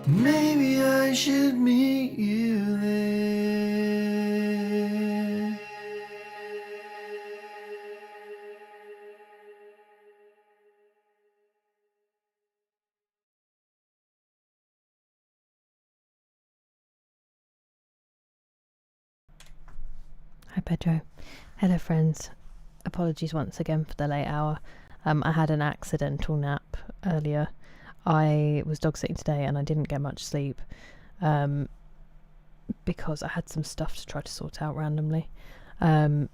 Maybe I should meet you there. Hi Pedro. Hello friends. Apologies once again for the late hour. I had an accidental nap earlier. I was dog sitting today and I didn't get much sleep because I had some stuff to try to sort out randomly. And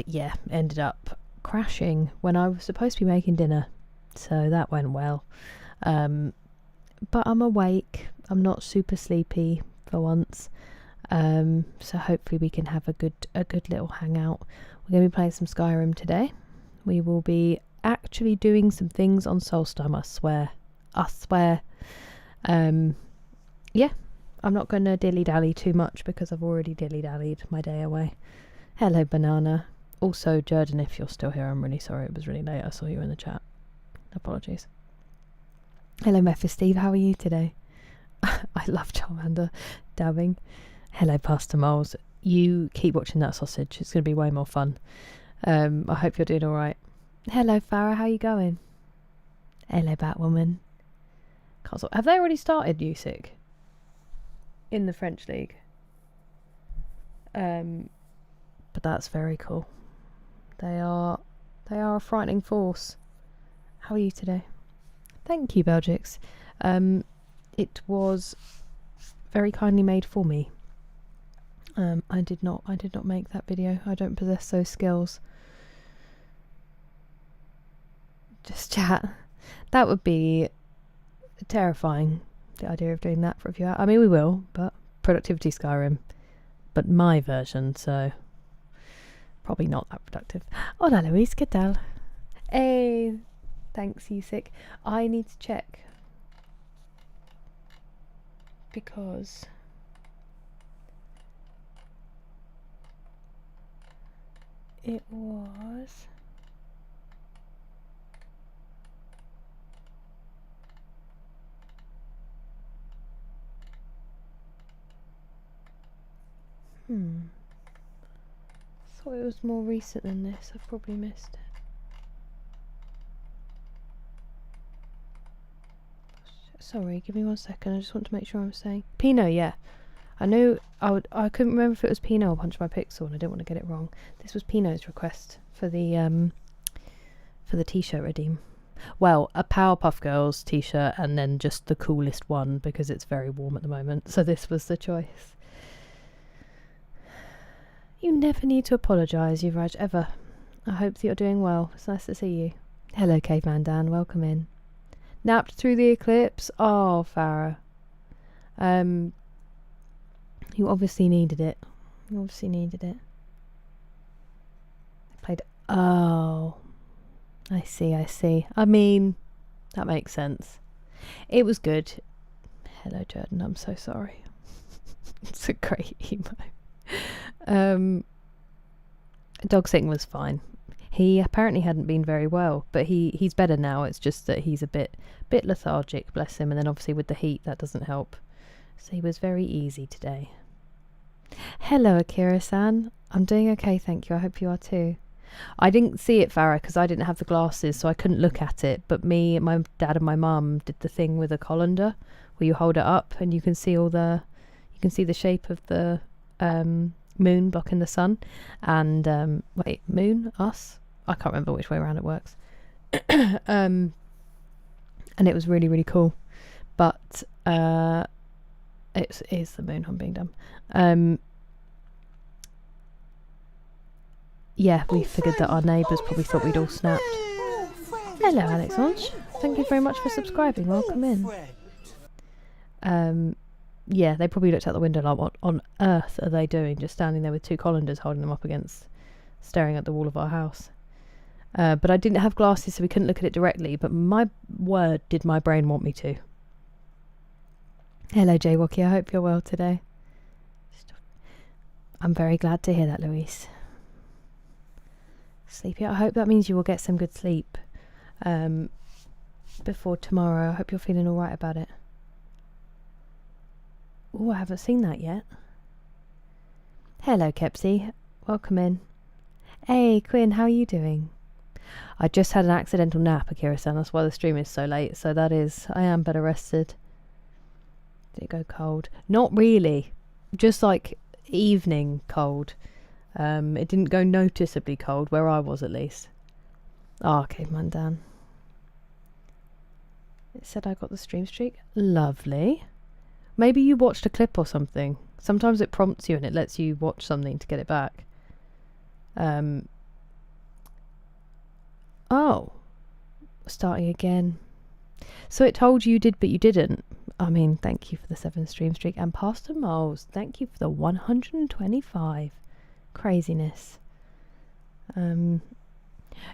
yeah, ended up crashing when I was supposed to be making dinner. So that went well. But I'm awake. I'm not super sleepy for once. So hopefully we can have a good little hangout. We're going to be playing some Skyrim today. We will be actually doing some things on Solstheim, I swear. Yeah, I'm not going to dilly-dally too much because I've already dilly-dallied my day away. Hello, Banana. Also, Jordan, if you're still here, I'm really sorry. It was really late. I saw you in the chat. Apologies. Hello, Mephisteve. How are you today? I love Charmander dabbing. Hello, Pastor Moles. You keep watching that sausage. It's going to be way more fun. I hope you're doing all right. Hello, Farah. How you going? Hello, Batwoman. Have they already started USIC in the French league? But that's very cool. They are a frightening force. How are you today? Thank you, Belgix. It was very kindly made for me. I did not make that video. I don't possess those skills. Just chat. That would be terrifying, the idea of doing that for a few hours. I mean, we will, but productivity Skyrim. But my version, so probably not that productive. Hola, Luis, ¿qué tal? Hey, thanks, Usick. I need to check. Because it was... Thought it was more recent than this. I've probably missed it. Sorry, give me 1 second. I just want to make sure I'm saying Pinot. Yeah, I knew I couldn't remember if it was Pinot or Punch My Pixel, and I didn't want to get it wrong. This was Pinot's request for the t-shirt redeem. Well, a Powerpuff Girls t-shirt, and then just the coolest one because it's very warm at the moment. So this was the choice. You never need to apologise, Yuvraj, ever. I hope that you're doing well. It's nice to see you. Hello, Caveman Dan. Welcome in. Napped through the eclipse. Oh, Farah. You obviously needed it. I played... Oh. I see. I mean, that makes sense. It was good. Hello, Jordan. I'm so sorry. It's a great emo. Dog sitting was fine. He apparently hadn't been very well, but he's better now. It's just that he's a bit lethargic, bless him, and then obviously with the heat that doesn't help. So he was very easy today. Hello, Akira-san. I'm doing okay, thank you. I hope you are too. I didn't see it, Farah, because I didn't have the glasses, so I couldn't look at it. But me, my dad, and my mum did the thing with a colander, where you hold it up and you can see the shape of the moon blocking the sun. And wait, moon, us? I can't remember which way around it works. And it was really, really cool. But it is the moon. I'm being dumb. Yeah, we figured that our neighbours probably thought we'd all snapped. Hello, Alex Onch. Thank you very much for subscribing. Welcome in. Yeah, they probably looked out the window like, what on earth are they doing? Just standing there with two colanders holding them up against, staring at the wall of our house. But I didn't have glasses, so we couldn't look at it directly. But my word, did my brain want me to. Hello, Jaywalkie. I hope you're well today. I'm very glad to hear that, Louise. Sleepy. I hope that means you will get some good sleep before tomorrow. I hope you're feeling all right about it. Oh, I haven't seen that yet. Hello, Kepsy. Welcome in. Hey, Quinn, how are you doing? I just had an accidental nap, Akira-san. That's why the stream is so late. So that is, I am better rested. Did it go cold? Not really. Just like evening cold. It didn't go noticeably cold, where I was at least. Ah, Caveman Dan. It said I got the stream streak. Lovely. Maybe you watched a clip or something. Sometimes it prompts you and it lets you watch something to get it back. Oh. Starting again. So it told you did, but you didn't. I mean, thank you for the 7 stream streak. And Pastor Moles, thank you for the 125. Craziness. You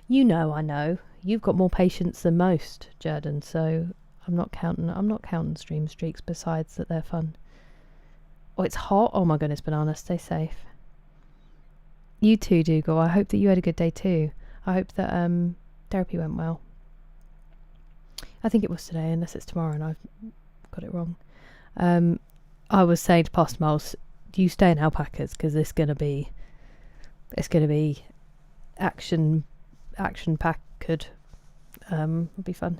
know, I know. You've got more patience than most, Jordan, so I'm not counting stream streaks besides that they're fun. Oh, it's hot. Oh my goodness, Banana, stay safe. You too, Dougal. I hope that you had a good day too. I hope that therapy went well. I think it was today, unless it's tomorrow and I've got it wrong. I was saying to Pastor Miles, do you stay in alpacas? Because it's gonna be action packed. It'll be fun.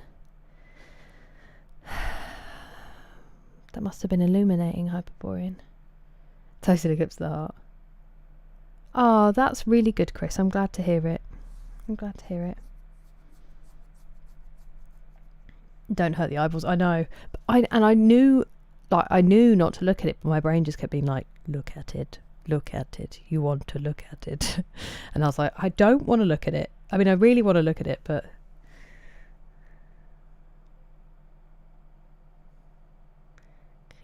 That must have been illuminating, Hyperborean. Totally eclipse the heart. Oh, that's really good, Chris. I'm glad to hear it. Don't hurt the eyeballs. I know, but I knew not to look at it, but my brain just kept being like, look at it. You want to look at it, and I was like, I don't want to look at it. I mean, I really want to look at it, but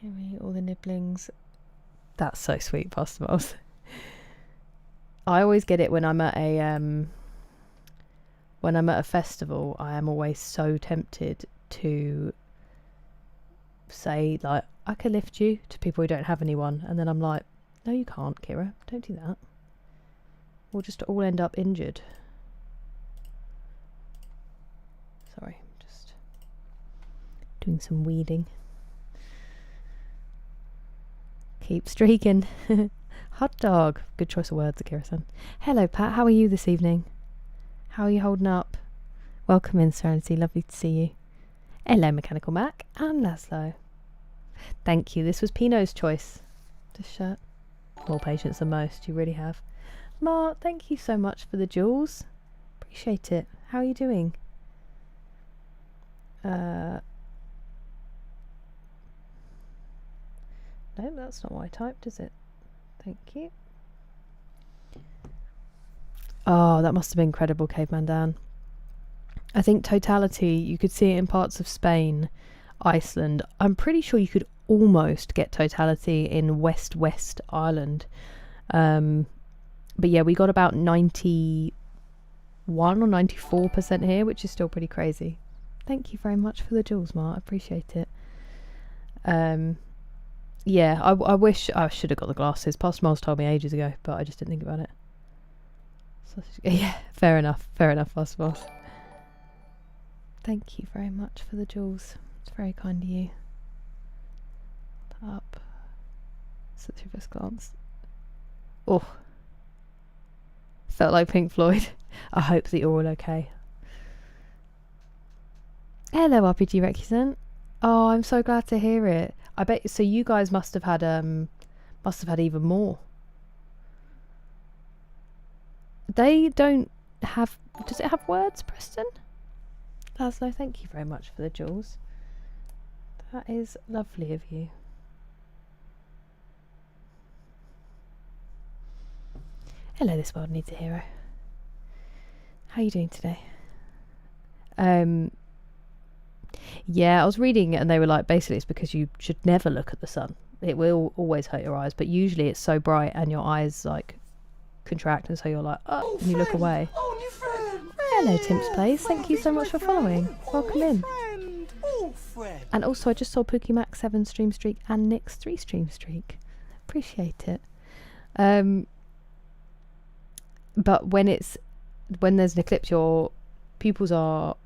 give me all the nibblings. That's so sweet, Pastor Miles. I always get it when I'm at a festival. I am always so tempted to say, like, I can lift you to people who don't have anyone, and then I'm like, no, you can't, Kira. Don't do that. We'll just all end up injured. Sorry, just doing some weeding. Keep streaking. Hot dog. Good choice of words, Akira-san. Hello, Pat. How are you this evening? How are you holding up? Welcome in, Serenity. Lovely to see you. Hello, Mechanical Mac and Laszlo. Thank you. This was Pino's choice. This shirt. More patience than most. You really have. Mark, thank you so much for the jewels. Appreciate it. How are you doing? No, that's not what I typed, is it? Thank you. Oh, that must have been incredible, Caveman Dan. I think totality, you could see it in parts of Spain, Iceland. I'm pretty sure you could almost get totality in West Ireland. But yeah, we got about 91 or 94% here, which is still pretty crazy. Thank you very much for the jewels, Mark. I appreciate it. Yeah, I wish I should have got the glasses. Pastor Miles told me ages ago, but I just didn't think about it. So, yeah, fair enough, Pastor Miles. Thank you very much for the jewels. It's very kind of you. Up. Such a first glance. Oh. Felt like Pink Floyd. I hope that you're all okay. Hello, RPG Recusant. Oh, I'm so glad to hear it. I bet so. You guys must have had even more. They don't have. Does it have words, Preston? Laszlo, thank you very much for the jewels. That is lovely of you. Hello, this world needs a hero. How are you doing today? Yeah, I was reading and they were like, basically it's because you should never look at the sun. It will always hurt your eyes, but usually it's so bright and your eyes like contract, and so you're like, oh, and you look away. Hello, Tim's Place. Thank you so much for following. Welcome in. And also, I just saw Pookie Mac's 7 stream streak and Nick's 3 stream streak. Appreciate it. But when there's an eclipse, your pupils are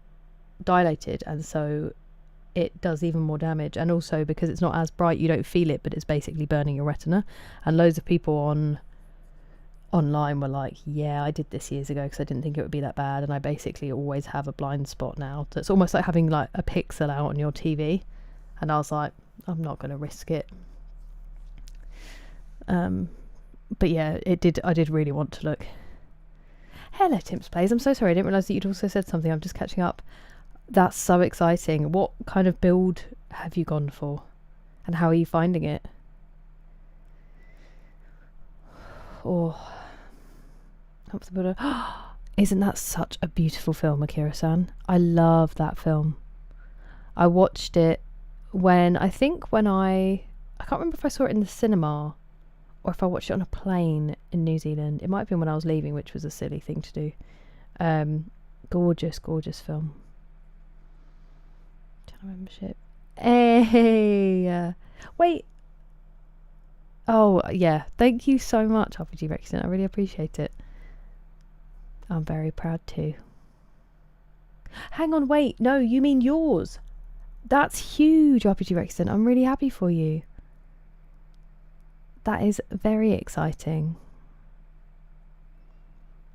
dilated, and so it does even more damage. And also because it's not as bright, you don't feel it, but it's basically burning your retina. And loads of people online were like, yeah, I did this years ago because I didn't think it would be that bad, and I basically always have a blind spot now. It's almost like having like a pixel out on your TV. And I was like, I'm not going to risk it. But yeah, I did really want to look. Hello, Tim's Plays. I'm so sorry, I didn't realise that you'd also said something. I'm just catching up. That's so exciting. What kind of build have you gone for? And how are you finding it? Oh, Help the Buddha. Isn't that such a beautiful film, Akira-san? I love that film. I watched it when I can't remember if I saw it in the cinema or if I watched it on a plane in New Zealand. It might have been when I was leaving, which was a silly thing to do. Gorgeous film. Channel membership. Hey, wait. Oh yeah, thank you so much, RPG Rexon. I really appreciate it. I'm very proud too. Hang on, wait. No, you mean yours. That's huge, RPG Rexon. I'm really happy for you. That is very exciting.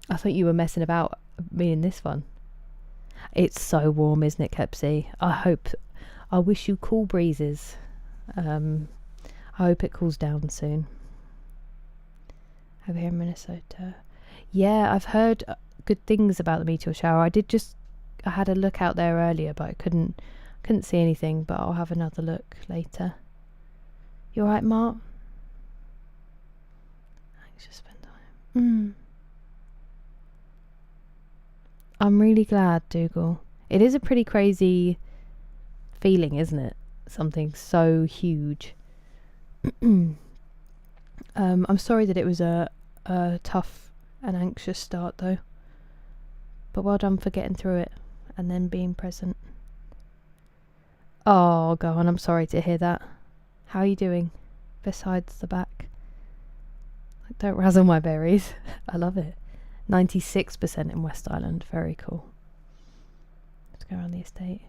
I thought you were messing about me in this one. It's so warm, isn't it, Kepsy? I wish you cool breezes. I hope it cools down soon. Over here in Minnesota. Yeah, I've heard good things about the meteor shower. I had a look out there earlier, but I couldn't see anything, but I'll have another look later. You alright, Mark? Anxious spend time. I'm really glad, Dougal. It is a pretty crazy feeling, isn't it? Something so huge. I'm sorry that it was a tough and anxious start though, but well done for getting through it and then being present. Oh, go on, I'm sorry to hear that. How are you doing besides the back? Don't razzle my berries. I love it. 96% in West Island. Very cool. Let's go around the estate.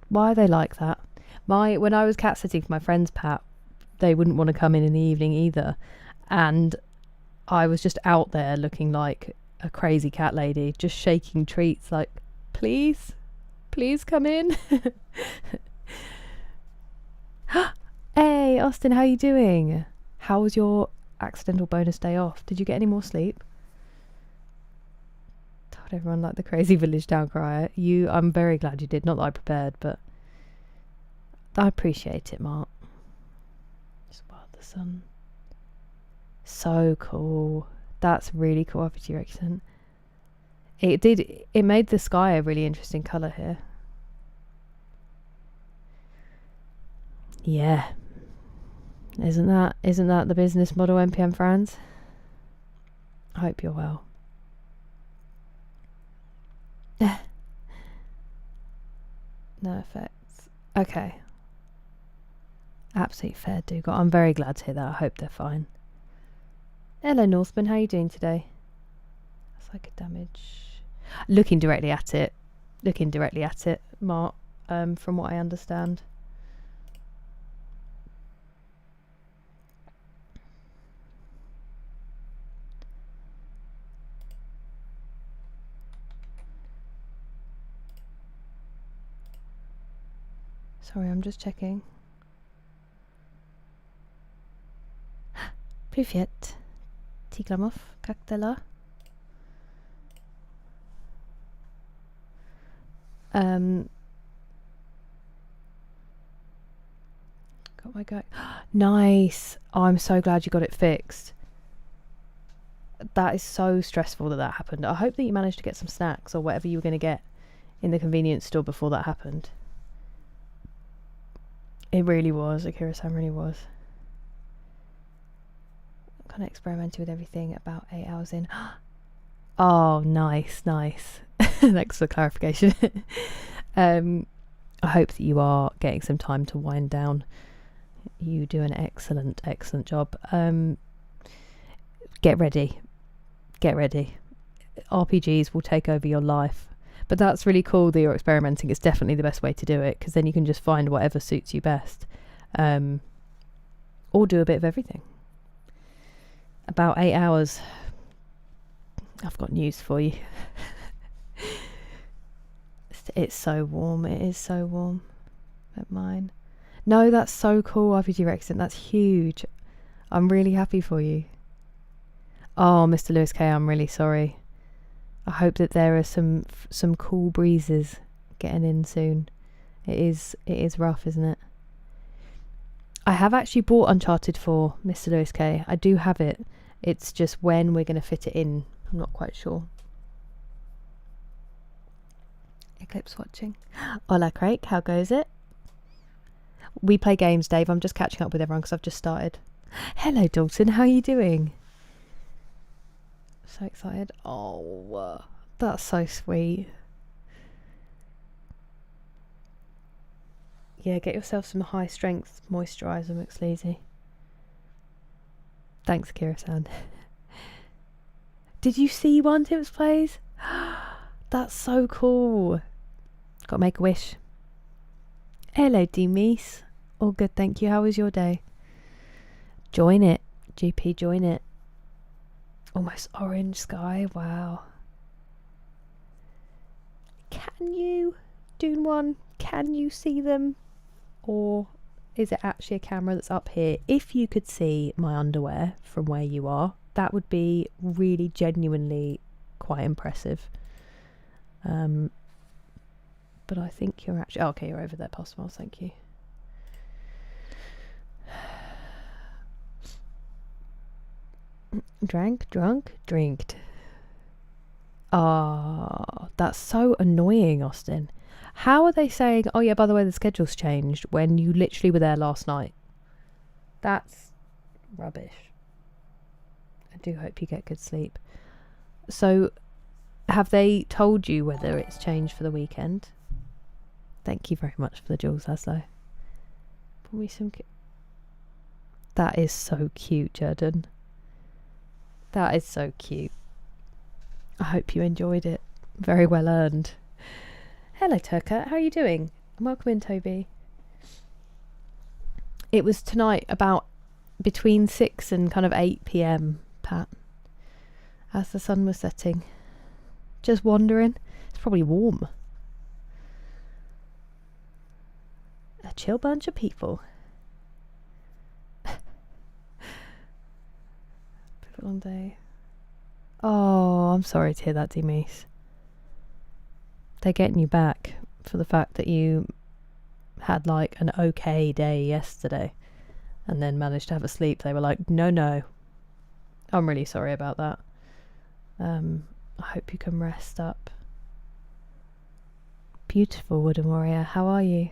Why are they like that? When I was cat sitting for my friend's Pat, they wouldn't want to come in the evening either, and I was just out there looking like a crazy cat lady, just shaking treats like, please come in. Hey Austin, how you doing? How was your accidental bonus day off? Did you get any more sleep? Told everyone like the crazy village town crier. I'm very glad you did. Not that I prepared, but I appreciate it, Mark. Just wild the sun. So cool. That's really cool, RPG Rexon. It made the sky a really interesting colour here. Yeah. Isn't that the business model, NPM Franz? I hope you're well. No effects. Okay. Absolutely fair, Dougal. I'm very glad to hear that. I hope they're fine. Hello, Northman. How are you doing today? Psychic damage. Looking directly at it, Mark, from what I understand. Sorry, I'm just checking. Привет. Tiglamov, как дела? Got my go. Nice. Oh, I'm so glad you got it fixed. That is so stressful that happened. I hope that you managed to get some snacks or whatever you were going to get in the convenience store before that happened. It really was. Akira-san really was. Kind of experimented with everything about 8 hours in. Oh, nice. Thanks for the clarification. I hope that you are getting some time to wind down. You do an excellent job. Get ready. RPGs will take over your life. But that's really cool that you're experimenting. It's definitely the best way to do it, because then you can just find whatever suits you best, or do a bit of everything. About 8 hours. I've got news for you. It's so warm. It is so warm at mine. No, that's so cool, RPG Rexton. That's huge. I'm really happy for you. Oh, Mr. Lewis K, I'm really sorry. I hope that there are some cool breezes getting in soon. It is rough, isn't it? I have actually bought Uncharted 4, Mr. Lewis K. I do have it. It's just when we're going to fit it in. I'm not quite sure. Eclipse watching. Hola, Craig. How goes it? We play games, Dave. I'm just catching up with everyone because I've just started. Hello, Dalton. How are you doing? So excited. Oh, that's so sweet. Yeah, get yourself some high strength moisturiser, McSleazy. Thanks, Kira-san. Did you see One Tips Plays? That's so cool. Got to make a wish. Hello, Demise. All good, thank you. How was your day? Join it. GP, join it. Almost orange sky. Wow. Can you, Dune 1, can you see them? Or is it actually a camera that's up here? If you could see my underwear from where you are, that would be really genuinely quite impressive. But I think you're actually... Oh, okay, you're over there, Postmiles, thank you. Drank, drunk, drinked. Ah, that's so annoying, Austin. How are they saying, oh yeah, by the way, the schedule's changed, when you literally were there last night? That's rubbish. I do hope you get good sleep. So, have they told you whether it's changed for the weekend? Thank you very much for the jewels, Aslo. Pull me some... That is so cute, Jordan. That is so cute. I hope you enjoyed it. Very well earned. Hello, Turka. How are you doing? Welcome in, Toby. It was tonight about between 6 and kind of 8 p.m, Pat, as the sun was setting. Just wandering. It's probably warm. A chill bunch of people. Bit of a long day. Oh, I'm sorry to hear that, Demise. They're getting you back for the fact that you had like an okay day yesterday and then managed to have a sleep. They were like, no. I'm really sorry about that. I hope you can rest up. Beautiful Wooden Warrior, how are you?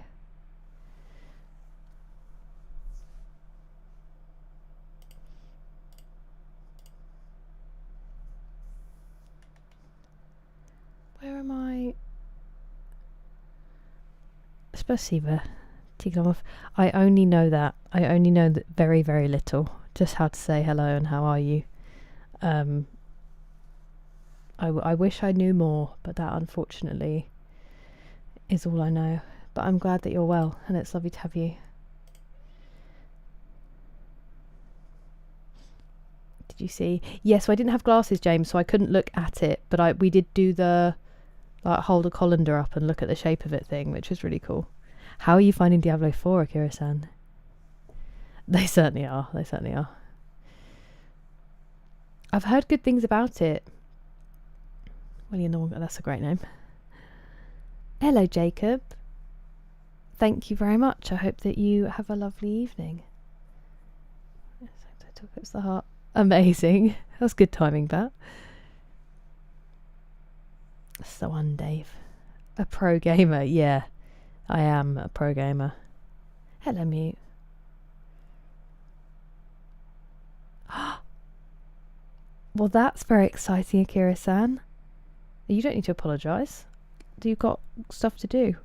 Where am I? Spasiba. I only know that. I only know that very, very little. Just how to say hello and how are you. I wish I knew more, but that unfortunately is all I know. But I'm glad that you're well, and it's lovely to have you. Did you see? Yes, so I didn't have glasses, James, so I couldn't look at it, but we did do the like hold a colander up and look at the shape of it thing, which was really cool. How are you finding Diablo 4, Akira-san? They certainly are. They certainly are. I've heard good things about it. William the One, that's a great name. Hello, Jacob. Thank you very much. I hope that you have a lovely evening. It's the heart. Amazing. That's good timing, Pat. That's the one, Dave. A pro gamer. Yeah, I am a pro gamer. Hello, Mute. Well, that's very exciting, Akira-san. You don't need to apologise. You've got stuff to do,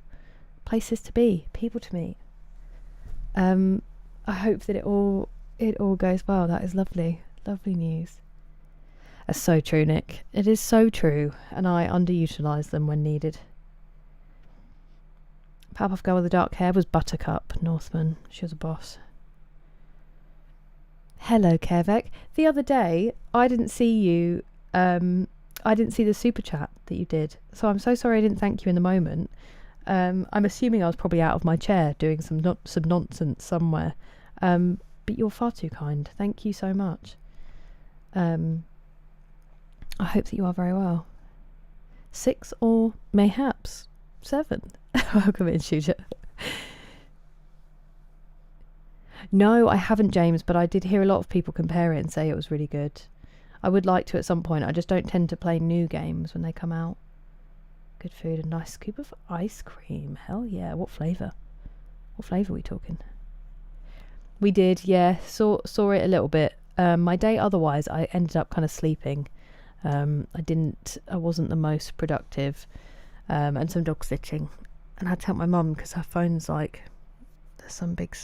places to be, people to meet. I hope that it all goes well. That is lovely, lovely news. That's so true, Nick. It is so true, and I underutilise them when needed. Powerpuff Girl with the dark hair was Buttercup Northman. She was a boss. Hello, Kervek. The other day, I didn't see you. I didn't see the super chat that you did, so I'm so sorry I didn't thank you in the moment. I'm assuming I was probably out of my chair doing some nonsense somewhere. But you're far too kind. Thank you so much. I hope that you are very well. 6 or mayhaps 7. Welcome in, Shooter. No, I haven't, James, but I did hear a lot of people compare it and say it was really good. I would like to at some point. I just don't tend to play new games when they come out. Good food, a nice scoop of ice cream. Hell yeah. What flavour? What flavour are we talking? We did, yeah. Saw it a little bit. My day otherwise, I ended up kind of sleeping. I wasn't the most productive. And some dog sitting. And I had to help my mum because her phone's like, there's some big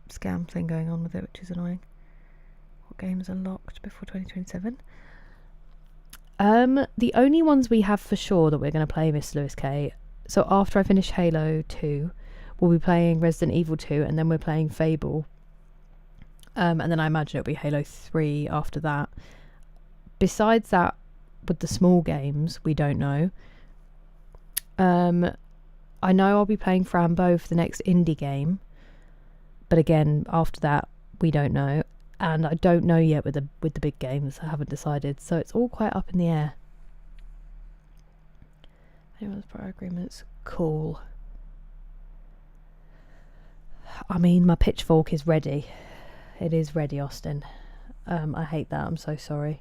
scam thing going on with it, which is annoying. What games are locked before 2027? The only ones we have for sure that we're going to play, Miss Lewis K. So after I finish Halo 2, we'll be playing Resident Evil 2, and then we're playing Fable. And then I imagine it'll be Halo 3 after that. Besides that, with the small games, we don't know. I know I'll be playing Frambo for the next indie game, but again, after that, we don't know. And I don't know yet with the big games. I haven't decided, so it's all quite up in the air. Anyone's prior agreements, cool. I mean, my pitchfork is ready. It is ready, Austin. I hate that. I'm so sorry.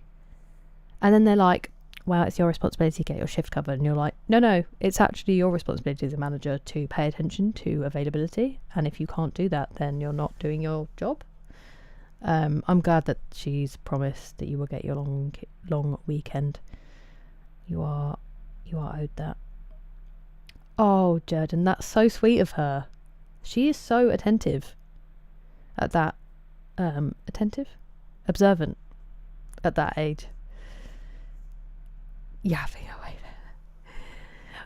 And then they're like, wow, it's your responsibility to get your shift covered. And you're like, no, it's actually your responsibility as a manager to pay attention to availability. And if you can't do that, then you're not doing your job. I'm glad that she's promised that you will get your long weekend. You are owed that. Oh, Jordan, that's so sweet of her. She is so attentive at that. Observant at that age. Yapping away there.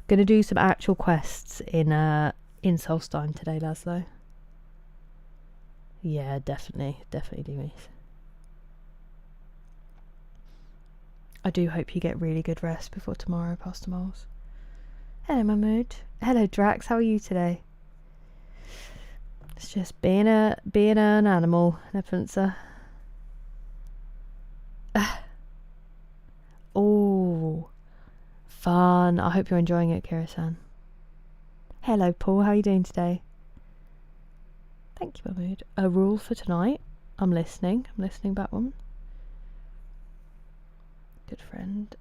Gonna do some actual quests in Solstheim today, Laszlo. Yeah, definitely do, Miss. I do hope you get really good rest before tomorrow, Pastor Moles. Hello, Mahmood. Hello, Drax. How are you today? It's just being an animal, Nephensa. Oh, fun. I hope you're enjoying it, Kira-san. Hello, Paul. How are you doing today? Thank you, Mahmood. A rule for tonight. I'm listening, Batwoman. Good friend.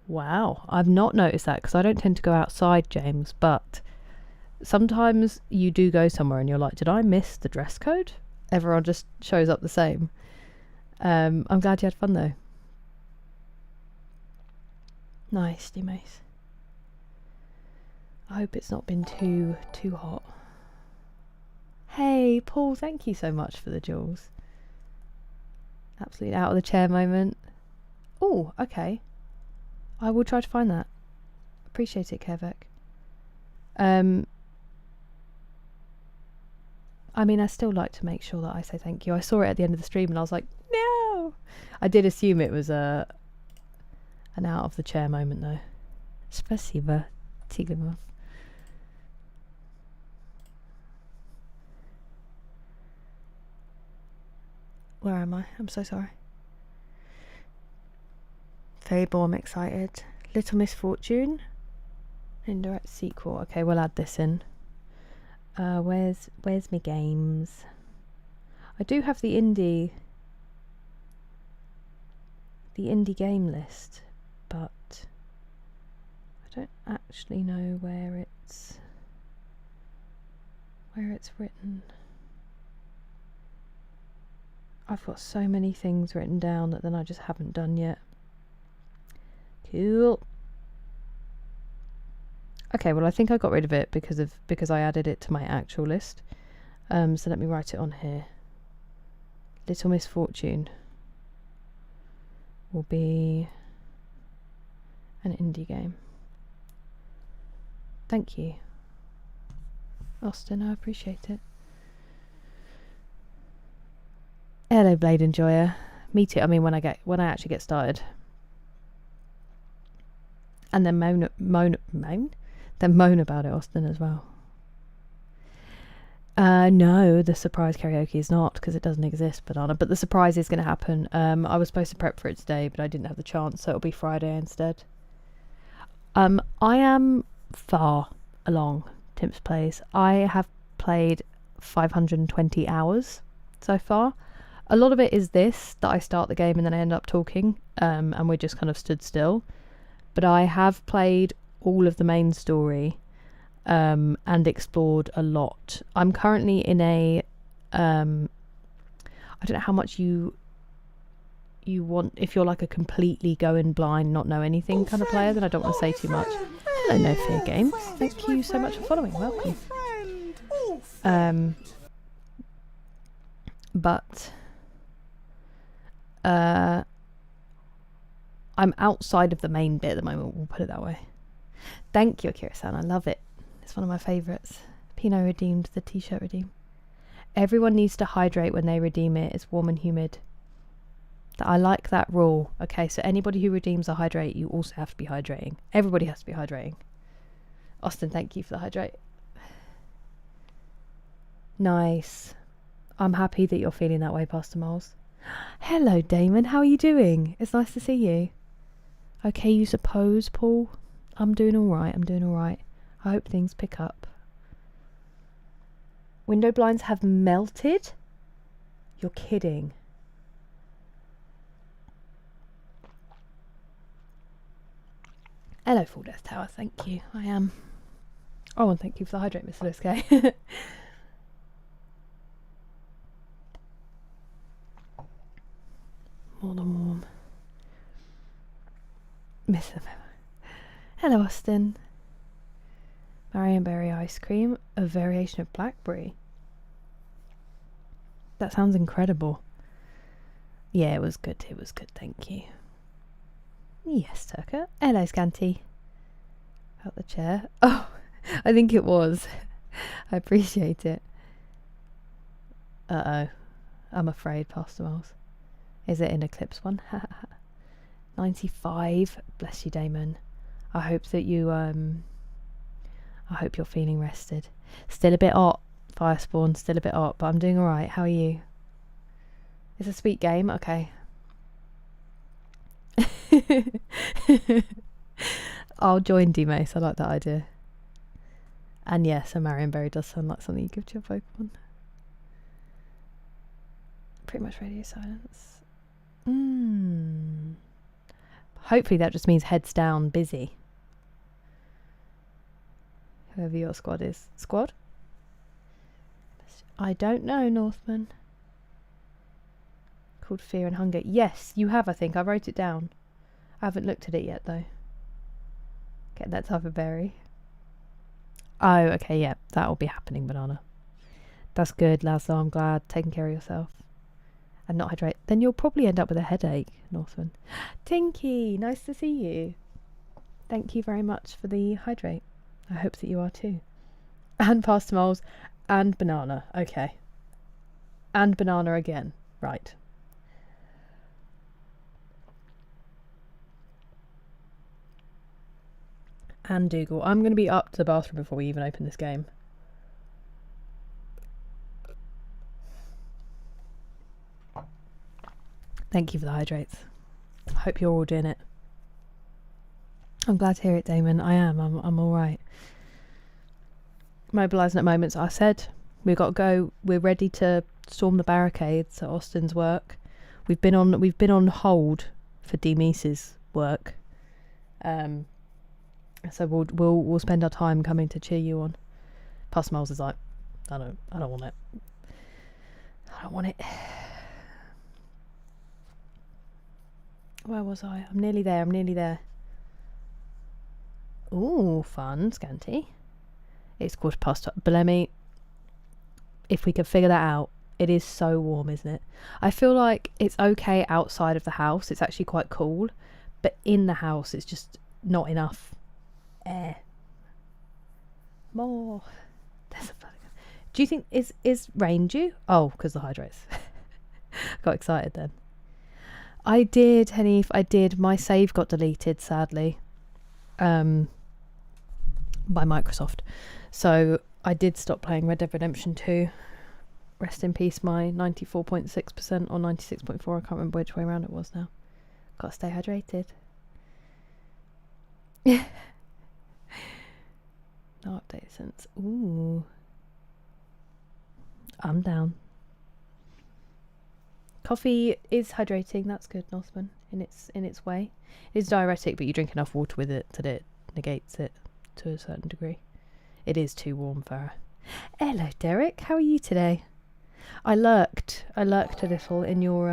Wow, I've not noticed that because I don't tend to go outside, James, but sometimes you do go somewhere and you're like, did I miss the dress code? Everyone just shows up the same. I'm glad you had fun though. Nice, Mace. I hope it's not been too hot. Hey, Paul, thank you so much for the jewels. Absolutely out of the chair moment. Oh, okay. I will try to find that. Appreciate it, Kevek. I mean, I still like to make sure that I say thank you. I saw it at the end of the stream and I was like, no! I did assume it was an out of the chair moment though. Spasiba, Tiglimov. Where am I? I'm so sorry. Fable, I'm excited. Little Misfortune. Indirect sequel. Okay, we'll add this in. Where's my games? I do have the indie game list, but I don't actually know where it's written. I've got so many things written down that then I just haven't done yet. Cool. Okay, well I think I got rid of it because I added it to my actual list. So let me write it on here. Little Misfortune. will be an indie game. Thank you, Austin, I appreciate it. Hello, Blade Enjoyer. Me too. I mean, when I actually get started, and then moan about it, Austin, as well. No, the surprise karaoke is not, because it doesn't exist, Banana. But the surprise is going to happen. I was supposed to prep for it today, but I didn't have the chance, so it'll be Friday instead. I am far along Tim's Plays. I have played 520 hours so far. A lot of it is this, that I start the game and then I end up talking, and we just kind of stood still. But I have played all of the main story, and explored a lot. I'm currently in a, I don't know how much you want, if you're like a completely go in blind, not know anything kind of player, then I don't want to say too much. Hello, No Fear Games. Thank you so much for following. Welcome. But I'm outside of the main bit at the moment, we'll put it that way. Thank you, Akira-san. I love it. It's one of my favourites. Pinot redeemed, the t-shirt redeemed. Everyone needs to hydrate when they redeem it. It's warm and humid. I like that rule. Okay, so anybody who redeems a hydrate, you also have to be hydrating. Everybody has to be hydrating. Austin, thank you for the hydrate. Nice. I'm happy that you're feeling that way, Pastor Moles. Hello, Damon. How are you doing? It's nice to see you. Okay, you suppose, Paul? I'm doing all right. I hope things pick up. Window blinds have melted? You're kidding. Hello, Full Death Tower. Thank you. I am. Oh, and thank you for the hydrate, Mr. Liskay. More than warm. Mr. Hello, Austin. Marionberry ice cream, a variation of blackberry. That sounds incredible. Yeah, it was good. Thank you. Yes, Turka. Hello, Scanty. Out the chair. Oh, I think it was. I appreciate it. Uh-oh. I'm afraid, Pastor Miles. Is it an Eclipse one? 95. Bless you, Damon. I hope that you, I hope you're feeling rested. Still a bit hot, Firespawn. Still a bit hot, but I'm doing alright. How are you? It's a sweet game. Okay. I'll join D-Mace. I like that idea. And yes, a Marionberry does sound like something you give to your Pokemon. Pretty much radio silence. Hopefully that just means heads down, busy. Whoever your squad is. Squad? I don't know, Northman. Called Fear and Hunger. Yes, you have, I think. I wrote it down. I haven't looked at it yet, though. Get that type of berry. Oh, okay, yeah. That'll be happening, Banana. That's good, Laszlo. I'm glad. Taking care of yourself. And not hydrate. Then you'll probably end up with a headache, Northman. Tinky, nice to see you. Thank you very much for the hydrate. I hope that you are too. And Pastor Moles. And Banana. Okay. And Banana again. Right. And Dougal. I'm going to be up to the bathroom before we even open this game. Thank you for the hydrates. I hope you're all doing it. I'm glad to hear it, Damon. I am. I'm all right. Mobilising at moments. I said we've got to go. We're ready to storm the barricades at Austin's work. We've been on hold for D-Meese's work. So we'll spend our time coming to cheer you on. Pastor Miles is like, I don't want it. I don't want it. Where was I? I'm nearly there. Ooh, fun, Scanty. It's 12:15. But if we could figure that out, It is so warm, isn't it? I feel like it's okay outside of the house. It's actually quite cool. But in the house, it's just not enough air. More. There's a bug. Do you think is rain due? Oh, because the hydrates. Got excited then. I did, Hanif. I did. My save got deleted, sadly, by Microsoft. So I did stop playing Red Dead Redemption 2. Rest in peace, my 94.6% or 96.4. I can't remember which way around it was now. Gotta stay hydrated. No update since. Ooh. I'm down. Coffee is hydrating, that's good, Northman, in its way. It's diuretic, but you drink enough water with it that it negates it to a certain degree. It is too warm, Farah. Hello, Derek. How are you today? I lurked a little in your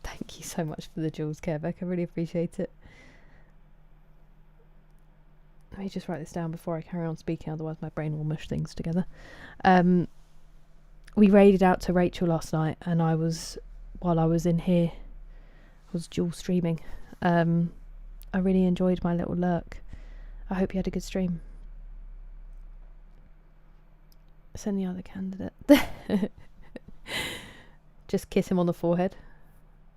thank you so much for the jewels, Kev. I really appreciate it. Let me just write this down before I carry on speaking, otherwise my brain will mush things together. We raided out to Rachel last night, and while I was in here, I was dual streaming. I really enjoyed my little lurk. I hope you had a good stream. Send the other candidate. Just kiss him on the forehead.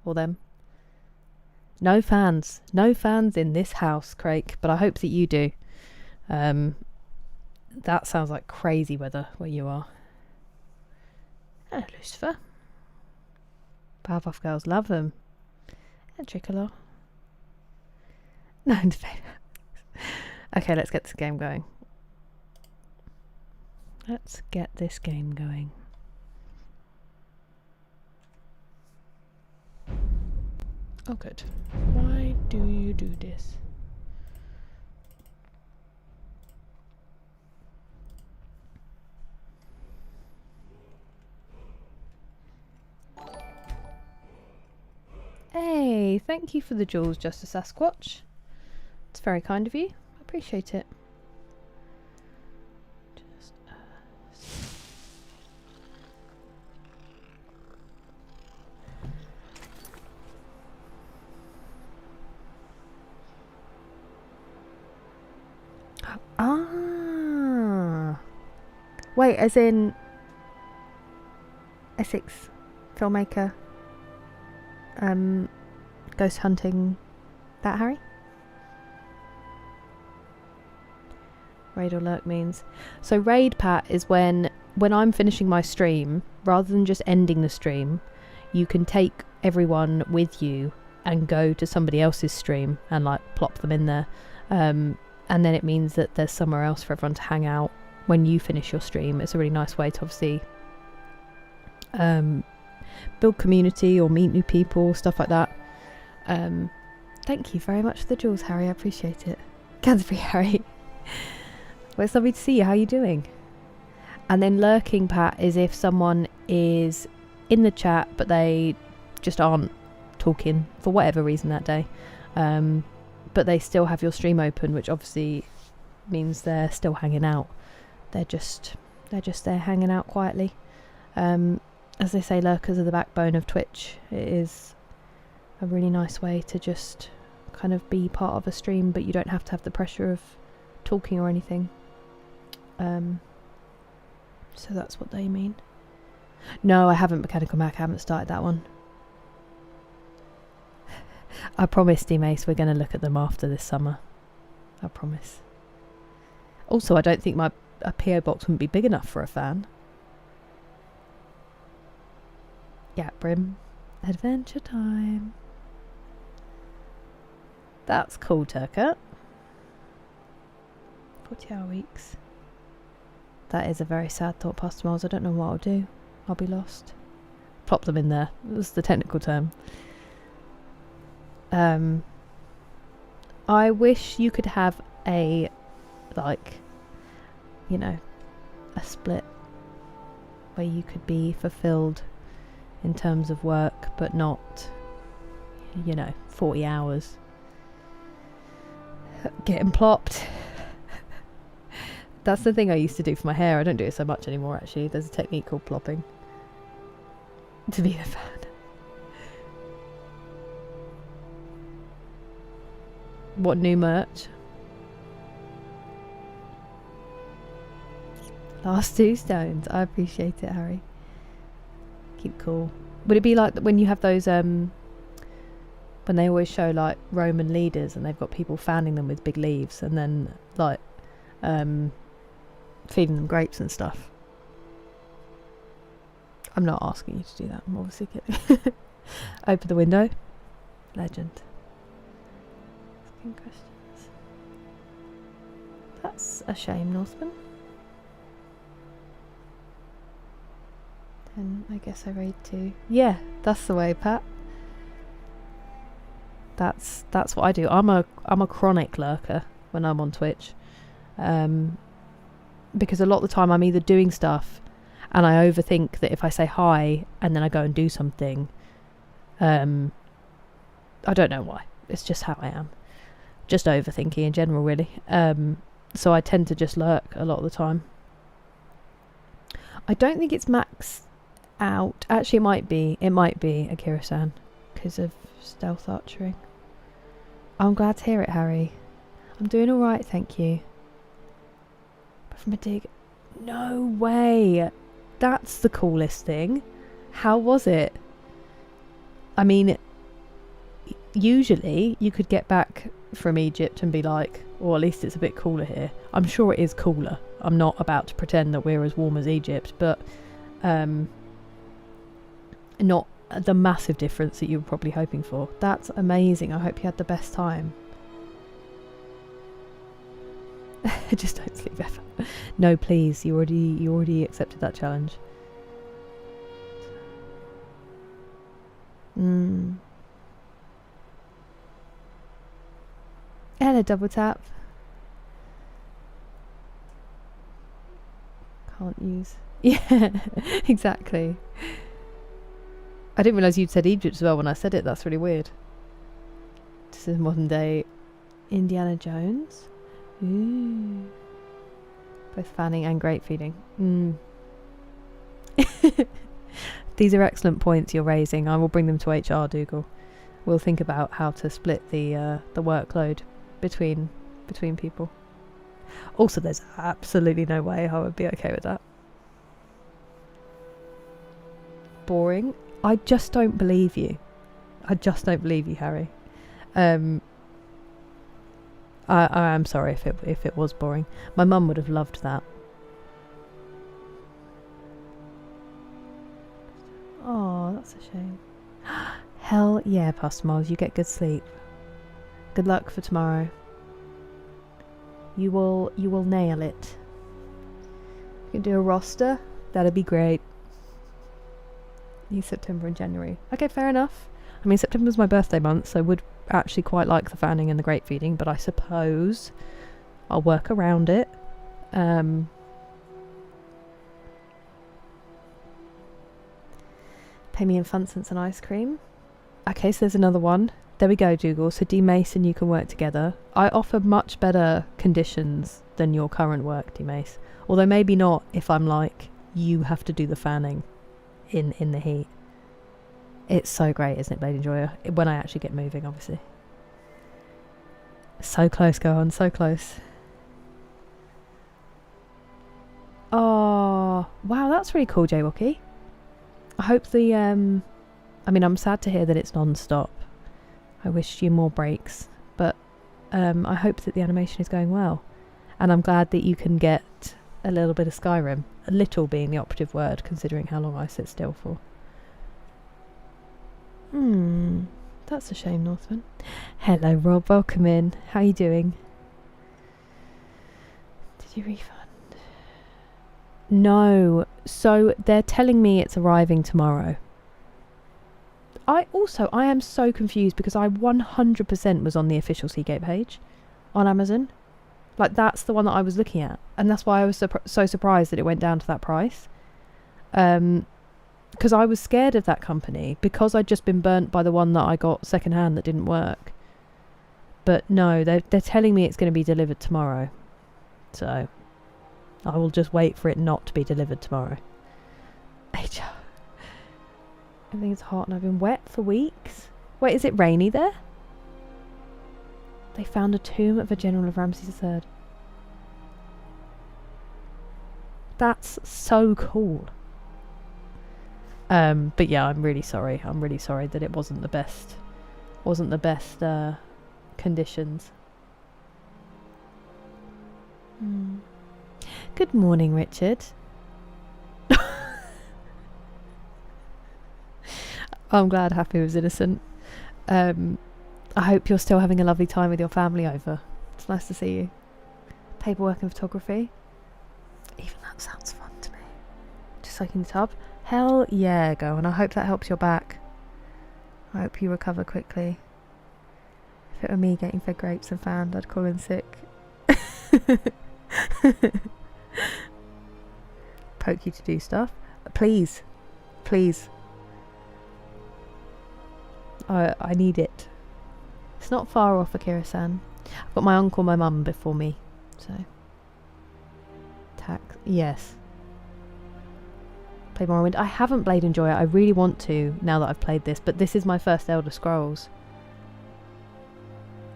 Or them. No fans. No fans in this house, Craig. But I hope that you do. That sounds like crazy weather where you are. Hello, Lucifer. Powerpuff Girls love them. And Tricolor. No, okay, let's get this game going. Let's get this game going. Oh, good. Why do you do this? Hey, thank you for the jewels, Justice Sasquatch. It's very kind of you. I appreciate it. Ah. Wait, as in Essex filmmaker ghost hunting that Harry? Raid or lurk means. So raid, Pat, is when I'm finishing my stream, rather than just ending the stream, you can take everyone with you and go to somebody else's stream and like plop them in there. And then it means that there's somewhere else for everyone to hang out when you finish your stream. It's a really nice way to obviously build community or meet new people, stuff like that. Thank you very much for the jewels, Harry. I appreciate it. Canterbury Harry. Well, it's lovely to see you. How are you doing? And then lurking, Pat, is if someone is in the chat but they just aren't talking for whatever reason that day. But they still have your stream open, which obviously means they're still hanging out. They're just there hanging out quietly. As they say, lurkers are the backbone of Twitch. It is a really nice way to just kind of be part of a stream, but you don't have to have the pressure of talking or anything. So that's what they mean. No, I haven't Mechanical Mac. I haven't started that one. I promise, D-Mace, we're going to look at them after this summer. I promise. Also, I don't think a PO box wouldn't be big enough for a fan. Yeah, Brim. Adventure time. That's cool, Turka. 40-hour weeks. That is a very sad thought, Pastor Miles. I don't know what I'll do. I'll be lost. Plop them in there. That's the technical term. I wish you could have a, like, you know, a split where you could be fulfilled in terms of work, but not, you know, 40 hours. Getting plopped. That's the thing I used to do for my hair. I don't do it so much anymore, actually. There's a technique called plopping. to be the fan. What new merch? Last 2 stones. I appreciate it, Harry. Keep cool. Would it be like when you have those when they always show like Roman leaders and they've got people fanning them with big leaves and then like feeding them grapes and stuff? I'm not asking you to do that. I'm obviously kidding. Open the window. Legend. Asking questions. That's a shame, Northman. Then I guess I raid 2. Yeah, that's the way, Pat. That's what I do. I'm a chronic lurker when I'm on Twitch, because a lot of the time I'm either doing stuff and I overthink that if I say hi and then I go and do something, I don't know why. It's just how I am. Just overthinking in general, really. So I tend to just lurk a lot of the time. I don't think it's maxed out. Actually, it might be Akira-san because of stealth archering. I'm glad to hear it, Harry. I'm doing alright, thank you. But from a dig... No way! That's the coolest thing. How was it? I mean, usually you could get back from Egypt and be like, or at least it's a bit cooler here. I'm sure it is cooler. I'm not about to pretend that we're as warm as Egypt, but not the massive difference that you were probably hoping for. That's amazing. I hope you had the best time. Just don't sleep ever. No, please. You already accepted that challenge. Hello, double tap. Can't use. Yeah, exactly. I didn't realise you'd said Egypt as well when I said it. That's really weird. This is modern day Indiana Jones. Ooh. Both fanning and grape feeding. These are excellent points you're raising. I will bring them to HR, Dougal. We'll think about how to split the workload between people. Also, there's absolutely no way I would be okay with that. Boring. I just don't believe you. I just don't believe you, Harry. I am sorry if it was boring. My mum would have loved that. Oh, that's a shame. Hell yeah, Pastor Miles, you get good sleep. Good luck for tomorrow. You will nail it. You can do a roster. That'd be great. September and January. Okay, fair enough. I mean, September's my birthday month, so I would actually quite like the fanning and the grape feeding, but I suppose I'll work around it. Pay me in fun cents and ice cream. Okay, so there's another one. There we go, Dougal. So D Mace and you can work together. I offer much better conditions than your current work, D Mace. Although maybe not if I'm like, you have to do the fanning in the heat. It's so great, isn't it, Blade Enjoyer? When I actually get moving, obviously. So close, go on, so close. Oh, wow, that's really cool, Jaywalkie. I hope the, I mean, I'm sad to hear that it's non-stop. I wish you more breaks, but I hope that the animation is going well. And I'm glad that you can get a little bit of Skyrim. A little being the operative word, considering how long I sit still for. That's a shame, Northman. Hello, Rob. Welcome in. How are you doing? Did you refund? No. So they're telling me it's arriving tomorrow. I am so confused because I 100% was on the official Seagate page on Amazon. Like, that's the one that I was looking at. And that's why I was so surprised that it went down to that price. Because I was scared of that company because I'd just been burnt by the one that I got secondhand that didn't work. But no, they're telling me it's going to be delivered tomorrow. So I will just wait for it not to be delivered tomorrow. HR. Everything's hot and I've been wet for weeks. Wait, is it rainy there? They found a tomb of a general of Ramses III. That's so cool. But yeah, I'm really sorry. I'm really sorry that it wasn't the best. Wasn't the best conditions. Good morning, Richard. I'm glad Happy was innocent. I hope you're still having a lovely time with your family over. It's nice to see you. Paperwork and photography. Even that sounds fun to me. Just soaking the tub. Hell yeah, go. And I hope that helps your back. I hope you recover quickly. If it were me getting fed grapes and fanned, I'd call in sick. Poke you to do stuff. Please. Please. I need it. It's not far off, Akira-san. I've got my uncle and my mum before me. So. Tax. Yes. Play Morrowind. I haven't played Enjoy It. I really want to now that I've played this, but this is my first Elder Scrolls.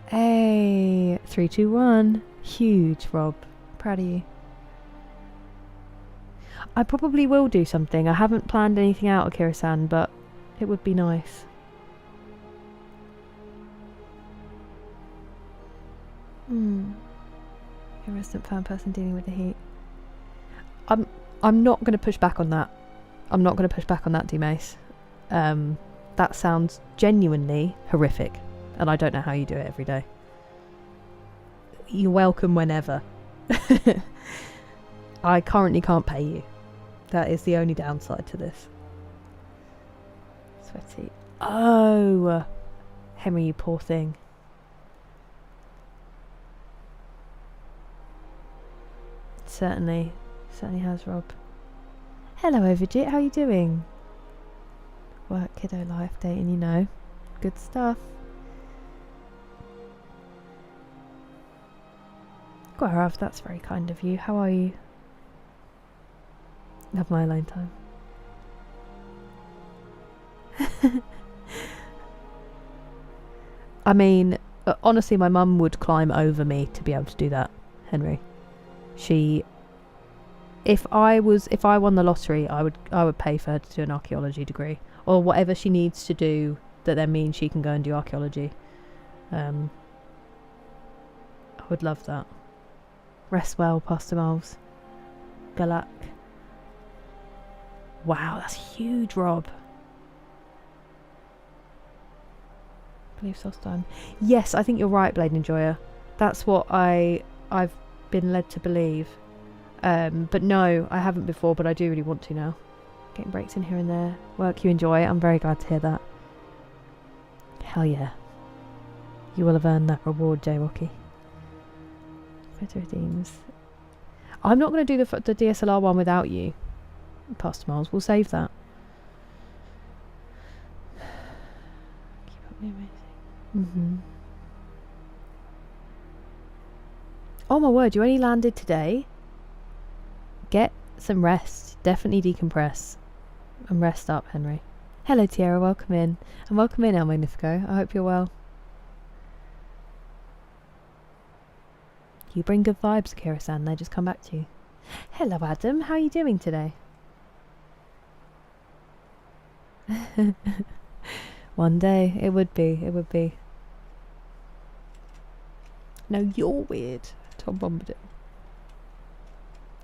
Hey, 3, 2, 1. Huge, Rob. Proud of you. I probably will do something. I haven't planned anything out, Akira-san, but it would be nice. A resident fan person dealing with the heat. I'm not going to push back on that. I'm not going to push back on that, D-Mace. That sounds genuinely horrific, and I don't know how you do it every day. You're welcome whenever. I currently can't pay you. That is the only downside to this. Sweaty. Oh, Henry, you poor thing. Certainly has, Rob. Hello, Overjit. How you doing? Work, kiddo, life, dating, you know. Good stuff. Gaurav, that's very kind of you. How are you? Have my alone time. I mean, honestly, my mum would climb over me to be able to do that, Henry. If I won the lottery, I would pay for her to do an archaeology degree or whatever she needs to do that then means she can go and do archaeology. I would love that. Rest well, Pastor Miles. Galak. Wow, that's huge, Rob. I believe Solstheim. Yes, I think you're right, Blade Enjoyer. That's what I've been led to believe. But no, I haven't before, but I do really want to now. Getting breaks in here and there. Work you enjoy. I'm very glad to hear that. Hell yeah. You will have earned that reward, J-Rocky. Photo redeems. I'm not going to do the DSLR one without you, Pastor Miles. We'll save that. Keep up the amazing. Oh my word, you only landed today? Get some rest. Definitely decompress. And rest up, Henry. Hello, Tierra. Welcome in. And welcome in, El Magnifico. I hope you're well. You bring good vibes, Akira-san. They just come back to you. Hello, Adam. How are you doing today? One day. It would be. It would be. No, you're weird. Tom Bombadil.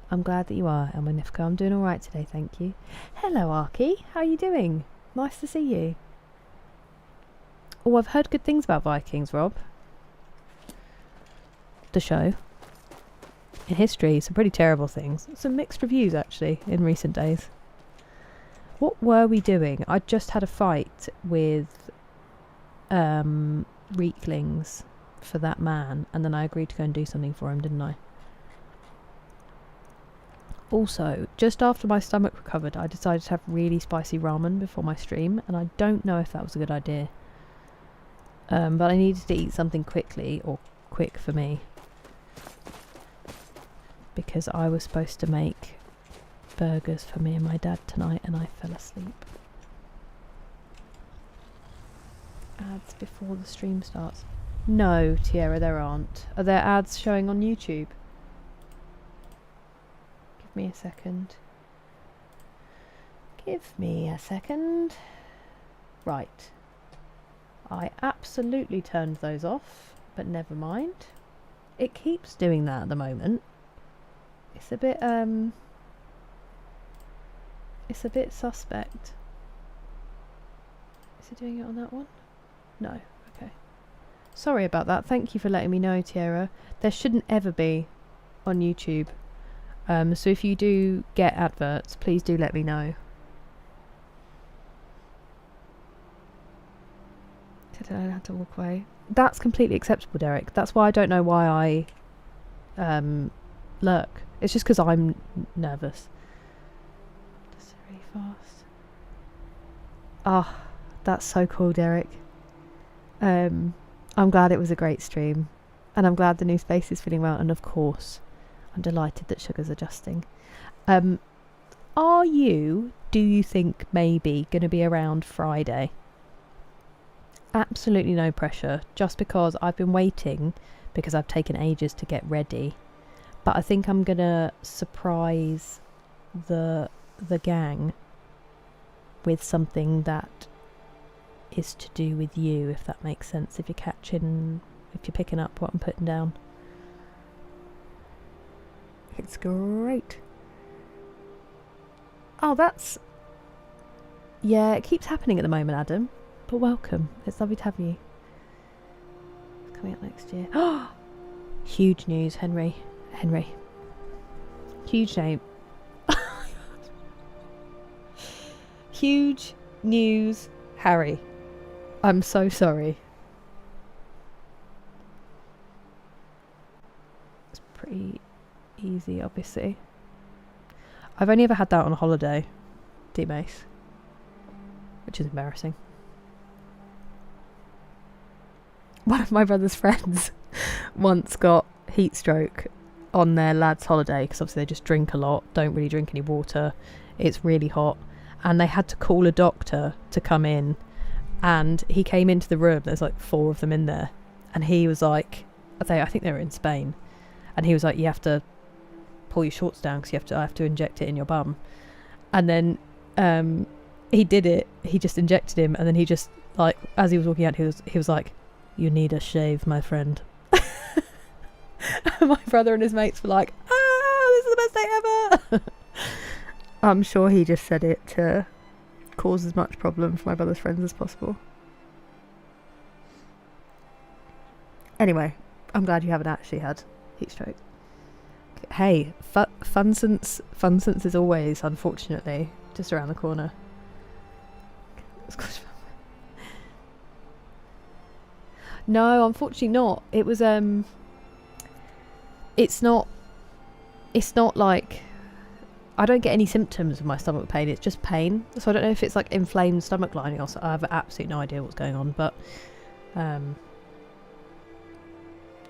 I'm glad that you are, El Magnifico. I'm doing alright today, thank you. Hello, Arky. How are you doing? Nice to see you. Oh, I've heard good things about Vikings, Rob. The show. In history, some pretty terrible things. Some mixed reviews, actually, in recent days. What were we doing? I just had a fight with Reeklings for that man, and then I agreed to go and do something for him, didn't I? Also, just after my stomach recovered, I decided to have really spicy ramen before my stream, and I don't know if that was a good idea. But I needed to eat something quickly, or quick for me, because I was supposed to make burgers for me and my dad tonight, and I fell asleep. Ads before the stream starts. No, Tiara, there aren't. Are there ads showing on YouTube? Give me a second. Give me a second. Right. I absolutely turned those off, but never mind. It keeps doing that at the moment. It's a bit suspect. Is it doing it on that one? No. Okay. Sorry about that. Thank you for letting me know, Tiara. There shouldn't ever be on YouTube. So if you do get adverts, please do let me know. I had to walk away. That's completely acceptable, Derek. That's why I don't know why I lurk. It's just because I'm nervous. Just really fast. Ah, that's so cool, Derek. I'm glad it was a great stream, and I'm glad the new space is feeling well, and of course I'm delighted that Sugar's adjusting. Do you think maybe going to be around Friday? Absolutely no pressure, just because I've been waiting because I've taken ages to get ready, but I think I'm gonna surprise the gang with something that is to do with you, if that makes sense, if you're picking up what I'm putting down. It's great. Oh, yeah, it keeps happening at the moment, Adam. But welcome. It's lovely to have you. Coming up next year. Huge news, Henry. Huge name. Huge news, Harry. I'm so sorry. It's pretty easy, obviously. I've only ever had that on a holiday, D-Mace, which is embarrassing. One of my brother's friends once got heat stroke on their lad's holiday because obviously they just drink a lot, don't really drink any water, it's really hot, and they had to call a doctor to come in, and he came into the room, there's like 4 of them in there, and he was like, I think they were in Spain, and he was like, you have to pull your shorts down because I have to inject it in your bum. And then he did it, he just injected him, and then he just, like, as he was walking out, he was like, you need a shave, my friend. My brother and his mates were like, this is the best day ever. I'm sure he just said it to cause as much problem for my brother's friends as possible. Anyway, I'm glad you haven't actually had heat stroke. Hey, fun sense is always, unfortunately, just around the corner. No, unfortunately not. It was it's not like, I don't get any symptoms of my stomach pain, it's just pain. So I don't know if it's like inflamed stomach lining or something. I have absolutely no idea what's going on, but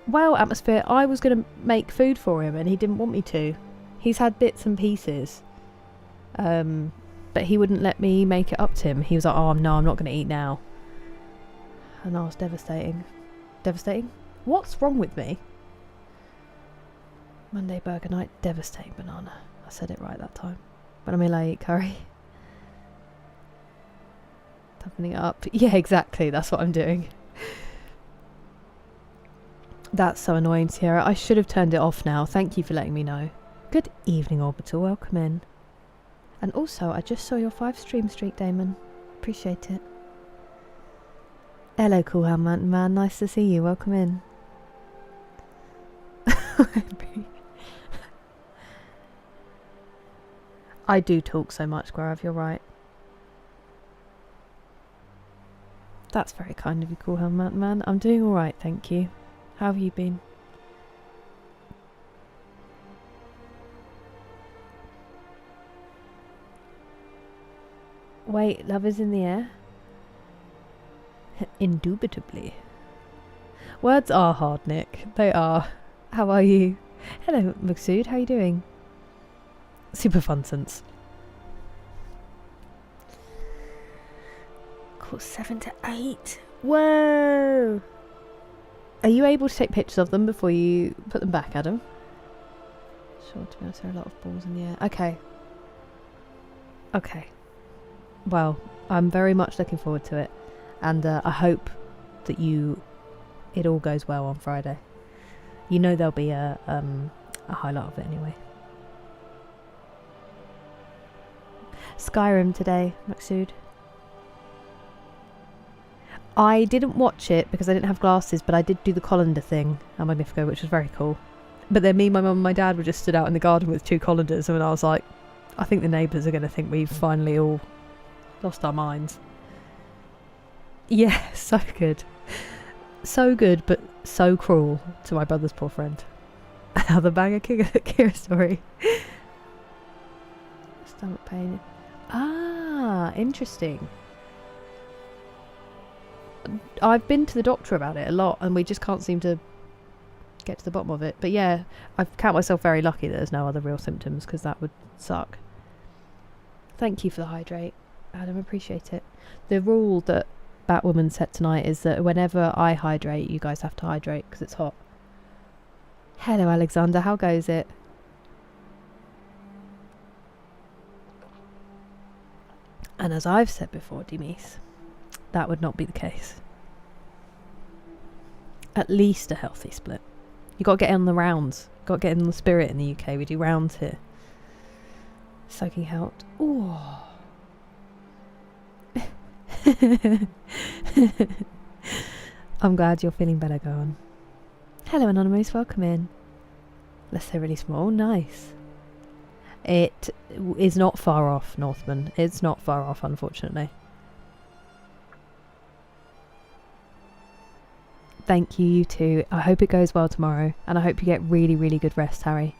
well, Atmosphere, I was going to make food for him and he didn't want me to. He's had bits and pieces, but he wouldn't let me make it up to him. He was like, oh no, I'm not going to eat now. And I was devastating. What's wrong with me? Monday burger night, devastating banana. I said it right that time. When I'm ill, I eat curry. Toughening it up. Yeah, exactly. That's what I'm doing. That's so annoying, Sierra. I should have turned it off now. Thank you for letting me know. Good evening, Orbital. Welcome in. And also, I just saw your 5 stream streak, Damon. Appreciate it. Hello, Cool Hand Mountain Man. Nice to see you. Welcome in. I do talk so much, Guarav. You're right. That's very kind of you, Cool Hand Mountain Man. I'm doing all right, thank you. How have you been? Wait, love is in the air? Indubitably. Words are hard, Nick. They are. How are you? Hello, Maksud. How are you doing? Super fun sense. Cool, 7 to 8. Whoa! Are you able to take pictures of them before you put them back, Adam? Sure, to be honest, there are a lot of balls in the air. Okay. Okay. Well, I'm very much looking forward to it. And I hope that it all goes well on Friday. You know there'll be a highlight of it anyway. Skyrim today, Maksud. I didn't watch it because I didn't have glasses, but I did do the colander thing at Magnifico, which was very cool. But then me, my mum and my dad were just stood out in the garden with 2 colanders, and I was like, I think the neighbours are going to think we've finally all lost our minds. Yeah, so good. So good, but so cruel to my brother's poor friend. Another banger Kira story. Stomach pain. Ah, interesting. I've been to the doctor about it a lot, and we just can't seem to get to the bottom of it. But yeah, I count myself very lucky that there's no other real symptoms, because that would suck. Thank you for the hydrate, Adam. Appreciate it. The rule that Batwoman set tonight is that whenever I hydrate, you guys have to hydrate because it's hot. Hello, Alexander. How goes it? And as I've said before, Demise, that would not be the case. At least a healthy split. You got to get in the rounds. Got to get in the spirit in the UK. We do rounds here. Soaking hot. Ooh. I'm glad you're feeling better, go on. Hello, Anonymous. Welcome in. Let's say really small. Nice. It is not far off, Northman. It's not far off, unfortunately. Thank you, you too. I hope it goes well tomorrow, and I hope you get really, really good rest, Harry.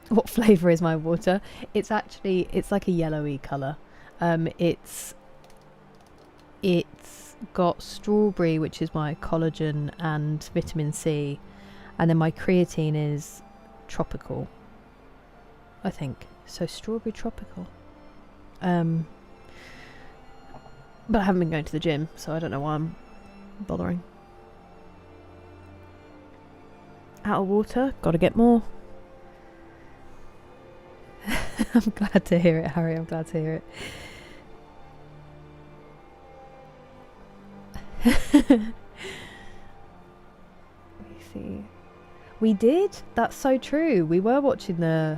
What flavour is my water? It's like a yellowy colour. It's got strawberry, which is my collagen and vitamin C, and then my creatine is tropical, I think. So strawberry tropical. But I haven't been going to the gym, so I don't know why I'm bothering. Out of water, gotta get more. I'm glad to hear it, Harry. I'm glad to hear it. Let me see. We did. That's so true. We were watching the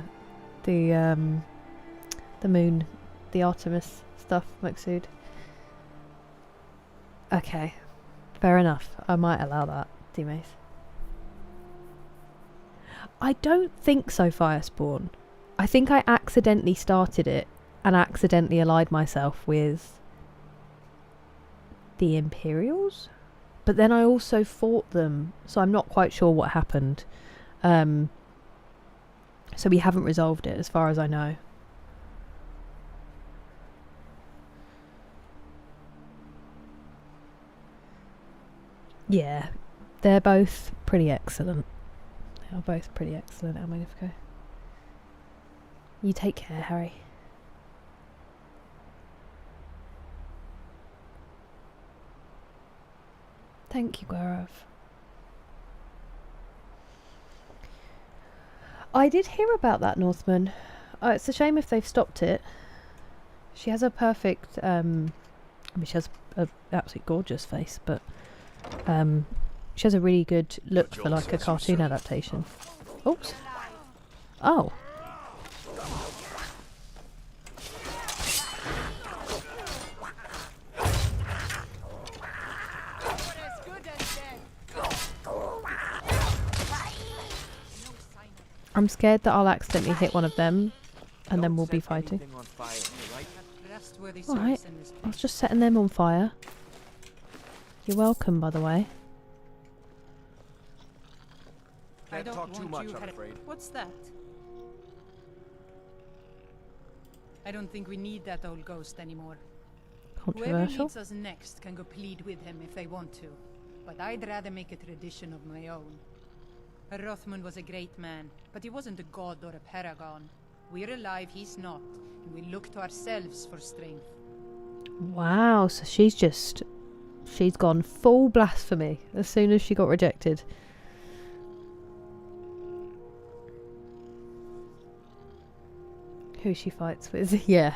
moon, the Artemis stuff, Maksud. Okay, fair enough. I might allow that, Demise. I don't think so, Firespawn. I think I accidentally started it and accidentally allied myself with the Imperials, but then I also fought them, so I'm not quite sure what happened. So we haven't resolved it as far as I know. Yeah, they're both pretty excellent. They are both pretty excellent, El Magnifico. You take care, Harry. Thank you, Gaurav. I did hear about that, Northman. It's a shame if they've stopped it. She has a perfect, I mean, she has an absolutely gorgeous face, but she has a really good look for like a cartoon adaptation. Oops. Oh. I'm scared that I'll accidentally hit one of them and then we'll be fighting. Alright, I was just setting them on fire. You're welcome, by the way. Can't talk too much, I'm afraid. What's that? I don't think we need that old ghost anymore. Whoever Controversial. needs us next can go plead with him if they want to. But I'd rather make a tradition of my own. Rothmund was a great man, but he wasn't a god or a paragon. We're alive, he's not, and we look to ourselves for strength. Wow, so she's gone full blasphemy as soon as she got rejected. Who she fights with, yeah.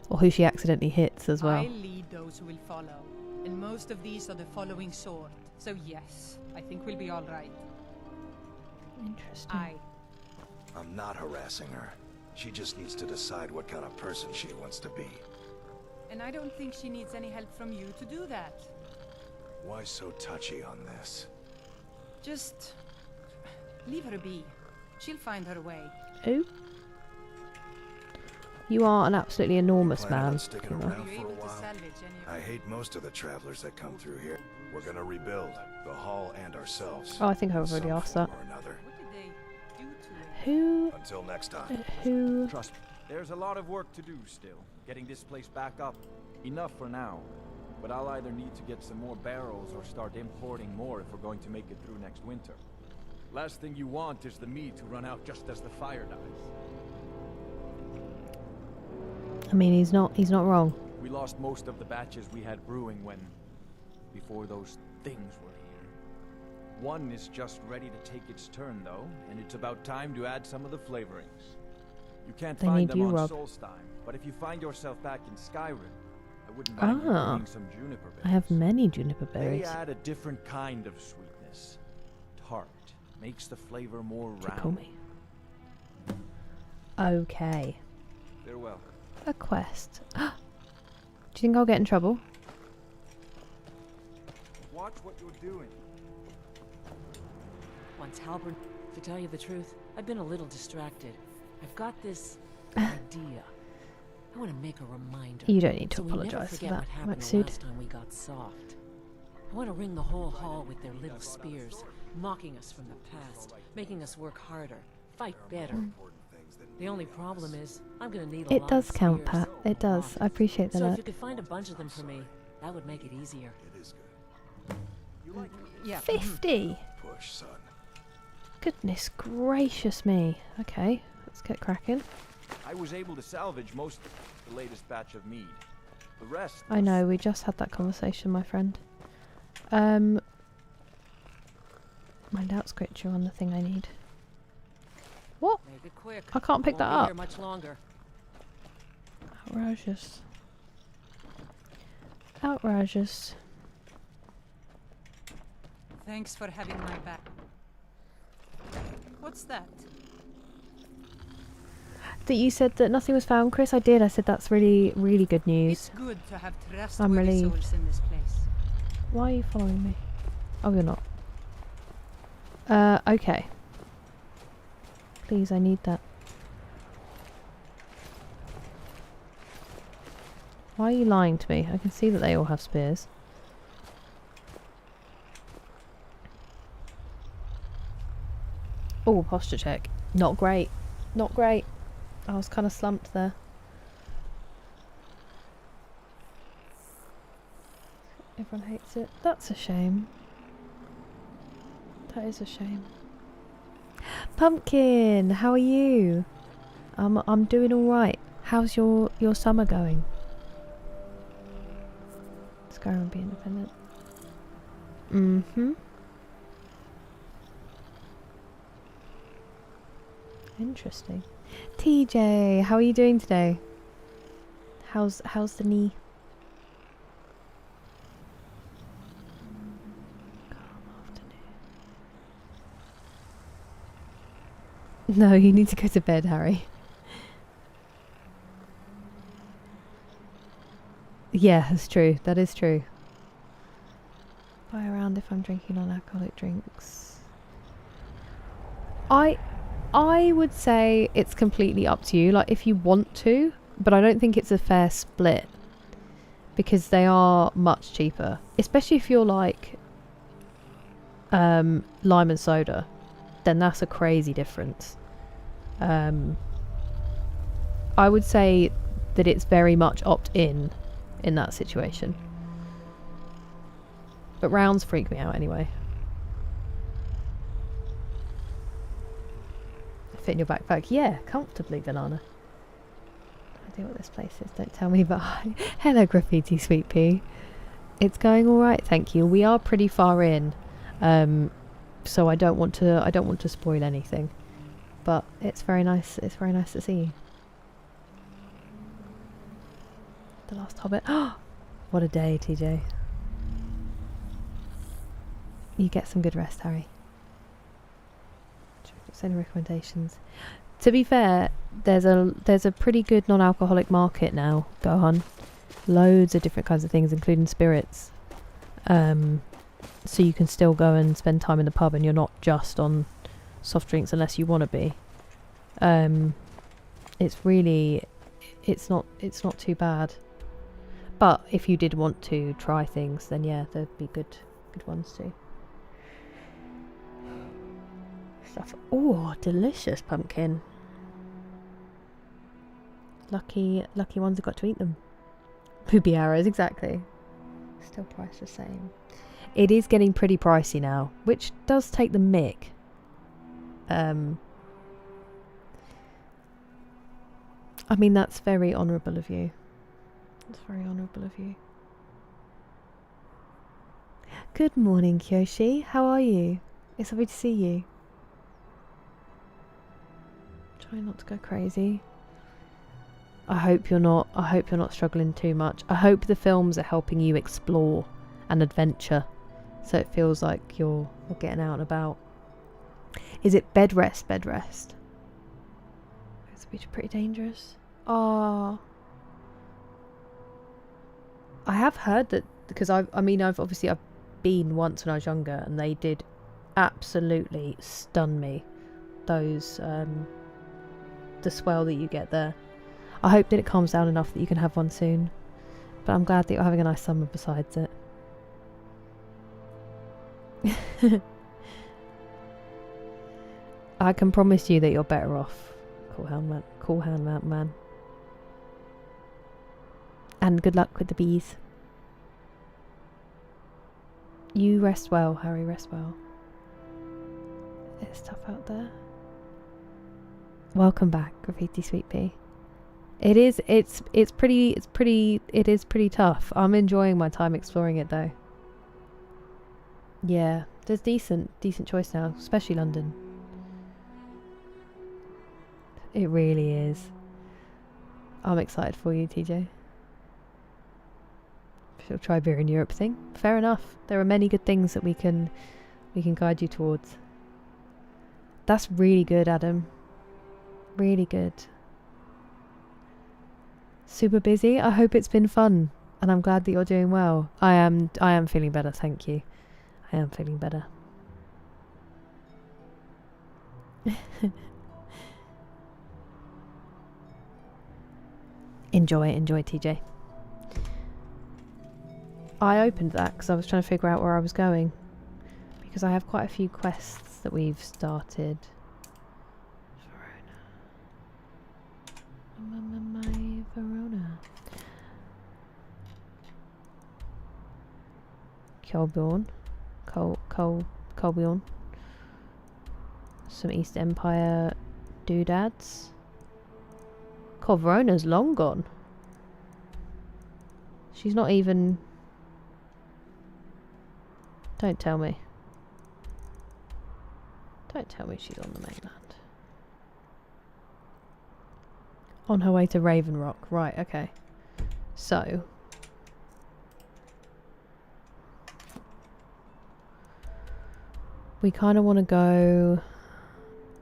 Or who she accidentally hits as well. I lead those who will follow, and most of these are the following sort. So yes, I think we'll be all right. Interesting. I'm not harassing her. She just needs to decide what kind of person she wants to be. And I don't think she needs any help from you to do that. Why so touchy on this? Just leave her be. She'll find her way. Who? You are an absolutely enormous Plan man. on sticking Kumar. around Are you for a able to while? salvage any I of hate most of the travelers that come through here. We're gonna rebuild the hall and ourselves. Oh, I think I've in already some asked form that. or another. What did they do to it? Who? Until next time. Who? Trust me, there's a lot of work to do still. Getting this place back up. Enough for now. But I'll either need to get some more barrels or start importing more if we're going to make it through next winter. Last thing you want is the meat to run out just as the fire dies. I mean, he's not wrong. We lost most of the batches we had brewing before those things were here. One is just ready to take its turn though, and it's about time to add some of the flavorings. You can't They find need them you, on Rob. Solstheim, but if you find yourself back in Skyrim, I wouldn't mind you Ah. bringing some juniper berries. I have many juniper They berries. add a different kind of sweetness. Tart. Makes the flavor more Tickle round. me. Okay. Farewell. A quest. Do you think I'll get in trouble? Watch what you're doing. Once Halberd, to tell you the truth, I've been a little distracted. I've got this idea. I want to make a reminder. You don't need to so we never apologise for forget that, what happened the Maksud. last time we got soft. I want to ring the whole hall with their little spears, mocking us from the past, making us work harder, fight better. The only problem is, I'm gonna need a It lot does of count, spears. Pat. It does. I appreciate that. So if Alert. you could find a bunch of them for me, that would make it easier. It is good. Yeah. 50! Push, son. Goodness gracious me. Okay, let's get cracking. I was able to salvage most of the latest batch of mead. The rest I know, we just had that conversation, my friend. Mind out scripture on the thing I need. What? Make it quick. I can't pick Won't that be up. here much longer. Outrageous. Outrageous. Thanks for having my back. What's that? That you said that nothing was found, Chris? I did. I said that's really, really good news. It's good to have trustworthy relieved. souls in this place. Why are you following me? Oh, you're not. Okay. Please, I need that. Why are you lying to me? I can see that they all have spears. Oh, posture check. Not great. Not great. I was kind of slumped there. Everyone hates it. That's a shame. That is a shame. Pumpkin, how are you? I'm doing all right. How's your summer going? Skyrim be independent. Mm-hmm. Interesting. TJ, how are you doing today? How's the knee? No, you need to go to bed, Harry. Yeah, that's true. That is true. Buy around if I'm drinking non-alcoholic drinks. I would say it's completely up to you. Like, if you want to, but I don't think it's a fair split because they are much cheaper. Especially if you're like lime and soda, then that's a crazy difference. I would say that it's very much opt-in that situation. But rounds freak me out anyway. Fit in your backpack? Yeah, comfortably, Banana. idea what this place is. Don't tell me, but hello, Graffiti Sweet Pea. It's going all right, thank you. We are pretty far in, so I don't want to spoil anything. But it's very nice. It's very nice to see you. The Last Hobbit. What a day, TJ. You get some good rest, Harry. Any recommendations? To be fair, there's a pretty good non-alcoholic market now. Go on, loads of different kinds of things, including spirits. So you can still go and spend time in the pub, and you're not just on soft drinks unless you want to be. It's not too bad. But if you did want to try things, then yeah, there'd be good ones too. Stuff. Oh, delicious pumpkin. Lucky ones who got to eat them. Poopy arrows, exactly. Still priced the same. It is getting pretty pricey now, which does take the mick. I mean, that's very honourable of you. That's very honourable of you. Good morning, Kyoshi. How are you? It's lovely to see you. Try not to go crazy. I hope you're not struggling too much. I hope the films are helping you explore and adventure, so it feels like you're getting out and about. Is it bed rest? Bed rest. It's pretty dangerous. Oh, I have heard that, because I've been once when I was younger, and they did absolutely stun me. Those the swell that you get there. I hope that it calms down enough that you can have one soon. But I'm glad that you're having a nice summer besides it. I can promise you that you're better off, Cool Hand Mountain Man. And good luck with the bees. You rest well, Harry, rest well. There's stuff out there. Welcome back, Graffiti Sweet Pea. It is pretty tough. I'm enjoying my time exploring it though. Yeah, there's decent choice now, especially London. It really is. I'm excited for you, TJ. She'll try beer in Europe thing. Fair enough. There are many good things that we can guide you towards. That's really good, Adam. Really good. Super busy. I hope it's been fun, and I'm glad that you're doing well. I am feeling better, thank you. I am feeling better. Enjoy, TJ. I opened that because I was trying to figure out where I was going, because I have quite a few quests that we've started. Verona. Colborne. Some East Empire doodads. Verona's long gone. She's not even... Don't tell me. Don't tell me she's on the mainland. On her way to Raven Rock. Right, okay. So... we kind of want to go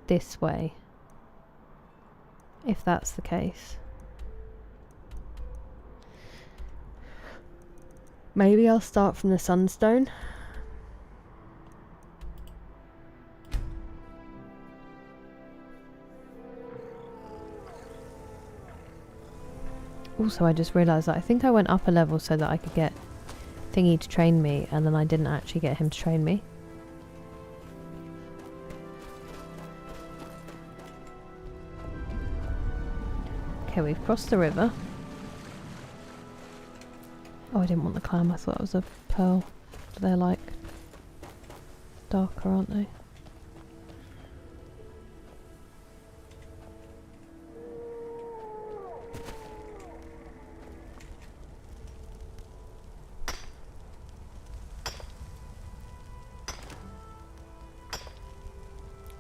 this way, if that's the case. Maybe I'll start from the Sunstone. Also, I just realised that I think I went up a level so that I could get Thingy to train me, and then I didn't actually get him to train me. Okay, we've crossed the river. Oh, I didn't want the clam, I thought it was a pearl. They're like darker, aren't they?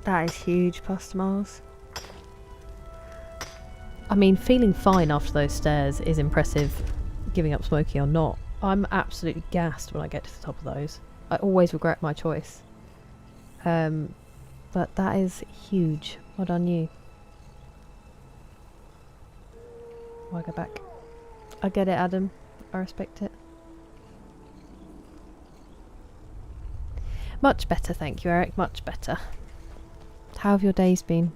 That is huge, Pastor Miles. I mean, feeling fine after those stairs is impressive, giving up smoking or not. I'm absolutely gassed when I get to the top of those. I always regret my choice. But that is huge. Well done you. Why go back? I get it, Adam. I respect it. Much better, thank you, Eric. Much better. How have your days been?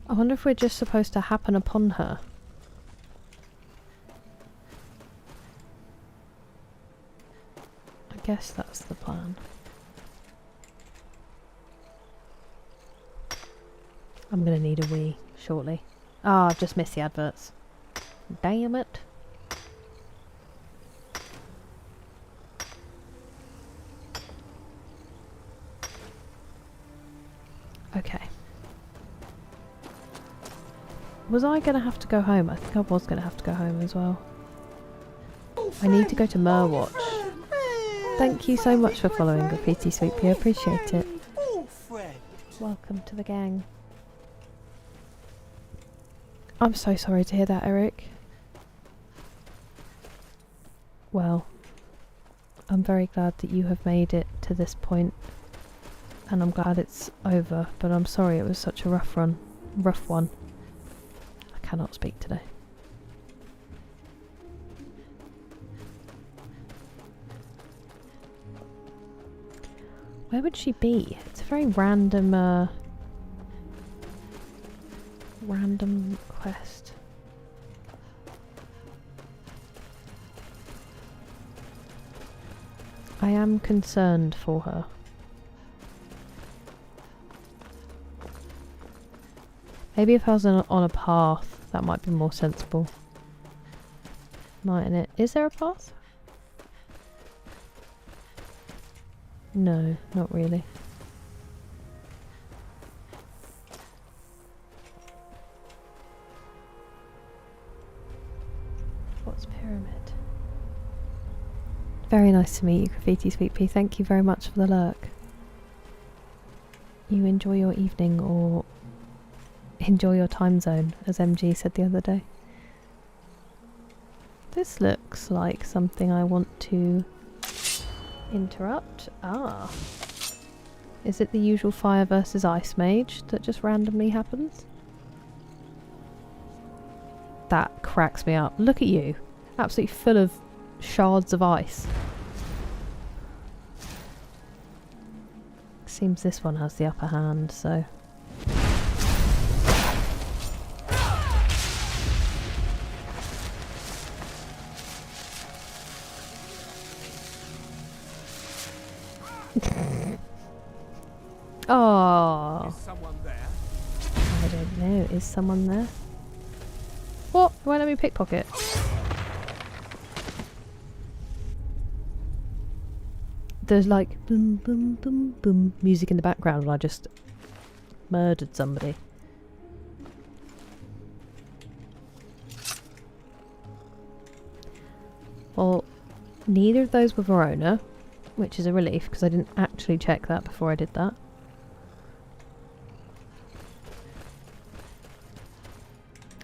I wonder if we're just supposed to happen upon her. I guess that's the plan. I'm gonna need a wee shortly. Ah, I've just missed the adverts. Damn it. Okay. Was I going to have to go home? I think I was going to have to go home as well. I need to go to Merwatch. Thank you so much for following Graffiti Sweet Pea. I appreciate it. Welcome to the gang. I'm so sorry to hear that, Eric. Well, I'm very glad that you have made it to this point, and I'm glad it's over, but I'm sorry it was such a rough one. I cannot speak today. Where would she be? It's a very random random quest. I am concerned for her. Maybe if I was on a path, that might be more sensible. Mightn't it? Is there a path? No, not really. What's pyramid? Very nice to meet you, Graffiti Sweet Pea. Thank you very much for the lurk. You enjoy your evening, or enjoy your time zone, as MG said the other day. This looks like something I want to interrupt. Ah. Is it the usual fire versus ice mage that just randomly happens? That cracks me up. Look at you. Absolutely full of shards of ice. Seems this one has the upper hand, so... Oh, Is someone there? I don't know. Is someone there? What? Why don't we pickpocket? There's like boom, boom, boom, boom music in the background, and I just murdered somebody. Well, neither of those were Verona, which is a relief because I didn't actually check that before I did that.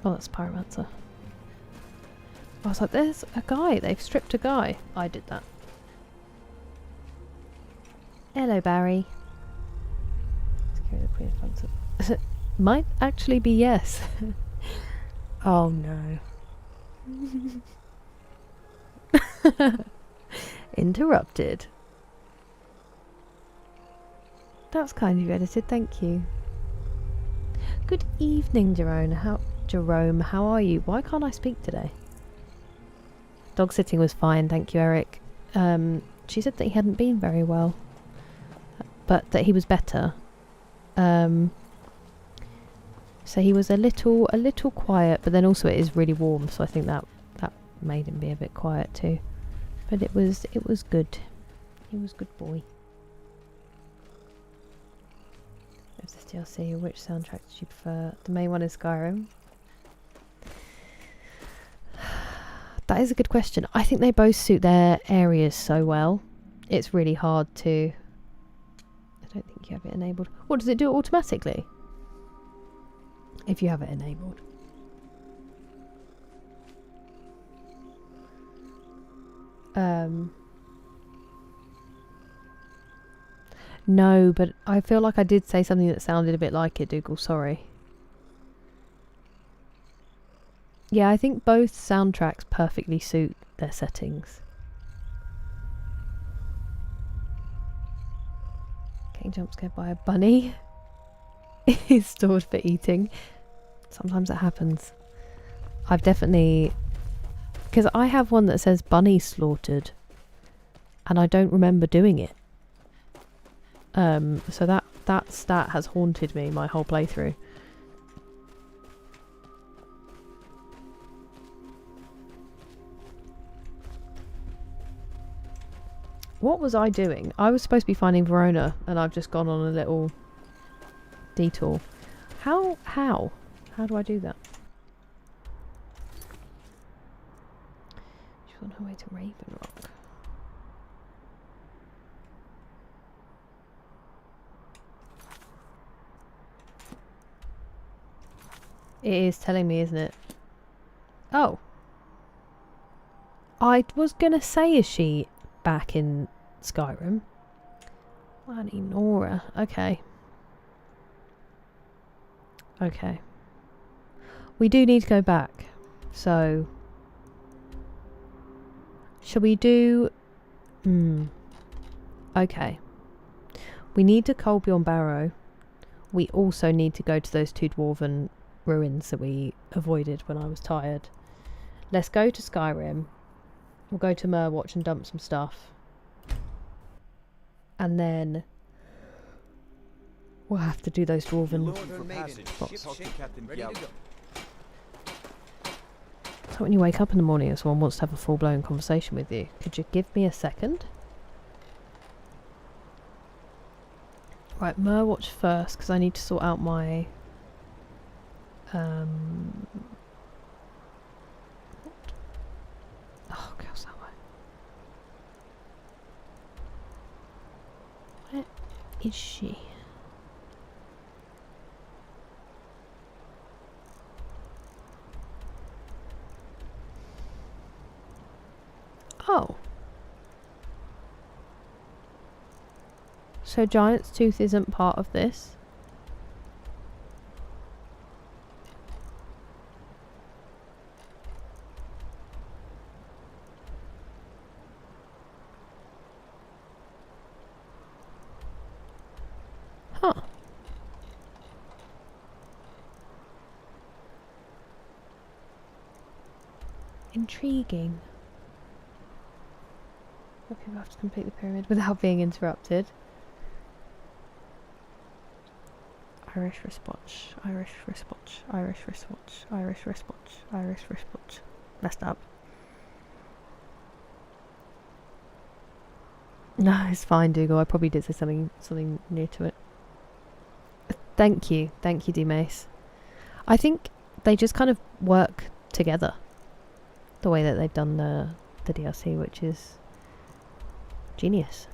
Oh, that's Pyromancer. I was like, there's a guy. They've stripped a guy. I did that. Hello, Barry. Secure the Queen of Clubs. Might actually be yes. Oh, no. Interrupted. That's kind of you edited. Thank you. Good evening, Jerome, how are you? Why can't I speak today? Dog sitting was fine, thank you, Eric. She said that he hadn't been very well, but that he was better. So he was a little quiet, but then also it is really warm, so I think that made him be a bit quiet too. But it was good. He was a good boy. There's this DLC. Which soundtrack did you prefer? The main one is Skyrim. That is a good question. I think they both suit their areas so well. It's really hard to... I don't think you have it enabled. What, does it do it automatically? If you have it enabled. No, but I feel like I did say something that sounded a bit like it, Dougal, sorry. Yeah, I think both soundtracks perfectly suit their settings. Getting jump scared by a bunny is stored for eating. Sometimes it happens. I've definitely... Because I have one that says bunny slaughtered, and I don't remember doing it. So that stat has haunted me my whole playthrough. What was I doing? I was supposed to be finding Verona, and I've just gone on a little detour. How do I do that? She's on her way to Raven Rock. It is telling me, isn't it? Oh. I was gonna say, is she back in Skyrim? Bloody Nora. Okay. Okay. We do need to go back. So... Shall we do... Okay. We need to Colbjorn Barrow. We also need to go to those two dwarven ruins that we avoided when I was tired. Let's go to Skyrim. We'll go to Merwatch and dump some stuff. And then we'll have to do those dwarven spots. So when you wake up in the morning and someone wants to have a full-blown conversation with you, could you give me a second? Right, Merwatch first, because I need to sort out my... Oh, goes that way. Where is she? Oh. So Giant's Tooth isn't part of this? Huh. Intriguing. Okay, we'll have to complete the pyramid without being interrupted. Irish wristwatch, Irish wristwatch, Irish wristwatch, Irish wristwatch, Irish wristwatch. Messed up. No, it's fine, Dougal. I probably did say something new to it. Thank you, D-Mace. I think they just kind of work together. The way that they've done the DLC, which is genius.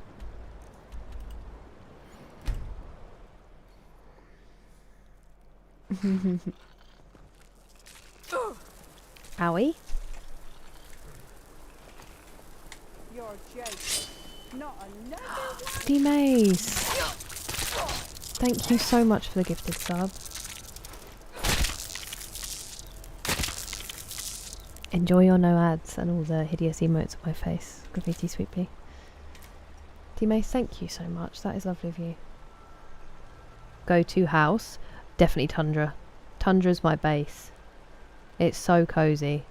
Owie. D-Mace. Thank you so much for the gifted sub. Enjoy your no ads and all the hideous emotes on my face. Graffiti Sweet Pea. D-Mace, thank you so much. That is lovely of you. Go-to house. Definitely Tundra. Tundra's my base. It's so cozy.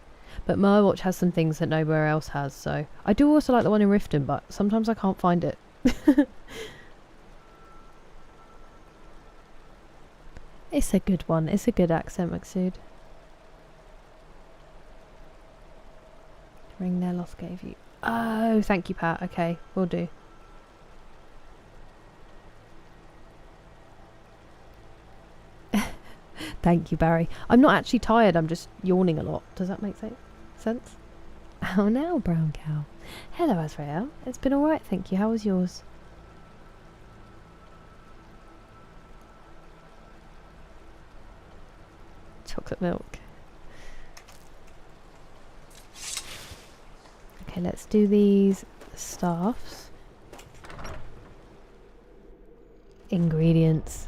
But Merwatch has some things that nowhere else has, so... I do also like the one in Riften, but sometimes I can't find it. It's a good one. It's a good accent, Maksud. Ring Nelos gave you. Oh, thank you, Pat. Okay, will do. Thank you, Barry. I'm not actually tired. I'm just yawning a lot. Does that make sense? How now, brown cow? Hello, Azrael. It's been alright, thank you. How was yours? Chocolate milk. Okay, let's do these staffs. Ingredients.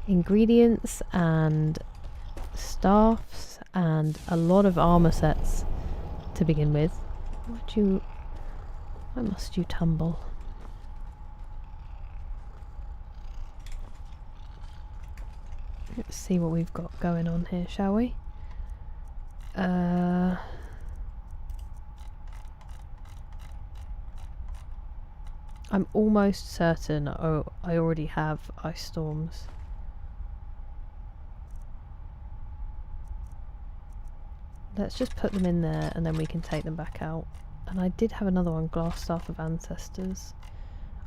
Ingredients and staffs and a lot of armor sets to begin with. Why must you tumble? Let's see what we've got going on here, shall we? I'm almost certain I already have ice storms. Let's just put them in there and then we can take them back out. And I did have another one, Glass Staff of Ancestors.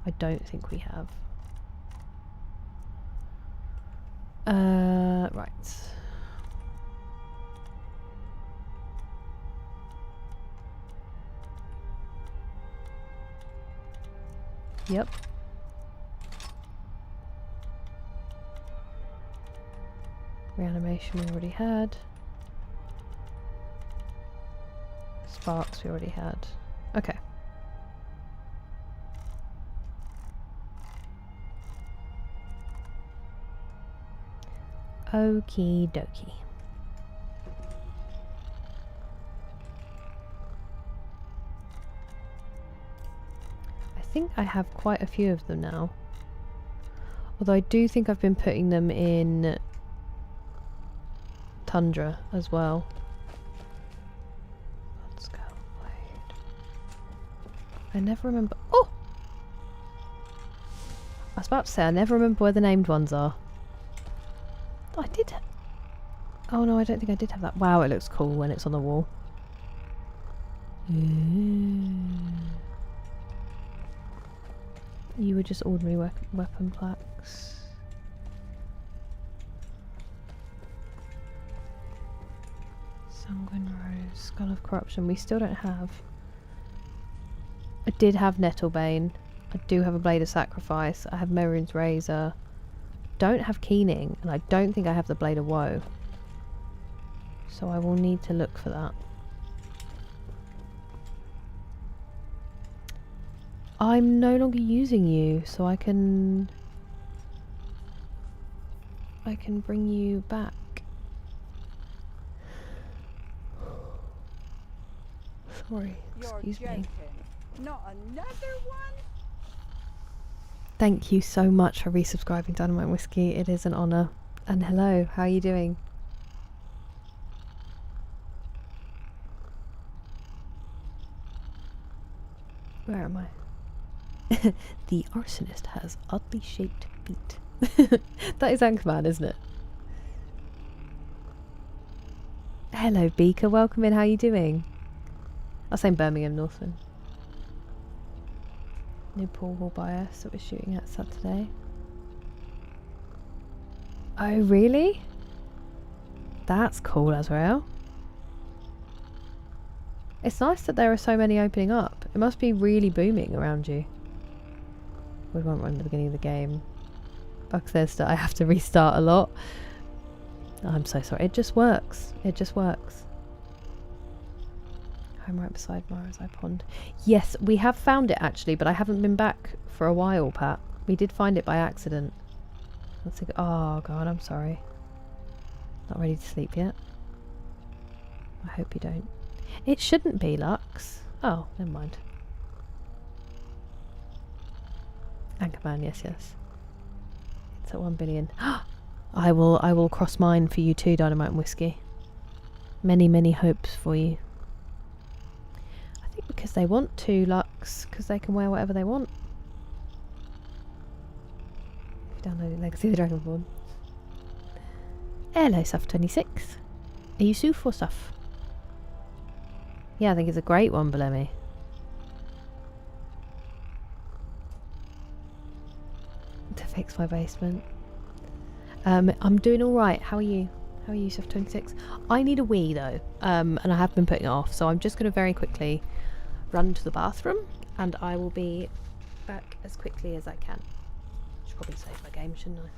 I don't think we have. Right. Yep. Reanimation we already had. Sparks we already had. Okay. Okie dokie. I think I have quite a few of them now. Although I do think I've been putting them in Tundra as well. Let's go. Wait. I never remember. Oh! I was about to say, I never remember where the named ones are. I did. Oh no, I don't think I did have that. Wow, it looks cool when it's on the wall. You were just ordinary weapon plaques. Sanguine Rose, Skull of Corruption. We still don't have. I did have Nettlebane. I do have a Blade of Sacrifice. I have Mehrunes Razor. Don't have Keening, and I don't think I have the Blade of Woe. So I will need to look for that. I'm no longer using you, so I can bring you back. Sorry, excuse me. Not another one? Thank you so much for resubscribing, Dynamite Whiskey. It is an honour. And hello, how are you doing? Where am I? The arsonist has oddly shaped feet. That is Anchorman, isn't it? Hello, Beaker. Welcome in. How are you doing? I'll say Birmingham, Northland. New pool hall bias that we're shooting at Saturday. Oh, really? That's cool, Azrael. It's nice that there are so many opening up. It must be really booming around you. We won't run at the beginning of the game. Buck says that I have to restart a lot. I'm so sorry. It just works. It just works. I'm right beside Mara's Eye Pond. Yes, we have found it actually, but I haven't been back for a while, Pat. We did find it by accident. That's oh god, I'm sorry. Not ready to sleep yet. I hope you don't. It shouldn't be, Lux. Oh, never mind. Anchorman, yes, yes. It's at 1 billion. I will cross mine for you too, Dynamite and Whiskey. Many, many hopes for you. I think because they want to, Lux, because they can wear whatever they want. If you downloaded Legacy of the Dragonborn. Hello, Suf 26. Are you Suf or Suf? Yeah, I think it's a great one, Belemi. To fix my basement. I'm doing alright. How are you? How are you, Suf 26? I need a wee though, and I have been putting it off, so I'm just going to very quickly run to the bathroom, and I will be back as quickly as I can. Should probably save my game, shouldn't I?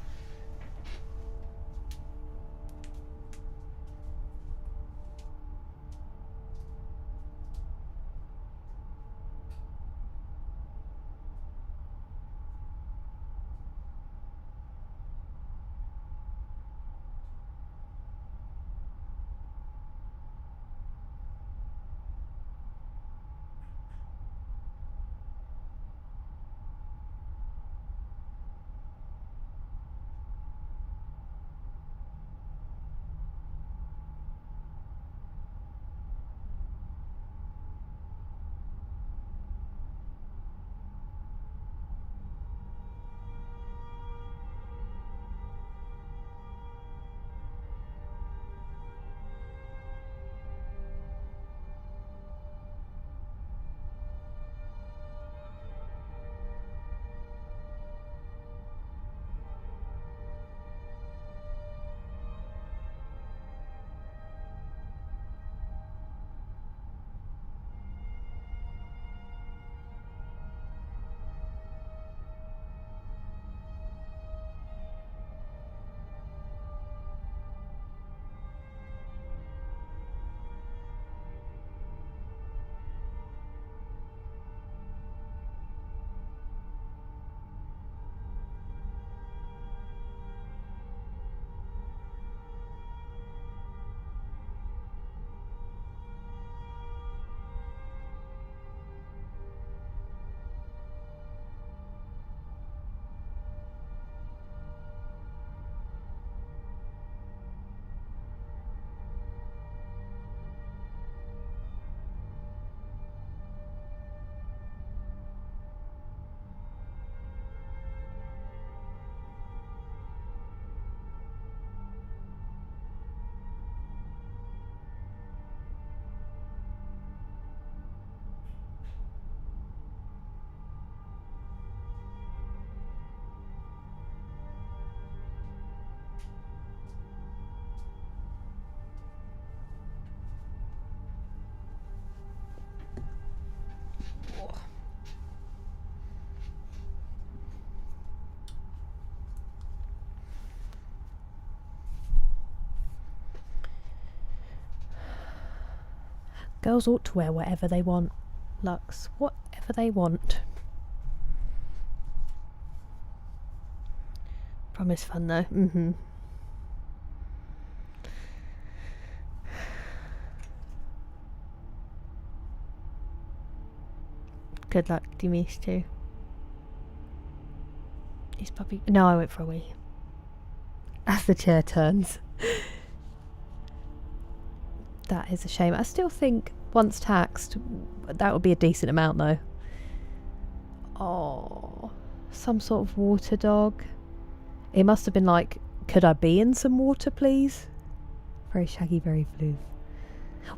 Girls ought to wear whatever they want, Lux. Whatever they want. Promise fun though. Good luck, Dimitri too. Is puppy? No, I went for a wee. As the chair turns. That is a shame. I still think once taxed, that would be a decent amount though. Oh, some sort of water dog. It must have been like, could I be in some water please? Very shaggy, very floof.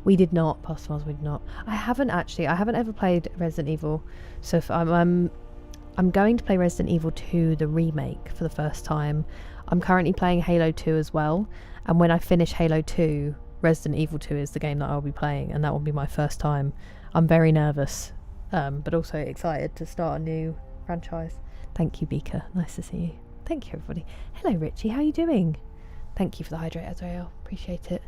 We did not, past Mars, we did not. I haven't ever played Resident Evil. So if I'm going to play Resident Evil 2, the remake, for the first time. I'm currently playing Halo 2 as well. And when I finish Halo 2, Resident Evil 2 is the game that I'll be playing, and that will be my first time. I'm very nervous, but also excited to start a new franchise. Thank you, Beaker. Nice to see you. Thank you, everybody. Hello, Richie. How are you doing? Thank you for the hydrate, Azrael. Appreciate it.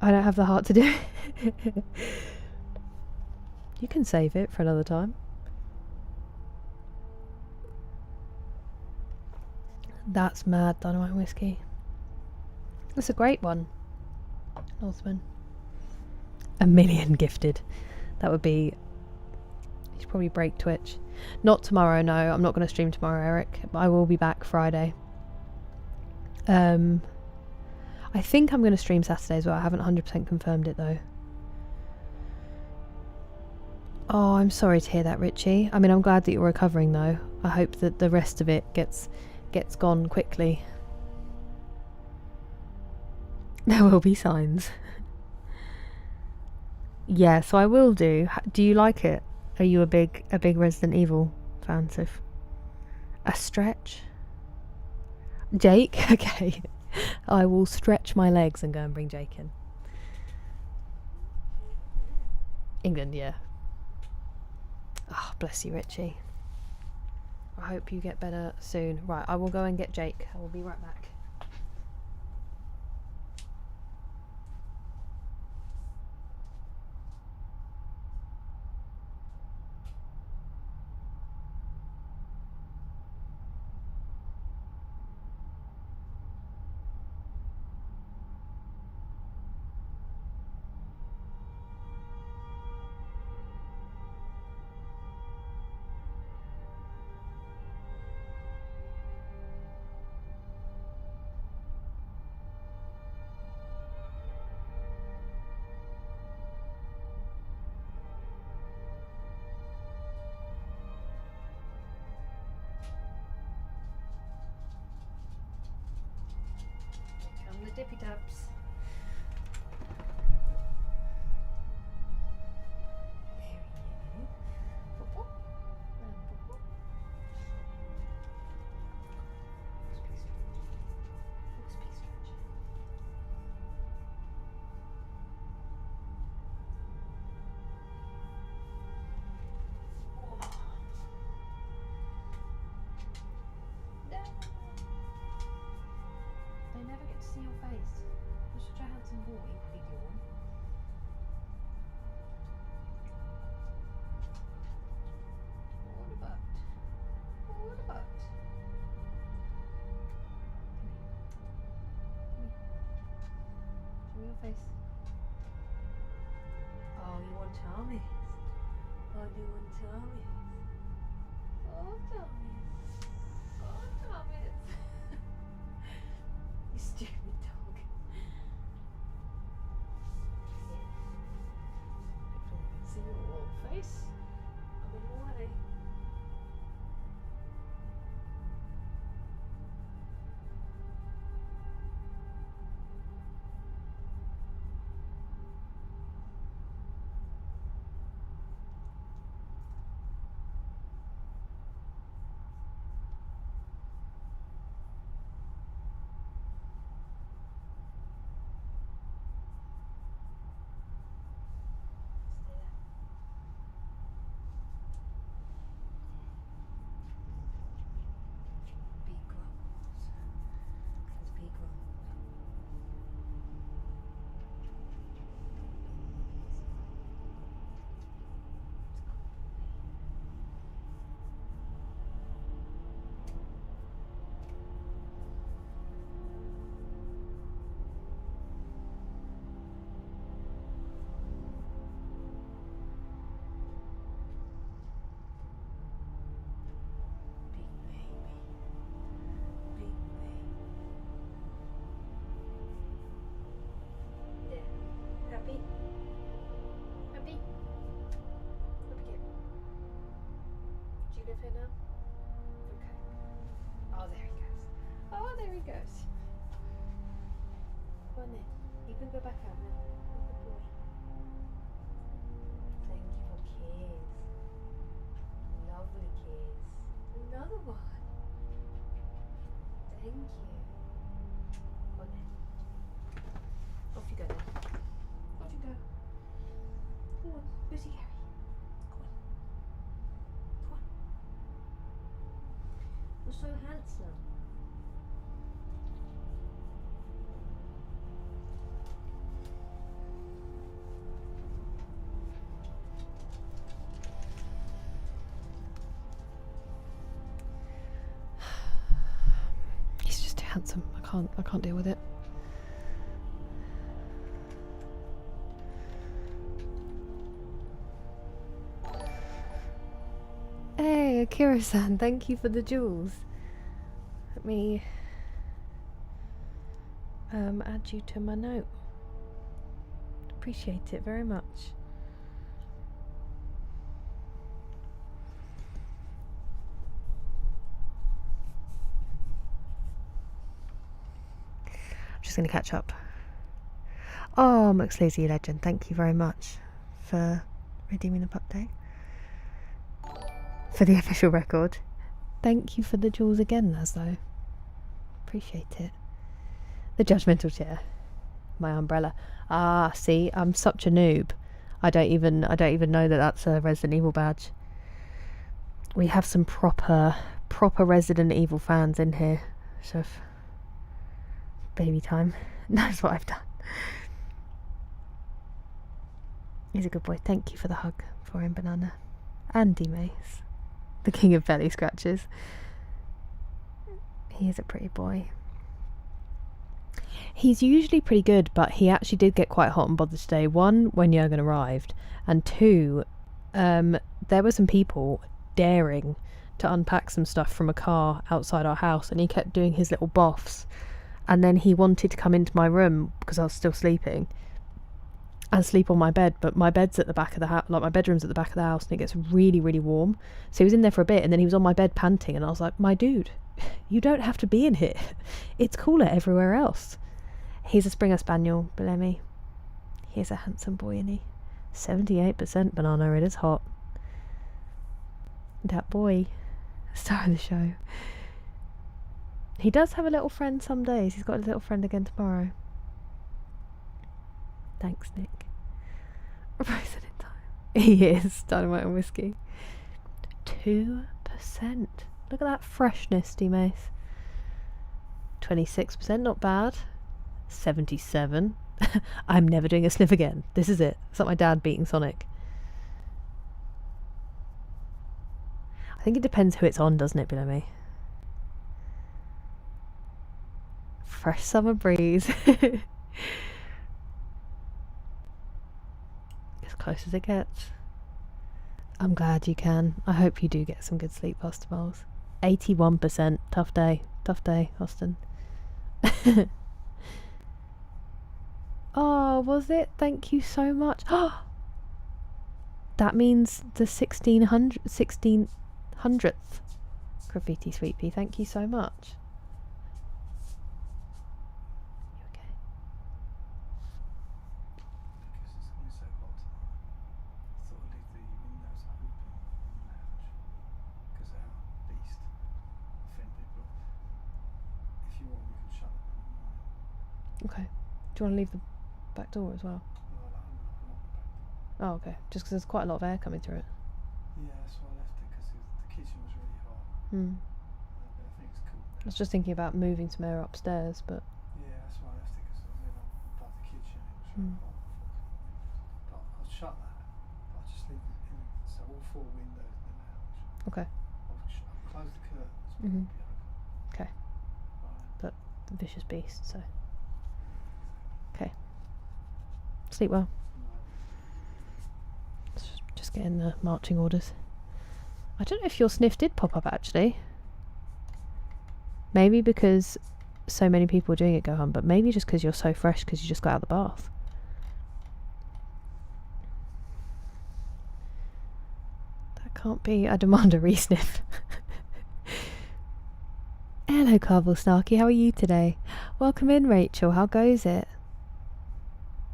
I don't have the heart to do it. You can save it for another time. That's mad, Dynamite Whiskey. That's a great one. Northman. 1 million gifted. That would be... You should probably break Twitch. Not tomorrow, no. I'm not going to stream tomorrow, Eric. I will be back Friday. I think I'm going to stream Saturday as well. I haven't 100% confirmed it though. Oh, I'm sorry to hear that, Richie. I mean, I'm glad that you're recovering though. I hope that the rest of it gets gone quickly. There will be signs. Yeah, so I will do. Do you like it? Are you a big Resident Evil fan, Sif? A stretch? Jake? Okay. I will stretch my legs and go and bring Jake in. England, yeah. Oh, bless you, Richie. I hope you get better soon. Right, I will go and get Jake. I will be right back. Come the dippy taps. They never get to see your face. You're such a handsome boy, big yawn. What about? What about? Show me your face. Oh, you want tummies? Oh, you want tummies? Oh, tummies. Oh, tummies. You stupid dog. See your little face? I'm in the way. Goes. Go on then. You can go back out now. Good boy. Thank you for kiss. Lovely kiss. Another one. Thank you. Go on then. Off you go then. Off you go. Go on. Lucy Gary. Go on. Go on. You're so handsome. Handsome. I can't deal with it. Hey, Akira-san, thank you for the jewels. Let me add you to my note. Appreciate it very much. Just gonna catch up. Oh, McSleazy Legend, thank you very much for redeeming the update. For the official record. Thank you for the jewels again, Laszlo. Appreciate it. The judgmental chair. My umbrella. Ah, see, I'm such a noob. I don't even know that that's a Resident Evil badge. We have some proper Resident Evil fans in here. So, baby time knows what I've done. He's a good boy. Thank you for the hug for him, Banana. Andy Mace, the king of belly scratches. He is a pretty boy. He's usually pretty good, but he actually did get quite hot and bothered today. One, when Jurgen arrived, and two, there were some people daring to unpack some stuff from a car outside our house, and he kept doing his little boffs. And then he wanted to come into my room because I was still sleeping and sleep on my bed, but my bed's at the back of the house, like my bedroom's at the back of the house, and it gets really, really warm. So he was in there for a bit, and then he was on my bed panting, and I was like, my dude, you don't have to be in here. It's cooler everywhere else. He's a Springer Spaniel, Bellamy. He's a handsome boy, isn't he? 78% Banana, it is hot. That boy, star of the show. He does have a little friend some days. He's got a little friend again tomorrow. Thanks, Nick. Frozen in time. He is. Dynamite and whiskey. 2%. Look at that freshness, D-Mace. 26%, not bad. 77. I'm never doing a sniff again. This is it. It's like my dad beating Sonic. I think it depends who it's on, doesn't it, below me? Fresh summer breeze. As close as it gets. I'm glad you can. I hope you do get some good sleep, Pastor Bowles. 81%. Tough day. Tough day, Austin. Oh, was it? Thank you so much. That means the 1600th graffiti, Sweet Pea. Thank you so much. You okay? Because it's going to be so hot tonight, I thought I'd leave the windows open in the lounge. Because our beast offended, but if you want, we can shut it in the morning. Okay. Do you want to leave the back door as well? No, I like the back. Oh, okay. Just because there's quite a lot of air coming through it. Yeah, that's why I left it, because the kitchen was really hot. But I think it's cool. I was just thinking about moving some air upstairs, but Yeah, that's why I left it, because I went above the kitchen, it was really hot. But I'll shut that, but I'll just leave it in, so all four windows in the lounge. okay. I'll close the curtains, but Mhm. it'll be open. Okay. Right. But vicious beast, so. Okay. Sleep well. Just getting the marching orders. I don't know if your sniff did pop up actually. Maybe because so many people are doing it, Gohan, but maybe just because you're so fresh because you just got out of the bath. That can't be. I demand a re-sniff. Hello, Carvel Snarky. How are you today? Welcome in, Rachel. How goes it?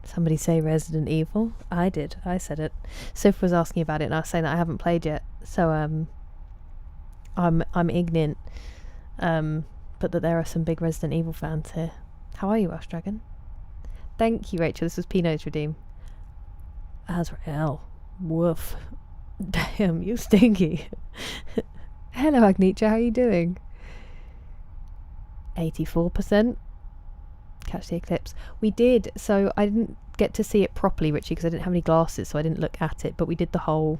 Somebody say Resident Evil. I did. I said it. Sif was asking about it, and I was saying that I haven't played yet. So I'm ignorant. But that there are some big Resident Evil fans here. How are you, Ash Dragon? Thank you, Rachel. This was Pinot's Redeem. Azrael. Woof. Damn, you stinky. Hello, Agnicha. How are you doing? 84%. Catch the eclipse. We did, so I didn't get to see it properly, Richie, because I didn't have any glasses, so I didn't look at it, but we did the whole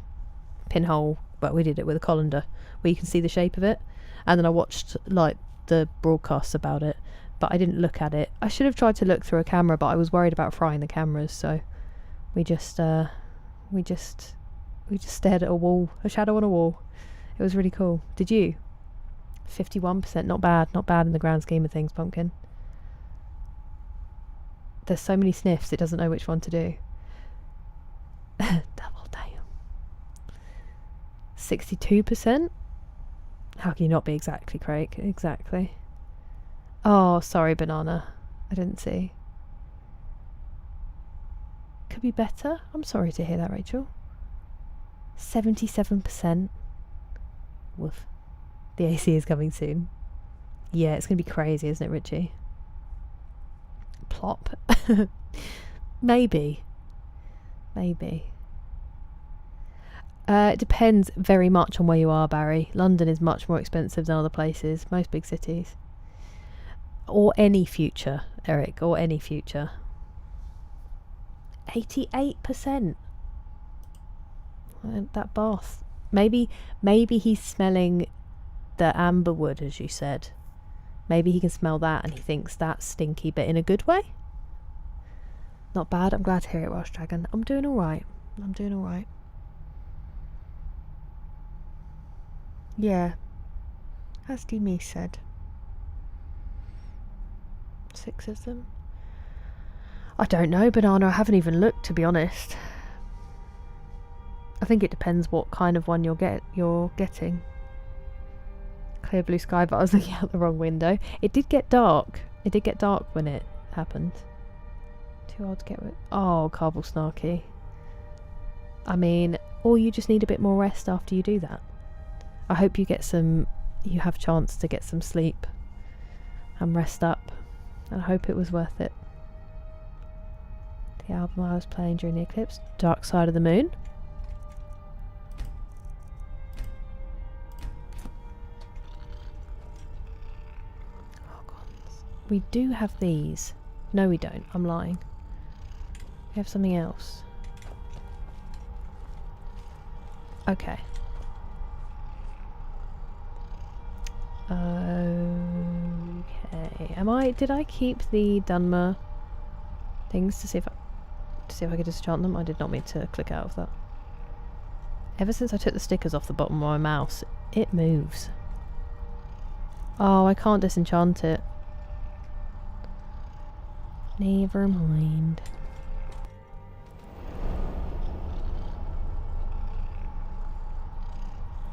pinhole, well, we did it with a colander where you can see the shape of it, and then I watched like the broadcasts about it, but I didn't look at it. I should have tried to look through a camera, but I was worried about frying the cameras, so we just stared at a wall, a shadow on a wall. It was really cool. Did you? 51%, not bad in the grand scheme of things, Pumpkin. There's so many sniffs, it doesn't know which one to do. Double damn. 62%? How can you not be exactly, Craig? Exactly. Oh, sorry, Banana. I didn't see. be better. I'm sorry to hear that, Rachel. 77%. Woof. The AC is coming soon. Yeah, it's going to be crazy, isn't it, Richie? Plop. Maybe. It depends very much on where you are, Barry. London is much more expensive than other places, most big cities. Or any future, Eric, or any future. 88%. That bath. Maybe he's smelling the amberwood, as you said. Maybe he can smell that and he thinks that's stinky, but in a good way. Not bad. I'm glad to hear it, Welsh Dragon. I'm doing alright. Yeah. As Demi said. 6 of them. I don't know, Banana. I haven't even looked, to be honest. I think it depends what kind of one you're getting. Clear blue sky, but I was looking out the wrong window. It did get dark. It did get dark when it happened. Too old to get rid. Oh, Carbal Snarky. I mean, or you just need a bit more rest after you do that. I hope you have chance to get some sleep and rest up. And I hope it was worth it. The album I was playing during the eclipse, Dark Side of the Moon. Oh God. We do have these. No, we don't. I'm lying. We have something else. Okay. Okay. Did I keep the Dunmer things to see if I could disenchant them? I did not mean to click out of that. Ever since I took the stickers off the bottom of my mouse, it moves. Oh, I can't disenchant it. Never mind.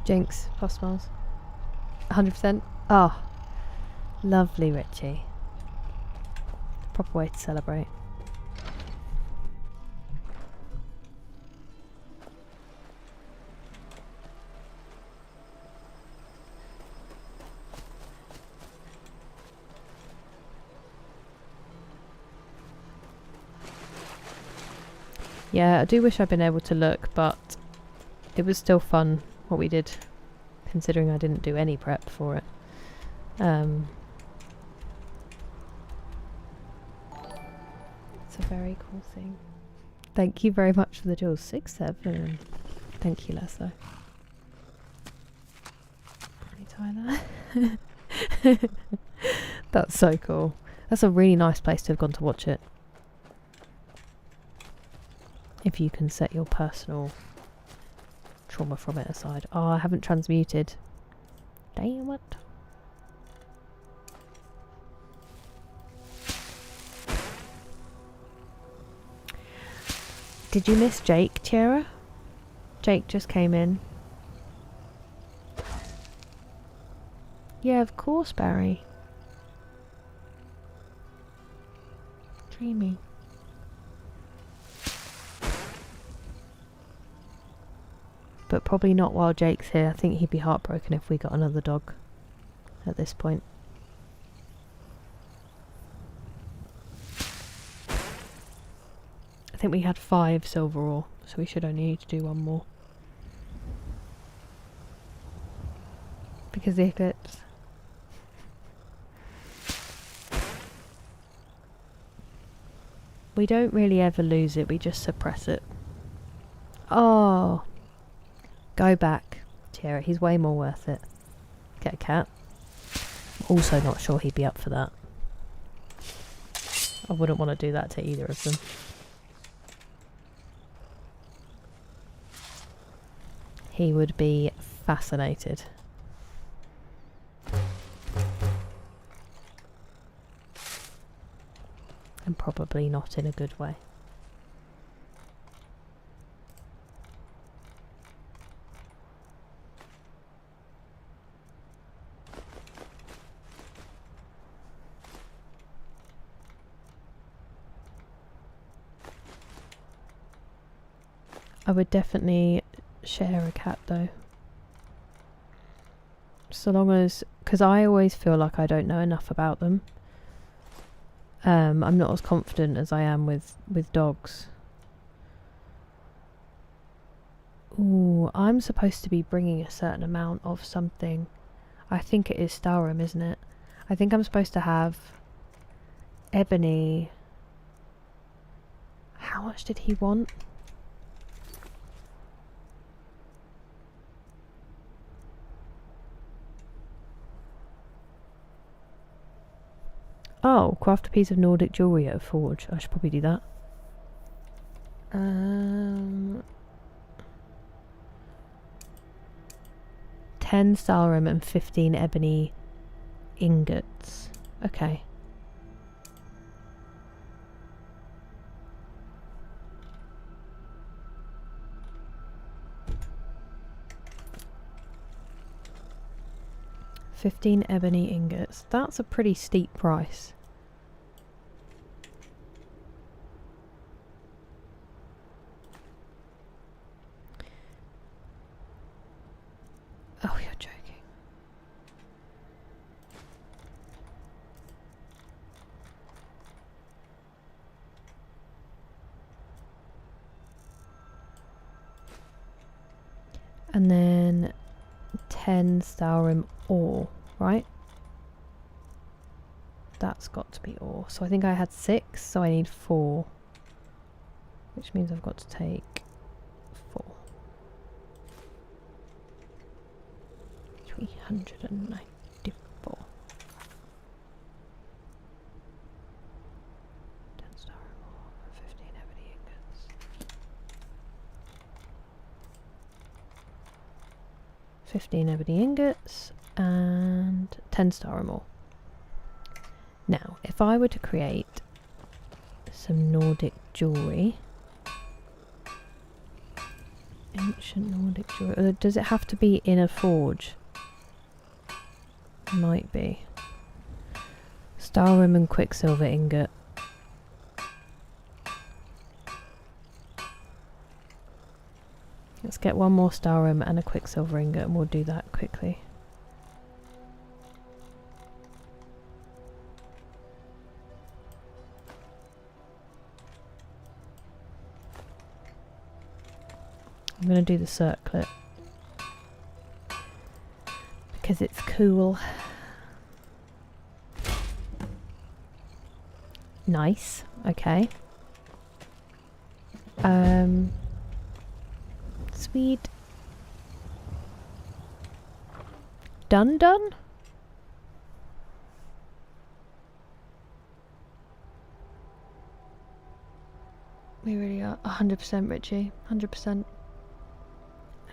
Jinx, plus smiles. 100%. Oh, lovely, Richie. Proper way to celebrate. Yeah, I do wish I'd been able to look, but it was still fun what we did, considering I didn't do any prep for it. It's a very cool thing. Thank you very much for the jewels. 6-7. Thank you, Lesso. Probably tie that. That's so cool. That's a really nice place to have gone to watch it. If you can set your personal trauma from it aside. Oh, I haven't transmuted. Damn it. Did you miss Jake, Tiara? Jake just came in. Yeah, of course, Barry. Dreamy. But probably not while Jake's here. I think he'd be heartbroken if we got another dog at this point. I think we had 5 silver ore, so we should only need to do 1 more. Because the eclipse. We don't really ever lose it, we just suppress it. Oh! Go back, Tiara, he's way more worth it. Get a cat. Also not sure he'd be up for that. I wouldn't want to do that to either of them. He would be fascinated. And probably not in a good way. I would definitely share a cat though. So long as, because I always feel like I don't know enough about them. I'm not as confident as I am with dogs. Ooh, I'm supposed to be bringing a certain amount of something. I think it is Thuum, isn't it? I think I'm supposed to have ebony. How much did he want? Oh, craft a piece of Nordic jewellery at a forge. I should probably do that. 10 Skyrim and 15 ebony ingots. Okay. $15 ebony ingots. That's a pretty steep price. Oh, you're joking. And then 10 Skyrim ore, right? That's got to be ore. So I think I had 6, so I need 4. Which means I've got to take 4. 394. 10 Skyrim ore, 15 ebony ingots. 15 ebony ingots and 10 Skyrim ore. Now, if I were to create some Nordic jewellery, ancient Nordic jewellery, does it have to be in a forge? Might be. Skyrim and quicksilver ingot. Let's get one more Skyrim and a quicksilver ingot and we'll do that quickly. I'm going to do the circlet because it's cool. Nice. Okay. Sweet. Done? We really are 100% Richie. 100%.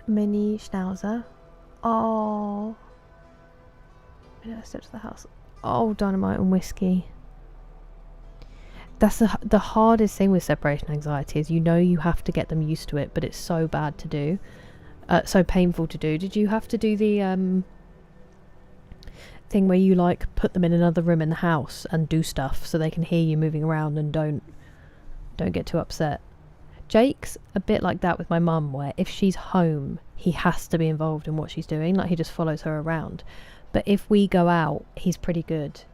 Mini Schnauzer. Oh. I stepped to the house. Oh, dynamite and whiskey. That's the hardest thing with separation anxiety is you know you have to get them used to it, but it's so bad to do. So painful to do. Did you have to do the thing where you like put them in another room in the house and do stuff so they can hear you moving around and don't get too upset? Jake's a bit like that with my mum, where if she's home, he has to be involved in what she's doing. Like, he just follows her around. But if we go out, he's pretty good.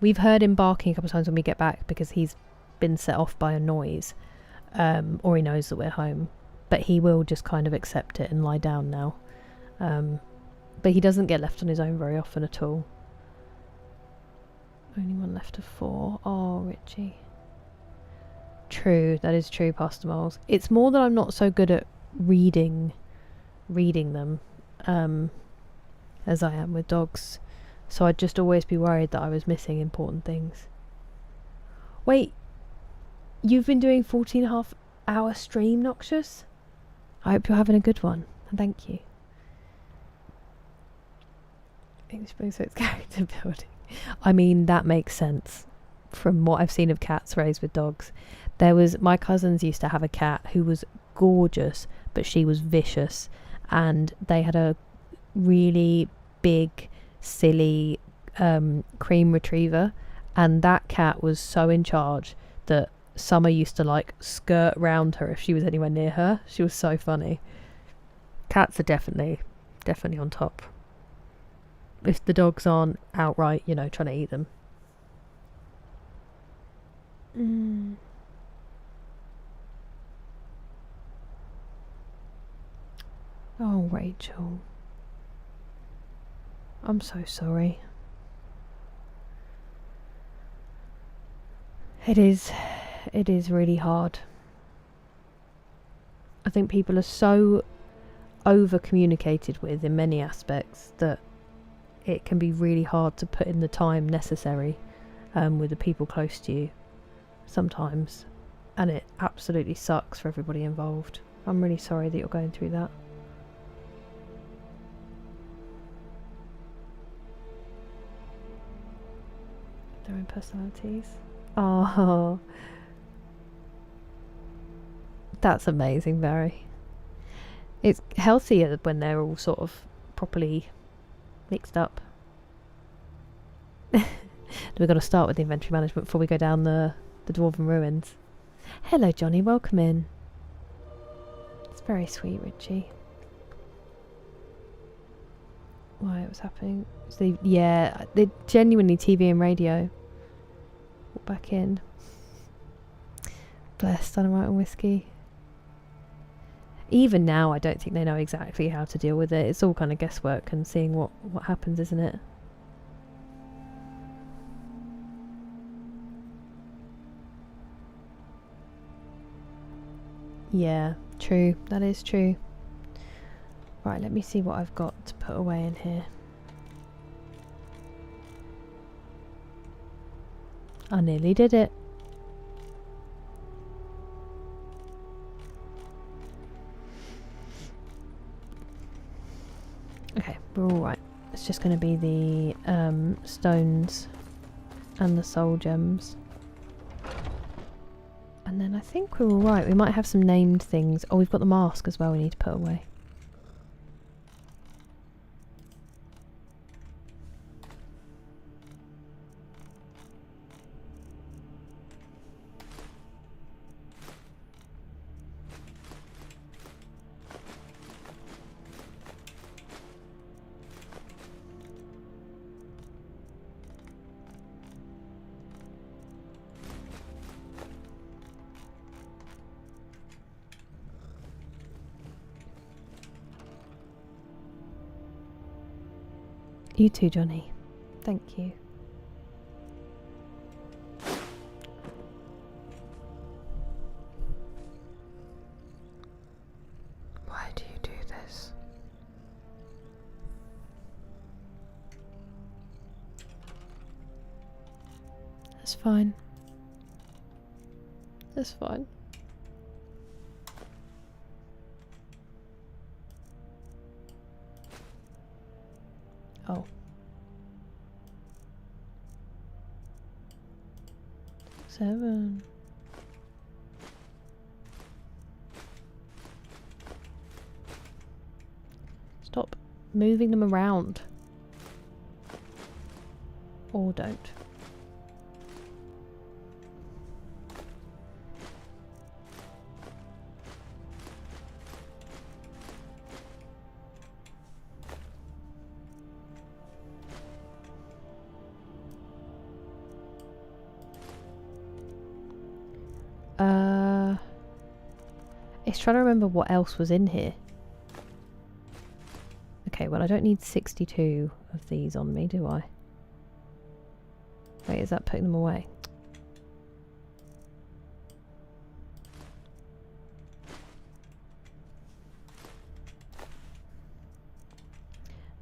We've heard him barking a couple of times when we get back because he's been set off by a noise, or he knows that we're home. But he will just kind of accept it and lie down now. But he doesn't get left on his own very often at all. Only one left of 4. Oh, Richie. True, that is true, Pastor Miles. It's more that I'm not so good at reading them as I am with dogs. So I'd just always be worried that I was missing important things. Wait, you've been doing 14.5-hour stream, Noxious? I hope you're having a good one, and thank you. English brings its character building. I mean, that makes sense from what I've seen of cats raised with dogs. My cousins used to have a cat who was gorgeous, but she was vicious, and they had a really big, silly cream retriever, and that cat was so in charge that Summer used to like skirt round her if she was anywhere near her. She was so funny. Cats are definitely on top. If the dogs aren't outright, you know, trying to eat them. Oh, Rachel. I'm so sorry. It is really hard. I think people are so over communicated with in many aspects that it can be really hard to put in the time necessary with the people close to you sometimes, and it absolutely sucks for everybody involved. I'm really sorry that you're going through that. Their own personalities. Oh, that's amazing, Barry. It's healthier when they're all sort of properly mixed up. We've got to start with the inventory management before we go down the Dwarven Ruins. Hello, Johnny. Welcome in. It's very sweet, Richie. Why it was happening? So yeah, they genuinely TV and radio. Walk back in. Bless Dynamite and Whiskey. Even now, I don't think they know exactly how to deal with it. It's all kind of guesswork and seeing what happens, isn't it? Yeah, true. That is true. Right, let me see what I've got to put away in here. I nearly did it. Okay, we're all right. It's just going to be the stones and the soul gems. And then I think we're all right. We might have some named things. Oh, we've got the mask as well we need to put away. You too, Johnny. Thank you. Why do you do this? That's fine. That's fine. Oh. Seven. Stop moving them around. Or don't. It's trying to remember what else was in here. Okay, well I don't need 62 of these on me, do I? Wait, is that putting them away?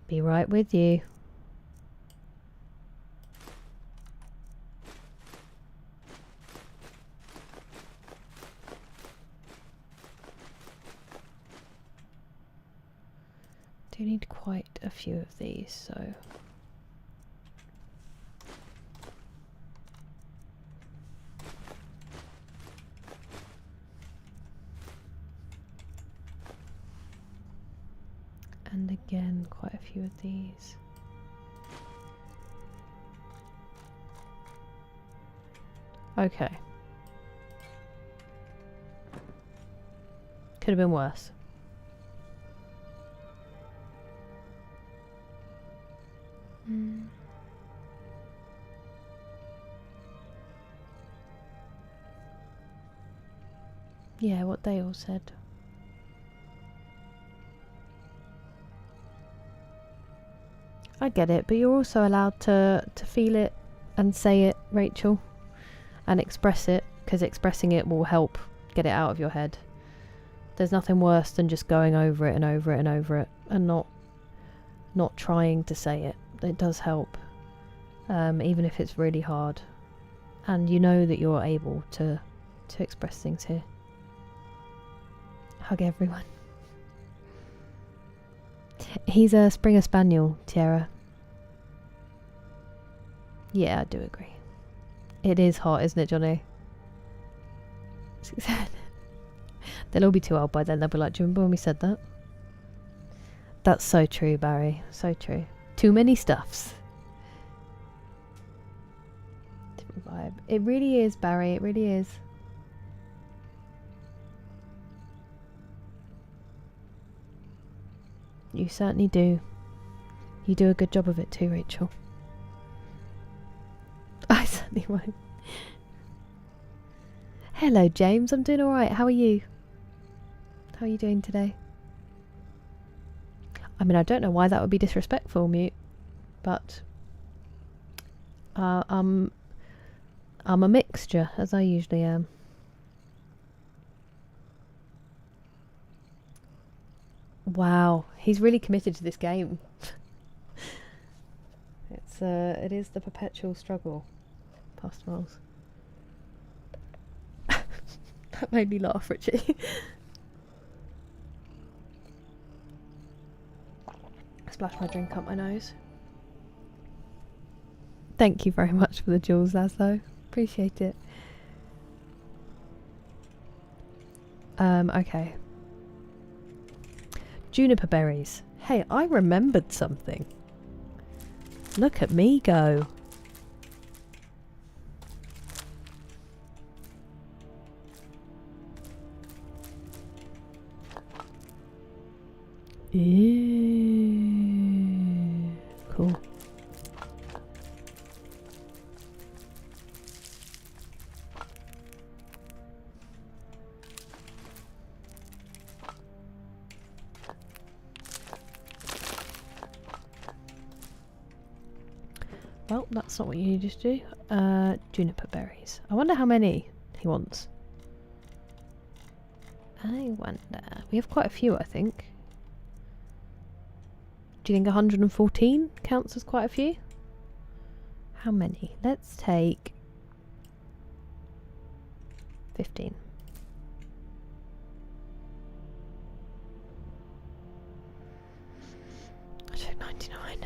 Be right with you. Do need quite a few of these, so and again quite a few of these. Okay. Could have been worse. Yeah, what they all said. I get it, but you're also allowed to feel it and say it, Rachel, and express it, because expressing it will help get it out of your head. There's nothing worse than just going over it and over it and over it and not trying to say it. It does help, even if it's really hard, and you know that you're able to express things here. Hug everyone. He's a Springer Spaniel, Tiara. Yeah, I do agree. It is hot, isn't it, Johnny? They'll all be too old by then. They'll be like, do you remember when we said that? That's so true, Barry. So true. Too many stuffs. Different vibe. It really is, Barry. It really is. You certainly do. You do a good job of it too, Rachel. I certainly won't. Hello, James. I'm doing alright. How are you? How are you doing today? I mean, I don't know why that would be disrespectful, Mute, but I'm a mixture, as I usually am. Wow, he's really committed to this game. It is the perpetual struggle. Past miles. That made me laugh, Richie. Splash my drink up my nose. Thank you very much for the jewels, Laszlo. Appreciate it. Okay. Juniper berries. Hey, I remembered something. Look at me go. Ew. Cool. Well, that's not what you needed to do. Juniper berries. I wonder how many he wants. I wonder. We have quite a few, I think. Do you think 114 counts as quite a few? How many? Let's take 15. I took 99.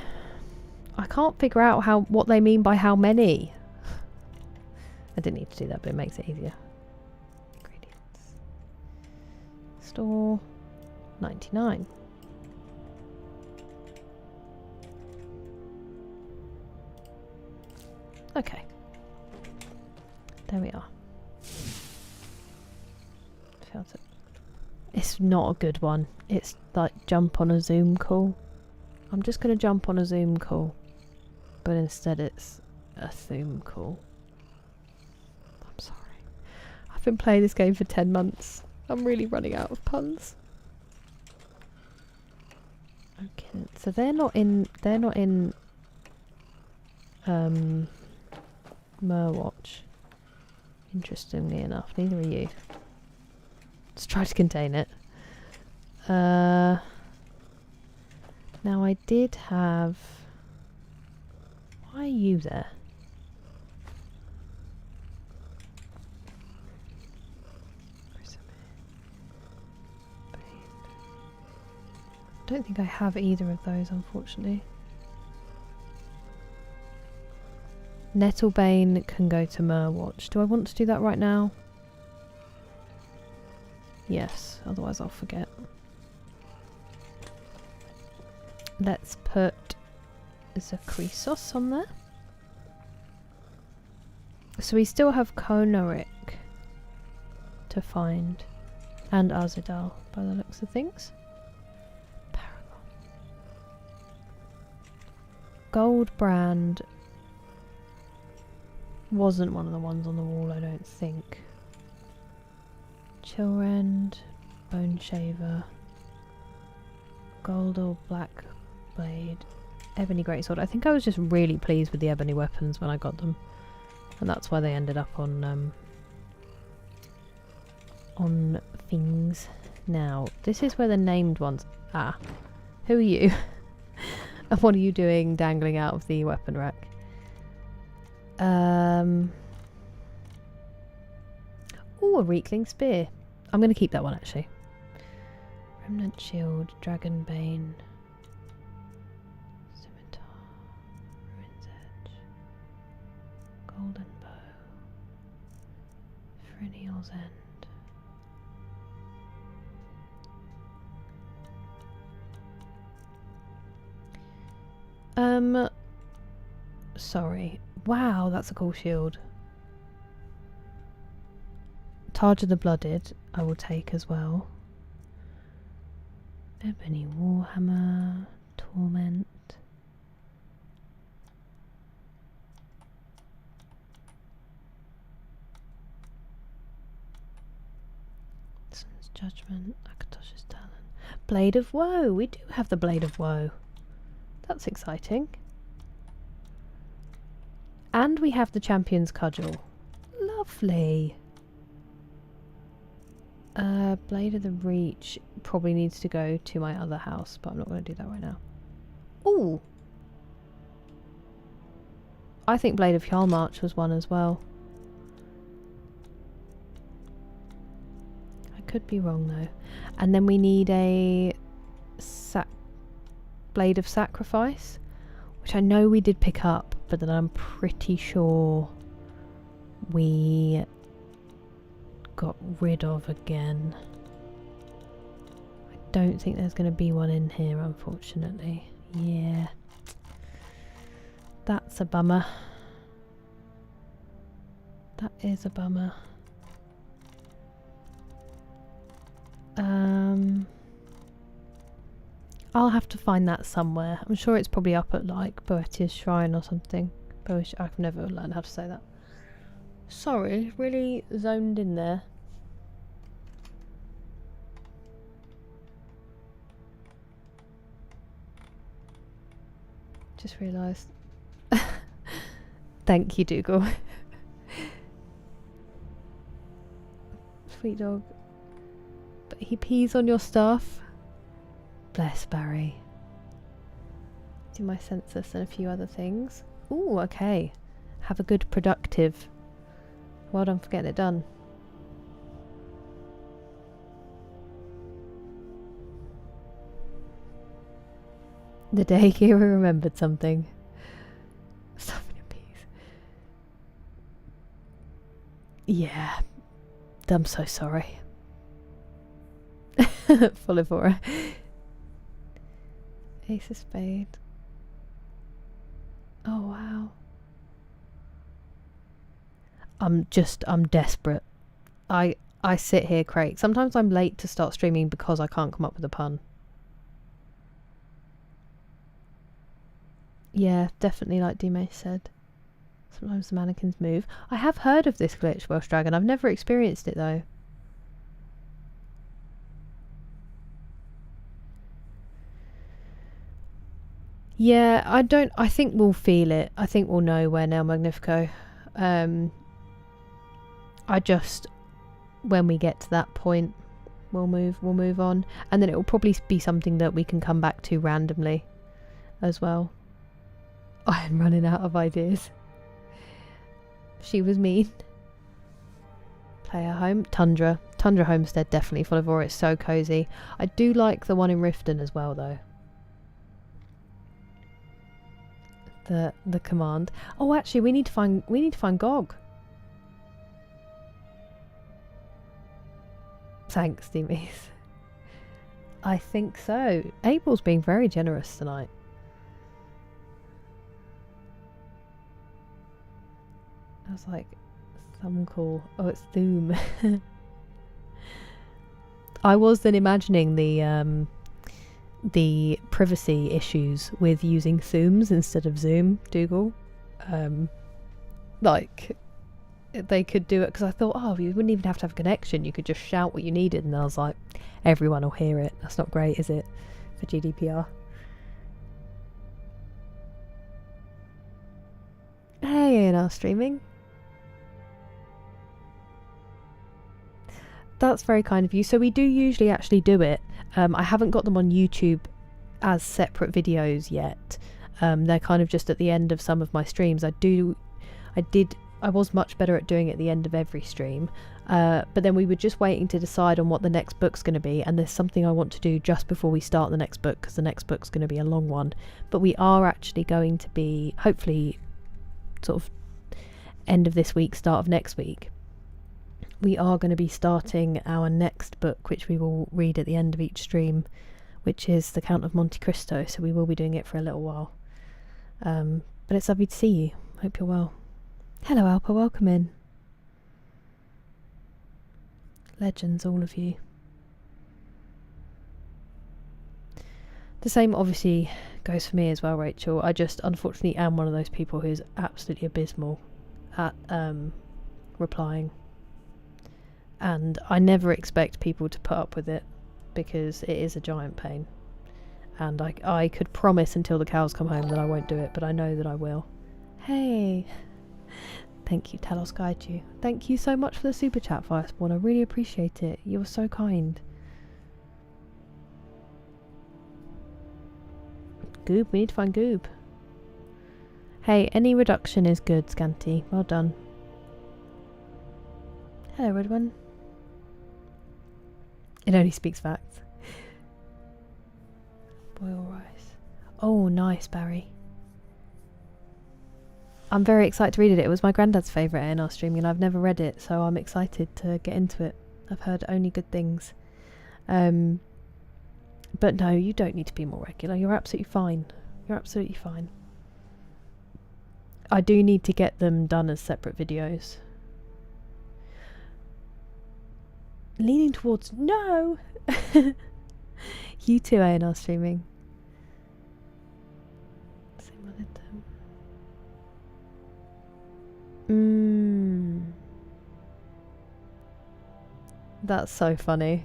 I can't figure out what they mean by how many. I didn't need to do that, but it makes it easier. Ingredients. Store 99. Okay. There we are. It's not a good one. It's like jump on a Zoom call. I'm just going to jump on a Zoom call. But instead it's a Thuum call. I'm sorry. I've been playing this game for 10 months. I'm really running out of puns. Okay, so they're not in Merwatch. Interestingly enough, neither are you. Let's try to contain it. Now I did have... Why are you there? I don't think I have either of those, unfortunately. Nettlebane can go to Merwatch. Do I want to do that right now? Yes, otherwise I'll forget. Let's put Zakrisos on there. So we still have Konarek to find. And Azadal. by the looks of things. Paragon. Gold brand wasn't one of the ones on the wall, I don't think. Chillrend, Bone Shaver, gold or black blade, ebony greatsword. I think I was just really pleased with the ebony weapons when I got them, and that's why they ended up on things. Now, this is where the named ones. Ah, who are you? And what are you doing dangling out of the weapon rack? Oh, a Reekling spear. I'm going to keep that one actually. Remnant shield, dragon bane, scimitar, ruin's edge, golden bow, Frenial's end. Sorry. Wow, that's a cool shield. Targe of the Blooded, I will take as well. Ebony Warhammer, Torment. Sun's Judgment, Akatosh's Talon. Blade of Woe! We do have the Blade of Woe. That's exciting. And we have the Champion's Cudgel. Lovely. Blade of the Reach probably needs to go to my other house, but I'm not going to do that right now. Ooh! I think Blade of Hjalmarch was one as well. I could be wrong though. And then we need a Blade of Sacrifice, which I know we did pick up, but then I'm pretty sure we got rid of again. I don't think there's going to be one in here, unfortunately. Yeah. That's a bummer. That is a bummer. I'll have to find that somewhere. I'm sure it's probably up at like Boetia's Shrine or something. I've never learned how to say that. Sorry, really zoned in there. Just realised. Thank you, Dougal. Sweet dog. But he pees on your stuff. Bless Barry. Do my census and a few other things. Ooh, okay. Have a good productive. Well done for getting it done. The day Kira remembered something. Stuffing in peas. Yeah. I'm so sorry. Full of horror. Ace of Spade. Oh wow. I'm desperate. I sit here, Craig. Sometimes I'm late to start streaming because I can't come up with a pun. Yeah, definitely like D-May said. Sometimes the mannequins move. I have heard of this glitch, Welsh Dragon. I've never experienced it though. Yeah, I think we'll feel it. I think we'll know where Neo Magnifico. When we get to that point, we'll move on. And then it will probably be something that we can come back to randomly as well. I am running out of ideas. She was mean. Player home. Tundra Homestead, definitely full of awe. It's so cozy. I do like the one in Riften as well though. The command. Oh, actually, we need to find Gog. Thanks, Demies. I think so. April's being very generous tonight. I was like, thumb call. Oh, it's Thuum. I was then imagining the privacy issues with using Thooms instead of Zoom Dougal. Like, they could do it, because I thought, oh, you wouldn't even have to have a connection, you could just shout what you needed, and I was like, everyone will hear it. That's not great, is it, for GDPR? Hey, A&R Streaming. That's very kind of you. So we do usually actually do it. I haven't got them on YouTube as separate videos yet. They're kind of just at the end of some of my streams. I was much better at doing it at the end of every stream. But then we were just waiting to decide on what the next book's going to be. And there's something I want to do just before we start the next book, because the next book's going to be a long one. But we are actually going to be, hopefully, sort of end of this week, start of next week. We are going to be starting our next book, which we will read at the end of each stream, which is The Count of Monte Cristo. So we will be doing it for a little while. But it's lovely to see you. Hope you're well. Hello, Alpa. Welcome in. Legends, all of you. The same obviously goes for me as well, Rachel. I just unfortunately am one of those people who's absolutely abysmal at replying. And I never expect people to put up with it, because it is a giant pain. And I could promise until the cows come home that I won't do it, but I know that I will. Hey! Thank you, Talos Guide You. Thank you so much for the super chat, Firespawn. I really appreciate it. You were so kind. Goob, we need to find Goob. Hey, any reduction is good, Scanty. Well done. Hello, Redone. It only speaks facts. Boil rice. Oh, nice, Barry. I'm very excited to read it. It was my granddad's favourite A&R streaming, and I've never read it, so I'm excited to get into it. I've heard only good things. But no, you don't need to be more regular. You're absolutely fine. You're absolutely fine. I do need to get them done as separate videos. Leaning towards no. You too, A&R streaming. That's so funny.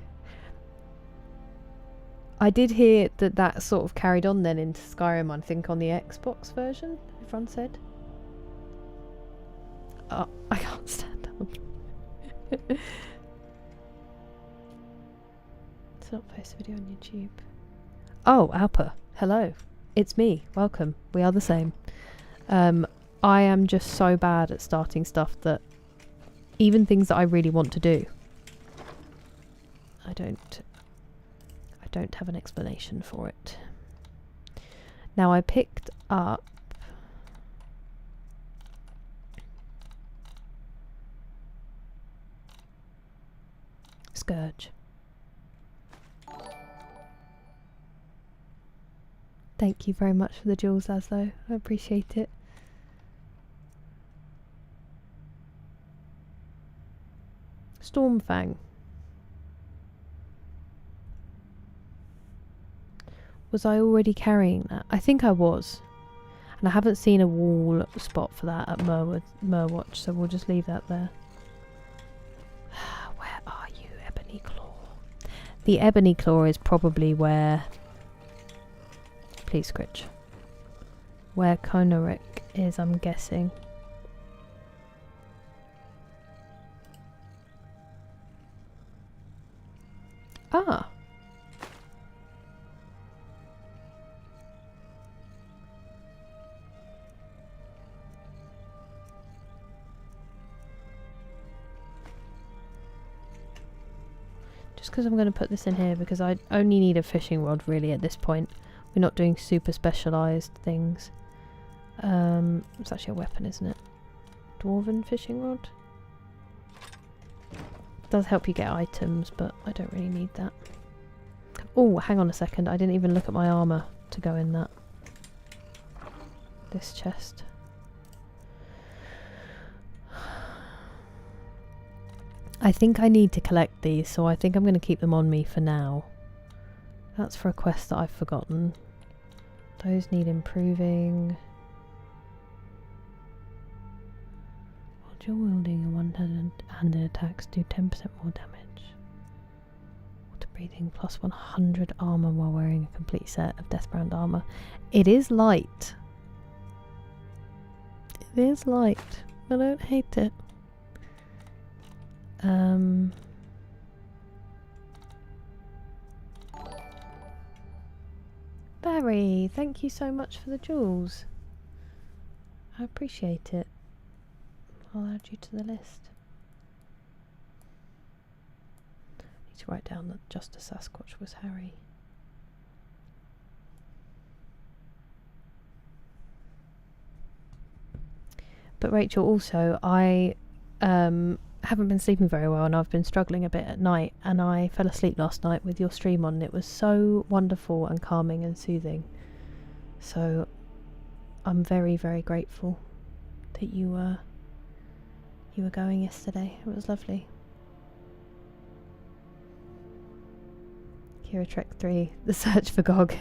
I did hear that sort of carried on then into Skyrim, I think, on the Xbox version, everyone said. Oh, I can't stand up. It's not post a video on YouTube. Oh, Alpa. Hello. It's me. Welcome. We are the same. I am just so bad at starting stuff that even things that I really want to do, I don't have an explanation for it. Now I picked up Scourge. Thank you very much for the jewels, Laszlo. I appreciate it. Stormfang. Was I already carrying that? I think I was. And I haven't seen a wall spot for that at Merwatch, so we'll just leave that there. Where are you, Ebony Claw? The Ebony Claw is probably where... Please, Scritch. Where Konarek is, I'm guessing. Ah. Just because I'm going to put this in here because I only need a fishing rod really at this point. We're not doing super specialised things. It's actually a weapon, isn't it? Dwarven fishing rod. Does help you get items, but I don't really need that. Oh, hang on a second. I didn't even look at my armour to go in that. This chest. I think I need to collect these, so I think I'm going to keep them on me for now. That's for a quest that I've forgotten. Those need improving. While dual wielding and one-handed attacks do 10% more damage. Water breathing plus 100 armor while wearing a complete set of Deathbrand armor. It is light. It is light. I don't hate it. Barry, thank you so much for the jewels. I appreciate it. I'll add you to the list. Need to write down that just a Sasquatch was Harry. But Rachel, also, I haven't been sleeping very well and I've been struggling a bit at night, and I fell asleep last night with your stream on and it was so wonderful and calming and soothing. So I'm very, very grateful that you were going yesterday. It was lovely. Kira Trek 3, The Search for Gog.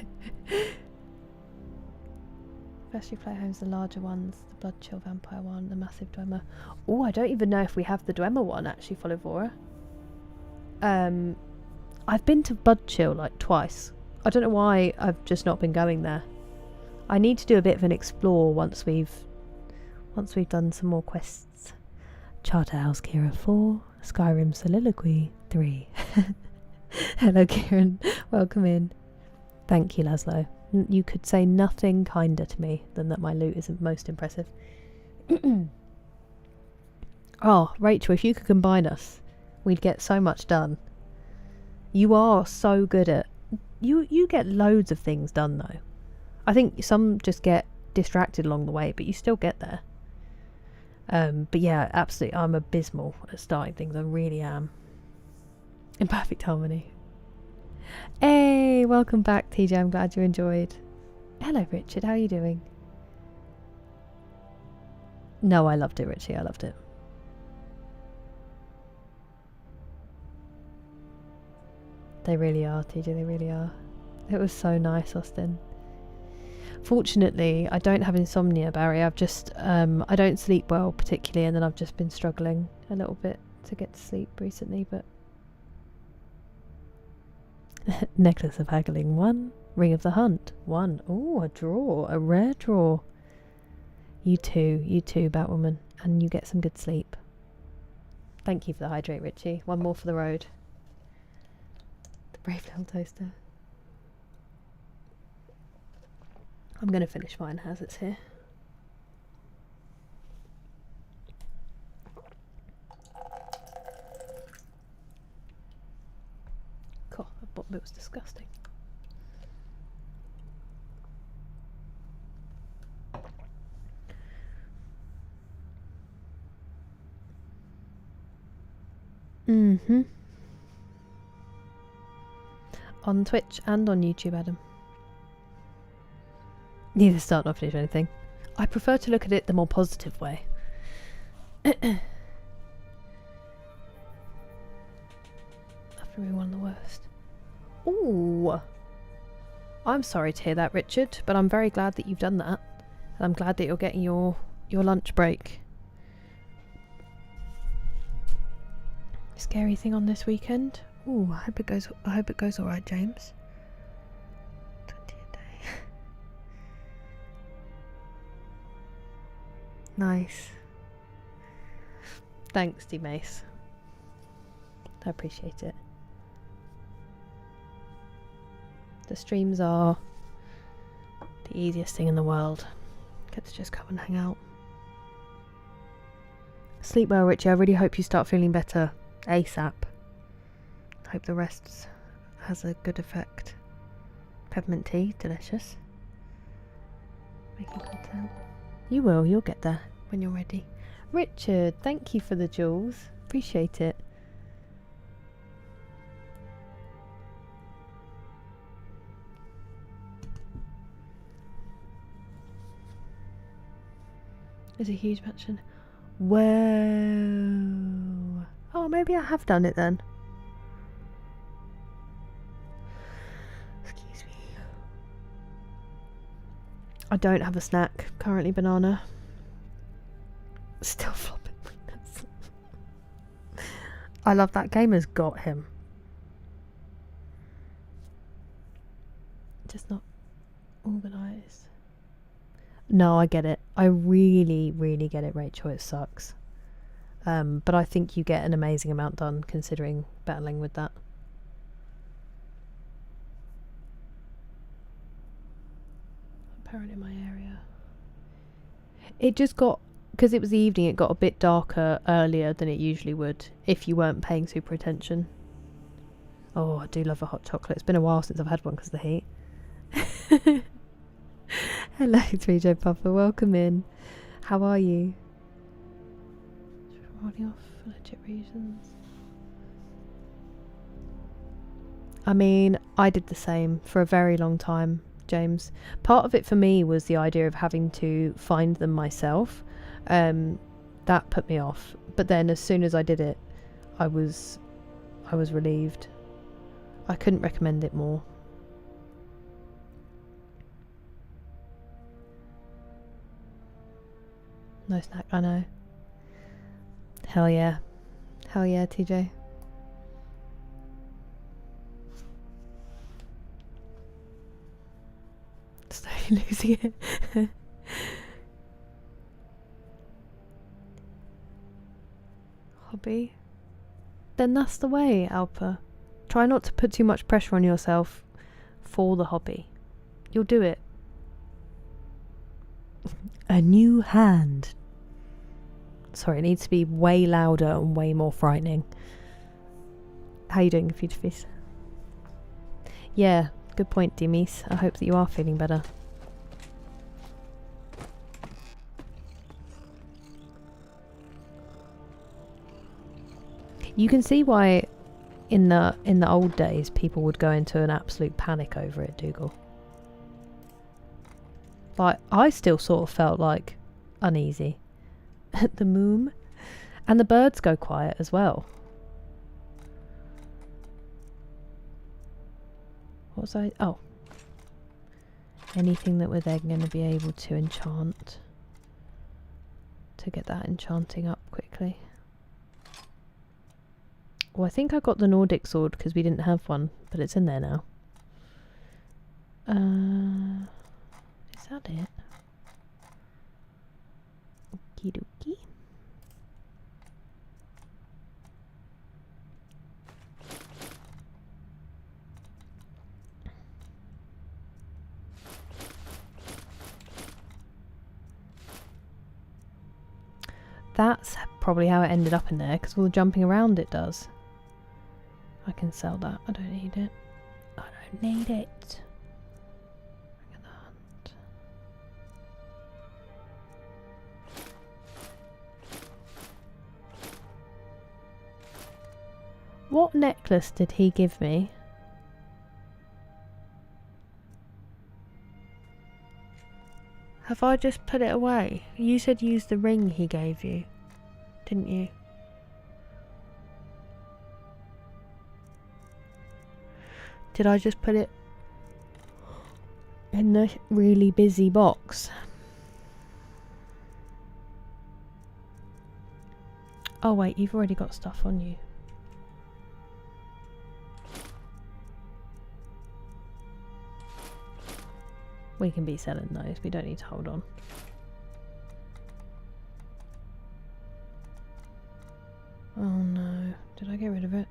First you play homes the larger ones, the Blood Chill Vampire one, the Massive Dwemer. Oh, I don't even know if we have the Dwemer one actually, Folivora. I've been to Blood Chill like twice. I don't know why I've just not been going there. I need to do a bit of an explore once we've done some more quests. Charterhouse Kira 4, Skyrim Soliloquy 3. Hello Kieran, welcome in. Thank you, Laszlo. You could say nothing kinder to me than that my loot isn't most impressive. Oh, Rachel, if you could combine us, we'd get so much done. You are so good at... You get loads of things done, though. I think some just get distracted along the way, but you still get there. But yeah, absolutely, I'm abysmal at starting things. I really am. In perfect harmony. Hey, welcome back, TJ. I'm glad you enjoyed. Hello, Richard. How are you doing? No, I loved it, Richie. I loved it. They really are, TJ. They really are. It was so nice, Austin. Fortunately, I don't have insomnia, Barry. I've just, I don't sleep well particularly, and then I've just been struggling a little bit to get to sleep recently, but... Necklace of Haggling 1. Ring of the Hunt 1. Oh, a draw. A rare draw. You too, Batwoman. And you get some good sleep. Thank you for the hydrate, Richie. One more for the road. The brave little toaster. I'm going to finish mine as it's here. God, that bottom bit was disgusting. On Twitch and on YouTube, Adam. Neither start nor finish anything. I prefer to look at it the more positive way. After being one of the worst. Ooh. I'm sorry to hear that, Richard, but I'm very glad that you've done that. And I'm glad that you're getting your lunch break. Scary thing on this weekend? Ooh, I hope it goes alright, James. 20 a day. Nice. Thanks, D-Mace. I appreciate it. The streams are the easiest thing in the world. Get to just come and hang out. Sleep well, Richie. I really hope you start feeling better ASAP. Hope the rest has a good effect. Peppermint tea, delicious. Making content. You will, you'll get there when you're ready. Richard, thank you for the jewels. Appreciate it. There's a huge mansion. Whoa. Oh, maybe I have done it then. Excuse me. I don't have a snack currently, banana. Still flopping winners. I love that game has got him. Just not organised. No, I get it. I really, really get it, Rachel. It sucks. But I think you get an amazing amount done considering battling with that. Apparent in my area. It just got, because it was the evening, it got a bit darker earlier than it usually would if you weren't paying super attention. Oh, I do love a hot chocolate. It's been a while since I've had one because of the heat. Hello, 3J Puffer. Welcome in. How are you? Running off for legit reasons. I mean, I did the same for a very long time, James. Part of it for me was the idea of having to find them myself. That put me off. But then as soon as I did it, I was relieved. I couldn't recommend it more. No snack, I know. Hell yeah. Hell yeah, TJ. Slowly losing it. Hobby? Then that's the way, Alpa. Try not to put too much pressure on yourself for the hobby. You'll do it. A new hand. Sorry, it needs to be way louder and way more frightening. How you doing, Future Feast? Yeah, good point, Demise. I hope that you are feeling better. You can see why in the old days people would go into an absolute panic over it, Dougal. Like, I still sort of felt like uneasy. The moom. And the birds go quiet as well. What was I? Oh. Anything that we're then going to be able to enchant. To get that enchanting up quickly. Well, I think I got the Nordic sword because we didn't have one, but it's in there now. Is that it? Okie dokie. That's probably how it ended up in there, because all the jumping around it does. I can sell that. I don't need it. I don't need it. Look at that. What necklace did he give me? Have I just put it away? You said use the ring he gave you, didn't you? Did I just put it in the really busy box? Oh wait, you've already got stuff on you. We can be selling those, we don't need to hold on. Oh no, did I get rid of it?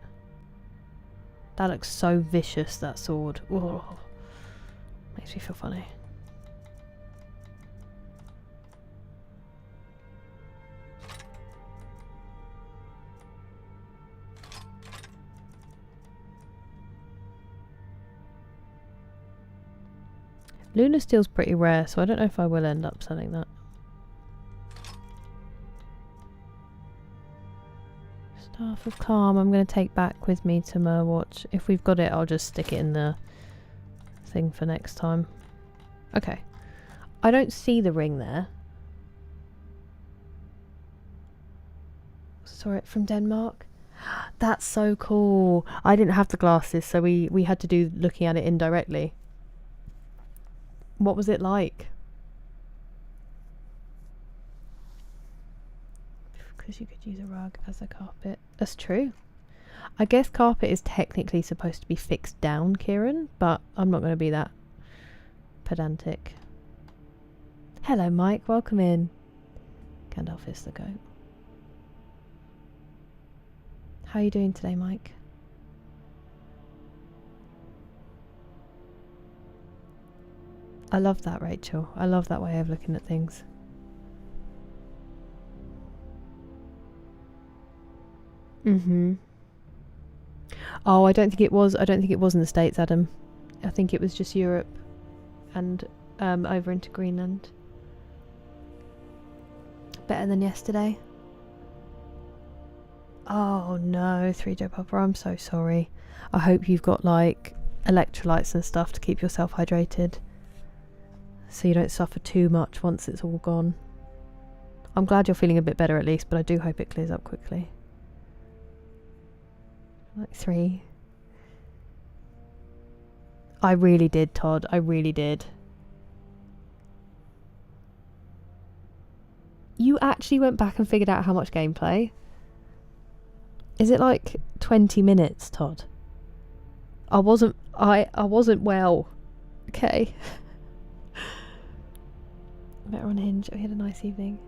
That looks so vicious, that sword. Whoa. Makes me feel funny. Lunar Steel's pretty rare, so I don't know if I will end up selling that. Staff of Calm, I'm going to take back with me to Merwatch. If we've got it, I'll just stick it in the thing for next time. Okay. I don't see the ring there. Saw it from Denmark. That's so cool. I didn't have the glasses, so we had to do looking at it indirectly. What was it like? Because you could use a rug as a carpet. That's true. I guess carpet is technically supposed to be fixed down, Kieran, but I'm not going to be that pedantic. Hello, Mike. Welcome in. Gandalf is the goat. How are you doing today, Mike? I love that, Rachel. I love that way of looking at things. Oh, I don't think it was in the States, Adam. I think it was just Europe and over into Greenland. Better than yesterday. Oh no, 3Joe Papa, I'm so sorry. I hope you've got like electrolytes and stuff to keep yourself hydrated, so you don't suffer too much once it's all gone. I'm glad you're feeling a bit better at least, but I do hope it clears up quickly. Like 3. I really did, Todd. I really did. You actually went back and figured out how much gameplay? Is it like 20 minutes, Todd? I wasn't well. Okay. Better on Hinge. We had a nice evening.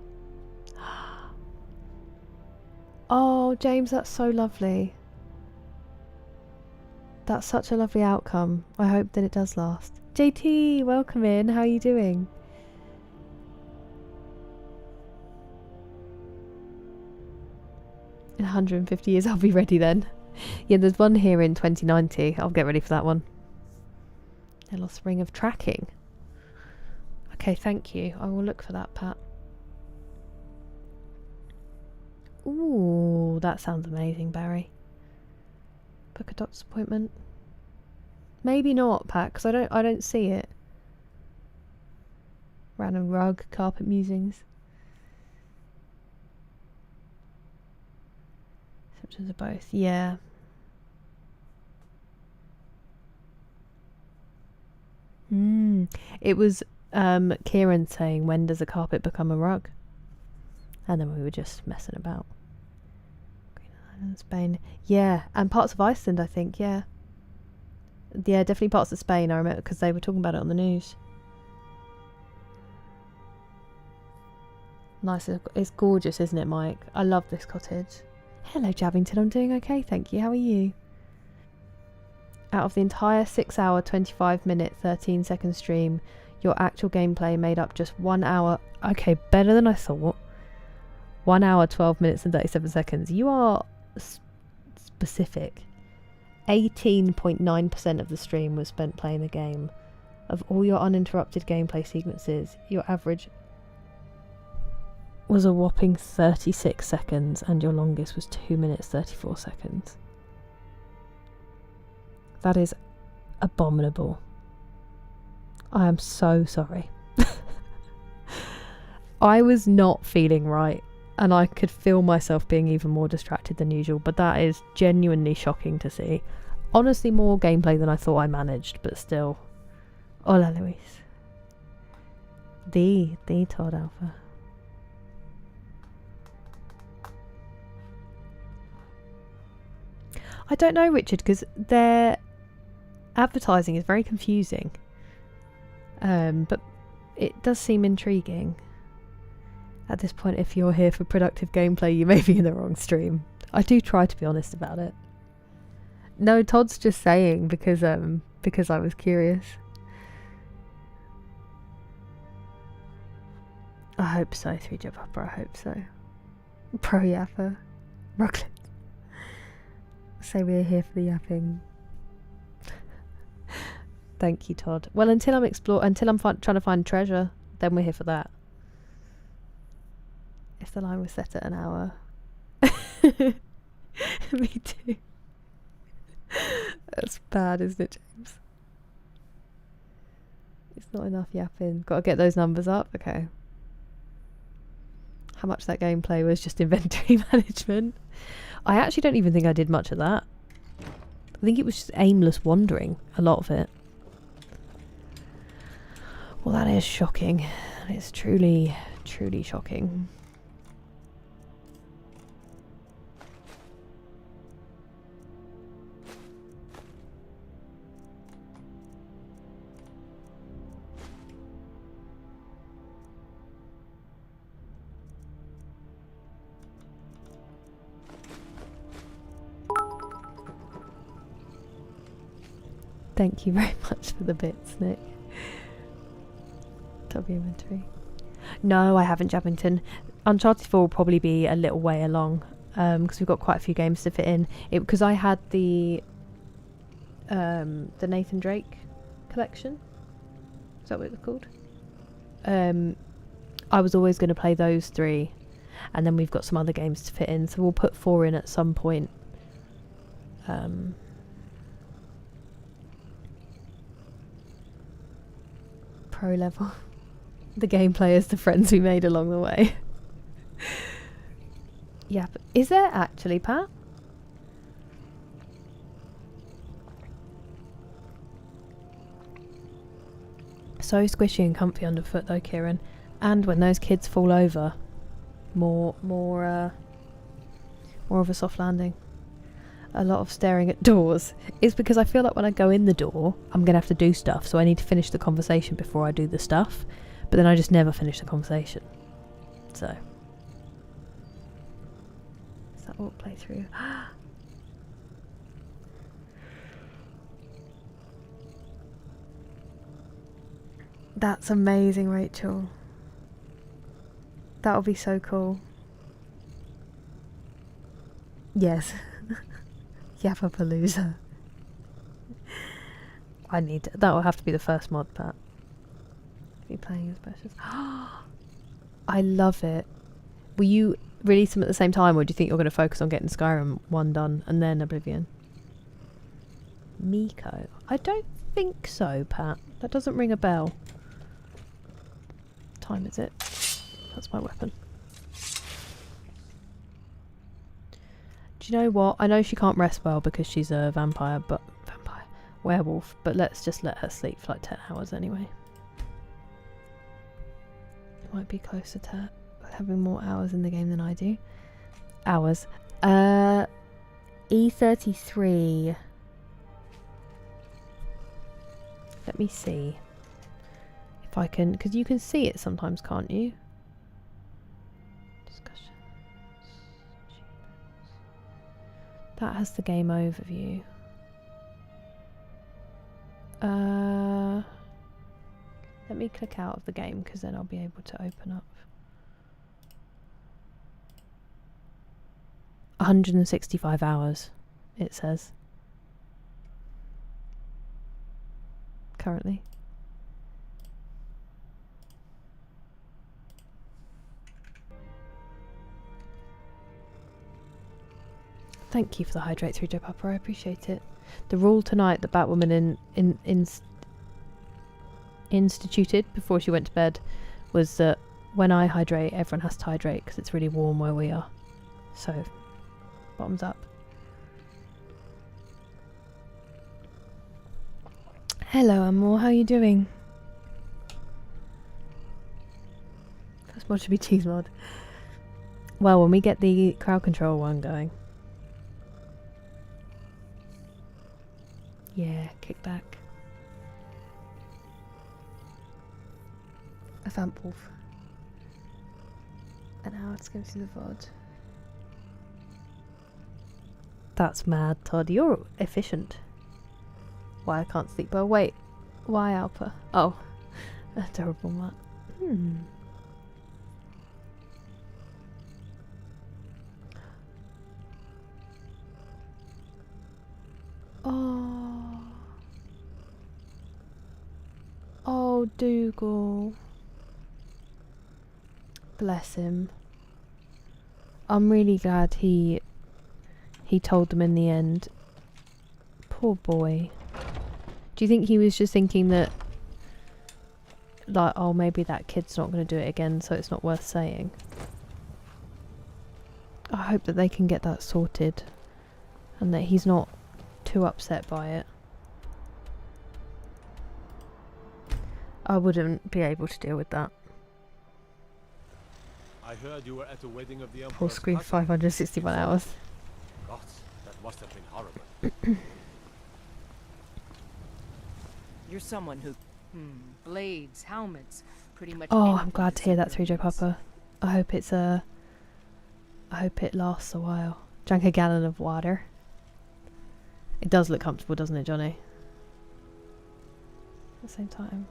Oh, James, that's so lovely. That's such a lovely outcome. I hope that it does last. JT, welcome in. How are you doing? In 150 years, I'll be ready then. Yeah, there's one here in 2090. I'll get ready for that one. A lost ring of tracking. Okay, thank you. I will look for that, Pat. Ooh, that sounds amazing, Barry. Book a doctor's appointment. Maybe not, Pat, because I don't see it. Random rug, carpet musings. Symptoms of both, yeah. It was Kieran saying, when does a carpet become a rug? And then we were just messing about. Green Island, Spain. Yeah, and parts of Iceland, I think, yeah. Yeah, definitely parts of Spain, I remember, because they were talking about it on the news. Nice, it's gorgeous, isn't it, Mike? I love this cottage. Hello, Javington, I'm doing okay, thank you. How are you? Out of the entire 6 hour, 25 minute, 13 second stream, your actual gameplay made up just 1 hour. Okay, better than I thought. 1 hour, 12 minutes and 37 seconds. You are specific. 18.9% of the stream was spent playing the game. Of all your uninterrupted gameplay sequences, your average was a whopping 36 seconds and your longest was 2 minutes 34 seconds. That is abominable. I am so sorry. I was not feeling right and I could feel myself being even more distracted than usual, but that is genuinely shocking to see. Honestly, more gameplay than I thought I managed, but still. Hola, Luis. The Todd Alpha. I don't know, Richard, because their advertising is very confusing. But it does seem intriguing. At this point, if you're here for productive gameplay, you may be in the wrong stream. I do try to be honest about it. No, Todd's just saying because I was curious. I hope so, 3J Papa, I hope so. Pro Yapper. Rocklet. Say we're here for the yapping. Thank you, Todd. Well, until I'm trying to find treasure, then we're here for that. If the line was set at an hour. Me too. That's bad, isn't it, James? It's not enough yapping. Got to get those numbers up. Okay. How much that gameplay was just inventory management. I actually don't even think I did much of that. I think it was just aimless wandering, a lot of it. Well, that is shocking. It's truly, truly shocking. Thank you very much for the bits, Nick. Top inventory. No, I haven't, Jabbington. Uncharted 4 will probably be a little way along, because we've got quite a few games to fit in. Because I had the Nathan Drake collection. Is that what it was called? I was always going to play those 3, and then we've got some other games to fit in, so we'll put 4 in at some point. Pro level. The gameplay is the friends we made along the way. Yeah, but is there actually, Pat? So squishy and comfy underfoot though, Kieran. And when those kids fall over, more of a soft landing. A lot of staring at doors. It's because I feel like when I go in the door, I'm going to have to do stuff, so I need to finish the conversation before I do the stuff. But then I just never finish the conversation. So. Is that what playthrough? That's amazing, Rachel. That would be so cool. Yes. Yapapalooza. I need to, that will have to be the first mod, Pat. Be playing as Precious. I love it. Will you release them at the same time, or do you think you're going to focus on getting Skyrim 1 done and then Oblivion? Miko. I don't think so, Pat. That doesn't ring a bell. What time is it? That's my weapon. Do you know what? I know she can't rest well because she's a werewolf, but let's just let her sleep for like 10 hours anyway. Might be closer to having more hours in the game than I do. Hours. E33. Let me see if I can, because you can see it sometimes, can't you? Discussions. That has the game overview. Let me click out of the game, because then I'll be able to open up. 165 hours, it says. Currently. Thank you for the hydrate through, Joe Papa. I appreciate it. The rule tonight that Batwoman instituted before she went to bed was that when I hydrate, everyone has to hydrate because it's really warm where we are. So, bottoms up. Hello, Amor. How are you doing? First mod should be cheese mod. Well, when we get the crowd control one going. Yeah, kick back. A vamp wolf. An hour to go through the VOD. That's mad, Todd. You're efficient. Why I can't sleep well. Wait. Why Alpa? Oh. A terrible mat. Oh. Oh, Dougal. Bless him. I'm really glad he told them in the end. Poor boy. Do you think he was just thinking that, like, oh, maybe that kid's not going to do it again, so it's not worth saying? I hope that they can get that sorted and that he's not too upset by it. I wouldn't be able to deal with that. I heard you were at the wedding of the Full Emperor's screen cousin. 561 hours. God, that must have been horrible. You're someone who... blades, helmets, pretty much Oh, I'm anything glad to hear that, 3J civilians. Papa. I hope it's I hope it lasts a while. Drank a gallon of water. It does look comfortable, doesn't it, Johnny? At the same time,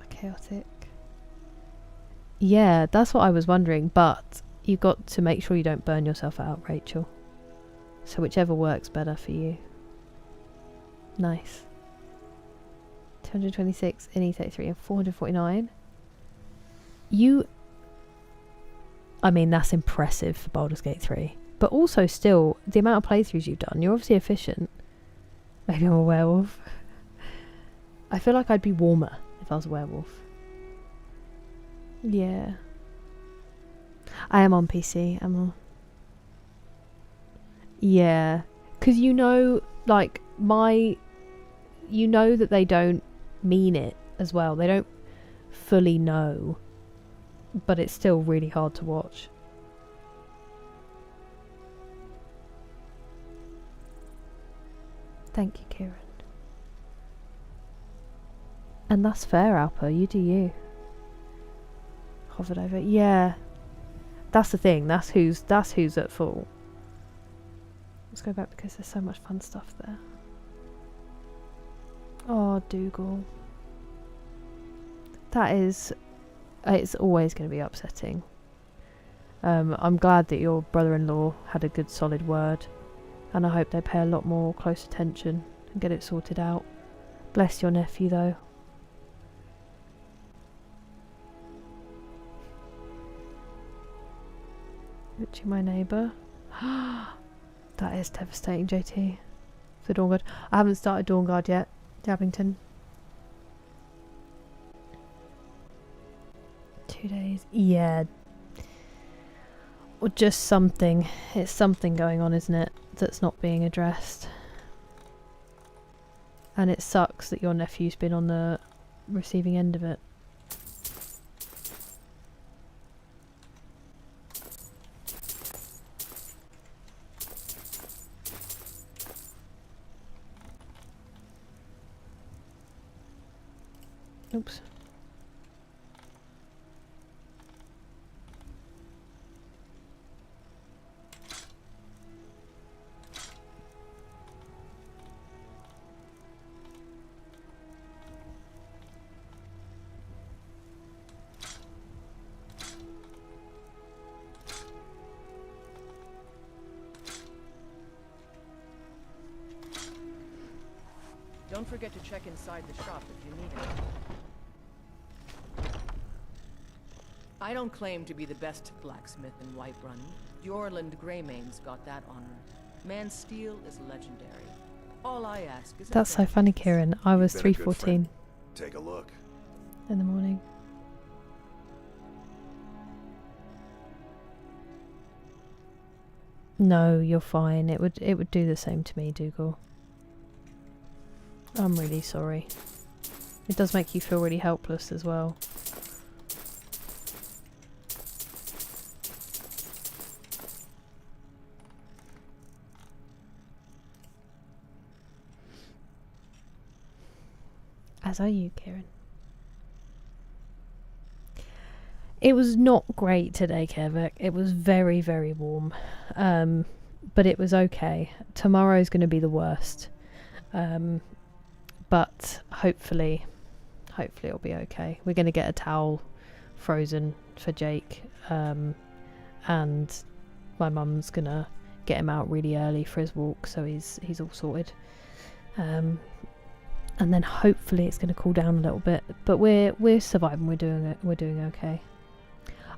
chaotic. Yeah, that's what I was wondering, but you've got to make sure you don't burn yourself out, Rachel. So whichever works better for you. Nice. 226 in E33 and 449. I mean, that's impressive for Baldur's Gate 3. But also still, the amount of playthroughs you've done, you're obviously efficient. Maybe I'm a werewolf. I feel like I'd be warmer if I was a werewolf. Yeah. I am on PC. I'm on... Yeah. Because you know, like, you know that they don't mean it as well. They don't fully know. But it's still really hard to watch. Thank you, Kieran. And that's fair, Alpo. You do you. Hovered over. Yeah. That's the thing. That's who's at fault. Let's go back because there's so much fun stuff there. Oh, Dougal. That is... It's always going to be upsetting. I'm glad that your brother-in-law had a good solid word. And I hope they pay a lot more close attention and get it sorted out. Bless your nephew, though. Richie, my neighbour. That is devastating, JT. For Dawnguard. I haven't started Dawnguard yet, Dabbington. 2 days. Yeah. Or just something. It's something going on, isn't it? That's not being addressed. And it sucks that your nephew's been on the receiving end of it. Oops. Don't forget to check inside the shop if you need it. I don't claim to be the best blacksmith in Whiterun. Jorland Greymane's got that honor. Man's steel is legendary. All I ask is... That's so funny, Kieran. I was You've been a good 3:14 friend. Take a look. in the morning. No, you're fine. It would do the same to me, Dougal. I'm really sorry. It does make you feel really helpless as well. As are you, Kieran. It was not great today, Kevik. It was very, very warm. But it was okay. Tomorrow's going to be the worst. But hopefully it'll be okay. We're going to get a towel frozen for Jake. And my mum's going to get him out really early for his walk, so he's all sorted. And then hopefully it's going to cool down a little bit. But we're surviving. We're doing okay.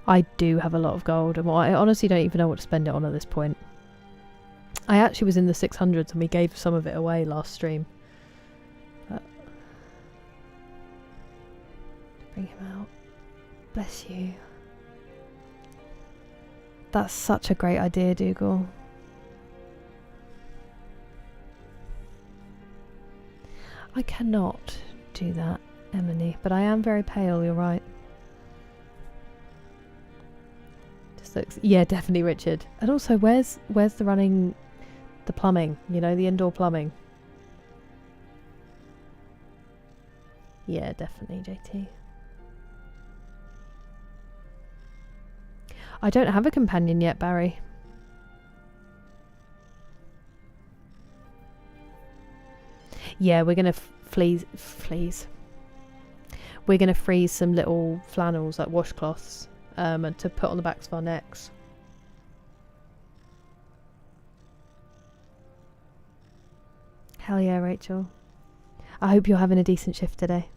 I do have a lot of gold, and I honestly don't even know what to spend it on at this point. I actually was in the 600s, and we gave some of it away last stream. But bring him out. Bless you. That's such a great idea, Dougal. I cannot do that, Emily, but I am very pale, you're right. Just looks, yeah, definitely Richard. And also, where's the plumbing, you know, the indoor plumbing? Yeah, definitely, JT. I don't have a companion yet, Barry. Yeah, we're gonna fleas. We're gonna freeze some little flannels, like washcloths, and to put on the backs of our necks. Hell yeah, Rachel. I hope you're having a decent shift today.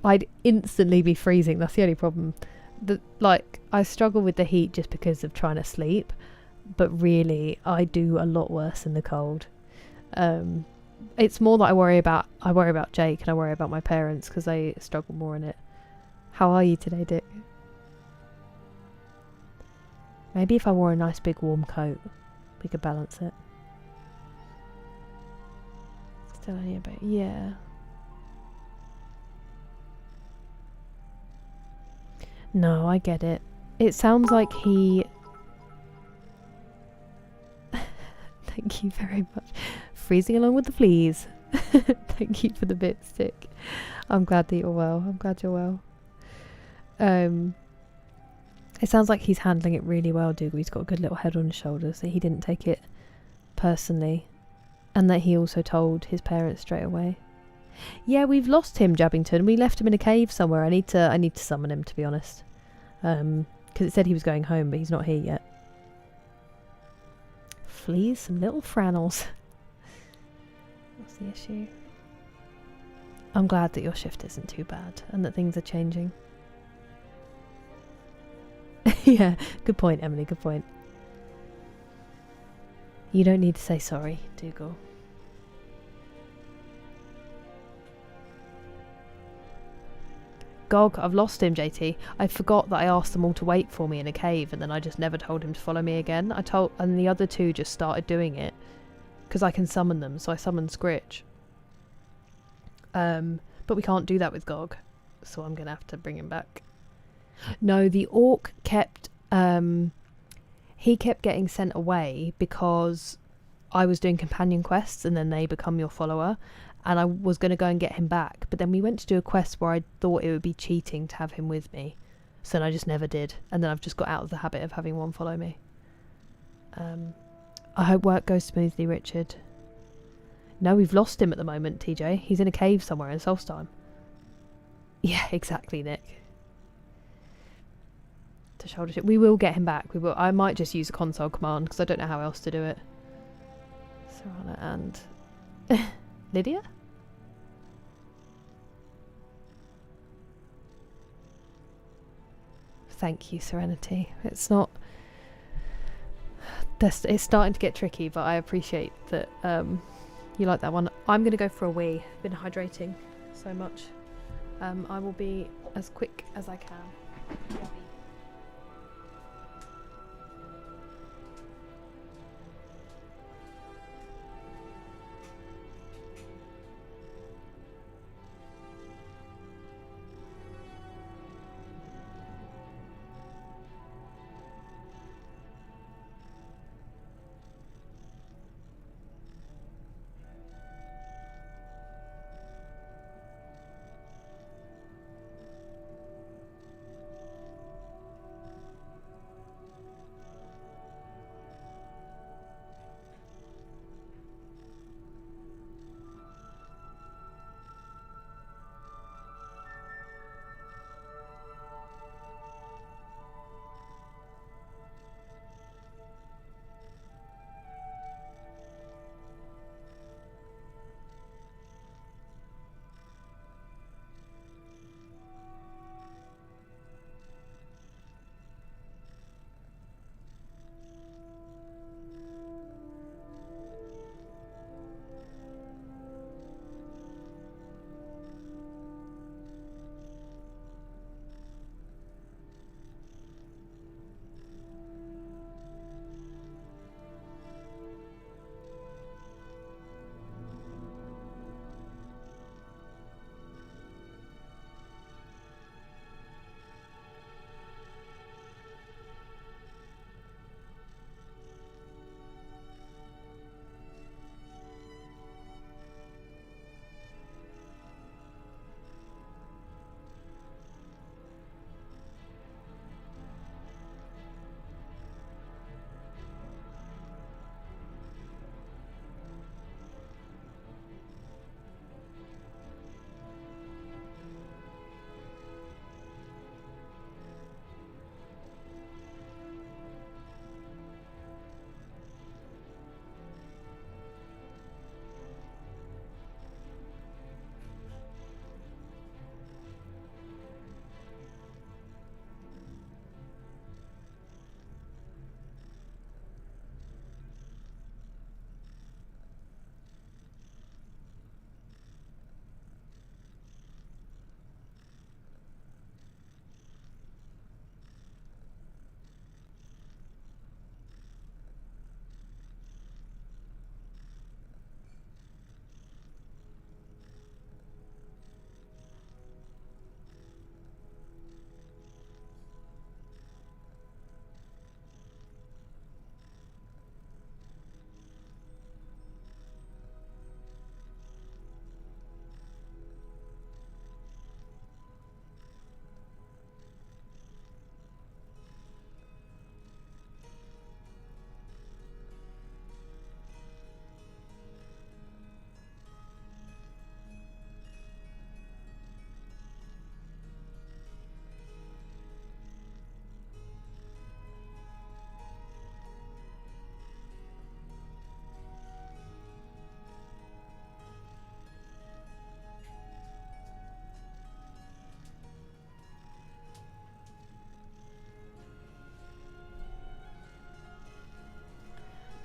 I'd instantly be freezing. That's the only problem. I struggle with the heat just because of trying to sleep, but really I do a lot worse in the cold. It's more that I worry about Jake, and I worry about my parents because they struggle more in it. How are you today, Dick? Maybe if I wore a nice big warm coat, we could balance it. Still only about, yeah. No, I get it. It sounds like he... Thank you very much. Freezing along with the fleas. Thank you for the bit, Stick. I'm glad that you're well. I'm glad you're well. It sounds like he's handling it really well, Dougal. He's got a good little head on his shoulders, that he didn't take it personally. And that he also told his parents straight away. Yeah, we've lost him, Jabbington. We left him in a cave somewhere. I need to summon him, to be honest. Because it said he was going home, but he's not here yet. Fleas, some little frannels. What's the issue? I'm glad that your shift isn't too bad and that things are changing. Yeah, good point, Emily, good point. You don't need to say sorry, Dougal. Gog, I've lost him, JT. I forgot that I asked them all to wait for me in a cave, and then I just never told him to follow me again. And the other two just started doing it because I can summon them, so I summoned Scritch. But we can't do that with Gog, so I'm gonna have to bring him back. No, the orc kept he kept getting sent away because I was doing companion quests, and then they become your follower. And I was going to go and get him back, but then we went to do a quest where I thought it would be cheating to have him with me, so then I just never did, and then I've just got out of the habit of having one follow me. I hope work goes smoothly, Richard. No, we've lost him at the moment, TJ. He's in a cave somewhere in Solstheim. Yeah, exactly, Nick. To shoulder ship. We will get him back. We will. I might just use a console command because I don't know how else to do it. Serana and Lydia? Thank you, Serenity. It's not... It's starting to get tricky, but I appreciate that you like that one. I'm going to go for a wee. I've been hydrating so much. I will be as quick as I can.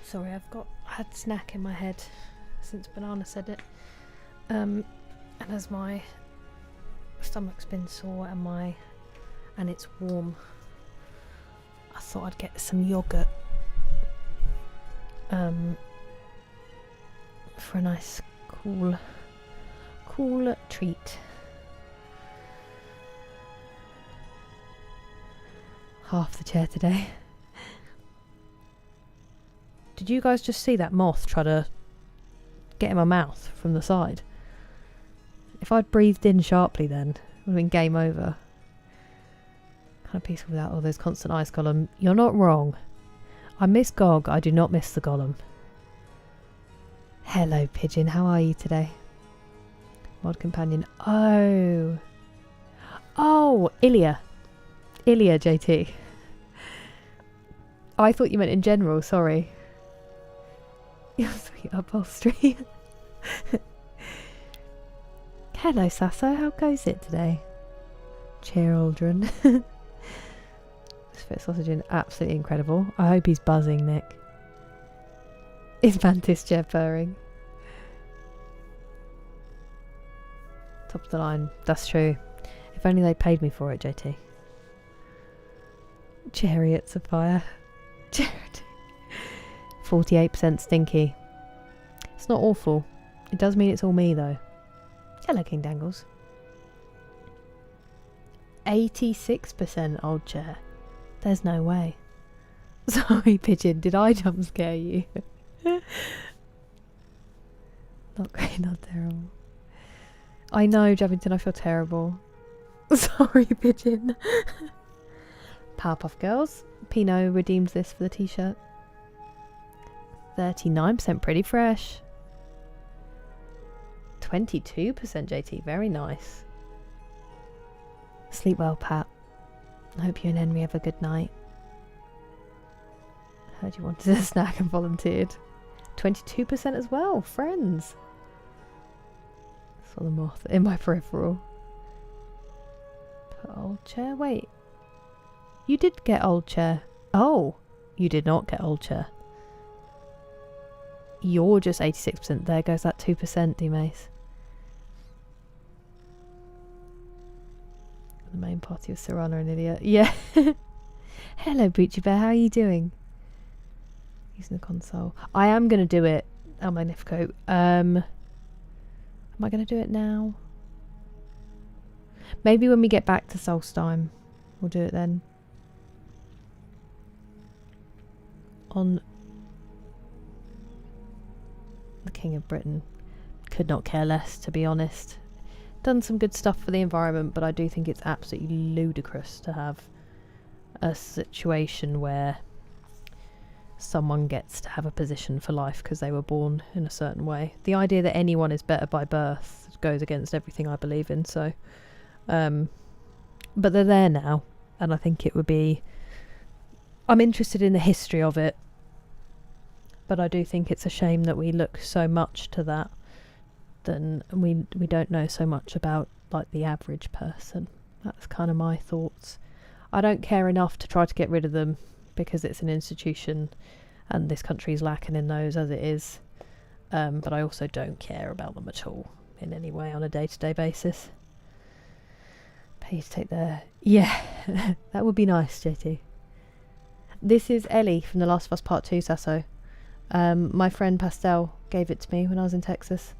Sorry, I had snack in my head since Banana said it. And as my stomach's been sore and it's warm, I thought I'd get some yogurt for a nice cool treat. Half the chair today. Did you guys just see that moth try to get in my mouth from the side? If I'd breathed in sharply then, it would have been game over. Kind of peaceful without all those constant ice golem. You're not wrong. I miss Gog, I do not miss the golem. Hello Pigeon, how are you today? Mod companion. Oh, Ilya, JT. Oh, I thought you meant in general, sorry. Your sweet upholstery. Hello Sasso, how goes it today? Cheer Aldrin. This fit sausage in absolutely incredible. I hope he's buzzing, Nick. Is Mantis chair purring? Top of the line, that's true. If only they paid me for it, JT. Chariots of fire. Charity. 48% stinky. It's not awful. It does mean it's all me though. Hello King Dangles. 86% old chair. There's no way. Sorry Pigeon, did I jump scare you? Not great, not terrible. I know, Jabbington, I feel terrible. Sorry Pigeon. Powerpuff Girls. Pinot redeems this for the t-shirt. 39% pretty fresh. 22% JT, very nice. Sleep well, Pat. I hope you and Henry have a good night. Heard you wanted a snack and volunteered. 22% as well, friends. Saw the moth in my peripheral. Put old chair, wait. You did get old chair. Oh, you did not get old chair. You're just 86%. There goes that 2%, D-Mace. The main party of Serrano and Idiot. Yeah. Hello, Boochie Bear. How are you doing? Using the console. I am going to do it. El Magnifico. Am I going to do it now? Maybe when we get back to Solstheim. We'll do it then. On the King of Britain. Could not care less, to be honest. Done some good stuff for the environment, but I do think it's absolutely ludicrous to have a situation where someone gets to have a position for life because they were born in a certain way. The idea that anyone is better by birth goes against everything I believe in, so but they're there now, and I think it would be, I'm interested in the history of it, but I do think it's a shame that we look so much to that than we don't know so much about like the average person. That's kind of my thoughts. I don't care enough to try to get rid of them because it's an institution and this country is lacking in those as it is, but I also don't care about them at all in any way on a day-to-day basis. Pay to take their... Yeah, that would be nice, JT. This is Ellie from The Last of Us Part 2, Sasso. My friend Pastel gave it to me when I was in Texas,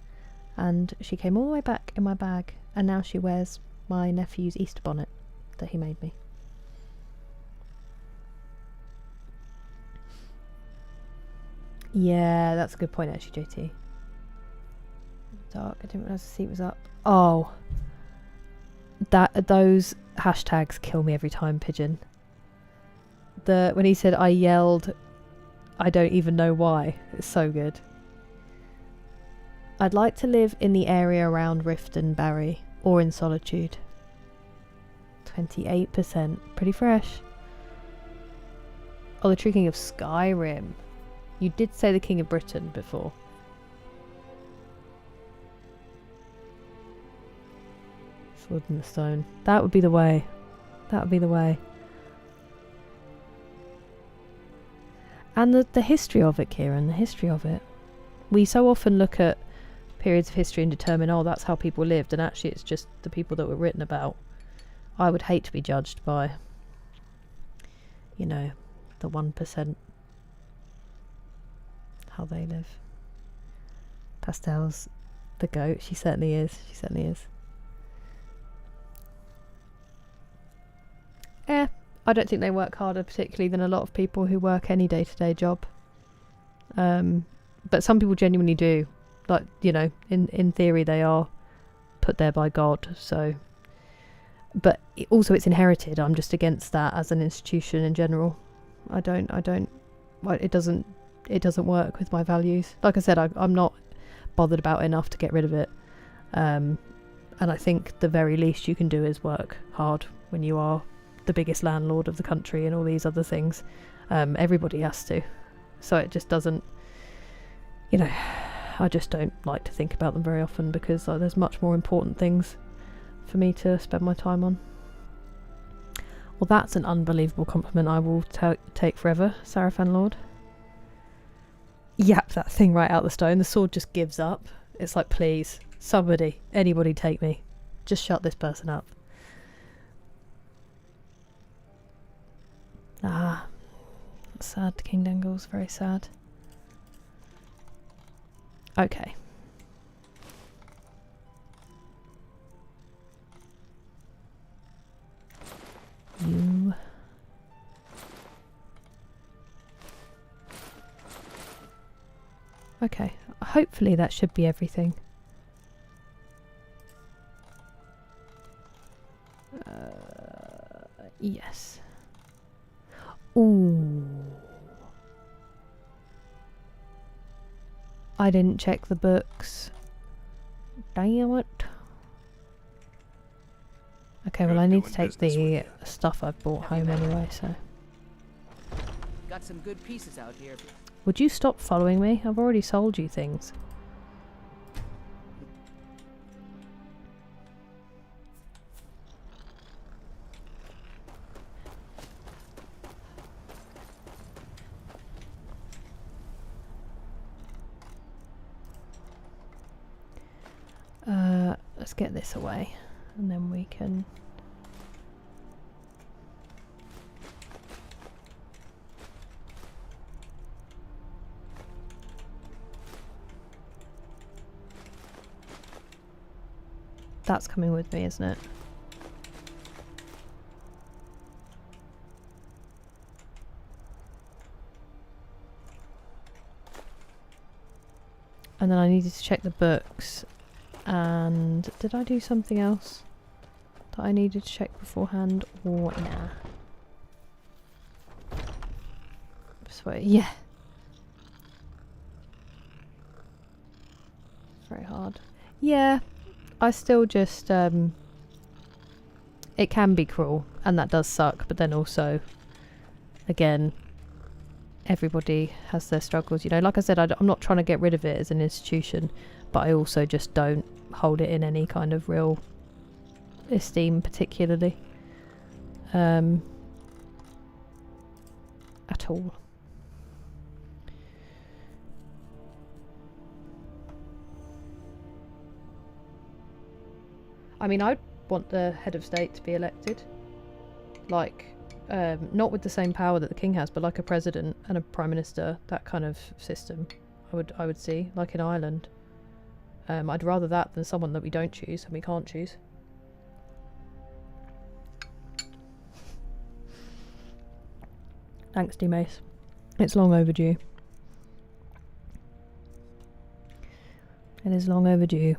and she came all the way back in my bag, and now she wears my nephew's Easter bonnet that he made me. Yeah, that's a good point actually, JT. Dark, I didn't realise the seat was up. Oh, those hashtags kill me every time, Pigeon. When he said I yelled, I don't even know why. It's so good. I'd like to live in the area around Rift and Barry, or in Solitude. 28%, pretty fresh. Oh, the True King of Skyrim. You did say the King of Britain before. Sword in the Stone. That would be the way. That would be the way. And the history of it, Kieran, the history of it. We so often look at periods of history and determine, oh, that's how people lived, and actually it's just the people that were written about. I would hate to be judged by, you know, the 1%, how they live. Pastel's the goat. She certainly is. She certainly is. I don't think they work harder particularly than a lot of people who work any day-to-day job. But some people genuinely do. Like, you know, in theory they are put there by God, so... But also it's inherited. I'm just against that as an institution in general. I don't... Well, it doesn't work with my values. Like I said, I'm not bothered about enough to get rid of it. And I think the very least you can do is work hard when you are the biggest landlord of the country and all these other things. Everybody has to. So it just doesn't, you know, I just don't like to think about them very often because there's much more important things for me to spend my time on. Well, that's an unbelievable compliment I will take forever, Sarafan Lord. Yap that thing right out the stone. The sword just gives up. It's like, please, somebody, anybody take me. Just shut this person up. Ah, that's sad, King Dengle's very sad. Okay. You... Okay, hopefully that should be everything. Yes. Ooh. I didn't check the books. Damn it. Okay, well I need to take the stuff I've brought home anyway, so... Got some good pieces out here. Would you stop following me? I've already sold you things. Let's get this away and then we can... That's coming with me, isn't it? And then I needed to check the books. And did I do something else that I needed to check beforehand? Or nah? Swear, yeah. It's very hard. Yeah. I still just, it can be cruel, and that does suck, but then also, again, everybody has their struggles, you know. Like I said, I'm not trying to get rid of it as an institution, but I also just don't hold it in any kind of real esteem, particularly, at all. I mean, I'd want the head of state to be elected. Like, not with the same power that the king has, but like a president and a prime minister, that kind of system I would see, like in Ireland. I'd rather that than someone that we don't choose and we can't choose. Thanks, D-Mace. It's long overdue. It is long overdue.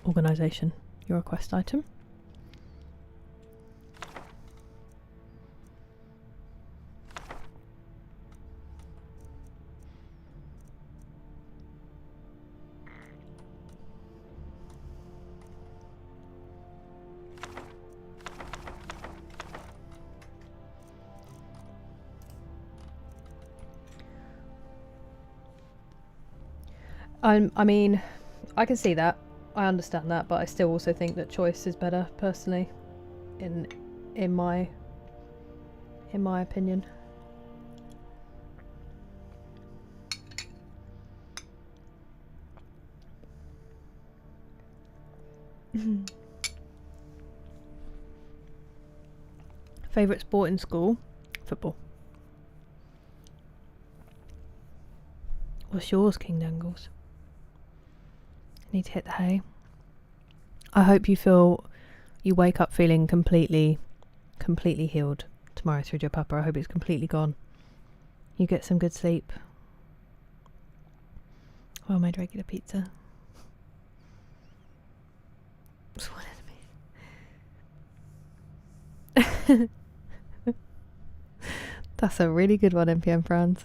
Organisation, your request item. I mean, I can see that. I understand that, but I still also think that choice is better, personally, in my opinion. Favourite sport in school? Football. What's yours, King Dangles? Need to hit the hay. I hope you wake up feeling completely healed tomorrow through your papa. I hope it's completely gone. You get some good sleep. Well made regular pizza. Sworn enemy. That's a really good one, NPM Franz.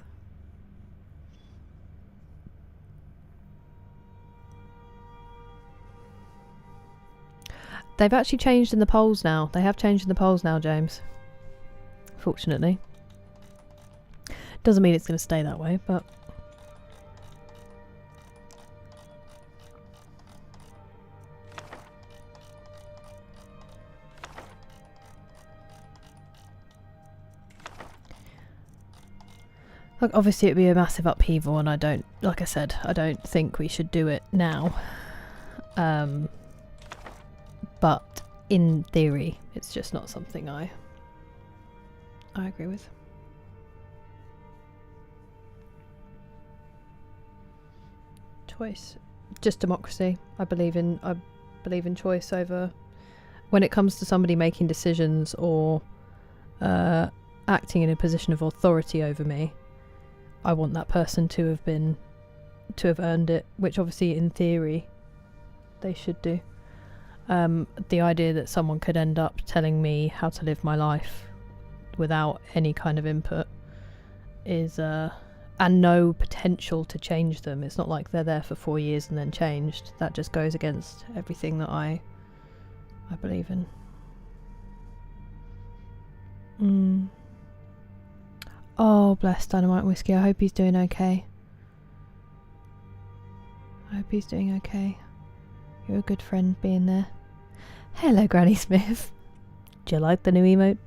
They've actually changed in the polls now. They have changed in the polls now, James. Fortunately. Doesn't mean it's going to stay that way, but... Look, obviously it'd be a massive upheaval, and I don't, like I said, I don't think we should do it now. But in theory, it's just not something I agree with. Choice, just democracy. I believe in choice over when it comes to somebody making decisions or acting in a position of authority over me. I want that person to have earned it, which obviously in theory they should do. The idea that someone could end up telling me how to live my life without any kind of input is and no potential to change them. It's not like they're there for 4 years and then changed. That just goes against everything that I believe in. Oh, bless Dynamite Whiskey. I hope he's doing okay. I hope he's doing okay. You're a good friend being there. Hello, Granny Smith. Do you like the new emote?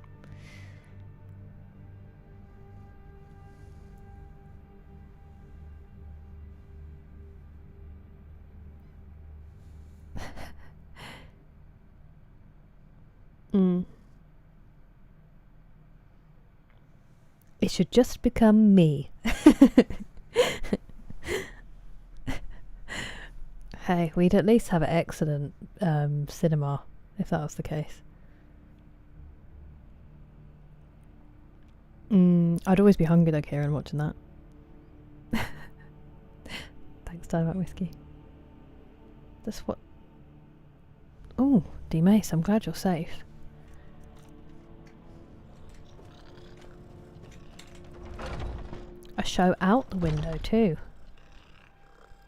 It should just become me. Hey, we'd at least have an excellent cinema if that was the case. I'd always be hungry though, Kieran, watching that. Thanks, Dynamite Whiskey. That's what... Oh, D-Mace, I'm glad you're safe. A show out the window too.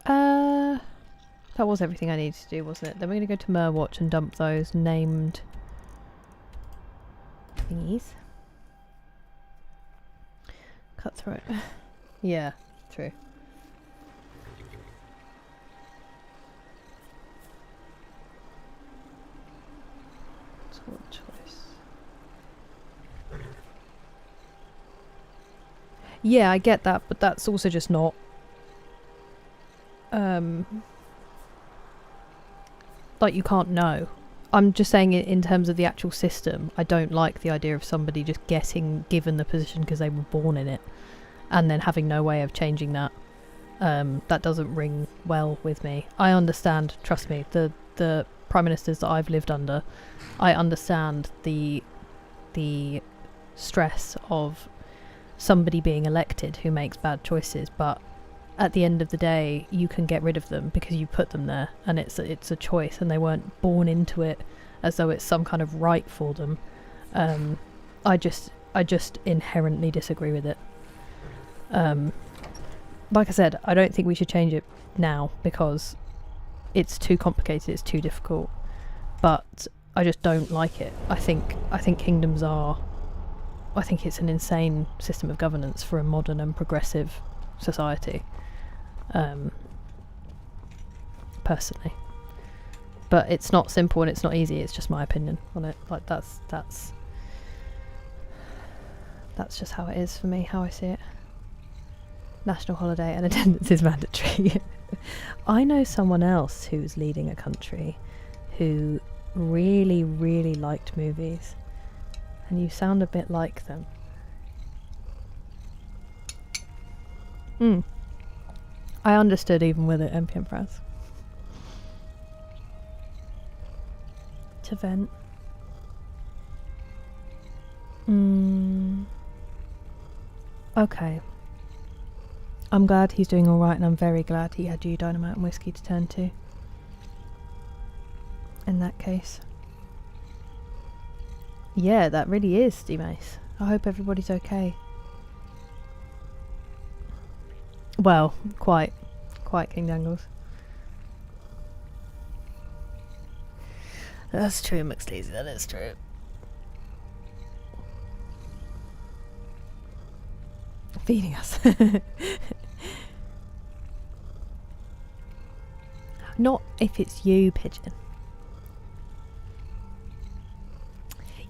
That was everything I needed to do, wasn't it? Then we're going to go to Merwatch and dump those named thingies. Cutthroat. Yeah, true. Sword choice. Yeah, I get that, but that's also just not... like, you can't know. I'm just saying it in terms of the actual system. I don't like the idea of somebody just given the position because they were born in it and then having no way of changing that. That doesn't ring well with me. I understand, trust me, the prime ministers that I've lived under, I understand the stress of somebody being elected who makes bad choices, but at the end of the day you can get rid of them because you put them there and it's a choice and they weren't born into it as though it's some kind of right for them. I just inherently disagree with it. Like I said, I don't think we should change it now because it's too complicated, it's too difficult, but I just don't like it. I think kingdoms are... I think it's an insane system of governance for a modern and progressive society. Personally, but it's not simple and it's not easy. It's just my opinion on it. Like that's just how it is for me, how I see it. National holiday and attendance is mandatory. I know someone else who's leading a country who really, really liked movies, and you sound a bit like them. I understood even with it, NPM Fraz. To vent. Okay. I'm glad he's doing alright, and I'm very glad he had you, Dynamite and Whiskey, to turn to. In that case. Yeah, that really is, D-Mace. I hope everybody's okay. Well, quite, King Dangles. That's true, McSleazy, that is true. Feeding us. Not if it's you, Pigeon.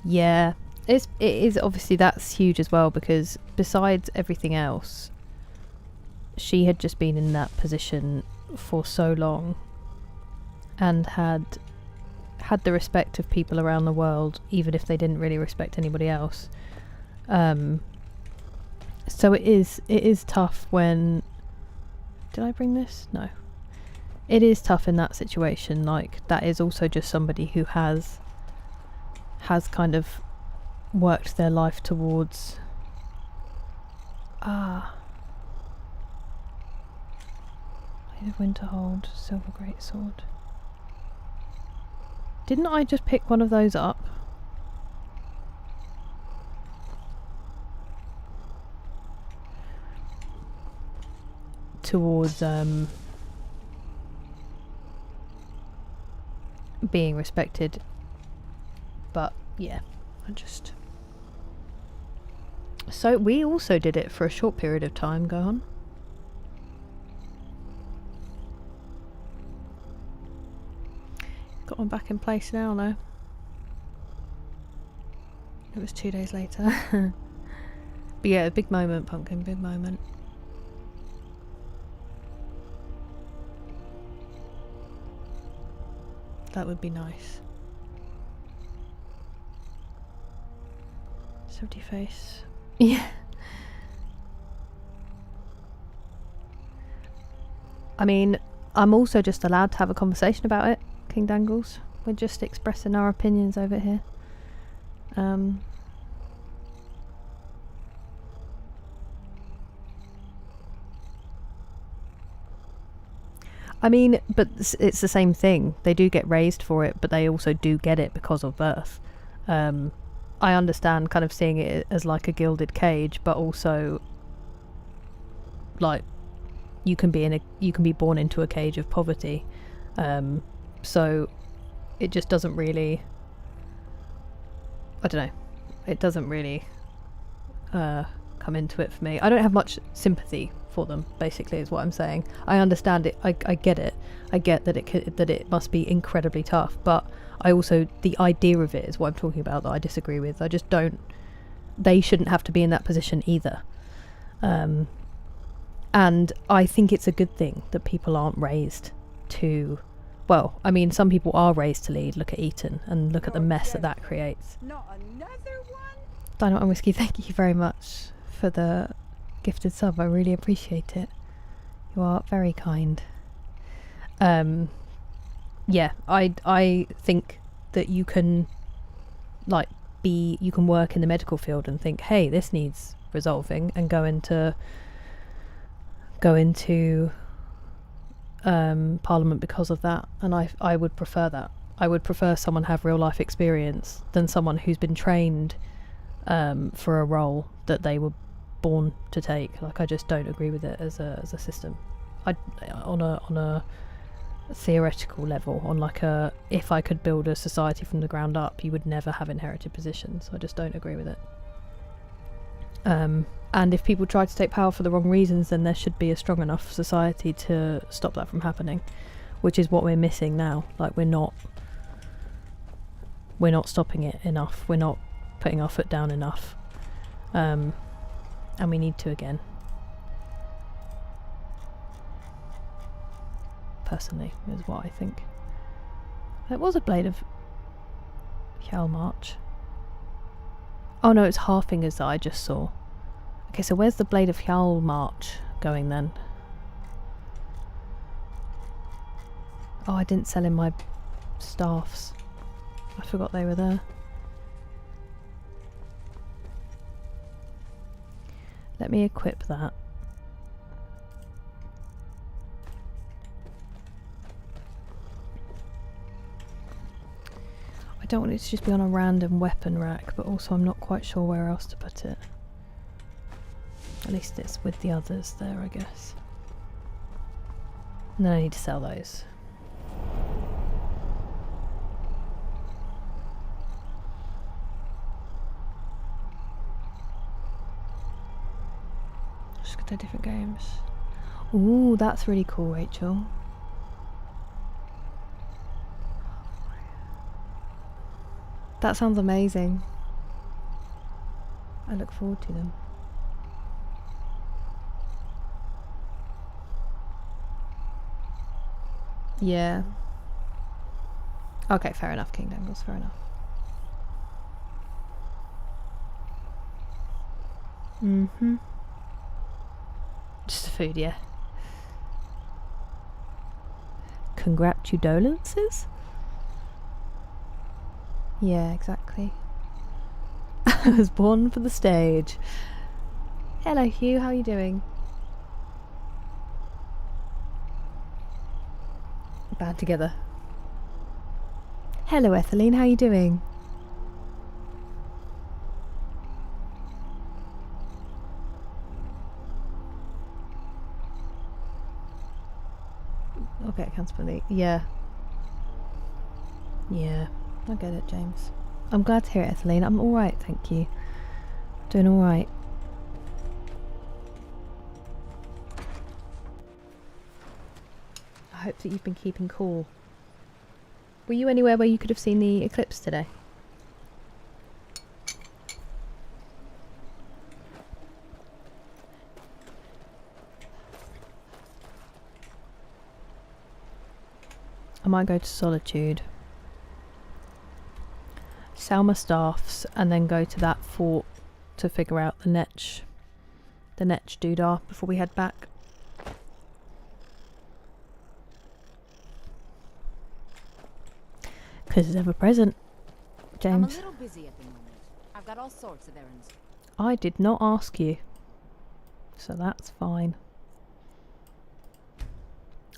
Yeah, it is obviously, that's huge as well, because besides everything else, she had just been in that position for so long and had the respect of people around the world, even if they didn't really respect anybody else. So it is tough when... Did I bring this? No. It is tough in that situation. Like, that is also just somebody who has kind of worked their life towards... Blade of Winterhold, Silver Greatsword. Didn't I just pick one of those up? Towards being respected, but yeah, so we also did it for a short period of time. Go on. Got one back in place now, though. It was 2 days later. But yeah, big moment, Pumpkin, big moment. That would be nice. 70 face. Yeah. I mean, I'm also just allowed to have a conversation about it, King Dangles. We're just expressing our opinions over here. I mean, but it's the same thing. They do get raised for it, but they also do get it because of birth. I understand kind of seeing it as like a gilded cage, but also like you can be born into a cage of poverty. So it just doesn't really, I don't know, it doesn't really come into it for me. I don't have much sympathy for them, basically, is what I'm saying. I understand it. I get it. I get that it must be incredibly tough, but I also, the idea of it is what I'm talking about that I disagree with. I just don't, they shouldn't have to be in that position either. And I think it's a good thing that people aren't raised to, well, I mean, some people are raised to lead. Look at Eton and look at the mess that creates. Not another one? Dynamite and Whiskey, thank you very much for the gifted sub. I really appreciate it. You are very kind. Yeah, I think that you can you can work in the medical field and think, hey, this needs resolving, and go into Parliament because of that. And I would prefer that. I would prefer someone have real life experience than someone who's been trained for a role that they were born to take. Like, I just don't agree with it as a system. On a theoretical level, on like a, if I could build a society from the ground up, you would never have inherited positions. I just don't agree with it. And if people try to take power for the wrong reasons, then there should be a strong enough society to stop that from happening, which is what we're missing now. Like, we're not stopping it enough. We're not putting our foot down enough. And we need to again. Personally, is what I think. That was a blade of Hjalmarch. Oh no, it's Halfingers that I just saw. Okay, so where's the blade of Hjalmarch going then? Oh, I didn't sell in my staffs. I forgot they were there. Let me equip that. I don't want it to just be on a random weapon rack, but also I'm not quite sure where else to put it. At least it's with the others there, I guess. And then I need to sell those. Just got the different games. Ooh, that's really cool, Rachel. That sounds amazing. I look forward to them. Yeah. Okay, fair enough, King Dangles, fair enough. Mm-hmm. Just the food, yeah. Congratulances? Yeah, exactly. I was born for the stage. Hello Hugh, how are you doing? Band together. Hello Etheline, how are you doing? Okay, accountability. Yeah. Yeah, I get it, James. I'm glad to hear it, Etheline. I'm alright, thank you. Doing alright. I hope that you've been keeping cool. Were you anywhere where you could have seen the eclipse today? I might go to Solitude, sell my staffs, and then go to that fort to figure out the Netch doodah before we head back. Because it's ever present, James. I'm a little busy at the moment. I've got all sorts of errands. I did not ask you, so that's fine.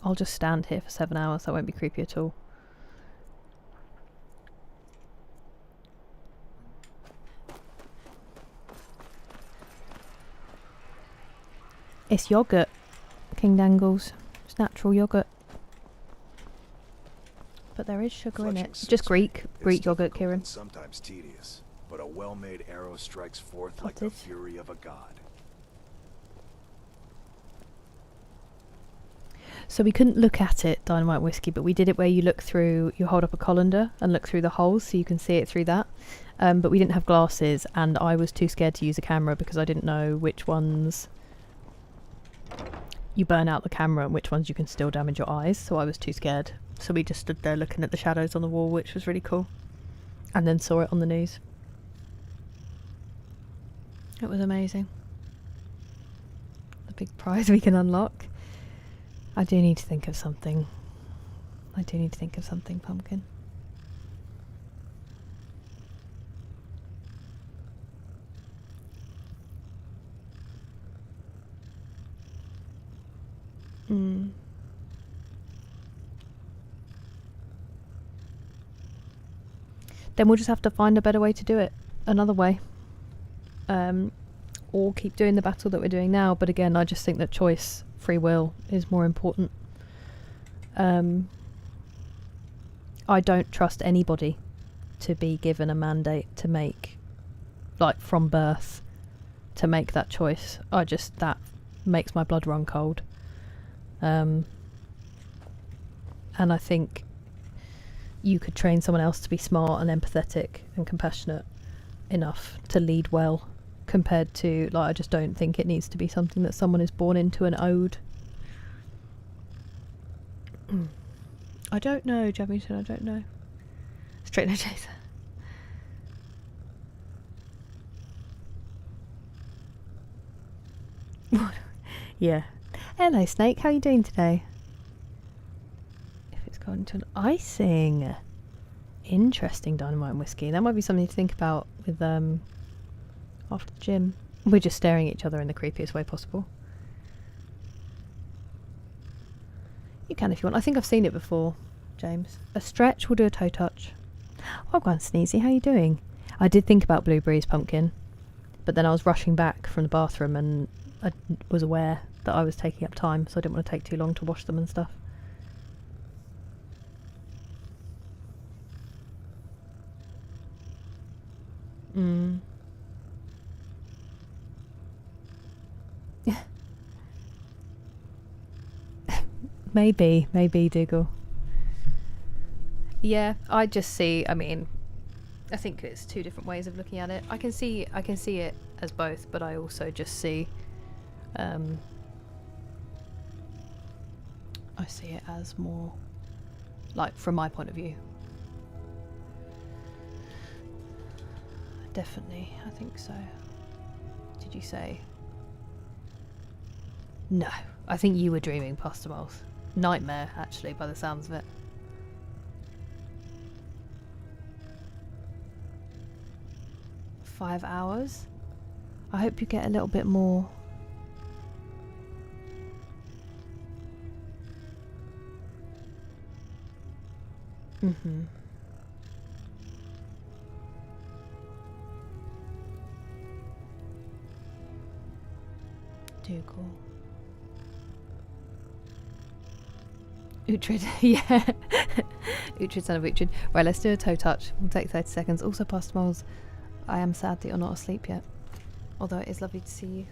I'll just stand here for 7 hours, that won't be creepy at all. It's yogurt, King Dangles. It's natural yogurt. But there is sugar in it. Just Greek yogurt, Kieran. Sometimes tedious, but a well-made arrow strikes forth like the fury of a god. So we couldn't look at it, Dynamite Whiskey, but we did it where you hold up a colander and look through the holes so you can see it through that. But we didn't have glasses and I was too scared to use a camera because I didn't know which ones you burn out the camera and which ones you can still damage your eyes, so I was too scared. So we just stood there looking at the shadows on the wall, which was really cool. And then saw it on the news. It was amazing. The big prize we can unlock. I do need to think of something. Pumpkin. Then we'll just have to find a better way to do it. Another way. Or keep doing the battle that we're doing now. But again, I just think that choice, free will, is more important. I don't trust anybody to be given a mandate to make, like from birth, to make that choice. That makes my blood run cold. And I think you could train someone else to be smart and empathetic and compassionate enough to lead well, compared to, like, I just don't think it needs to be something that someone is born into and owed. I don't know, Jamison, I don't know. Straight no chaser. Yeah. Hello, Snake. How are you doing today? If it's gone to an icing. Interesting, dynamite and whiskey. That might be something to think about with after the gym. We're just staring at each other in the creepiest way possible. You can if you want. I think I've seen it before, James. A stretch will do a toe touch. Oh, go on, Sneezy. How are you doing? I did think about blueberries, pumpkin, but then I was rushing back from the bathroom and I was aware that I was taking up time, so I didn't want to take too long to wash them and stuff. Maybe, Dougal. Yeah, I just see, I mean, I think it's two different ways of looking at it. I can see it as both, but I also just see I see it as more like from my point of view. Definitely, I think so. Did you say? No, I think you were dreaming, Pastor Moles. Nightmare, actually, by the sounds of it. $5 hours? I hope you get a little bit more. Mm-hmm. Dougal. Uhtred, yeah. Uhtred, son of Uhtred. Right, let's do a toe touch. We'll take 30 seconds. Also, Pastor Moles, I am sad that you're not asleep yet. Although it is lovely to see you.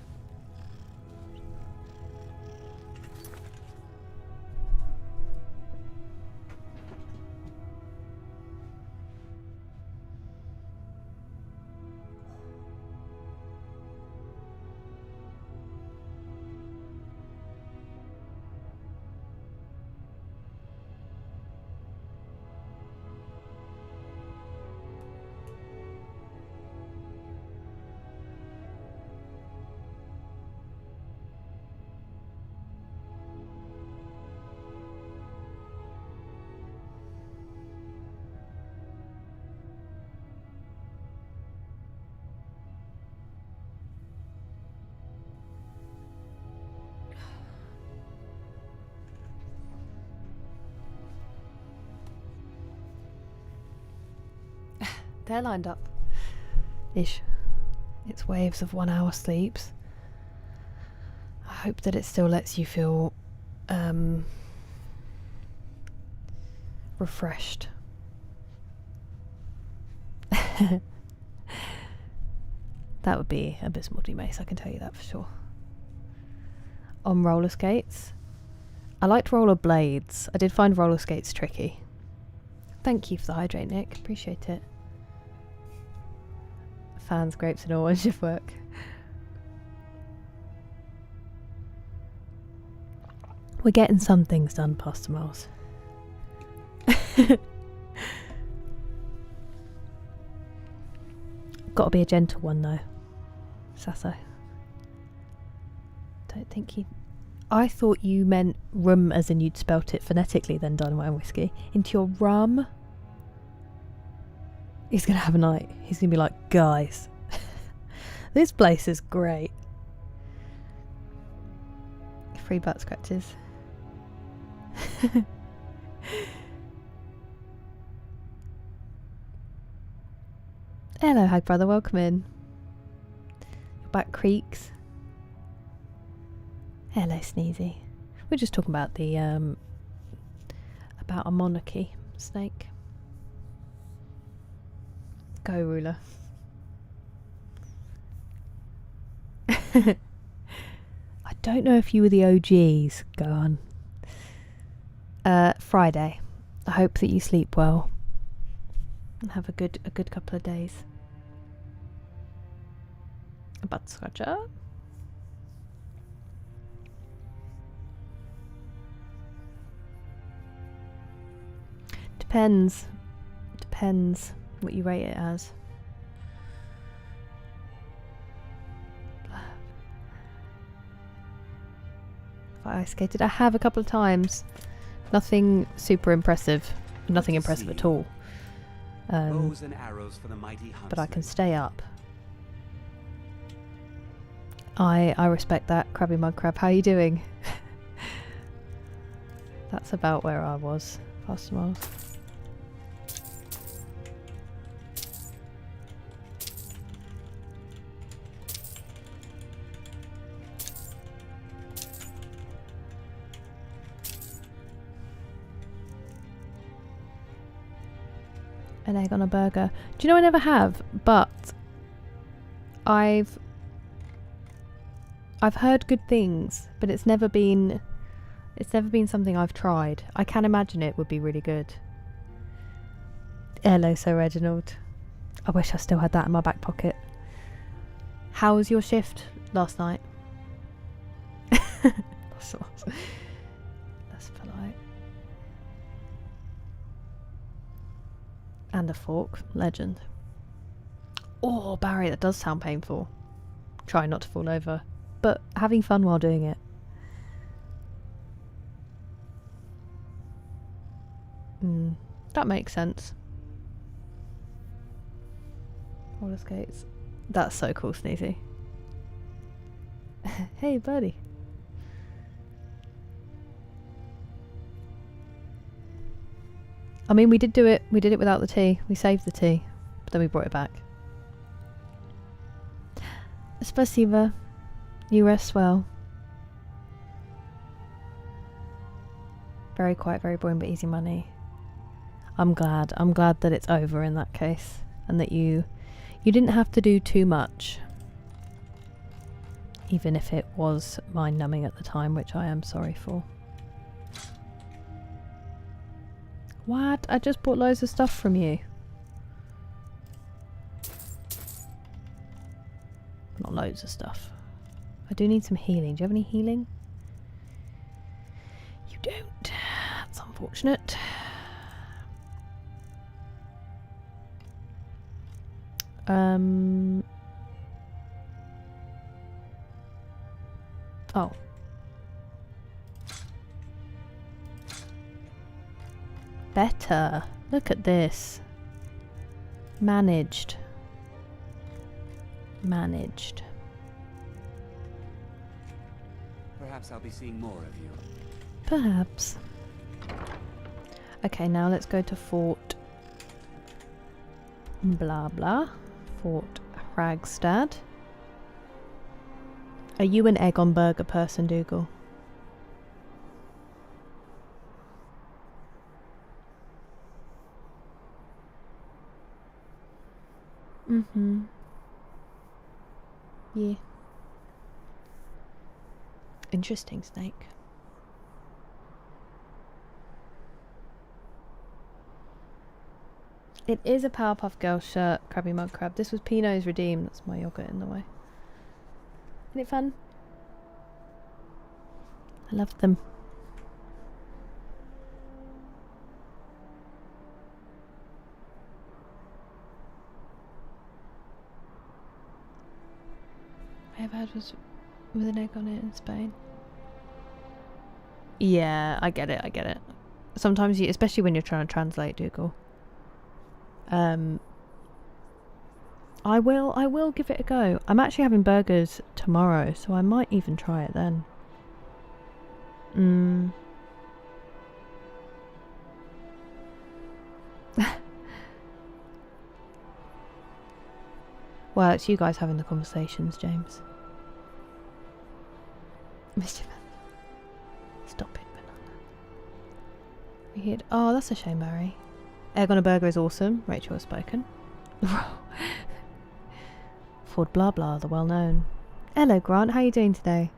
They're lined up. Ish. It's waves of 1 hour sleeps. I hope that it still lets you feel refreshed. That would be abysmal, Mace, I can tell you that for sure. On roller skates. I liked roller blades. I did find roller skates tricky. Thank you for the hydrate, Nick. Appreciate it. Fans, grapes and all on shift work. We're getting some things done, Pastor Miles. Gotta be a gentle one though. Sasso. Don't think he... I thought you meant rum as in you'd spelt it phonetically then, Dynamite and Whiskey. Into your rum. He's gonna have a night. He's gonna be like, guys, this place is great. Free butt scratches. Hello, Hag Brother, welcome in. Your back creaks. Hello, Sneezy. We're just talking about the about a monarchy, Snake. Go, ruler. I don't know if you were the OGs. Go on. Friday. I hope that you sleep well and have a good couple of days. A butt scratcher. depends what you rate it as. Have I ice skated? I have a couple of times. Nothing super impressive. Nothing impressive at all. Bows and arrows for the mighty But I can huntsman. stay up. I respect that, Krabby Mug Crab. How are you doing? That's about where I was. Faster miles. An egg on a burger. Do you know I never have? But I've heard good things, but it's never been something I've tried. I can imagine it would be really good. Hello, Sir Reginald. I wish I still had that in my back pocket. How was your shift last night? That's polite. And a fork. Legend. Oh, Barry, that does sound painful. Try not to fall over. But having fun while doing it. That makes sense. Roller skates. That's so cool, Sneezy. Hey, buddy. I mean, we did do it. We did it without the tea. We saved the tea, but then we brought it back. Spasiba. You rest well. Very quiet, very boring, but easy money. I'm glad. I'm glad that it's over in that case, and that you didn't have to do too much, even if it was mind-numbing at the time, which I am sorry for. What? I just bought loads of stuff from you. Not loads of stuff. I do need some healing. Do you have any healing? You don't. That's unfortunate. Oh. Better. Look at this. Managed. Managed. Perhaps I'll be seeing more of you. Perhaps. Okay, now let's go to Fort blah blah. Fort Hragstad. Are you an egg on burger person, Dougal? Yeah. Interesting snake. It is a Powerpuff Girls shirt, Krabby Mug Crab. This was Pinot's Redeem. That's my yogurt in the way. Isn't it fun? I love them. I have had was with an egg on it in Spain. Yeah, I get it, I get it. Sometimes you, especially when you're trying to translate, Dougal. I will give it a go. I'm actually having burgers tomorrow, so I might even try it then. Well, it's you guys having the conversations, James. Mr. Stop it, banana. We hit. Oh, that's a shame, Barry. Egg on a burger is awesome. Rachel has spoken. Ford blah blah, the well known. Hello, Grant. How are you doing today?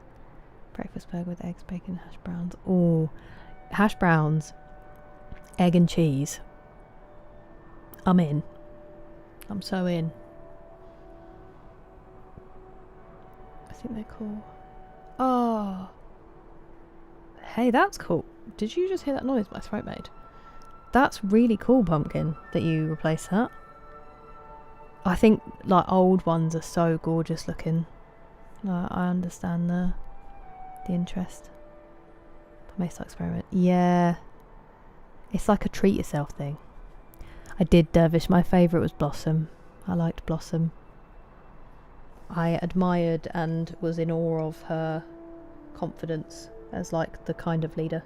Breakfast burger with eggs, bacon, hash browns. Oh, hash browns, egg and cheese. I'm in. I'm so in. I think they're cool. Oh. Hey, that's cool. Did you just hear that noise my throat made? That's really cool, Pumpkin, that you replace that. I think like old ones are so gorgeous looking. I understand the interest. May start experiment. Yeah, it's like a treat yourself thing. I did Dervish. My favourite was Blossom. I liked Blossom. I admired and was in awe of her confidence as like the kind of leader.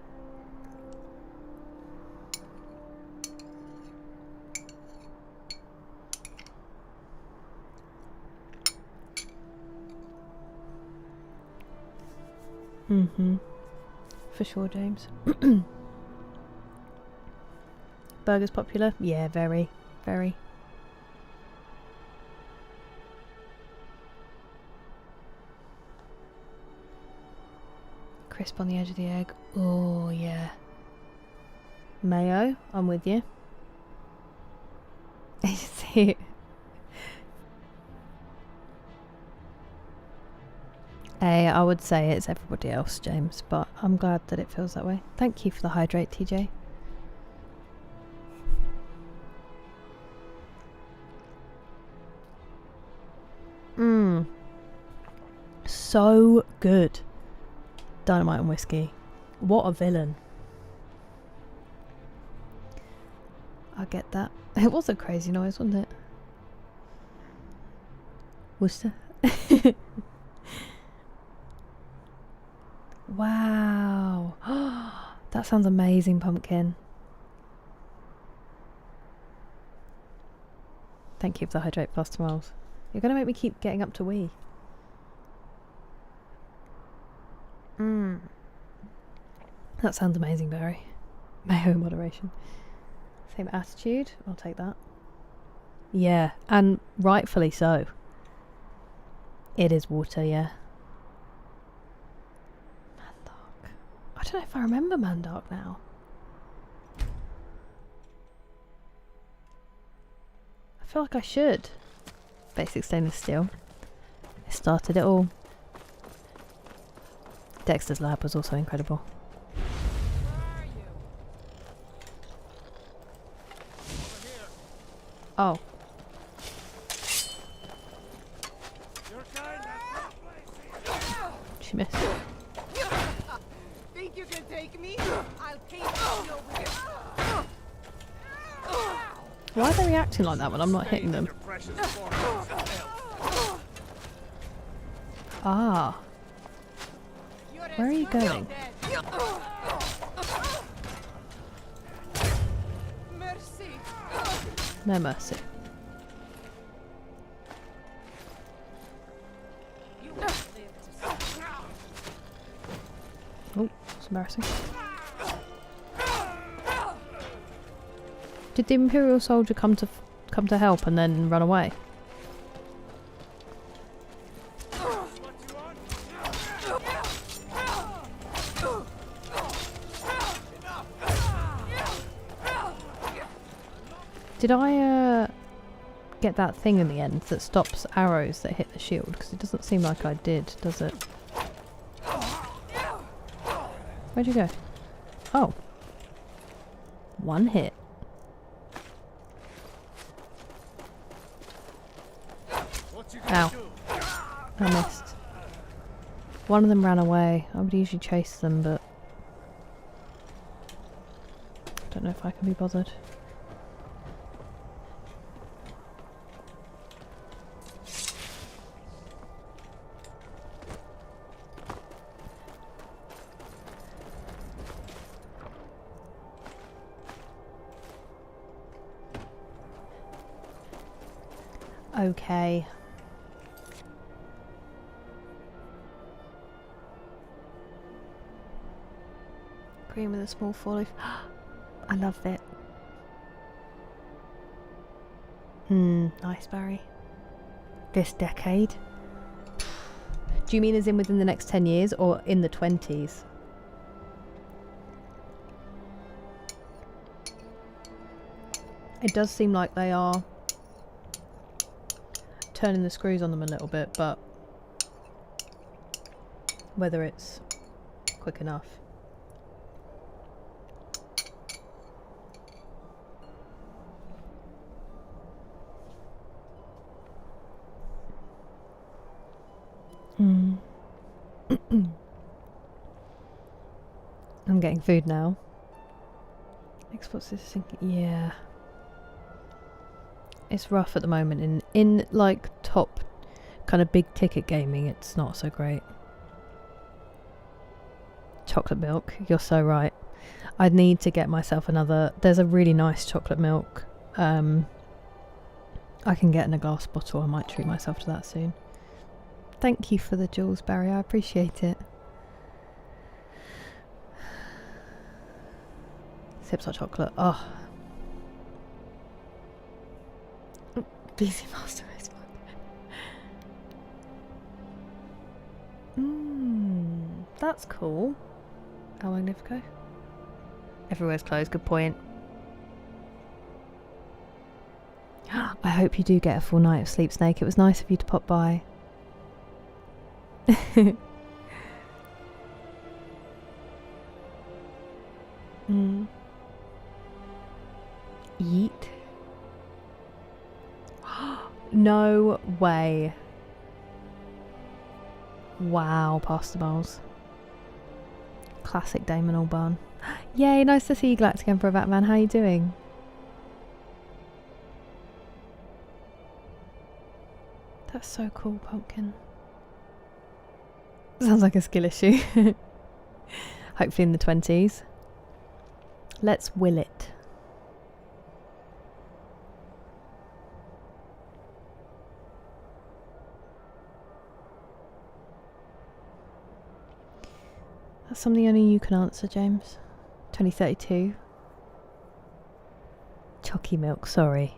For sure, James. Burgers popular? Yeah, very, very. Crisp on the edge of the egg. Oh, yeah. Mayo, I'm with you. See it. I would say it's everybody else, James, but I'm glad that it feels that way. Thank you for the hydrate, TJ. So good. Dynamite and whiskey. What a villain. I get that. It was a crazy noise, wasn't it? Worcester. Wow. That sounds amazing, Pumpkin. Thank you for the hydrate plus tomorrows. You're going to make me keep getting up to wee. That sounds amazing, Barry. Mayo moderation. Same attitude. I'll take that. Yeah, and rightfully so. It is water, yeah. Mandark. I don't know if I remember Mandark now. I feel like I should. Basic stainless steel. It started it all. Dexter's lab was also incredible. Oh. She missed. Think you can take me? I'll cave you over here. Why are they reacting like that when I'm not hitting them? Ah. Where are you going? Mercy. No mercy. Oh, it's embarrassing. Did the Imperial soldier come to help and then run away? Did I get that thing in the end that stops arrows that hit the shield? Because it doesn't seem like I did, does it? Where'd you go? Oh. One hit. Ow. I missed. One of them ran away. I would usually chase them, but I don't know if I can be bothered. Okay. Green with a small four leaf. I love it. Nice, Barry. This decade? Do you mean as in within the next 10 years or in the 20s? It does seem like they are turning the screws on them a little bit, but whether it's quick enough. I'm getting food now. Xbox is thinking, yeah. It's rough at the moment. In like top kind of big ticket gaming, it's not so great. Chocolate milk, you're so right. I'd need to get myself another. There's a really nice chocolate milk I can get in a glass bottle. I might treat myself to that soon. Thank you for the jewels, Barry. I appreciate it. Sips hot chocolate. Oh. BC Master is fun. That's cool. How magnifico? Everywhere's closed, good point. I hope you do get a full night of sleep, Snake. It was nice of you to pop by. Yeet. No way. Wow, pasta bowls. Classic Damon Albarn. Yay, nice to see you, Glax, again for a Batman. How are you doing? That's so cool, Pumpkin. Sounds like a skill issue. Hopefully in the 20s. Let's will it. That's something only you can answer, James. 2032. Chalky milk, sorry.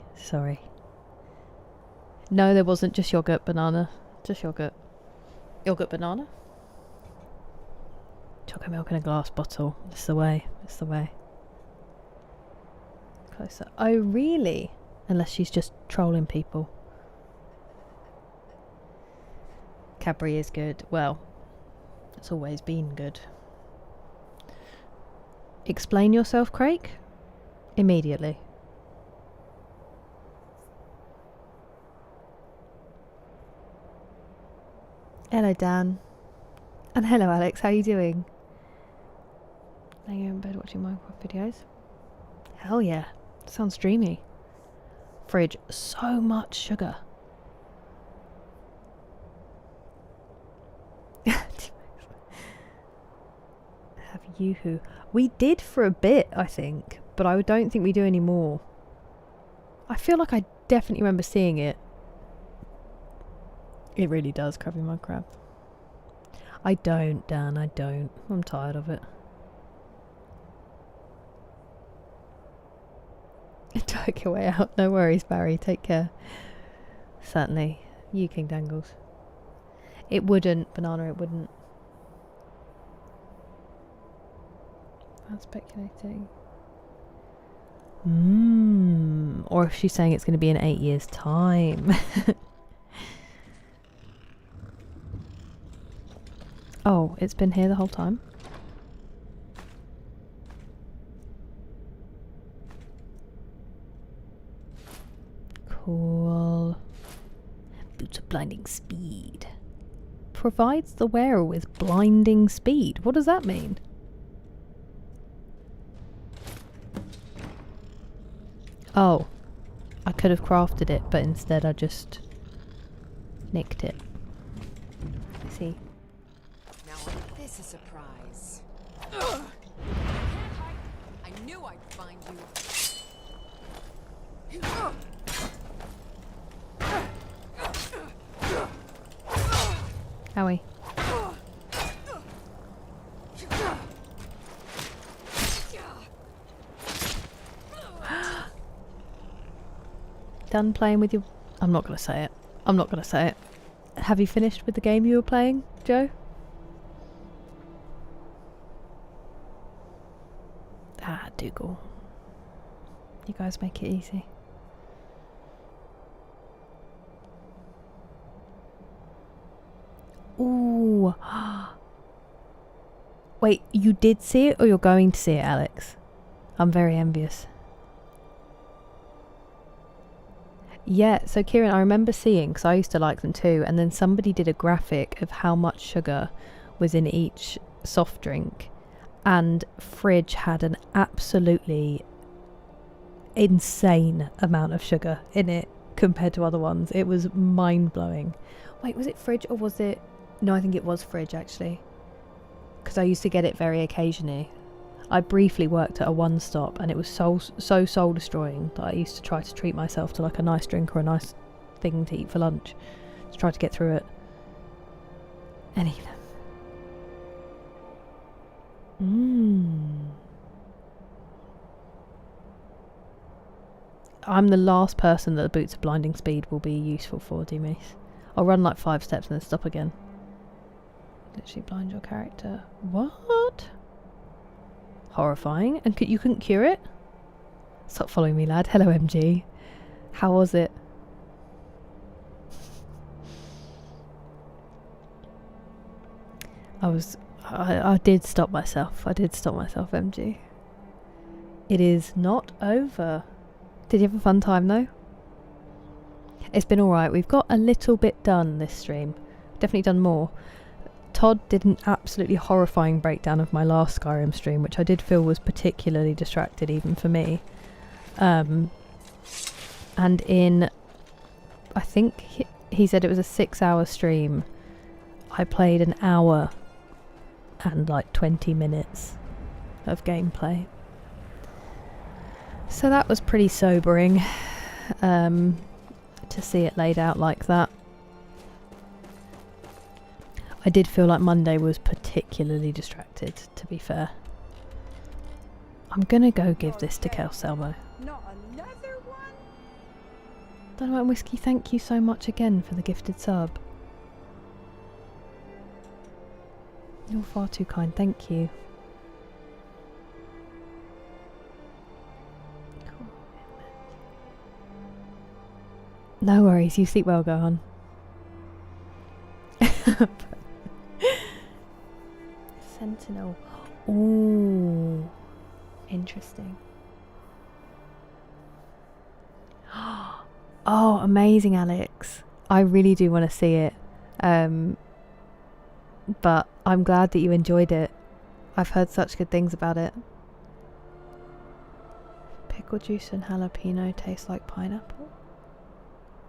No, there wasn't just yogurt, banana. Just yogurt. Yogurt, banana? Chocolate milk in a glass bottle. It's the way. It's the way. Closer. Oh, really? Unless she's just trolling people. Cadbury is good. Well, it's always been good. Explain yourself, Craig. Immediately. Hello, Dan. And hello, Alex. How are you doing? Laying in bed watching Minecraft videos. Hell yeah. Sounds dreamy. Fridge. So much sugar. Have you who? We did for a bit, I think. But I don't think we do anymore. I feel like I definitely remember seeing it. It really does, Krabby Mud Crab. I don't, Dan, I don't. I'm tired of it. Talk your way out. No worries, Barry. Take care. Certainly. You, King Dangles. It wouldn't, Banana, it wouldn't. I'm speculating. Or if she's saying it's going to be in 8 years' time. Oh, it's been here the whole time? Cool. Boots of blinding speed. Provides the wearer with blinding speed. What does that mean? Oh. I could have crafted it, but instead I just nicked it. I see. This is a surprise. I knew I'd find you. Owie. Done playing with your... I'm not going to say it. I'm not going to say it. Have you finished with the game you were playing, Joe? Ah, Dougal. You guys make it easy. Ooh. Wait, you did see it or you're going to see it, Alex? I'm very envious. Yeah, so Kieran, I remember seeing, because I used to like them too, and then somebody did a graphic of how much sugar was in each soft drink, and Fridge had an absolutely insane amount of sugar in it compared to other ones. It was mind-blowing. Wait, was it Fridge or was it... No, I think it was Fridge, actually. Because I used to get it very occasionally. I briefly worked at a one-stop, and it was so soul-destroying that I used to try to treat myself to like a nice drink or a nice thing to eat for lunch. To try to get through it. Anyway. I'm the last person that the boots of blinding speed will be useful for, Demis. I'll run like 5 steps and then stop again. Literally blind your character. What? Horrifying. And you couldn't cure it? Stop following me, lad. Hello, MG. How was it? I did stop myself. I did stop myself, MG. It is not over. Did you have a fun time though? It's been alright. We've got a little bit done this stream. Definitely done more. Todd did an absolutely horrifying breakdown of my last Skyrim stream, which I did feel was particularly distracted even for me. And in... I think he said it was a 6-hour stream. I played an hour and like 20 minutes of gameplay. So that was pretty sobering to see it laid out like that. I did feel like Monday was particularly distracted, to be fair. I'm gonna go give this to Kelselmo. Not another one? Dynamite and Whiskey, thank you so much again for the gifted sub. You're far too kind, thank you. No worries, you sleep well, Gohan. Sentinel. Ooh. Interesting. Oh, amazing, Alex. I really do want to see it. But I'm glad that you enjoyed it. I've heard such good things about it. Pickle juice and jalapeno taste like pineapple?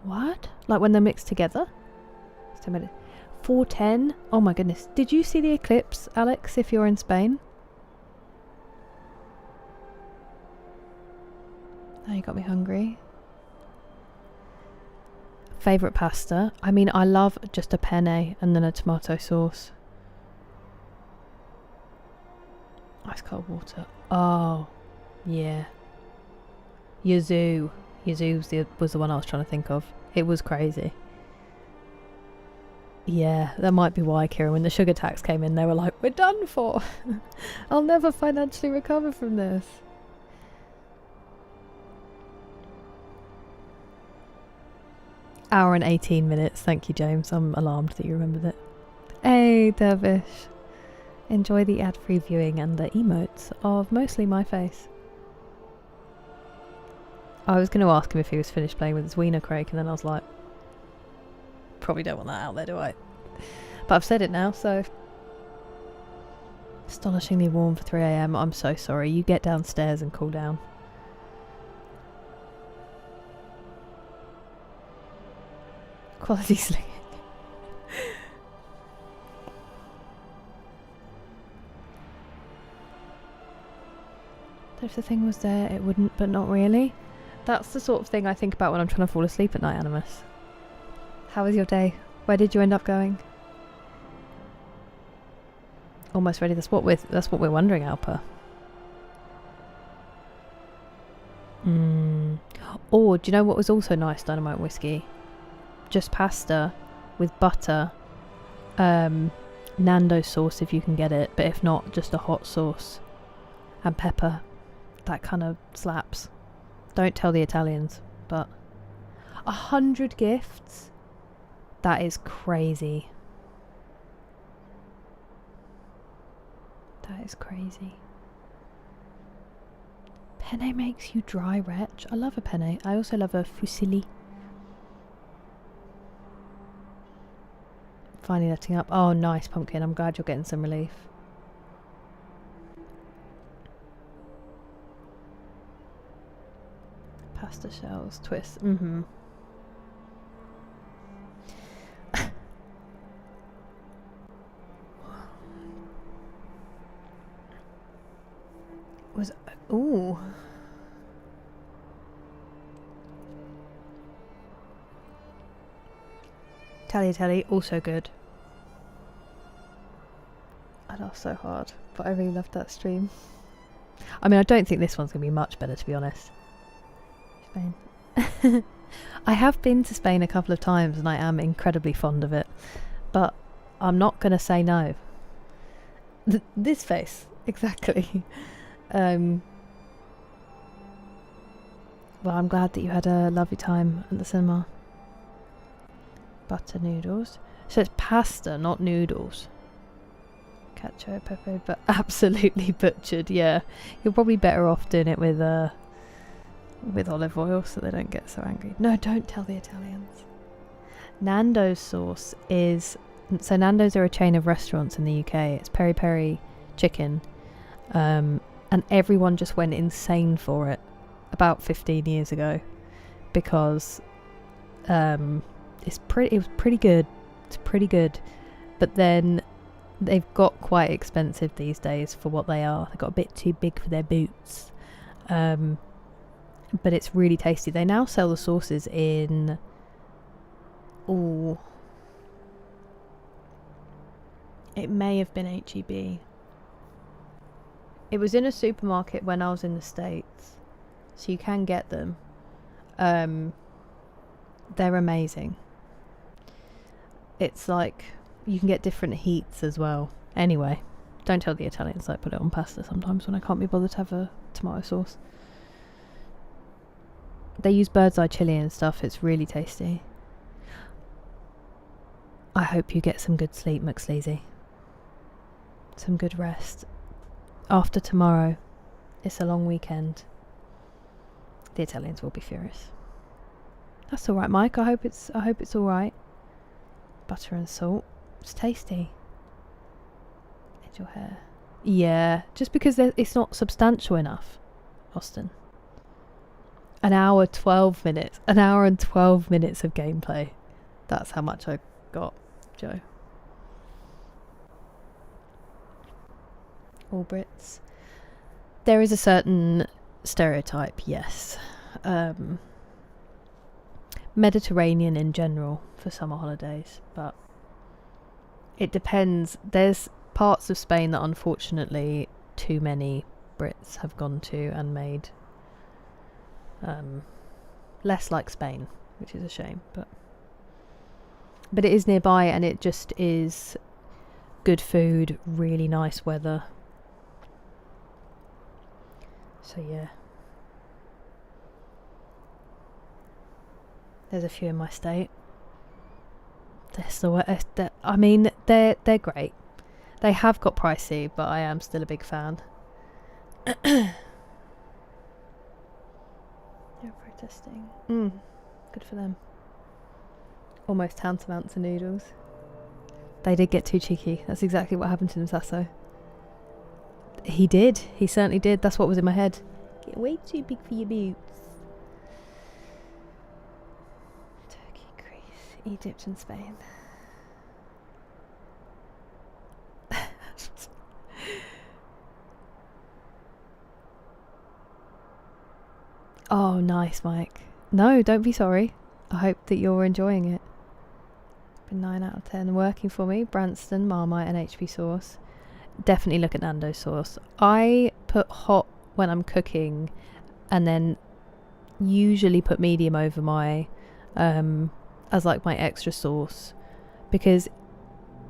What? Like when they're mixed together? 410? Oh my goodness. Did you see the eclipse, Alex, if you're in Spain? Oh, you got me hungry. Favourite pasta? I mean, I love just a penne and then a tomato sauce. Ice cold water. Oh, yeah. Yazoo. Yazoo was the one I was trying to think of. It was crazy. Yeah, that might be why, Kira, when the sugar tax came in, they were like, we're done for. I'll never financially recover from this. Hour and 18 minutes. Thank you, James. I'm alarmed that you remembered it. Hey, Dervish. Enjoy the ad-free viewing and the emotes of mostly my face. I was going to ask him if he was finished playing with his wiener crake, and then I was like, probably don't want that out there, do I? But I've said it now, so... Astonishingly warm for 3 AM. I'm so sorry. You get downstairs and cool down. Quality sleep. If the thing was there, it wouldn't, but not really. That's the sort of thing I think about when I'm trying to fall asleep at night, Animus. How was your day? Where did you end up going? Almost ready. That's what we're wondering, Alpa. Oh, do you know what was also nice, Dynamite Whiskey? Just pasta with butter, Nando sauce if you can get it, but if not, just a hot sauce and pepper. That kind of slaps. Don't tell the Italians, but 100 gifts? That is crazy. That is crazy. Penne makes you dry, wretch. I love a penne. I also love a fusilli. Finally letting up. Oh, nice, Pumpkin. I'm glad you're getting some relief. Pasta shells, twist. Mm-hmm. Was ooh. Tagliatelle, also good. I laughed so hard, but I really loved that stream. I mean, I don't think this one's going to be much better, to be honest. Spain. I have been to Spain a couple of times and I am incredibly fond of it, but I'm not going to say no. This face, exactly. Well, I'm glad that you had a lovely time at the cinema. Butter noodles. So it's pasta, not noodles. Cacio pepe, but absolutely butchered. Yeah, you're probably better off doing it with olive oil so they don't get so angry. No, don't tell the Italians. Nando's sauce is... So Nando's are a chain of restaurants in the UK. It's peri peri chicken. And everyone just went insane for it about 15 years ago. Because it was pretty good. It's pretty good. But then they've got quite expensive these days for what they are. They got a bit too big for their boots. But it's really tasty. They now sell the sauces in... Ooh. It may have been H-E-B. It was in a supermarket when I was in the States. So you can get them. They're amazing. It's like... You can get different heats as well. Anyway, don't tell the Italians I put it on pasta sometimes when I can't be bothered to have a tomato sauce. They use bird's eye chilli and stuff. It's really tasty. I hope you get some good sleep, McSleazy. Some good rest. After tomorrow, it's a long weekend. The Italians will be furious. That's all right, Mike. I hope it's all right. Butter and salt. It's tasty. It's your hair. Yeah, just because it's not substantial enough, Austin. An hour and 12 minutes of gameplay. That's how much I got, Joe. All Brits. There is a certain stereotype, yes. Mediterranean in general for summer holidays, but it depends. There's parts of Spain that unfortunately too many Brits have gone to and made less like Spain, which is a shame, but it is nearby and it just is good food, really nice weather. So yeah. There's a few in my state. I mean, they're great. They have got pricey, but I am still a big fan. They're protesting. Good for them. Almost tantamount to noodles. They did get too cheeky. That's exactly what happened to them, Sasso. He did. He certainly did. That's what was in my head. Get way too big for your boots. Turkey, Greece, Egypt and Spain. Oh, nice, Mike. No, don't be sorry. I hope that you're enjoying it. Been 9 out of 10 working for me. Branston, Marmite and HP sauce. Definitely look at Nando's sauce. I put hot when I'm cooking and then usually put medium over my as like my extra sauce, because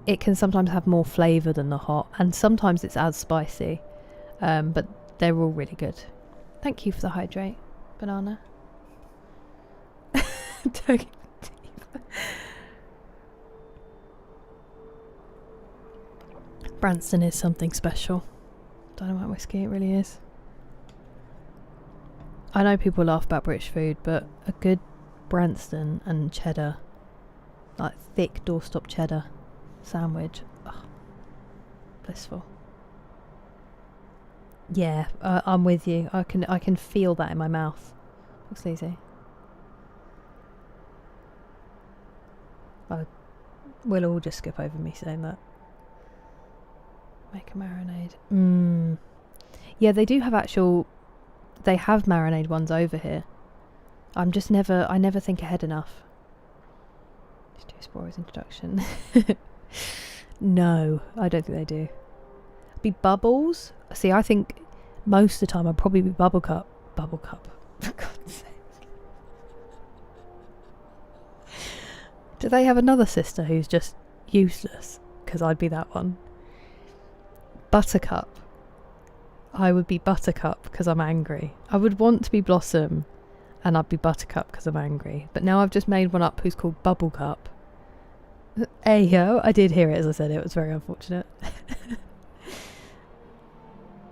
it can sometimes have more flavour than the hot and sometimes it's as spicy, but they're all really good. Thank you for the hydrate, banana. Turkey. Branston is something special. Dynamite whiskey, it really is. I know people laugh about British food, but a good Branston and cheddar, like thick doorstop cheddar sandwich, blissful. Yeah, I'm with you. I can feel that in my mouth. Looks easy. We'll all just skip over me saying that. Make a marinade. Yeah, they do have actual... They have marinade ones over here. I never think ahead enough. Just do Explorer's introduction. No, I don't think they do. Be bubbles? See, I think most of the time I'd probably be bubble cup. Bubble cup. For God's sake. Do they have another sister who's just useless? Because I'd be that one. Buttercup. I would be Buttercup because I'm angry. I would want to be Blossom and I'd be Buttercup because I'm angry. But now I've just made one up who's called Bubblecup. Ayo, I did hear it as I said it. It was very unfortunate.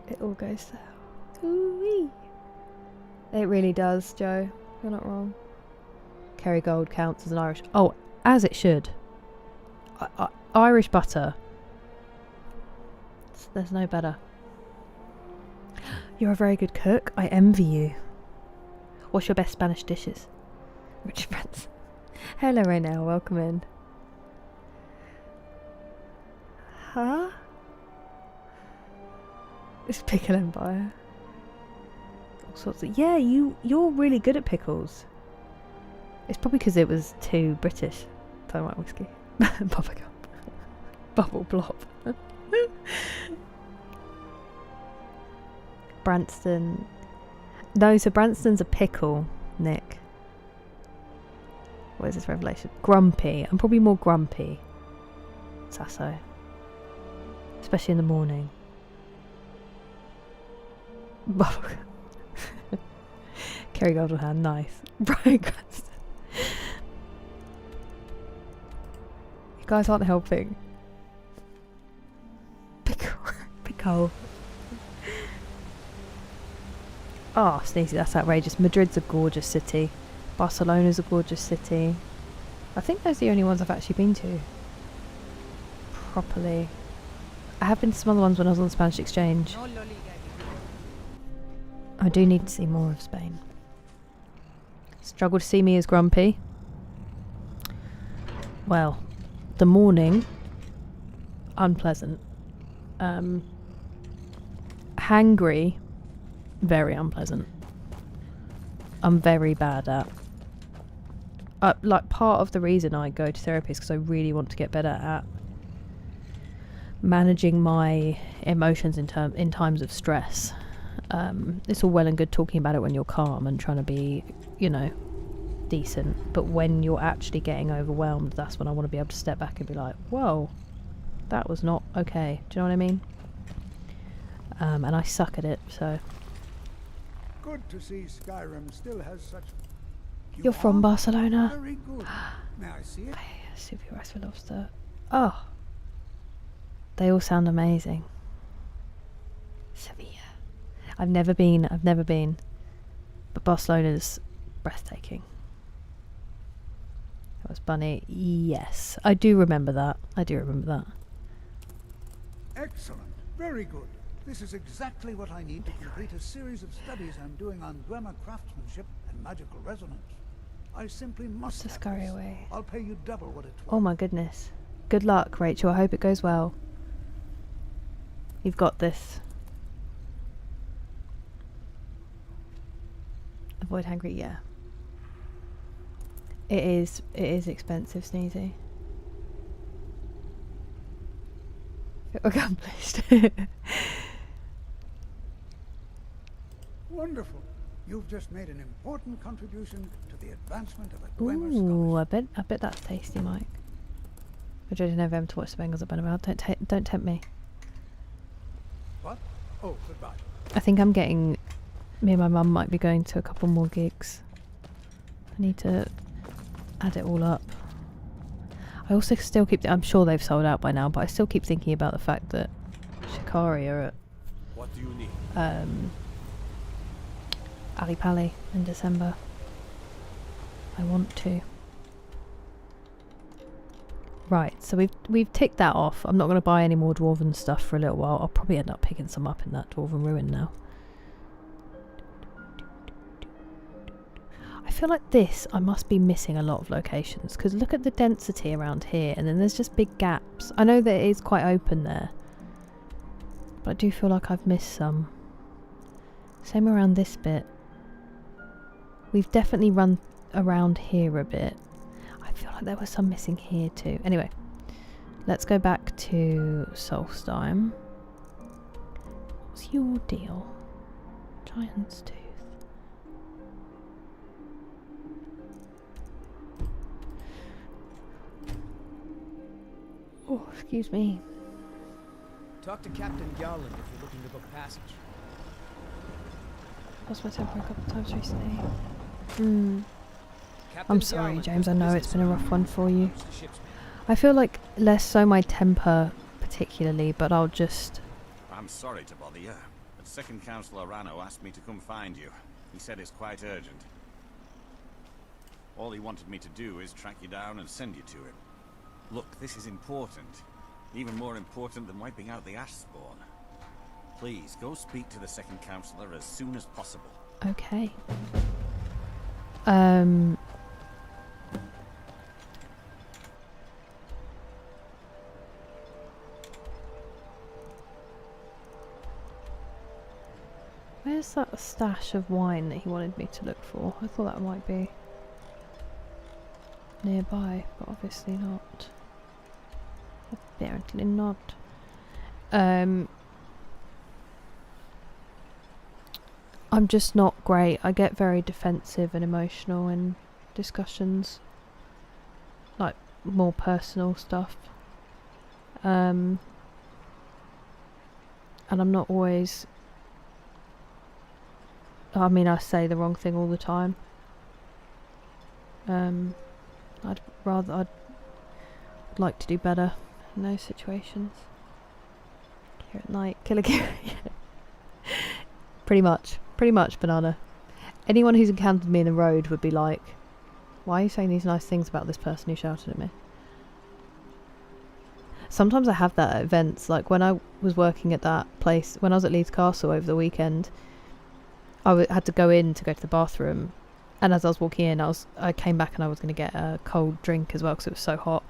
It all goes south. Ooh-wee. It really does, Joe. You're not wrong. Kerrygold counts as an Irish... Oh, as it should. Irish butter. There's no better. You're a very good cook. I envy you. What's your best Spanish dishes? Richard Branson. Hello, Raynell. Welcome in. Huh? It's Pickle Empire. All sorts of... Yeah, you're really good at pickles. It's probably because it was too British. Don't like whiskey. Bubblegum. Bubble blob. Branston. No, so Branston's a pickle, Nick. What is this revelation? Grumpy. I'm probably more grumpy. Sasso. Especially in the morning. Bubblegum. Kerry Goldenhand, nice. Brian Cranston. You guys aren't helping. Pickle. Oh, Sneezy, that's outrageous. Madrid's a gorgeous city. Barcelona's a gorgeous city. I think those are the only ones I've actually been to. Properly. I have been to some other ones when I was on Spanish exchange. I do need to see more of Spain. Struggle to see me as grumpy. Well, the morning, unpleasant. Hangry, very unpleasant. I'm very bad at. Like, part of the reason I go to therapy is because I really want to get better at managing my emotions in times of stress. It's all well and good talking about it when you're calm and trying to be, you know, decent, but when you're actually getting overwhelmed, that's when I want to be able to step back and be like, whoa, that was not okay. Do you know what I mean? And I suck at it, so. Good to see Skyrim still has such... You're from Barcelona? Very good. May I see it? Super rice for lobster. Oh. They all sound amazing. Sevilla. I've never been. But Barcelona's breathtaking. That was Bunny. Yes. I do remember that. Excellent. Very good. This is exactly what I need to complete a series of studies I'm doing on Dwemer craftsmanship and magical resonance. I simply must Just scurry away. I'll pay you double what it's worth. Oh my goodness. Good luck, Rachel. I hope it goes well. You've got this. Avoid hungry, yeah. It is expensive, Sneezy. Accomplished. Wonderful. You've just made an important contribution to the advancement of a Dwemer Ooh, I bet that's tasty, Mike. I dread in November to watch the Bengals at Benavent. Don't tempt me. What? Oh, goodbye. I think I'm getting... Me and my mum might be going to a couple more gigs. I need to add it all up. I also still keep... I'm sure they've sold out by now, but I still keep thinking about the fact that Shikari are at... What do you need? Ali Pali in December. I want to. Right, so we've ticked that off. I'm not going to buy any more Dwarven stuff for a little while. I'll probably end up picking some up in that Dwarven ruin now. feel like this, I must be missing a lot of locations, because look at the density around here, and then there's just big gaps. I know that it is quite open there, but I do feel like I've missed some. Same around this bit. We've definitely run around here a bit. I feel like there was some missing here too. Anyway, let's go back to Solstheim. What's your deal? Giant's Tooth. Oh, excuse me. Talk to Captain Garland if you're looking to book passage. Lost my temper a couple of times recently. I'm sorry, James. I know it's been a rough one for you. I feel like less so my temper particularly, but I'll just... I'm sorry to bother you, but Second Councillor Rano asked me to come find you. He said it's quite urgent. All he wanted me to do is track you down and send you to him. Look, this is important. Even more important than wiping out the ash spawn. Please, go speak to the Second Councillor as soon as possible. Okay. Where's that stash of wine that he wanted me to look for? I thought that might be nearby, but obviously not. Apparently not. I'm just not great. I get very defensive and emotional in discussions, like more personal stuff. And I'm not always... I mean, I say the wrong thing all the time. I'd like to do better in those situations. Here at night, kill a killer. Pretty much, Banana. Anyone who's encountered me in the road would be like, why are you saying these nice things about this person who shouted at me? Sometimes I have that at events, like when I was working at that place, when I was at Leeds Castle over the weekend, I had to go to the bathroom, and as I was walking in, I came back and I was going to get a cold drink as well because it was so hot,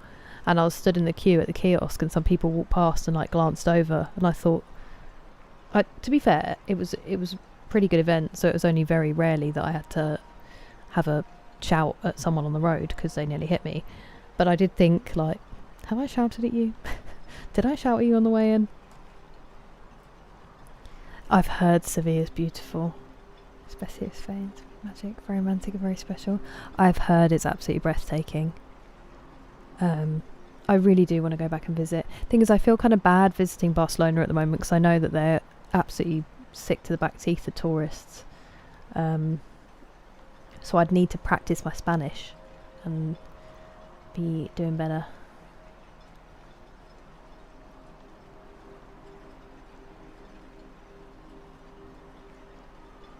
and I was stood in the queue at the kiosk, and some people walked past and like glanced over, and I thought, to be fair, it was a pretty good event, so it was only very rarely that I had to have a shout at someone on the road because they nearly hit me, but I did think, like, have I shouted at you? Did I shout at you on the way in? I've heard Sevilla's beautiful. Especially its famed, magic, very romantic and very special. I've heard it's absolutely breathtaking. I really do want to go back and visit. Thing is, I feel kind of bad visiting Barcelona at the moment because I know that they're absolutely sick to the back teeth of tourists. So I'd need to practice my Spanish and be doing better.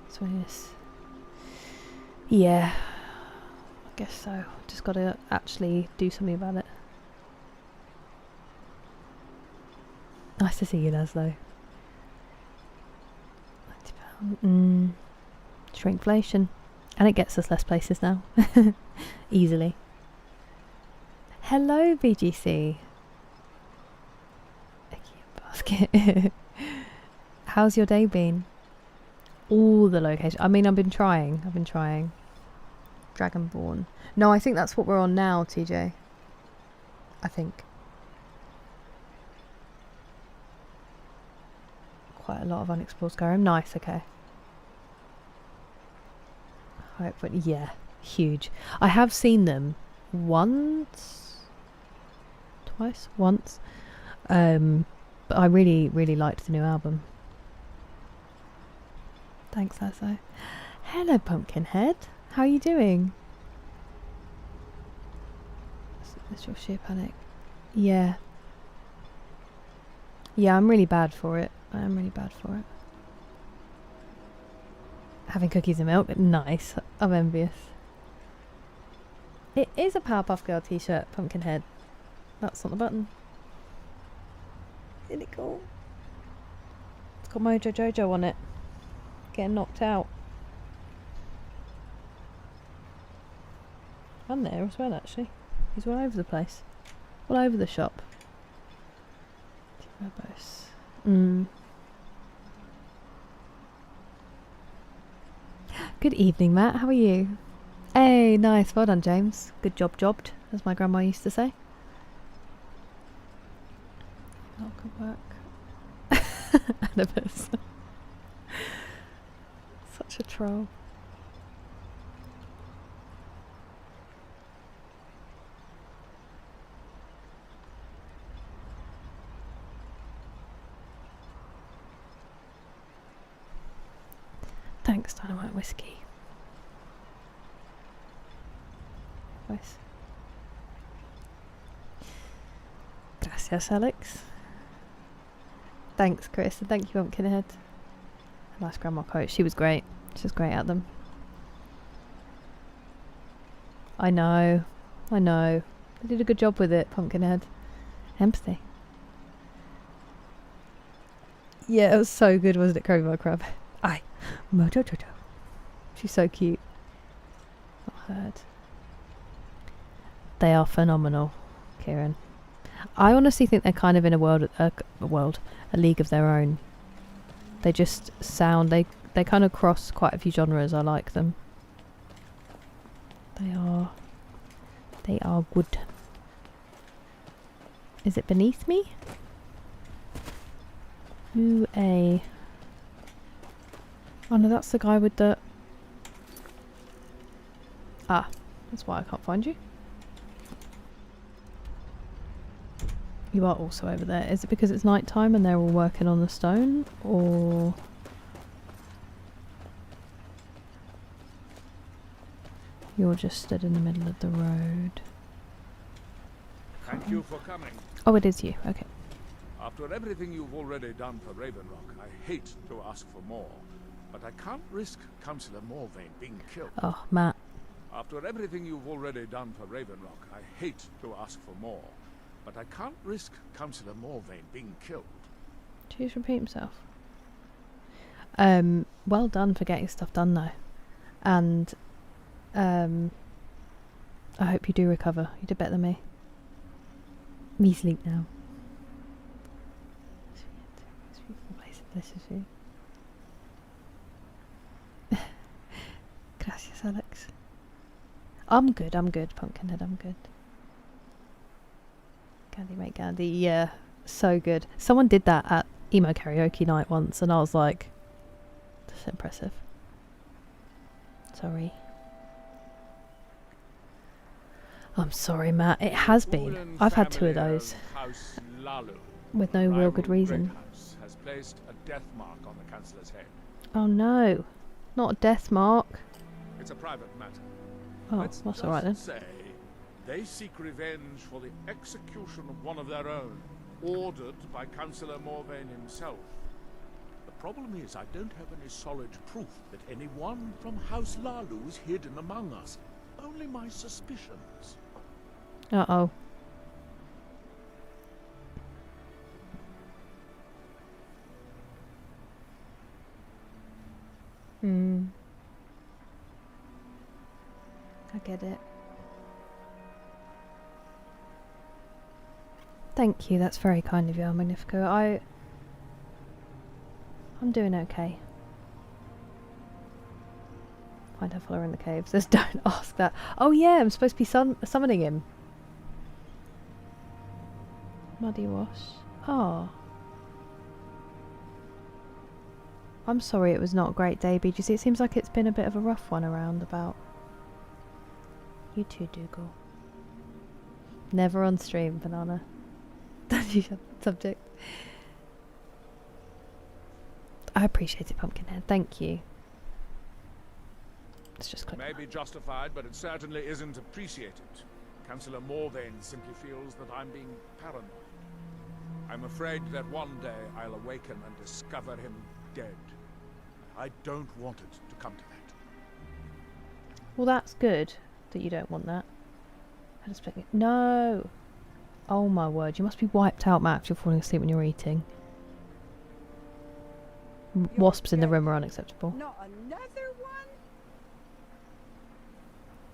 So yes. Yeah, I guess so. Just gotta actually do something about it. Nice to see you, Laszlo. £90. Shrinkflation. And it gets us less places now. Easily. Hello, BGC. Basket. How's your day been? All the locations. I mean, I've been trying. Dragonborn. No, I think that's what we're on now, TJ. I think. Quite a lot of unexplored Skyrim. Nice, okay. Yeah, huge. I have seen them once. But I really, really liked the new album. Thanks, Lasso. Hello, Pumpkinhead. How are you doing? Is your sheer panic? Yeah. Yeah, I'm really bad for it. Having cookies and milk? Nice. I'm envious. It is a Powerpuff Girl t-shirt, Pumpkinhead. That's on the button. Isn't it cool? It's got Mojo Jojo on it. Getting knocked out. And there as well, actually. He's all over the place. All over the shop. Verbose. Good evening, Matt. How are you? Hey, nice. Well done, James. Good job jobbed, as my grandma used to say. Not good work. Annabis. Such a troll. Thanks, Dynamite Whiskey. Nice. Gracias, Alex. Thanks, Chris, and thank you, Pumpkinhead. Nice grandma coat. She was great. She was great at them. I know. I know. They did a good job with it, Pumpkinhead. Empathy. Yeah, it was so good, wasn't it, Crowbar Crab? Aye. Mojojojo. She's so cute. Not heard. They are phenomenal, Kieran. I honestly think they're kind of in a league of their own. They just sound, they kind of cross quite a few genres. I like them. They are good. Is it beneath me? Ooh, a. Oh no, that's the guy with the. Ah, that's why I can't find you. You are also over there. Is it because it's night time and they're all working on the stone, or? You're just stood in the middle of the road. Thank you for coming. Oh, it is you. Okay. After everything you've already done for Ravenrock, I hate to ask for more, but I can't risk Councillor Morvain being killed. Oh, Matt. After everything you've already done for Ravenrock, I hate to ask for more, but I can't risk Councillor Morvain being killed. Choose repeat himself. Well done for getting stuff done though, and I hope you do recover. You did better than me. Me sleep now. This is you. Gracias, Alex. I'm good, Pumpkinhead, I'm good. Gandhi, mate, Gandhi, yeah, so good. Someone did that at emo karaoke night once, and I was like, that's impressive. Sorry. I'm sorry, Matt. It has been. I've had 2 of those. With no real good reason. Has placed a death mark on the Councillor's head. Oh no. Not a death mark. It's a private matter. Oh, Let's that's alright then. say they seek revenge for the execution of one of their own, ordered by Councillor Morvain himself. The problem is I don't have any solid proof that anyone from House Lalu is hidden among us. Only my suspicions. Uh-oh. I get it. Thank you, that's very kind of you, Magnifico. I'm doing okay. Find her follower in the cave. Says don't ask that. Oh yeah, I'm supposed to be summoning him. Muddy wash. Oh. I'm sorry it was not a great day, BGC. It seems like it's been a bit of a rough one around about. You too, Dougal. Never on stream, Banana. Don't you shut the subject. I appreciate it, Pumpkinhead. Thank you. Let's just click. May be justified, but it certainly isn't appreciated. Councillor Morvain simply feels that I'm being paranoid. I'm afraid that one day I'll awaken and discover him dead. I don't want it to come to that. Well, that's good that you don't want that. I just pick it. No! Oh my word, you must be wiped out, Matt, if you're falling asleep when you're eating. Wasps in the room are unacceptable. Not another one?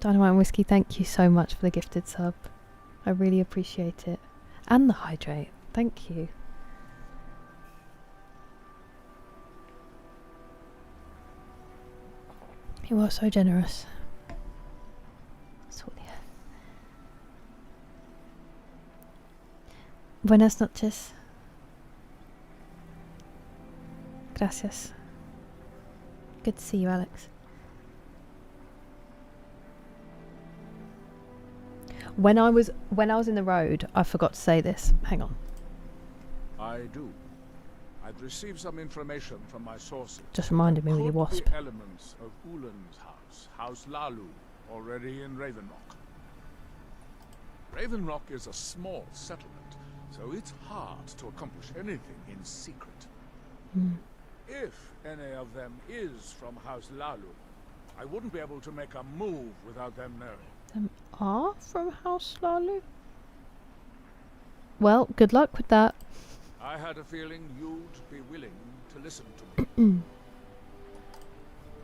Dynamite and Whiskey, thank you so much for the gifted sub. I really appreciate it. And the hydrate. Thank you. You are so generous. Buenas noches. Gracias. Good to see you, Alex. When I was in the road, I forgot to say this. Hang on. I do. I'd received some information from my sources. Just reminded me with your wasp. Could be elements of Ulan's house, House Lalu, already in Ravenrock. Ravenrock is a small settlement, so it's hard to accomplish anything in secret. If any of them is from House Lalu, I wouldn't be able to make a move without them knowing. Them are from House Lalu? Well, good luck with that. I had a feeling you'd be willing to listen to me.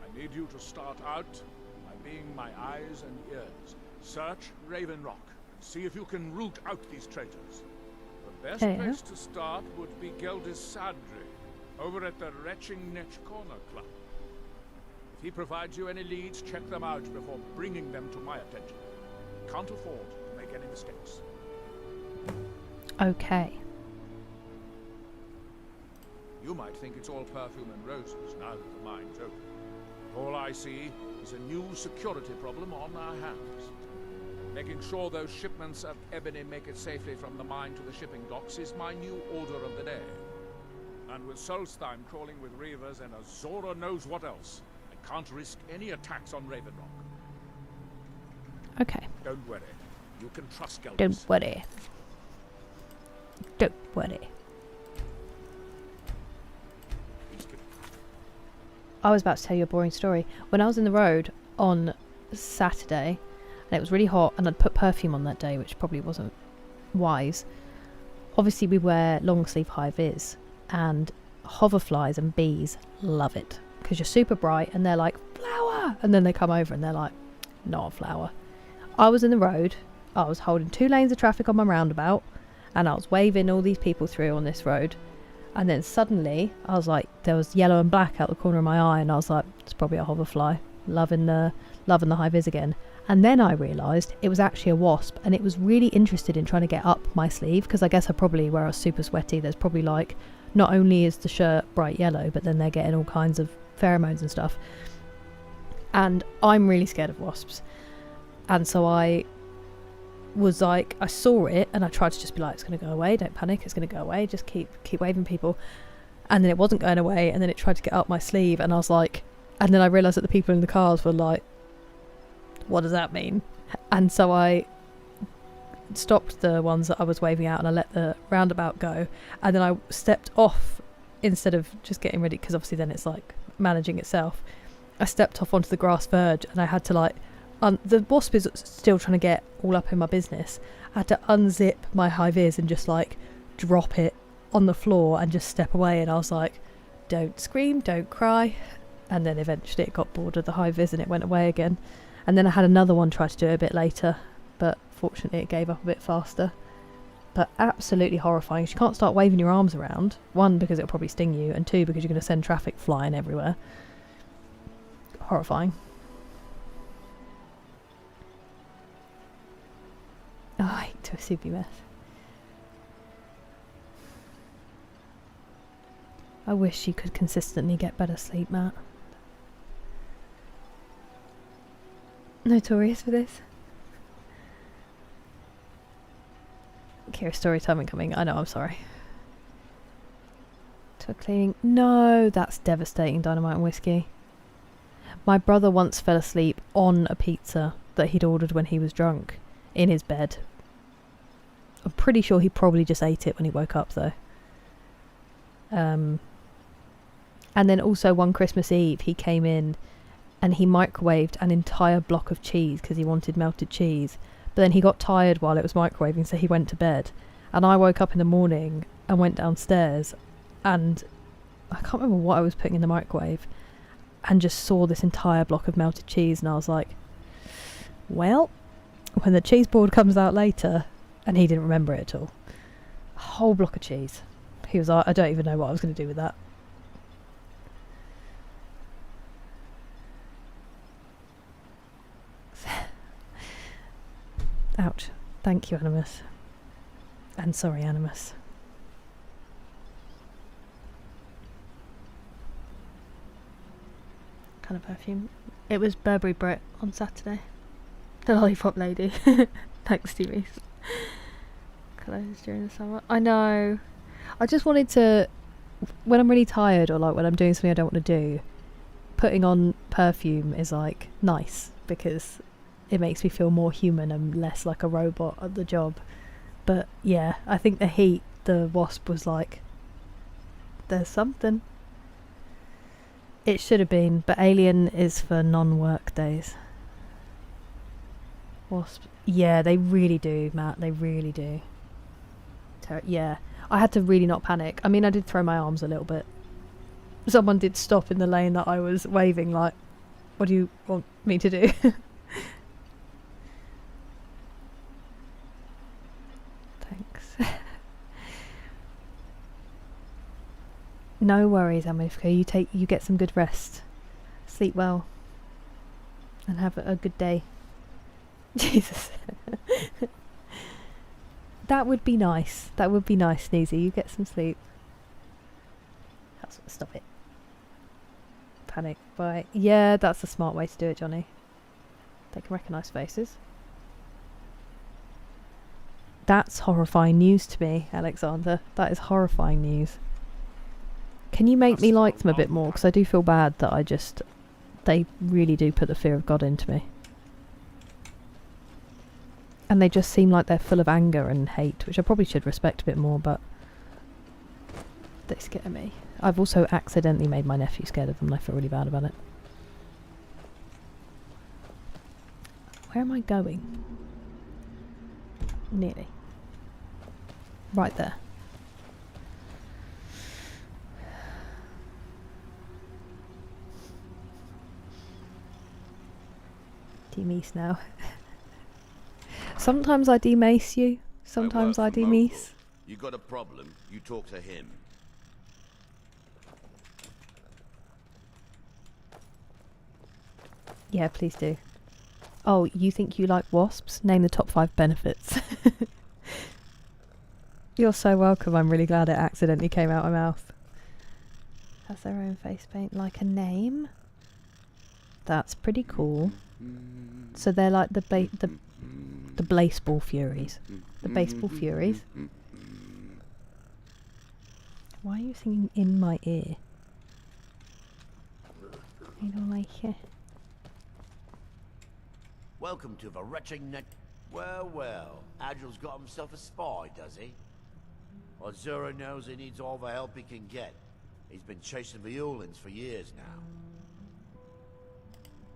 I need you to start out by being my eyes and ears. Search Ravenrock and see if you can root out these traitors. The best place to start would be Geldis Sadri, over at the Retching Netch Corner Club. If he provides you any leads, check them out before bringing them to my attention. Can't afford to make any mistakes. Okay. You might think it's all perfume and roses now that the mine's open. All I see is a new security problem on our hands. Making sure those shipments of ebony make it safely from the mine to the shipping docks is my new order of the day. And with Solstheim crawling with reavers and Azora knows what else, I can't risk any attacks on Ravenrock. Okay. Don't worry. You can trust Geldis. Don't worry. Don't worry. I was about to tell you a boring story. When I was in the road on Saturday, and it was really hot, and I'd put perfume on that day, which probably wasn't wise. Obviously, we wear long sleeve high vis, and hoverflies and bees love it because you're super bright, and they're like, flower, and then they come over and they're like, not a flower. I was in the road, I was holding 2 lanes of traffic on my roundabout, and I was waving all these people through on this road, and then suddenly I was like, there was yellow and black out the corner of my eye, and I was like, it's probably a hoverfly, loving the high vis again. And then I realised it was actually a wasp, and it was really interested in trying to get up my sleeve, because I guess where I was super sweaty, there's probably like, not only is the shirt bright yellow, but then they're getting all kinds of pheromones and stuff. And I'm really scared of wasps. And so I was like, I saw it, and I tried to just be like, it's going to go away, don't panic, it's going to go away, just keep waving people. And then it wasn't going away, and then it tried to get up my sleeve, and I was like, and then I realised that the people in the cars were like, what does that mean? And so I stopped the ones that I was waving out, and I let the roundabout go, and then I stepped off instead of just getting ready, because obviously then it's like managing itself. I stepped off onto the grass verge, and I had to like the wasp is still trying to get all up in my business. I had to unzip my high vis and just like drop it on the floor and just step away, and I was like, don't scream, don't cry. And then eventually it got bored of the high vis and it went away again. And then I had another one try to do it a bit later, but fortunately it gave up a bit faster. But absolutely horrifying. You can't start waving your arms around. 1, because it'll probably sting you, and 2, because you're going to send traffic flying everywhere. Horrifying. Oh, I hate to a soupy mess. I wish you could consistently get better sleep, Matt. Notorious for this. Kira, story time incoming. I know, I'm sorry. To a cleaning. No, that's devastating, Dynamite and Whiskey. My brother once fell asleep on a pizza that he'd ordered when he was drunk in his bed. I'm pretty sure he probably just ate it when he woke up, though. And then also one Christmas Eve, he came in and he microwaved an entire block of cheese because he wanted melted cheese. But then he got tired while it was microwaving, so he went to bed. And I woke up in the morning and went downstairs, and I can't remember what I was putting in the microwave, and just saw this entire block of melted cheese, and I was like, Well, when the cheese board comes out later, and he didn't remember it at all, a whole block of cheese. He was like, I don't even know what I was going to do with that. Ouch. Thank you, Animus. And sorry, Animus. Kind of perfume. It was Burberry Brit on Saturday. The lollipop lady. Thanks, Stevie. Clothes during the summer. I know. I just wanted to, when I'm really tired or like when I'm doing something I don't want to do, putting on perfume is like nice because it makes me feel more human and less like a robot at the job. But yeah, I think the heat, the wasp was like, there's something. It should have been, but Alien is for non-work days. Wasp. Yeah, they really do, Matt. They really do. Yeah. I had to really not panic. I mean, I did throw my arms a little bit. Someone did stop in the lane that I was waving like, what do you want me to do? Thanks. No worries, Amifka. You get some good rest. Sleep well. And have a good day. Jesus. That would be nice. That would be nice, Sneezy. You get some sleep. Stop it. Panic. Bye. Yeah, that's a smart way to do it, Johnny. They can recognise faces. That's horrifying news to me, Alexander. That is horrifying news. Can you make me like them a bit more? Because I do feel bad that they really do put the fear of God into me. And they just seem like they're full of anger and hate, which I probably should respect a bit more, but they scare me. I've also accidentally made my nephew scared of them and I feel really bad about it. Where am I going? Nearly. Right there. Demace now. Sometimes I demace you. Sometimes I demace. You got a problem, you talk to him. Yeah, please do. Oh, you think you like wasps? Name the top 5 benefits. You're so welcome. I'm really glad it accidentally came out of my mouth. Has their own face paint like a name. That's pretty cool. So they're like the baseball furies. The baseball furies. Why are you singing in my ear? I don't like it. Welcome to the wretched neck. Well, well, Agil's got himself a spy, does he? Azura knows he needs all the help he can get. He's been chasing the Ulins for years now.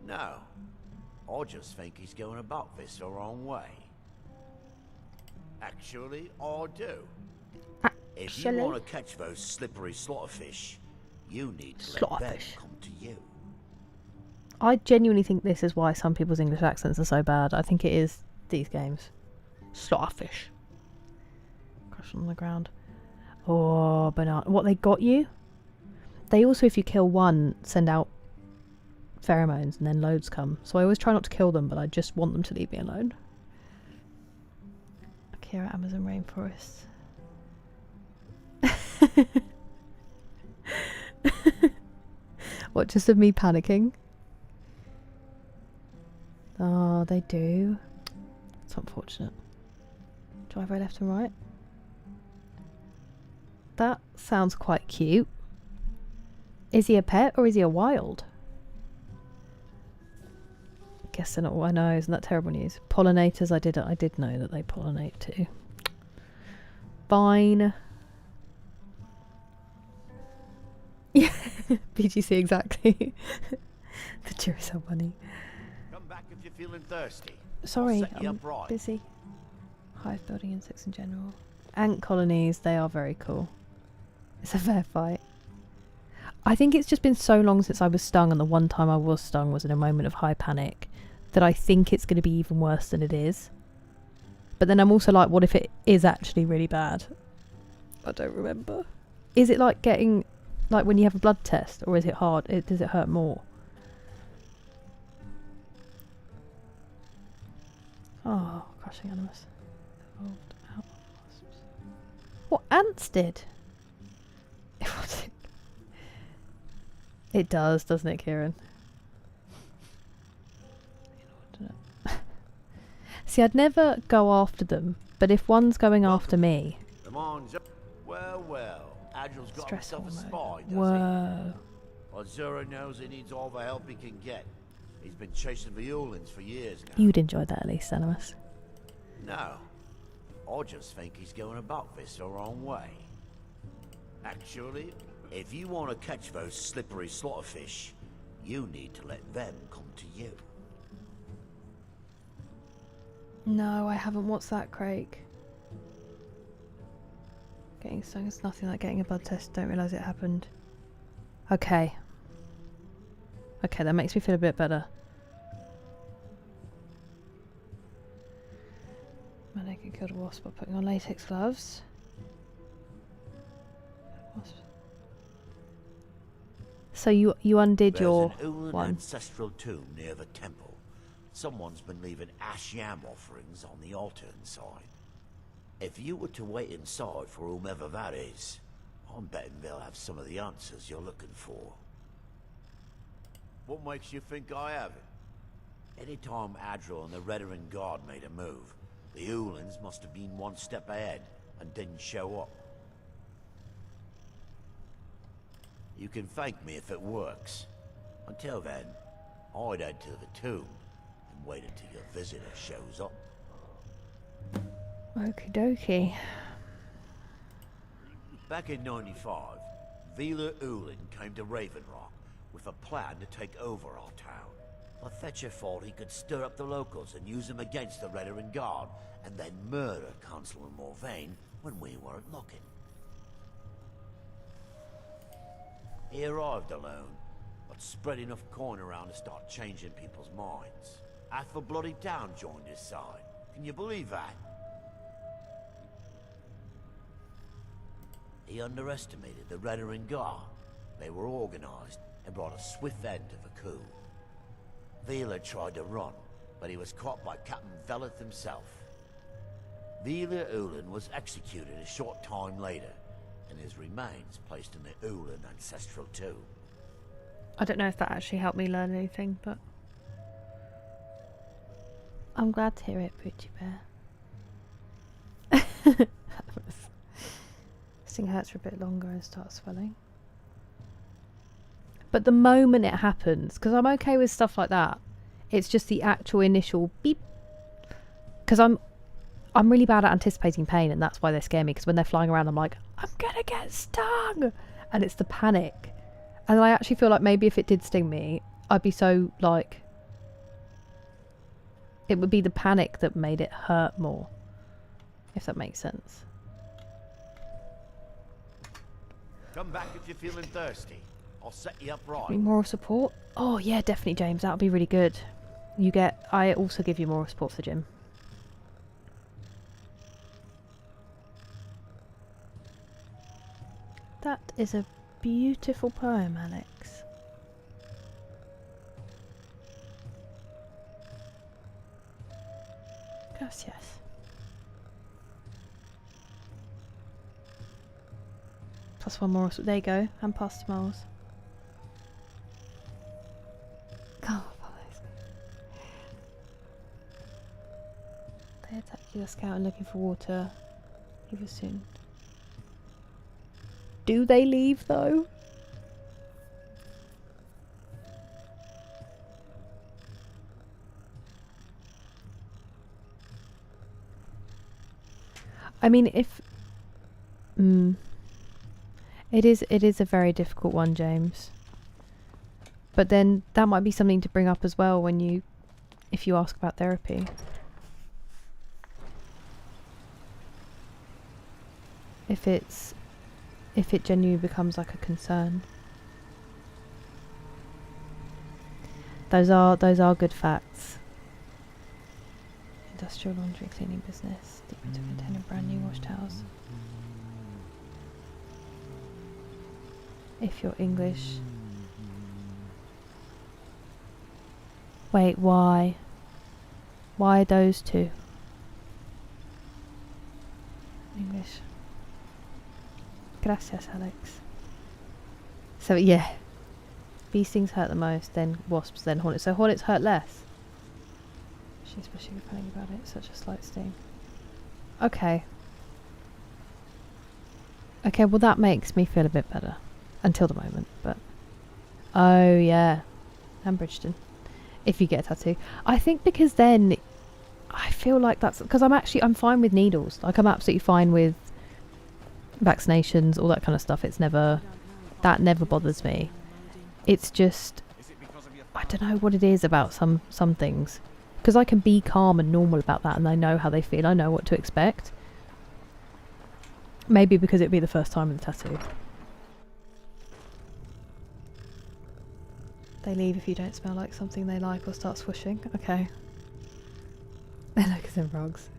No, I just think he's going about this the wrong way. Actually, I do. If you want to catch those slippery slaughterfish, you need to let them come to you. I genuinely think this is why some people's English accents are so bad. I think it is these games. Slaughterfish. Crush on the ground. Oh, banana. What, they got you? They also, if you kill one, send out pheromones and then loads come. So I always try not to kill them, but I just want them to leave me alone. Akira, Amazon rainforest. What, just of me panicking? Oh, they do. It's unfortunate. Driveway left and right. That sounds quite cute. Is he a pet or is he a wild? Guess they're not what I know. Isn't that terrible news? Pollinators, I did know that they pollinate too. Fine. Yeah, BGC exactly. The Duracell bunny. Come back if you're feeling thirsty. Sorry, I'm busy. Hive building insects in general. Ant colonies, they are very cool. It's a fair fight. I think it's just been so long since I was stung, and the one time I was stung was in a moment of high panic that I think it's going to be even worse than it is. But then I'm also like, what if it is actually really bad? I don't remember. Is it like getting, like when you have a blood test, or is it hard? Does it hurt more? Oh, crushing animus. What ants did? It does, doesn't it, Kieran? See, I'd never go after them, but if one's going after me... Come on, well, Agil's got himself a spy, does Whoa. he? Azura knows he needs all the help he can get. He's been chasing the Ulins for years now. You'd enjoy that at least, Animus. No. I just think he's going about this the wrong way. Actually, if you want to catch those slippery slaughterfish, you need to let them come to you. No, I haven't. What's that, Craig? Getting stung is nothing like getting a blood test. Don't realise it happened. Okay. Okay, that makes me feel a bit better. Mannequin killed a wasp by putting on latex gloves. Wasp. So you undid your There's an Ulan one. ancestral tomb near the temple. Someone's been leaving ash yam offerings on the altar inside. If you were to wait inside for whomever that is, I'm betting they'll have some of the answers you're looking for. What makes you think I have it? Anytime Adril and the Redarin Guard made a move, the Ulans must have been one step ahead and didn't show up. You can thank me if it works. Until then, I'd head to the tomb and wait until your visitor shows up. Okie dokie. Back in 95, Vila Ulin came to Raven Rock with a plan to take over our town. But Fetcher thought he could stir up the locals and use them against the Redarin Guard, and then murder Consular Morvain when we weren't looking. He arrived alone, but spread enough coin around to start changing people's minds. Half the bloody town joined his side. Can you believe that? He underestimated the Redarin Guard. They were organized and brought a swift end to the coup. Vila tried to run, but he was caught by Captain Veleth himself. Vila Ulin was executed a short time later, and his remains placed in the Ulin ancestral tomb. I don't know if that actually helped me learn anything, but I'm glad to hear it, Poochie Bear. This thing hurts for a bit longer and starts swelling. But the moment it happens, because I'm okay with stuff like that, it's just the actual initial beep. Because I'm really bad at anticipating pain, and that's why they scare me. Because when they're flying around, I'm like, I'm gonna get stung, and it's the panic. And I actually feel like maybe if it did sting me, I'd be so like, it would be the panic that made it hurt more, if that makes sense. Come back if you're feeling thirsty. I'll set you up right. Need moral support? Oh yeah, definitely, James. That would be really good. I also give you moral support for the gym. That is a beautiful poem, Alex. Gracias. Plus one more. There you go. And past smiles. Oh, they attack you, scout, and looking for water. Leave us soon. Do they leave though? I mean, if it is a very difficult one, James. But then that might be something to bring up as well if you ask about therapy. If it genuinely becomes like a concern. Those are good facts. industrial laundry cleaning business. Deep to contain a brand new wash towels. If you're English. Wait, why? Why those two? English. Gracias, Alex. So yeah. Bee stings hurt the most, then wasps, then hornets. So hornets hurt less. She's especially complaining about it. Such a slight sting. Okay. Okay, well that makes me feel a bit better. Until the moment, but... Oh, yeah. And Bridgeton. If you get a tattoo. I think because then... I feel like that's... Because I'm fine with needles. Like, I'm absolutely fine with vaccinations, all that kind of stuff. It's never... That never bothers me. It's just... I don't know what it is about some things. Because I can be calm and normal about that, and I know how they feel. I know what to expect. Maybe because it'd be the first time with the tattoo. They leave if you don't smell like something they like or start swooshing. Okay. They look as in frogs.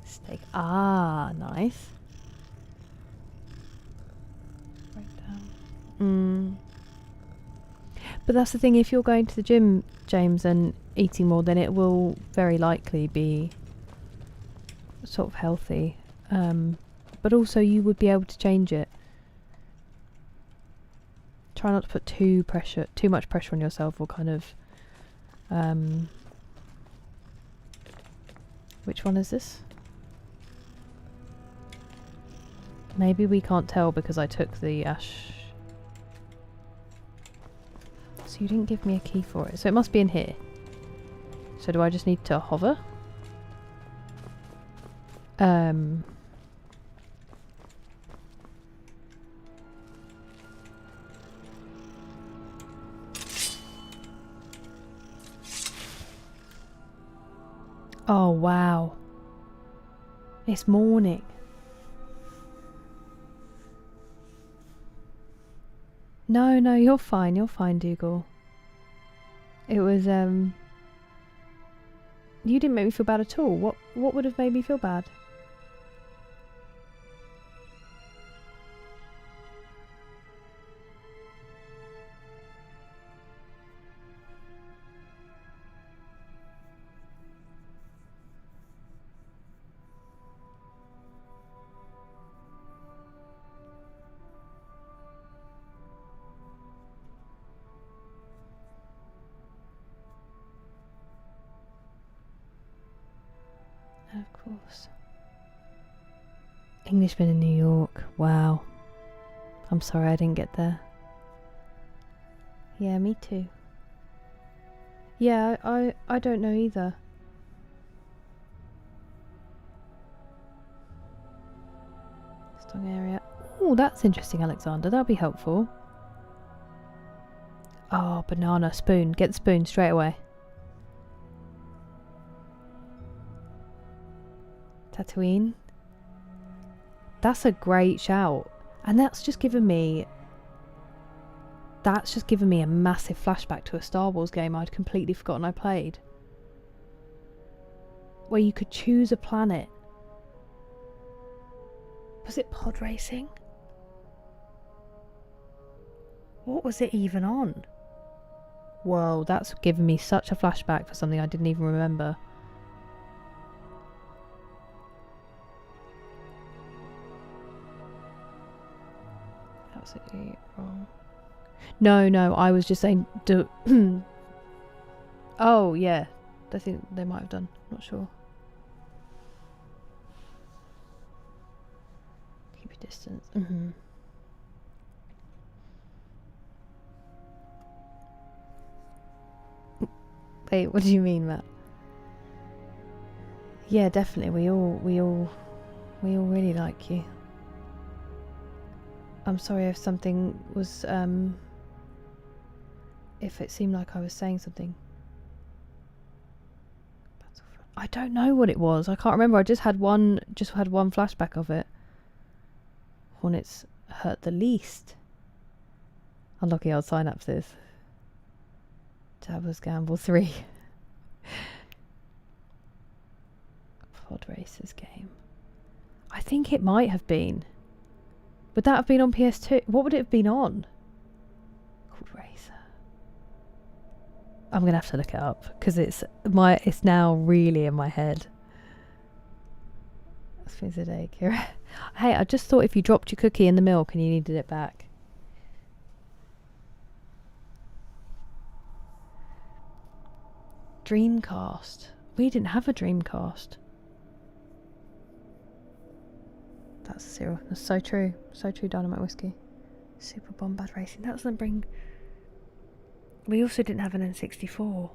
Steak. Ah, nice. Right down. But that's the thing, if you're going to the gym, James, and eating more, then it will very likely be sort of healthy. But also you would be able to change it. Try not to put too much pressure on yourself, or kind of which one is this? Maybe we can't tell because I took the ash. So you didn't give me a key for it, so it must be in here. So do I just need to hover? Oh wow. It's morning. No, you're fine, Dougal. It was, you didn't make me feel bad at all. What would have made me feel bad? Of course. Englishman in New York. Wow. I'm sorry I didn't get there. Yeah, me too. Yeah, I don't know either. Strong area. Oh, that's interesting, Alexander. That'll be helpful. Oh, banana. Spoon. Get the spoon straight away. Tatooine. That's a great shout. And that's just given me a massive flashback to a Star Wars game I'd completely forgotten I played. Where you could choose a planet. Was it pod racing? What was it even on? Whoa, that's given me such a flashback for something I didn't even remember. Absolutely wrong. No, I was just saying oh yeah, I think they might have done, not sure. Keep your distance. Wait, what do you mean, Matt? Yeah, definitely, we all really like you. I'm sorry if something was, if it seemed like I was saying something. I don't know what it was. I can't remember. I just had one flashback of it. Hornets hurt the least. Unlucky, I'll sign up for this. Tabler's Gamble 3. Pod Racers game. I think it might have been. Would that have been on PS2? What would it have been on? Pod Racer. I'm gonna have to look it up because it's now really in my head. Hey, I just thought if you dropped your cookie in the milk and you needed it back. Dreamcast. We didn't have a Dreamcast. That's zero. That's so true. So true, Dynamite Whiskey. Super Bombard Racing. That doesn't bring... We also didn't have an N64.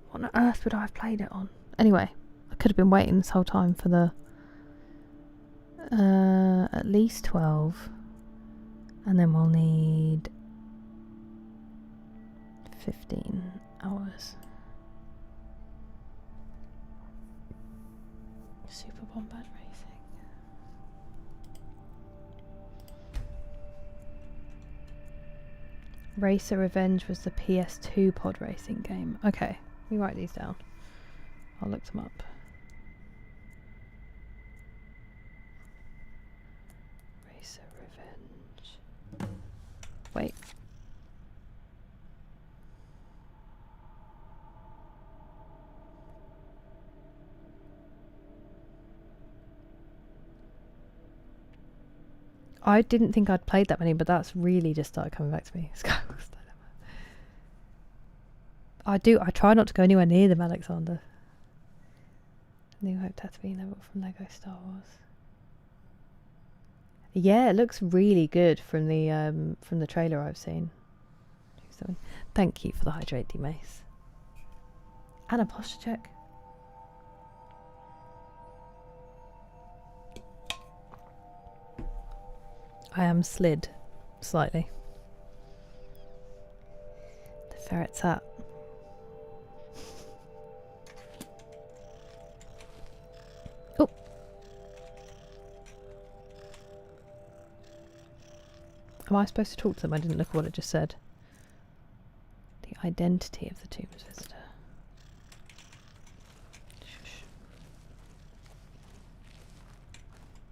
What on earth would I have played it on? Anyway, I could have been waiting this whole time for the... at least 12. And then we'll need... 15 hours. Super Bombard Racing. Racer Revenge was the PS2 pod racing game. Okay, let me write these down. I'll look them up. Racer Revenge. Wait. I didn't think I'd played that many, but that's really just started coming back to me. I try not to go anywhere near them, Alexander. New Hope Tatooine level from Lego Star Wars. Yeah, it looks really good from the trailer I've seen. Thank you for the Hydrate D Mace. And a posture check. I am slid slightly. The ferret's hat. Oh. Am I supposed to talk to them? I didn't look at what it just said. The identity of the tomb's visitor. Shush.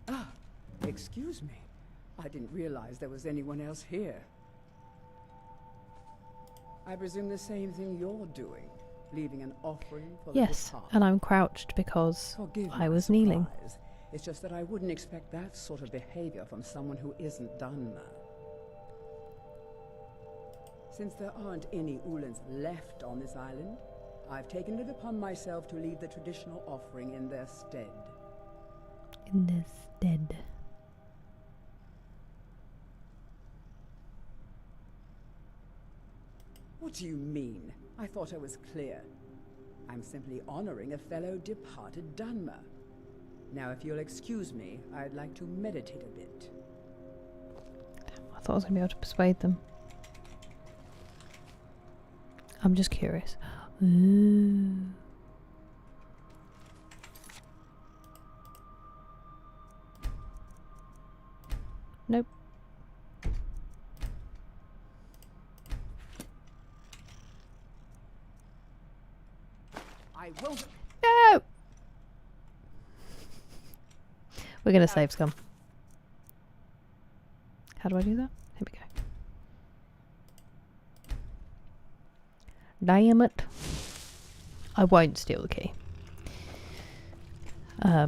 Ah, excuse me. I didn't realize there was anyone else here. I presume the same thing you're doing, leaving an offering for the Yes, departed. and I'm crouched because I was kneeling. It's just that I wouldn't expect that sort of behavior from someone who isn't Dunmer. Since there aren't any Ulans left on this island, I've taken it upon myself to leave the traditional offering in their stead. In their stead. What do you mean? I thought I was clear. I'm simply honoring a fellow departed Dunmer. Now, if you'll excuse me, I'd like to meditate a bit. I thought I was going to be able to persuade them. I'm just curious. Ooh. Nope. I won't. No! We're going to save scum. How do I do that? Here we go. Damn it. I won't steal the key. I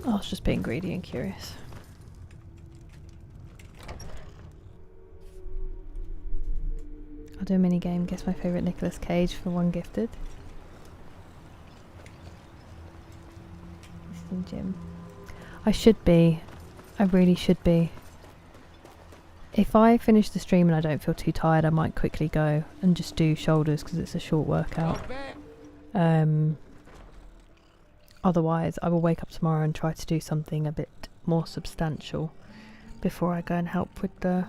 was just being greedy and curious. I'll do a mini game. Guess my favourite Nicolas Cage for one gifted. Listening Jim. I should be. I really should be. If I finish the stream and I don't feel too tired, I might quickly go and just do shoulders because it's a short workout. Otherwise, I will wake up tomorrow and try to do something a bit more substantial before I go and help with the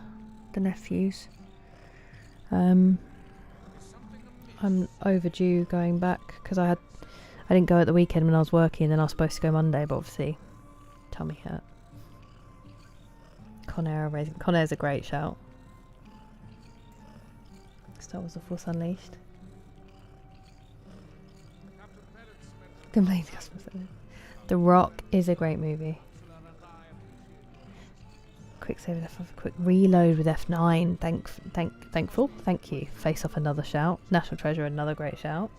nephews. I'm overdue going back because I didn't go at the weekend when I was working, and then I was supposed to go Monday, but obviously tummy hurt. Conair's a great shout. Star Wars: The Force Unleashed. Complains customer service. The Rock is a great movie. Quick save with F5, quick reload with F9. Thankful. Thank you. Face Off, another shout. National Treasure, another great shout.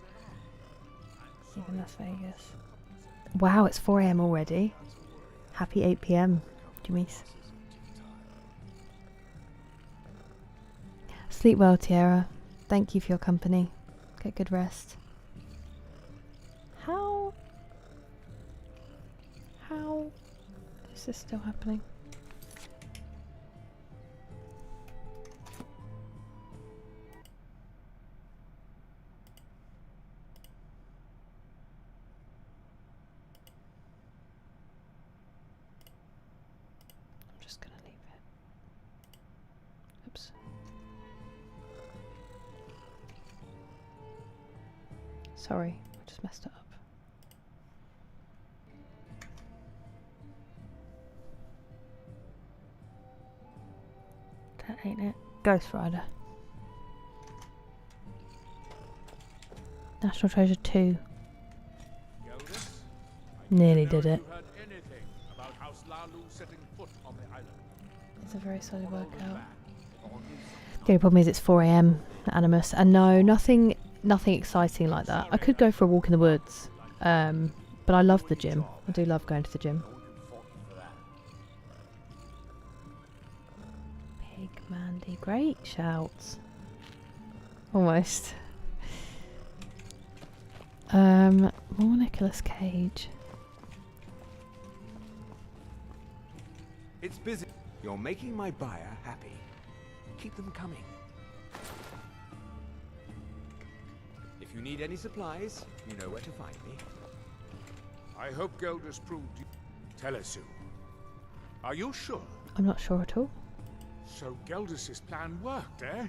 Even Las Vegas. Wow, it's 4 AM already. Happy 8 PM, Jimmy's. Sleep well, Tiara. Thank you for your company. Get good rest. How is this still happening? I'm just gonna leave it. Oops. Sorry, I just messed it up. That ain't it. Ghost Rider. National Treasure 2. Nearly did it. It's a very solid workout. The only problem is it's 4 AM, Animus, and no, nothing exciting like that. I could go for a walk in the woods, but I love the gym. I do love going to the gym. Pig Mandy, great shouts. Almost. More Nicolas Cage. It's busy. You're making my buyer happy. Keep them coming. If you need any supplies, you know where to find me. I hope Gelders proved you. Telesu. Are you sure? I'm not sure at all. So Gelders' plan worked, eh?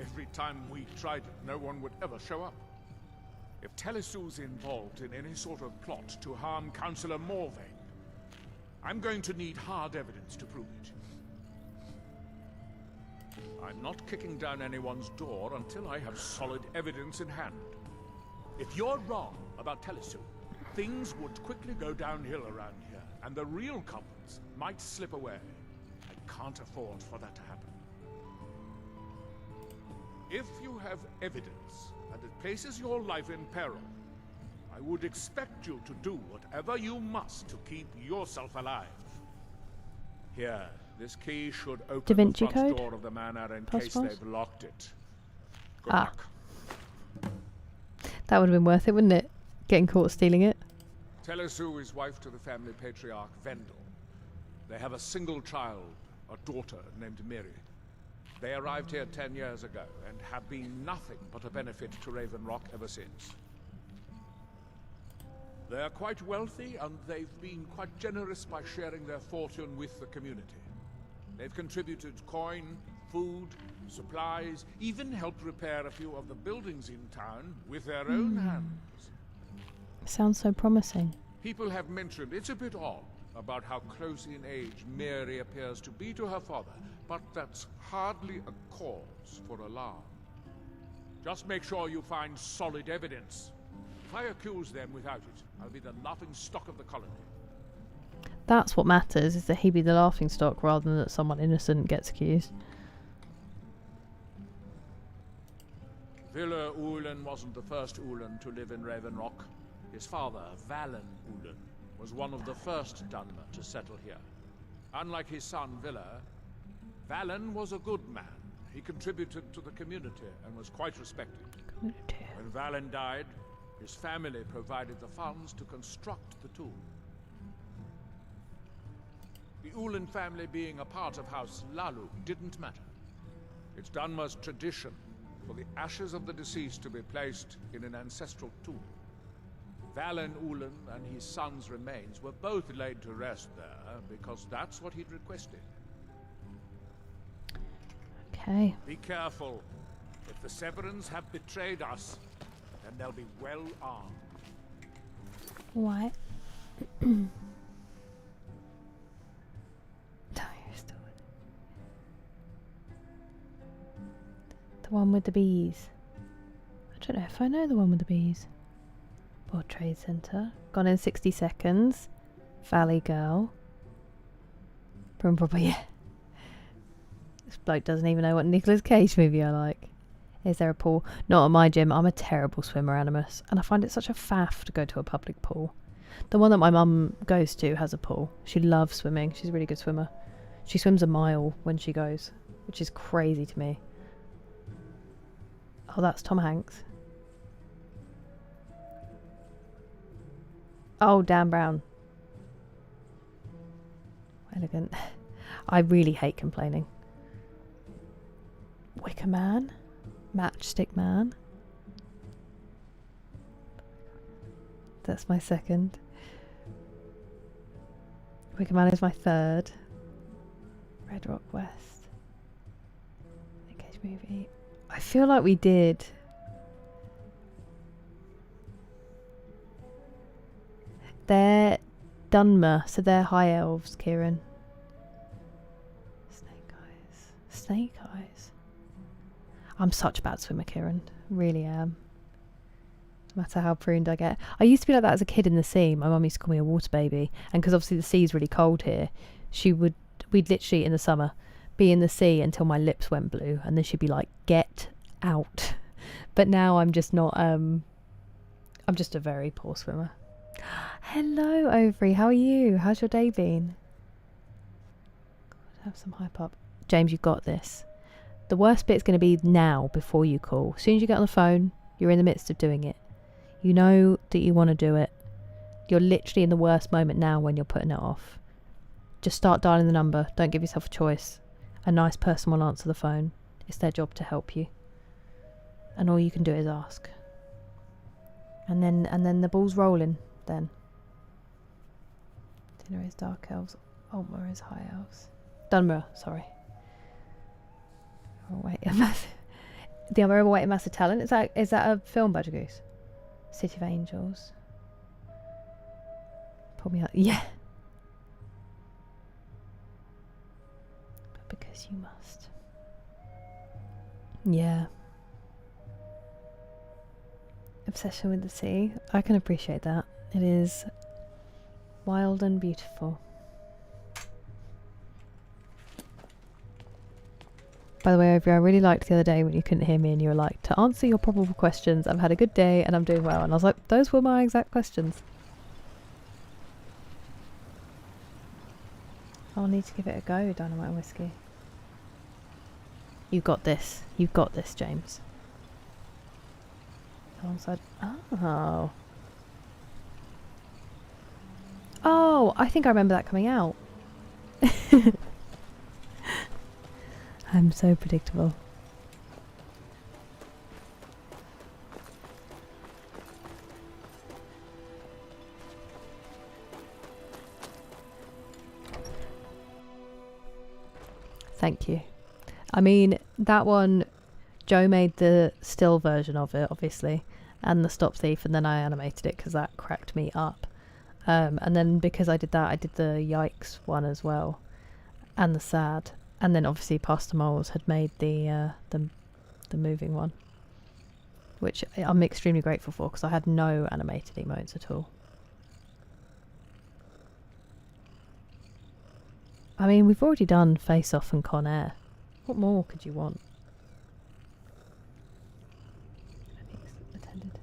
Every time we tried it, no one would ever show up. If Telesu's involved in any sort of plot to harm Councillor Morvain, I'm going to need hard evidence to prove it. I'm not kicking down anyone's door until I have solid evidence in hand. If you're wrong about Telesu, things would quickly go downhill around here, and the real culprits might slip away. I can't afford for that to happen. If you have evidence, and it places your life in peril, I would expect you to do whatever you must to keep yourself alive. Here, this key should Da open Vinci the front Code? door of the manor in Pass case pass? they've locked it. Good Ah. luck. That would have been worth it, wouldn't it? Getting caught stealing it. Telesu is wife to the family patriarch Vendel. They have a single child, a daughter named Miri. They arrived here 10 years ago and have been nothing but a benefit to Raven Rock ever since. They are quite wealthy, and they've been quite generous by sharing their fortune with the community. They've contributed coin, food, supplies, even helped repair a few of the buildings in town with their own hands. Sounds so promising. People have mentioned it's a bit odd about how close in age Mary appears to be to her father, but that's hardly a cause for alarm. Just make sure you find solid evidence. If I accuse them without it, I'll be the laughing stock of the colony. That's what matters, is that he be the laughing stock rather than that someone innocent gets accused. Villa Ulen wasn't the first Ulen to live in Raven Rock. His father, Valen Ulen, was one of the first Dunmer to settle here. Unlike his son, Villa, Valen was a good man. He contributed to the community and was quite respected. When Valen died, his family provided the funds to construct the tomb. The Ulen family being a part of House Lalu didn't matter. It's Dunmer's tradition for the ashes of the deceased to be placed in an ancestral tomb. Valen Ulen and his son's remains were both laid to rest there because that's what he'd requested. Okay. Be careful. If the Severans have betrayed us, then they'll be well armed. What? The one with the bees. I don't know if I know the one with the bees. World Trade Center. Gone in 60 seconds. Valley Girl. Prim Proper, yeah. This bloke doesn't even know what Nicolas Cage movie I like. Is there a pool? Not at my gym. I'm a terrible swimmer, Animus. And I find it such a faff to go to a public pool. The one that my mum goes to has a pool. She loves swimming. She's a really good swimmer. She swims a mile when she goes, which is crazy to me. Oh, that's Tom Hanks. Oh, Dan Brown. Elegant. I really hate complaining. Wicker Man. Matchstick Man. That's my second. Wicker Man is my third. Red Rock West. Nick Cage movie. I feel like we did. They're Dunmer, so they're high elves, Kieran. Snake Eyes. Snake Eyes. I'm such a bad swimmer, Kieran. Really am. No matter how pruned I get. I used to be like that as a kid in the sea. My mum used to call me a water baby. And because obviously the sea's really cold here, we'd literally in the summer be in the sea until my lips went blue. And then she'd be like, get out. But now I'm just not, I'm just a very poor swimmer. Hello, Overy. How are you? How's your day been? God, have some hype up. James, you've got this. The worst bit's going to be now before you call. As soon as you get on the phone, you're in the midst of doing it. You know that you want to do it. You're literally in the worst moment now when you're putting it off. Just start dialing the number. Don't give yourself a choice. A nice person will answer the phone. It's their job to help you. And all you can do is ask. And then the ball's rolling then. Dinner is dark elves. Altmer is high elves. Dunmer, sorry. Oh wait, The Unbearable Weight of Massive Talent. Is that a film, Badger Goose? City of Angels. Pull me out. Yeah. But because you must. Yeah. Obsession with the sea. I can appreciate that. It is wild and beautiful. By the way, Overy, I really liked the other day when you couldn't hear me and you were like, to answer your probable questions, I've had a good day and I'm doing well. And I was like, those were my exact questions. I'll need to give it a go, Dynamite and Whiskey. You got this. You've got this, James. Alongside... Oh. Oh, I think I remember that coming out. I'm so predictable. Thank you. I mean, that one, Joe made the still version of it, obviously, and the Stop Thief, and then I animated it because that cracked me up. And then because I did that, I did the Yikes one as well, and the Sad. And then obviously Pastor Moles had made the moving one, which I'm extremely grateful for because I had no animated emotes at all. I mean, we've already done Face Off and Con Air. What more could you want? Attended.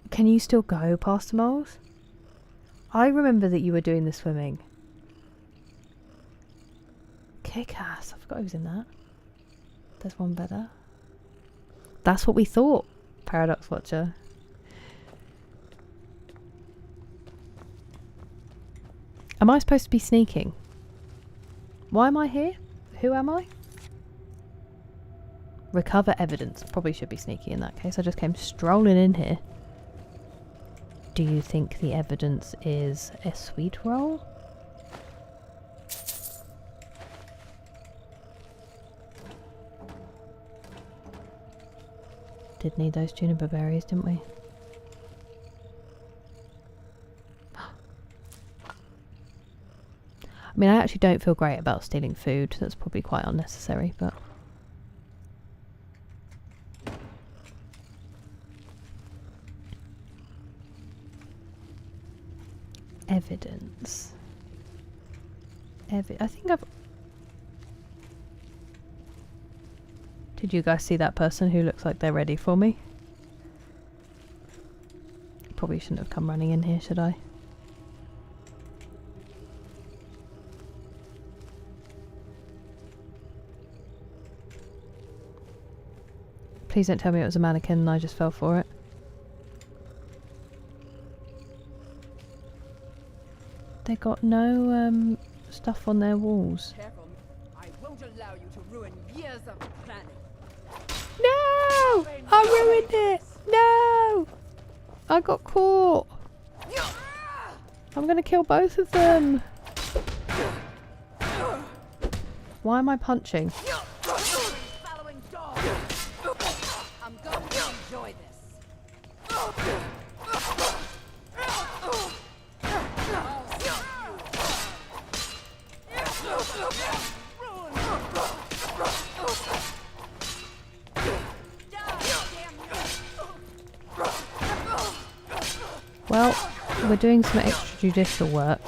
Can you still go, Pastor Moles? I remember that you were doing the swimming. Kick ass. I forgot he was in that. There's one better. That's what we thought, Paradox Watcher. Am I supposed to be sneaking? Why am I here? Who am I? Recover evidence. Probably should be sneaky in that case. I just came strolling in here. Do you think the evidence is a sweet roll? Did need those juniper berries, didn't we? I mean, I actually don't feel great about stealing food. That's probably quite unnecessary, but... Evidence. I think I've... Did you guys see that person who looks like they're ready for me? Probably shouldn't have come running in here, should I? Please don't tell me it was a mannequin and I just fell for it. They got no stuff on their walls. Careful. I won't allow you to ruin years of planning. No! I ruined it! No! I got caught! I'm gonna kill both of them! Why am I punching? Following dog. I'm going to enjoy this. Well, we're doing some extrajudicial work.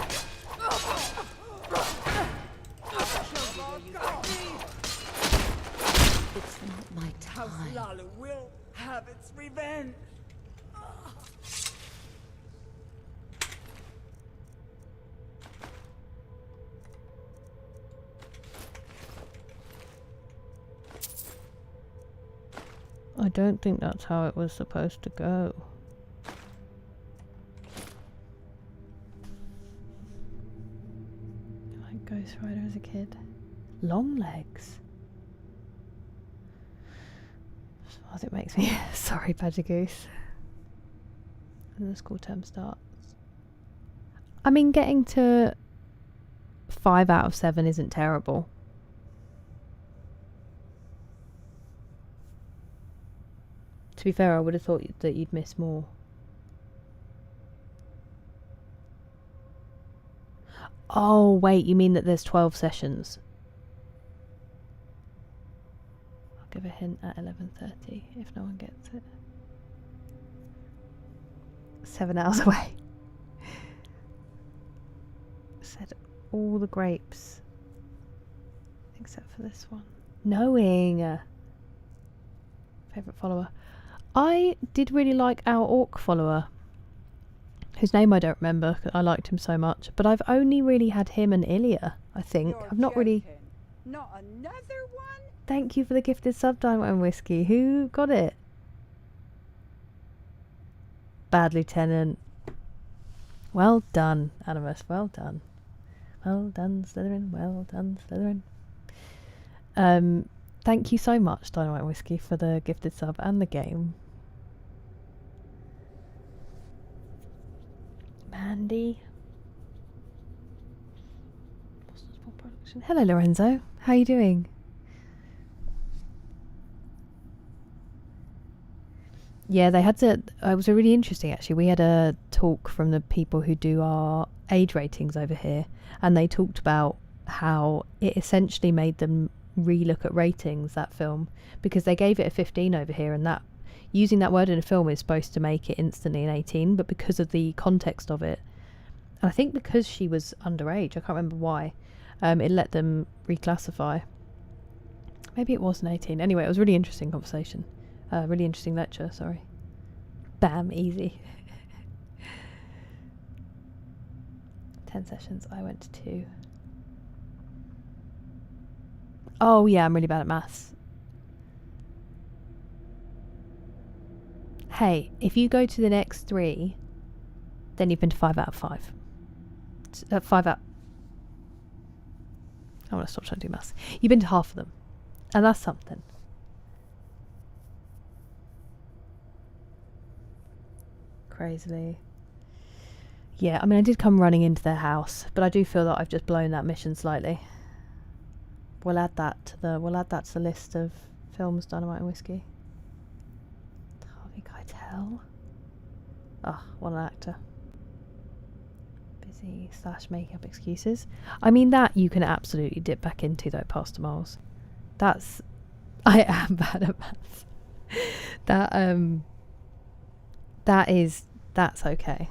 It's not my time. House Lala will have its revenge. I don't think that's how it was supposed to go. I like Ghost Rider as a kid. Long legs. As it makes me sorry, Badger Goose. And the school term starts. I mean, getting to 5 out of 7 isn't terrible. To be fair, I would have thought that you'd miss more. Oh, wait, you mean that there's 12 sessions? I'll give a hint at 11:30 if no one gets it. 7 hours away. Said all the grapes. Except for this one. Knowing. Favourite follower. I did really like our orc follower, whose name I don't remember 'cause I liked him so much, but I've only really had him and Ilya, I think. I've not really... Not another one? Thank you for the gifted sub, Dynamite and Whiskey. Who got it? Bad Lieutenant. Well done, Animus. Well done. Well done, Slytherin. Well done, Slytherin. Thank you so much, Dynamite and Whiskey, for the gifted sub and the game. Mandy. Production. Hello, Lorenzo. How are you doing? Yeah, they had to... It was really interesting, actually. We had a talk from the people who do our age ratings over here, and they talked about how it essentially made them re-look at ratings, that film, because they gave it a 15 over here, and that using that word in a film is supposed to make it instantly an 18, but because of the context of it, and I think because she was underage, I can't remember why, it let them reclassify. Maybe it was an 18. Anyway, it was a really interesting conversation. Really interesting lecture, sorry. Bam, easy. 10 sessions, I went to 2. Oh yeah, I'm really bad at maths. Hey, if you go to the next 3, then you've been to 5 out of 5. 5 out... I want to stop trying to do maths. You've been to half of them. And that's something. Crazily. Yeah, I mean, I did come running into their house, but I do feel that I've just blown that mission slightly. We'll add that to the list of films, Dynamite and Whiskey. Harvey Keitel. Ah, what an actor. Busy / make-up excuses. I mean, that you can absolutely dip back into, though, Pastor Miles. That's... I am bad at maths. That's okay.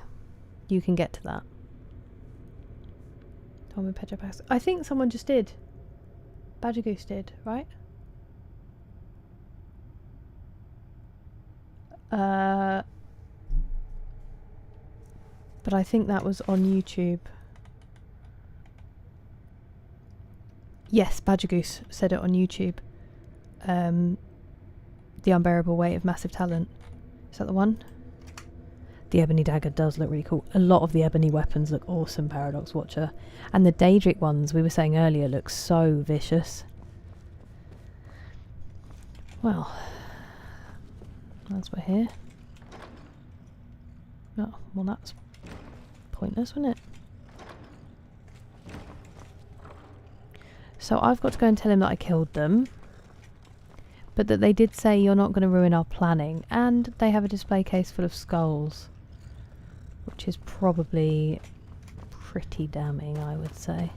You can get to that. Fun with Pedro Pascal. I think someone just did. Badger Goose did, right? But I think that was on YouTube. Yes, Badger Goose said it on YouTube. The Unbearable Weight of Massive Talent. Is that the one? The Ebony Dagger does look really cool. A lot of the ebony weapons look awesome, Paradox Watcher. And the Daedric ones, we were saying earlier, look so vicious. Well, as we're here. Oh, well that's pointless, wasn't it? So I've got to go and tell him that I killed them. But that they did say you're not going to ruin our planning. And they have a display case full of skulls. Which is probably pretty damning, I would say.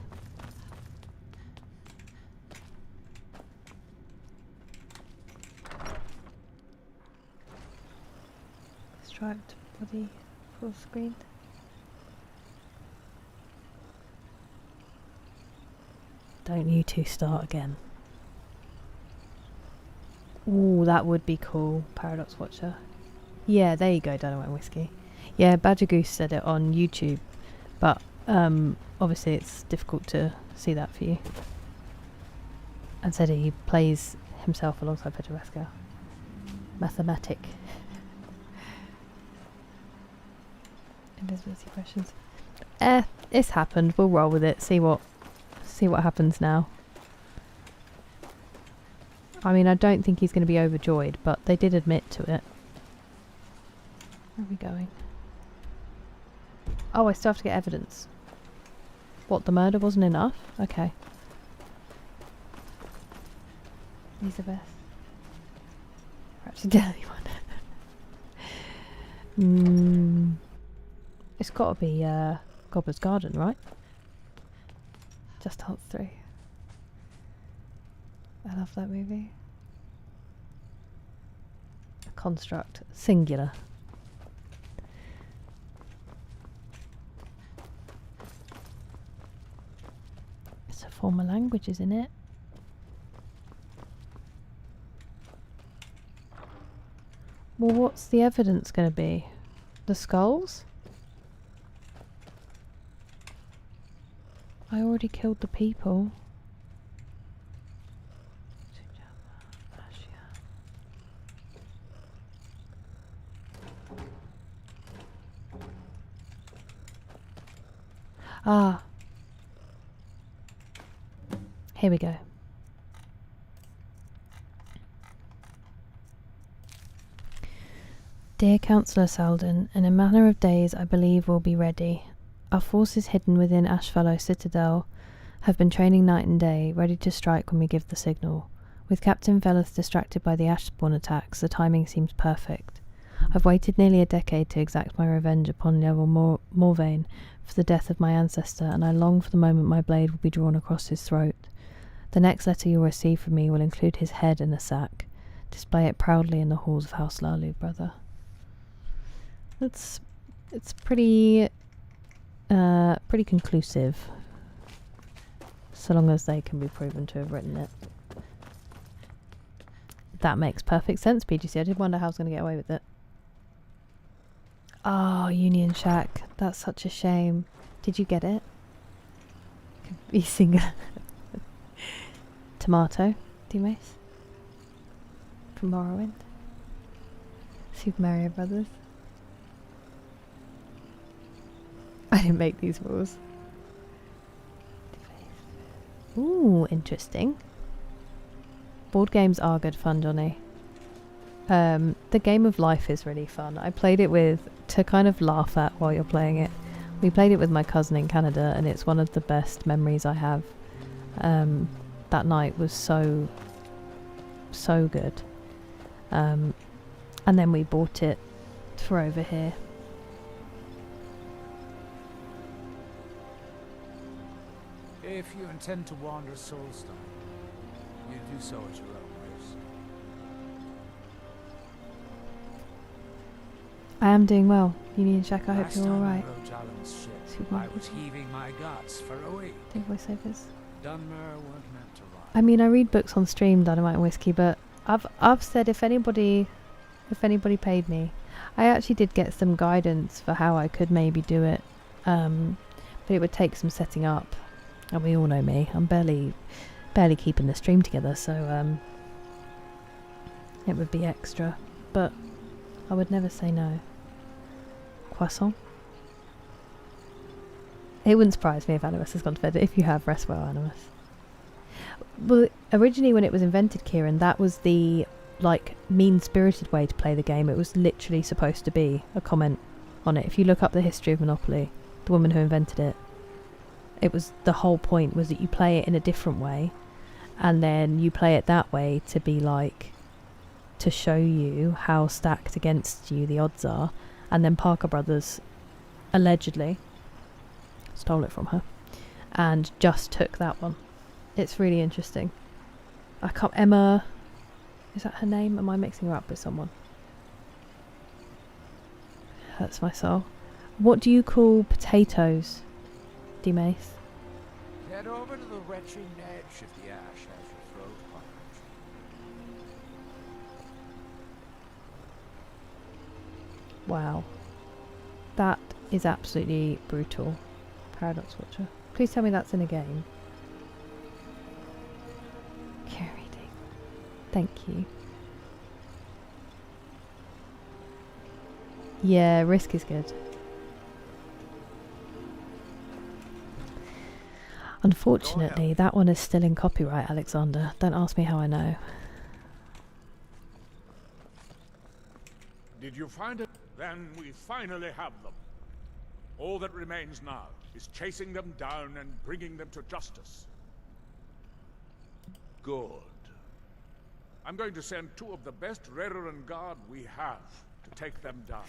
Striped body, full screen. Don't you two start again. Ooh, that would be cool, Paradox Watcher. Yeah, there you go, Dynamite Whiskey. Yeah, Badger Goose said it on YouTube, but obviously it's difficult to see that for you. And said he plays himself alongside Pedro Pascal. Mathematic. Invisibility questions. It's happened. We'll roll with it. See what happens now. I mean, I don't think he's going to be overjoyed, but they did admit to it. Where are we going? Oh, I still have to get evidence. What, the murder wasn't enough? Okay. Elizabeth. Perhaps you tell anyone. It's got to be Gobbler's Garden, right? Just Dance 3. I love that movie. A construct. Singular. It's a form of language, isn't it? Well, what's the evidence going to be? The skulls? I already killed the people. Ah. Here we go. Dear Councillor Salden, in a matter of days I believe we'll be ready. Our forces hidden within Ashfallow Citadel have been training night and day, ready to strike when we give the signal. With Captain Veleth distracted by the Ashspawn attacks, the timing seems perfect. I've waited nearly a decade to exact my revenge upon Neville Morvain for the death of my ancestor, and I long for the moment my blade will be drawn across his throat. The next letter you'll receive from me will include his head in a sack. Display it proudly in the halls of House Lalu, brother. It's pretty conclusive, so long as they can be proven to have written it. That makes perfect sense, PGC. I did wonder how I was going to get away with it. Oh, Union Shack. That's such a shame. Did you get it? Be single. Tomato. Dimace. From Morrowind. Super Mario Brothers. I didn't make these rules. Ooh, interesting. Board games are good fun, Johnny. The game of life is really fun. I played it to kind of laugh at while you're playing it. We played it with my cousin in Canada, and it's one of the best memories I have. That night was so good. And then we bought it for over here. If you intend to wander Solstheim, you do so at your own risk. I am doing well. You need to check. I hope Last you're time alright. I rode Alan's ship, Super I was heaving my guts for a week. Do voiceovers. Dunmer weren't meant to ride. I mean, I read books on stream, Dynamite and Whiskey, but I've said if anybody paid me, I actually did get some guidance for how I could maybe do it, but it would take some setting up, and we all know me. I'm barely keeping the stream together, so it would be extra, but I would never say no. Croissant. It wouldn't surprise me if Animus has gone to bed. If you have, rest well, Animus. Well, originally when it was invented, Kieran, that was the mean-spirited way to play the game. It was literally supposed to be a comment on it. If you look up the history of Monopoly, the woman who invented it, the whole point was that you play it in a different way, and then you play it that way to be to show you how stacked against you the odds are. And then Parker Brothers allegedly stole it from her and just took that one. It's really interesting. Emma, is that her name? Am I mixing her up with someone? Hurts my soul. What do you call potatoes, D-Mace? Head over to the retching edge if the ash has your throat punched. Wow. That is absolutely brutal. Paradox Watcher. Please tell me that's in a game. Care reading. Thank you. Yeah, Risk is good. Unfortunately, that one is still in copyright, Alexander. Don't ask me how I know. Did you find it? Then we finally have them. All that remains now is chasing them down and bringing them to justice. Good. I'm going to send 2 of the best Rerenn Guard we have to take them down.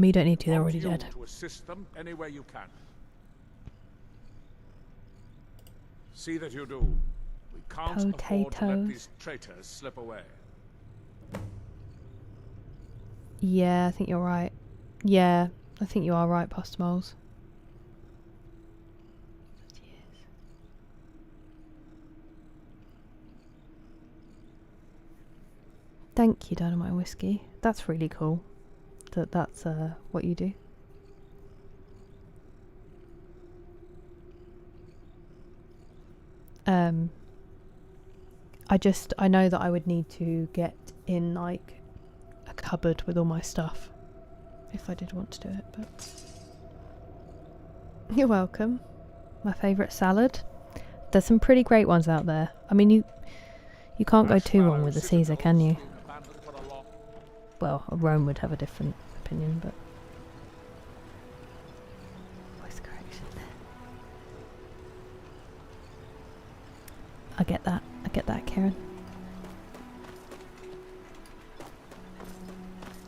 You don't need to, they're already Want you dead. to assist them any way you can. See that you do. We can't afford to let these traitors slip away. Yeah, I think you're right. Yeah, I think you are right, Pastor Moles. Thank you, Dynamite and Whiskey. That's really cool. That's what you do. I know that I would need to get in a cupboard with all my stuff if I did want to do it, but you're welcome. My favourite salad. There's some pretty great ones out there. I mean, you can't go too wrong with the Caesar, can you? Well, Rome would have a different opinion, but voice correction. I get that, Karen.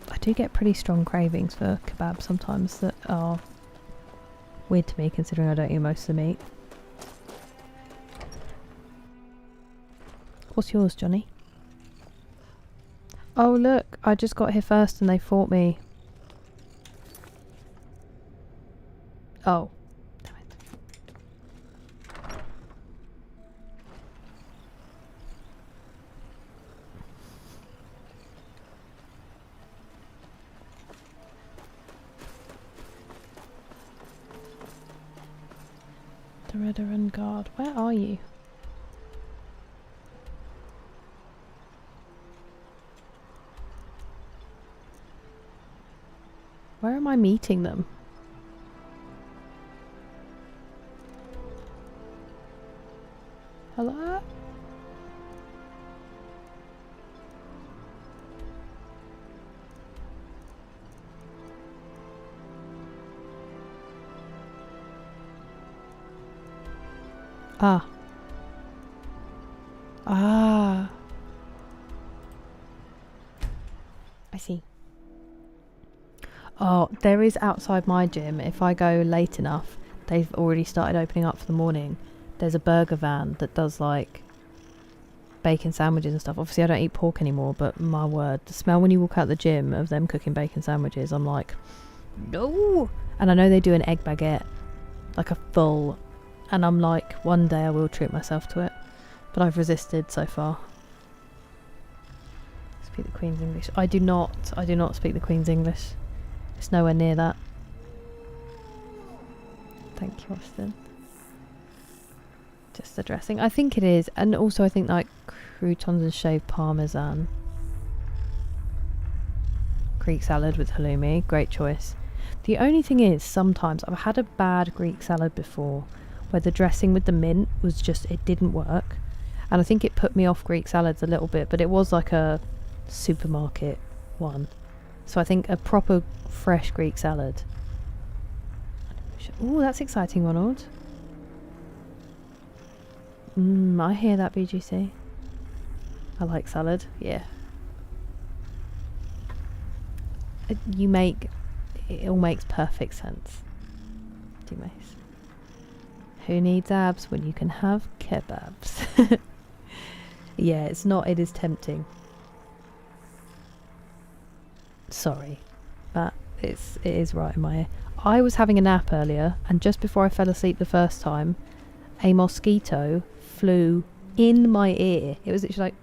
I do get pretty strong cravings for kebab sometimes that are weird to me, considering I don't eat most of the meat. What's yours, Johnny? Oh look, I just got here first and they fought me. Oh. Damn it. The Rerenn Guard, where are you? Where am I meeting them? Hello? Ah. Ah. I see. Oh, there is outside my gym. If I go late enough, they've already started opening up for the morning. There's a burger van that does bacon sandwiches and stuff. Obviously I don't eat pork anymore, but my word, the smell when you walk out the gym of them cooking bacon sandwiches, I'm like, no. And I know they do an egg baguette, like a full, and I'm like, one day I will treat myself to it, but I've resisted so far. Speak the Queen's English. I do not speak the Queen's English. It's nowhere near that. Thank you, Austin. Just the dressing. I think it is. And also I think like croutons and shaved parmesan. Greek salad with halloumi. Great choice. The only thing is, sometimes I've had a bad Greek salad before where the dressing with the mint was just, it didn't work. And I think it put me off Greek salads a little bit, but it was like a supermarket one. So I think a proper fresh Greek salad. Oh, that's exciting, Ronald. I hear that, BGC. I like salad, yeah. It all makes perfect sense. D-Mace. Who needs abs when you can have kebabs? Yeah, it is tempting. Sorry, but it is right in my ear. I was having a nap earlier, and just before I fell asleep the first time, a mosquito flew in my ear. It was literally like,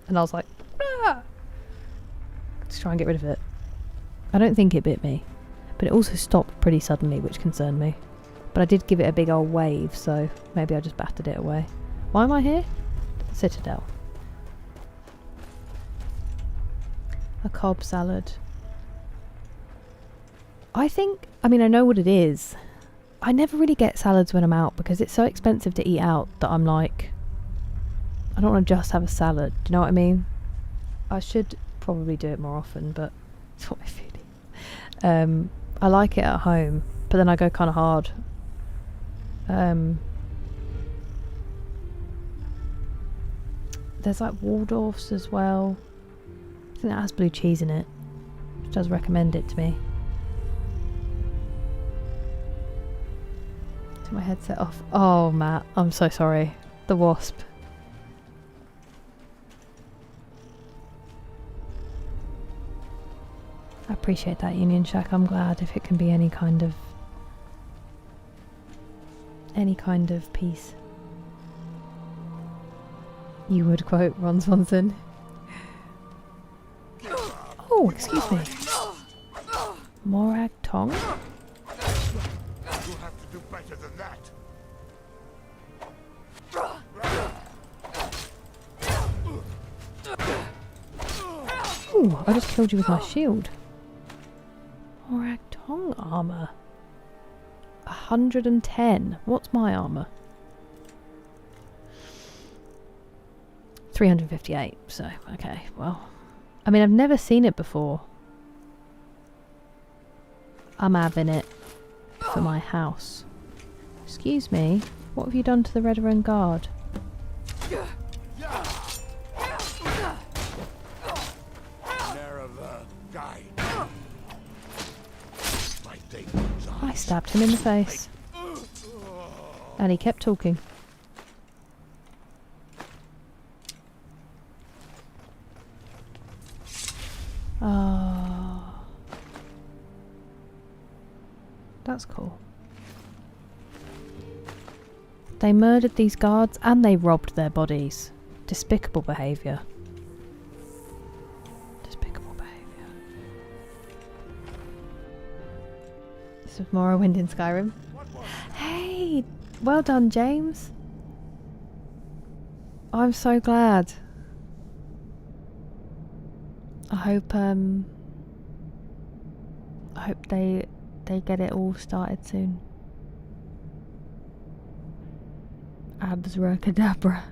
and I was like, ah! To try and get rid of it. I don't think it bit me, but it also stopped pretty suddenly, which concerned me. But I did give it a big old wave, so maybe I just battered it away. Why am I here? The Citadel. A Cobb salad. I know what it is. I never really get salads when I'm out because it's so expensive to eat out that I'm like, I don't want to just have a salad. Do you know what I mean? I should probably do it more often, but it's what I feel. I like it at home, but then I go kind of hard. There's like Waldorf's as well. I think that has blue cheese in it, which does recommend it to me. Turn my headset off. Oh, Matt, I'm so sorry. The wasp. I appreciate that, Union Shack. I'm glad if it can be any kind of peace. You would quote Ron Swanson. Oh, excuse me. Morag Tong? You have to do better than that. Ooh, I just killed you with my shield. Morag Tong armor. 110. What's my armor? 358. So, okay, well. I mean, I've never seen it before. I'm having it for my house. Excuse me, what have you done to the Red Rune Guard? I stabbed him in the face. And he kept talking. Oh. That's cool. They murdered these guards and they robbed their bodies. Despicable behaviour. Despicable behaviour. This is Morrowind in Skyrim. Hey! Well done, James. I'm so glad. I hope they get it all started soon. Absracadabra.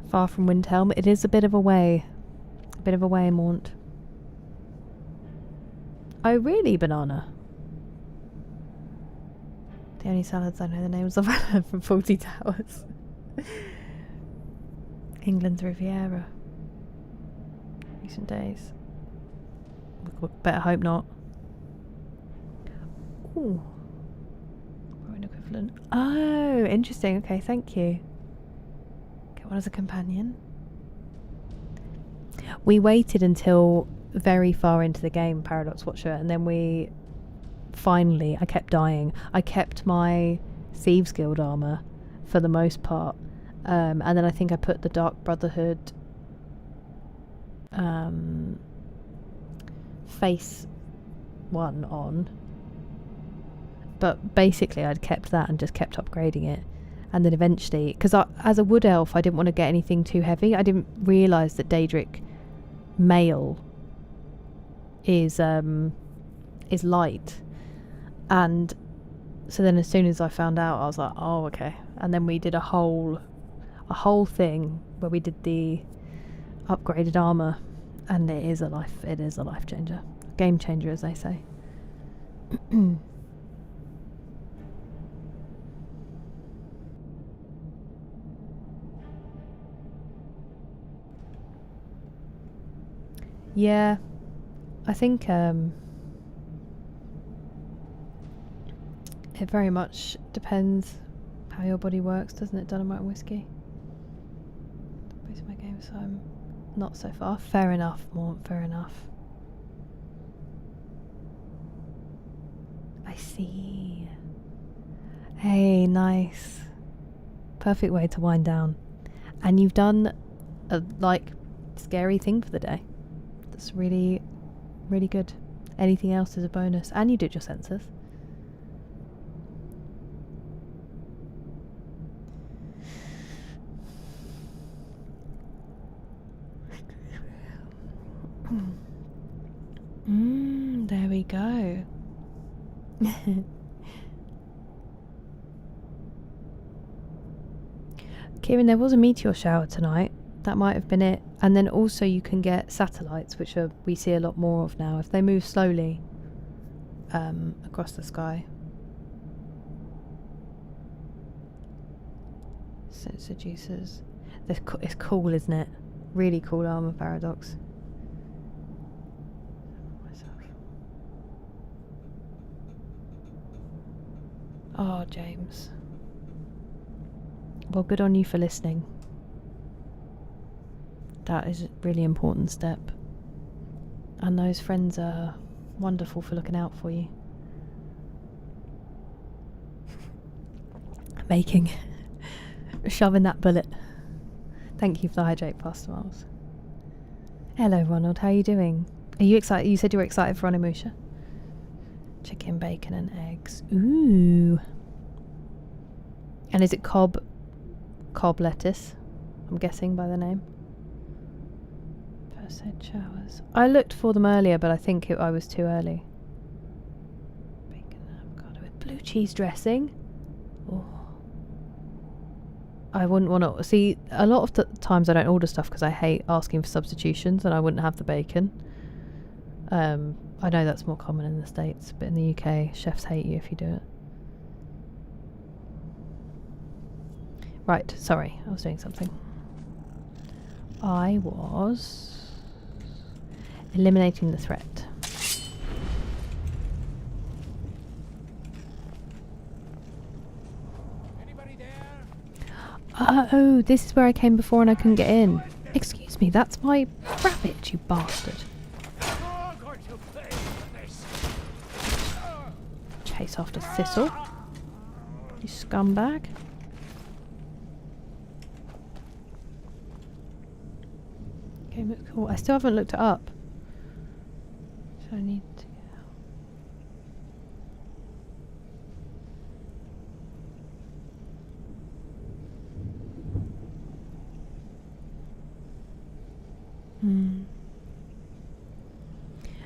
Far from Windhelm. It is a bit of a way. A bit of a way, Maunt. Oh really, Banana? The only salads I know the names of are from 40 Towers. England's Riviera. Recent days. Better hope not. Ooh. An equivalent. Oh, interesting. Okay, thank you. want as a companion? We waited until very far into the game, Paradox Watcher, and then we finally, I kept dying. I kept my Thieves Guild armor for the most part, and then I think I put the Dark Brotherhood face one on, but basically I'd kept that and just kept upgrading it. And then eventually, because as a wood elf I didn't want to get anything too heavy. I didn't realise that Daedric mail is light, and so then as soon as I found out, I was like, oh okay. And then we did a whole thing where we did the upgraded armor, and it is a life changer, game changer, as they say. Yeah, I think it very much depends how your body works, doesn't it? Dynamite and whiskey. Base my game, so I'm not so far. Fair enough, Mort, fair enough. I see. Hey, nice. Perfect way to wind down. And you've done a, scary thing for the day. That's really, really good. Anything else is a bonus. And you did your senses. There we go. Kieran, there was a meteor shower tonight. That might have been it. And then also you can get satellites, which we see a lot more of now. If they move slowly across the sky. So it seduces. It's cool, isn't it? Really cool armor, Paradox. Oh, James. Well, good on you for listening. That is a really important step. And those friends are wonderful for looking out for you. Shoving that bullet. Thank you for the hydrate, Pastor Miles. Hello, Ronald. How are you doing? Are you excited? You said you were excited for Onimusha. Chicken, bacon and eggs. Ooh. And is it cob lettuce? I'm guessing by the name. First head showers. I looked for them earlier, but I think I was too early. Bacon and avocado with blue cheese dressing. Oh. I wouldn't want to... See, a lot of the times I don't order stuff because I hate asking for substitutions, and I wouldn't have the bacon. I know that's more common in the States, but in the UK, chefs hate you if you do it. Right, sorry, I was doing something. I was eliminating the threat. Anybody there? Oh, this is where I came before and I couldn't get in. Excuse me, that's my rabbit, you bastard. Chase after Thistle. You scumbag. Game looks cool. I still haven't looked it up. So I need to...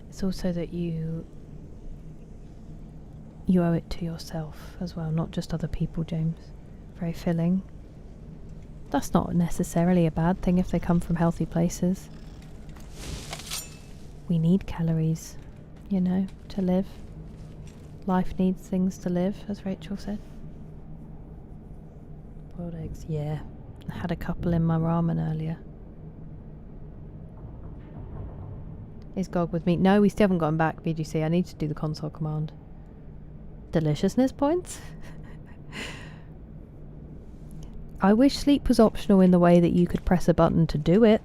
It's also that you owe it to yourself as well, not just other people, James. Very filling. That's not necessarily a bad thing if they come from healthy places. We need calories, you know, to live. Life needs things to live, as Rachel said. Boiled eggs, yeah. I had a couple in my ramen earlier. Is Gog with me? No, we still haven't gotten back, BGC. I need to do the console command. Deliciousness points? I wish sleep was optional in the way that you could press a button to do it.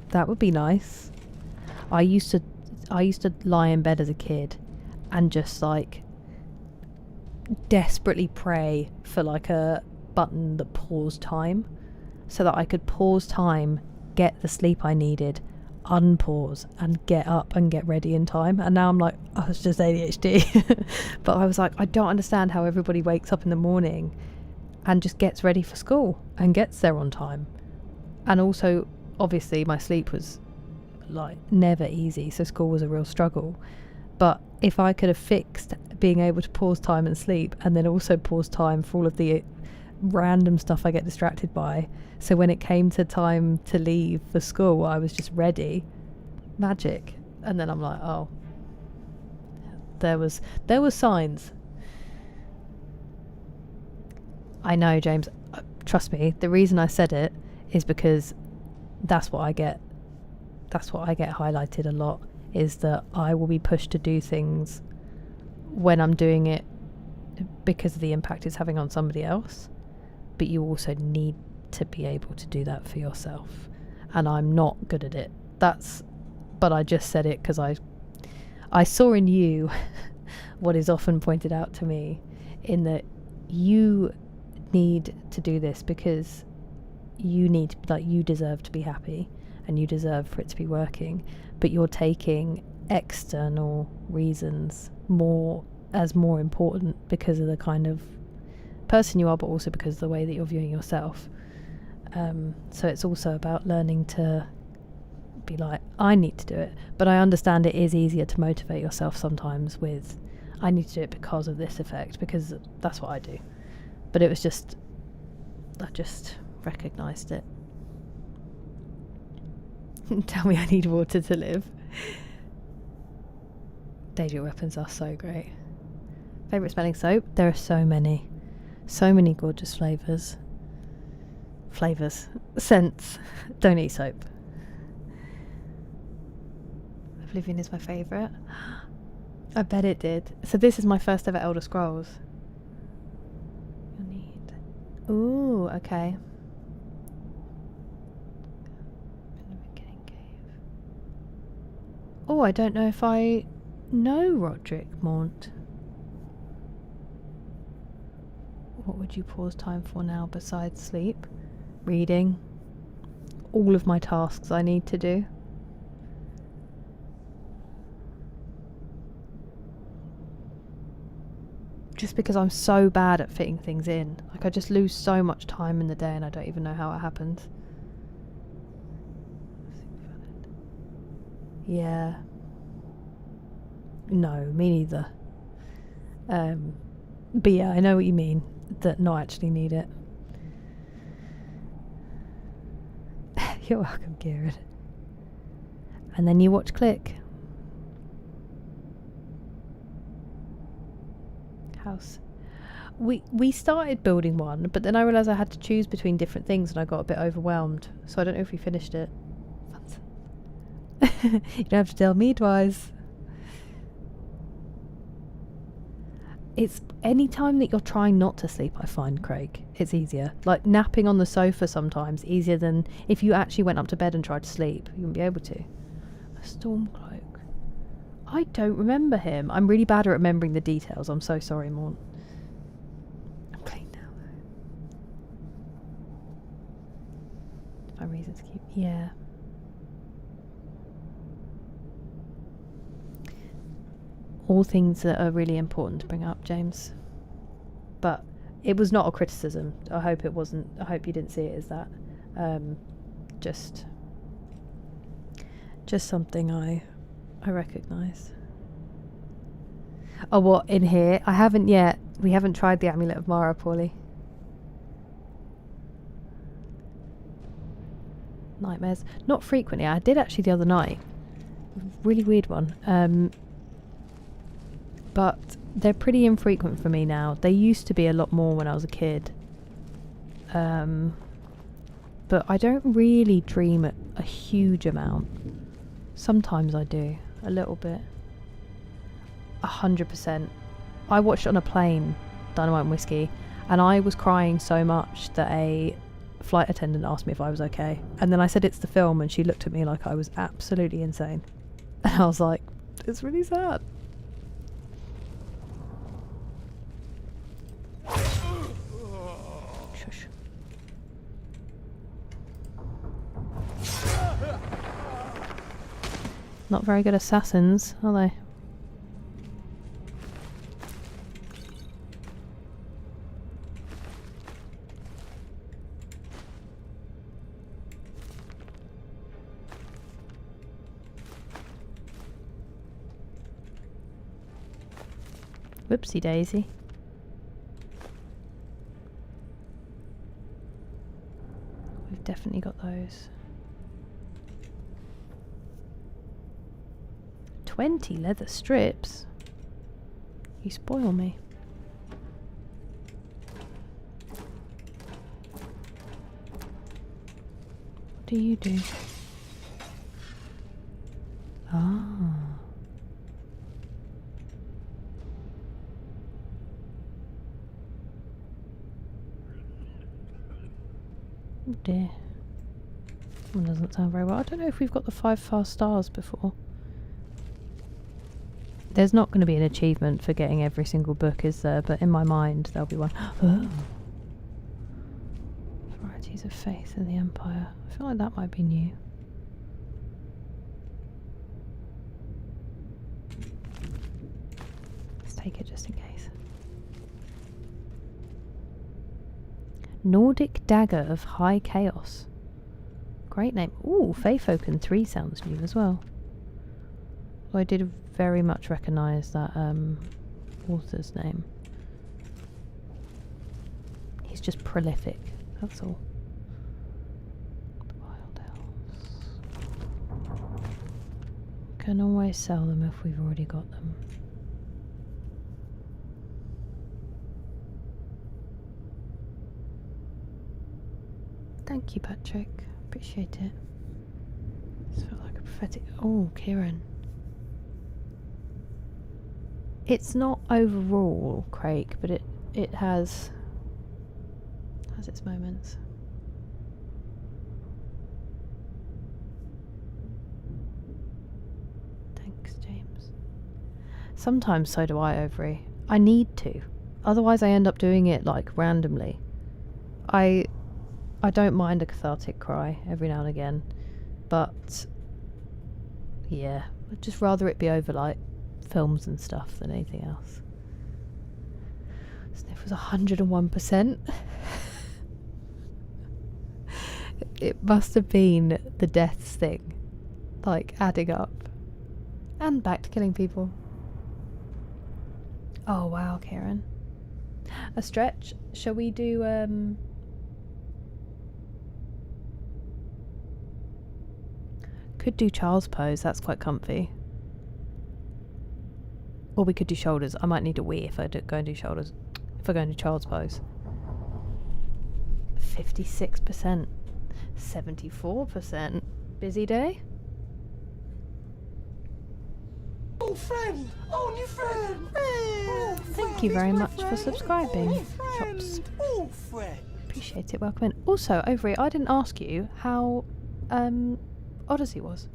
That would be nice. I used to lie in bed as a kid and just like desperately pray for like a button that paused time, so that I could pause time, get the sleep I needed, unpause and get up and get ready in time. And now I'm like, oh, it's just ADHD. But I was like, I don't understand how everybody wakes up in the morning and just gets ready for school and gets there on time. And also, obviously, my sleep was like never easy, so school was a real struggle. But if I could have fixed being able to pause time and sleep, and then also pause time for all of the random stuff I get distracted by, so when it came to time to leave for school, I was just ready. Magic. And then I'm like, oh, there was signs. I know, James, trust me, the reason I said it is because that's what I get highlighted a lot, is that I will be pushed to do things when I'm doing it because of the impact it's having on somebody else, but you also need to be able to do that for yourself, and I'm not good at it. But I just said it because I saw in you what is often pointed out to me, in that you need to do this because you deserve to be happy and you deserve for it to be working, but you're taking external reasons more important because of the kind of person you are, but also because of the way that you're viewing yourself. So it's also about learning to be like, I need to do it, but I understand it is easier to motivate yourself sometimes with, I need to do it because of this effect, because that's what I do. But it was just, I just recognised it. Tell me I need water to live. Danger weapons are so great. Favourite smelling soap? There are so many gorgeous flavours. Scents. Don't eat soap. Oblivion is my favourite. I bet it did. So this is my first ever Elder Scrolls. Ooh, okay. Oh, I don't know if I know Roderick Maunt. What would you pause time for now besides sleep? Reading. All of my tasks I need to do. Just because I'm so bad at fitting things in. Like, I just lose so much time in the day and I don't even know how it happens. Yeah. No, me neither. But yeah, I know what you mean. That not actually need it. You're welcome, Kieran. And then you watch Click. House. We started building one, but then I realised I had to choose between different things and I got a bit overwhelmed. So I don't know if we finished it. You don't have to tell me twice. It's any time that you're trying not to sleep, I find, Craig, it's easier. Like napping on the sofa sometimes easier than if you actually went up to bed and tried to sleep. You wouldn't be able to. A Stormcloak. I don't remember him. I'm really bad at remembering the details. I'm so sorry, Morn. I'm clean now, though. Find reasons to keep... Yeah. All things that are really important to bring up, James. But it was not a criticism. I hope it wasn't. I hope you didn't see it as that. Just something I recognise. Oh, what, in here? I haven't yet. We haven't tried the Amulet of Mara, Paulie. Nightmares. Not frequently. I did actually the other night. Really weird one. But they're pretty infrequent for me now. They used to be a lot more when I was a kid. But I don't really dream a huge amount. Sometimes I do. A little bit. 100%. I watched it on a plane, Dynamite and Whiskey, and I was crying so much that a flight attendant asked me if I was okay, and then I said it's the film, and she looked at me like I was absolutely insane, and I was like, it's really sad. Shush. Not very good assassins, are they? Whoopsie daisy. We've definitely got those. 20 leather strips? You spoil me. What do you do? Ah. Oh dear. That doesn't sound very well. I don't know if we've got the 5 fast stars before. There's not going to be an achievement for getting every single book, is there? But in my mind, there'll be one. Oh. Varieties of faith in the Empire. I feel like that might be new. Let's take it just in case. Nordic Dagger of High Chaos. Great name. Ooh, Feyfolken 3 sounds new as well. Well, I did very much recognise that author's name. He's just prolific, that's all. The Wild Elves. Can always sell them if we've already got them. Thank you, Patrick. Appreciate it. This felt like a prophetic. Oh, Kieran. It's not overall Craig, but it has its moments. Thanks, James. Sometimes so do I, Overy. I need to. Otherwise I end up doing it like randomly. I don't mind a cathartic cry every now and again, but yeah, I'd just rather it be over like films and stuff than anything else. Sniff was 101%. It must have been the deaths thing, like adding up. And back to killing people. Oh wow, Karen. A stretch. Shall we do could do child's pose, that's quite comfy. Or we could do shoulders. I might need a wee if I go and do shoulders. If I go and do child's pose. 56%. 74%. Busy day? Oh, friend! Oh, new friend! Oh, Thank you very much for subscribing, Shops. Oh, friend! Appreciate it. Welcome in. Also, Overy, I didn't ask you how Odyssey was.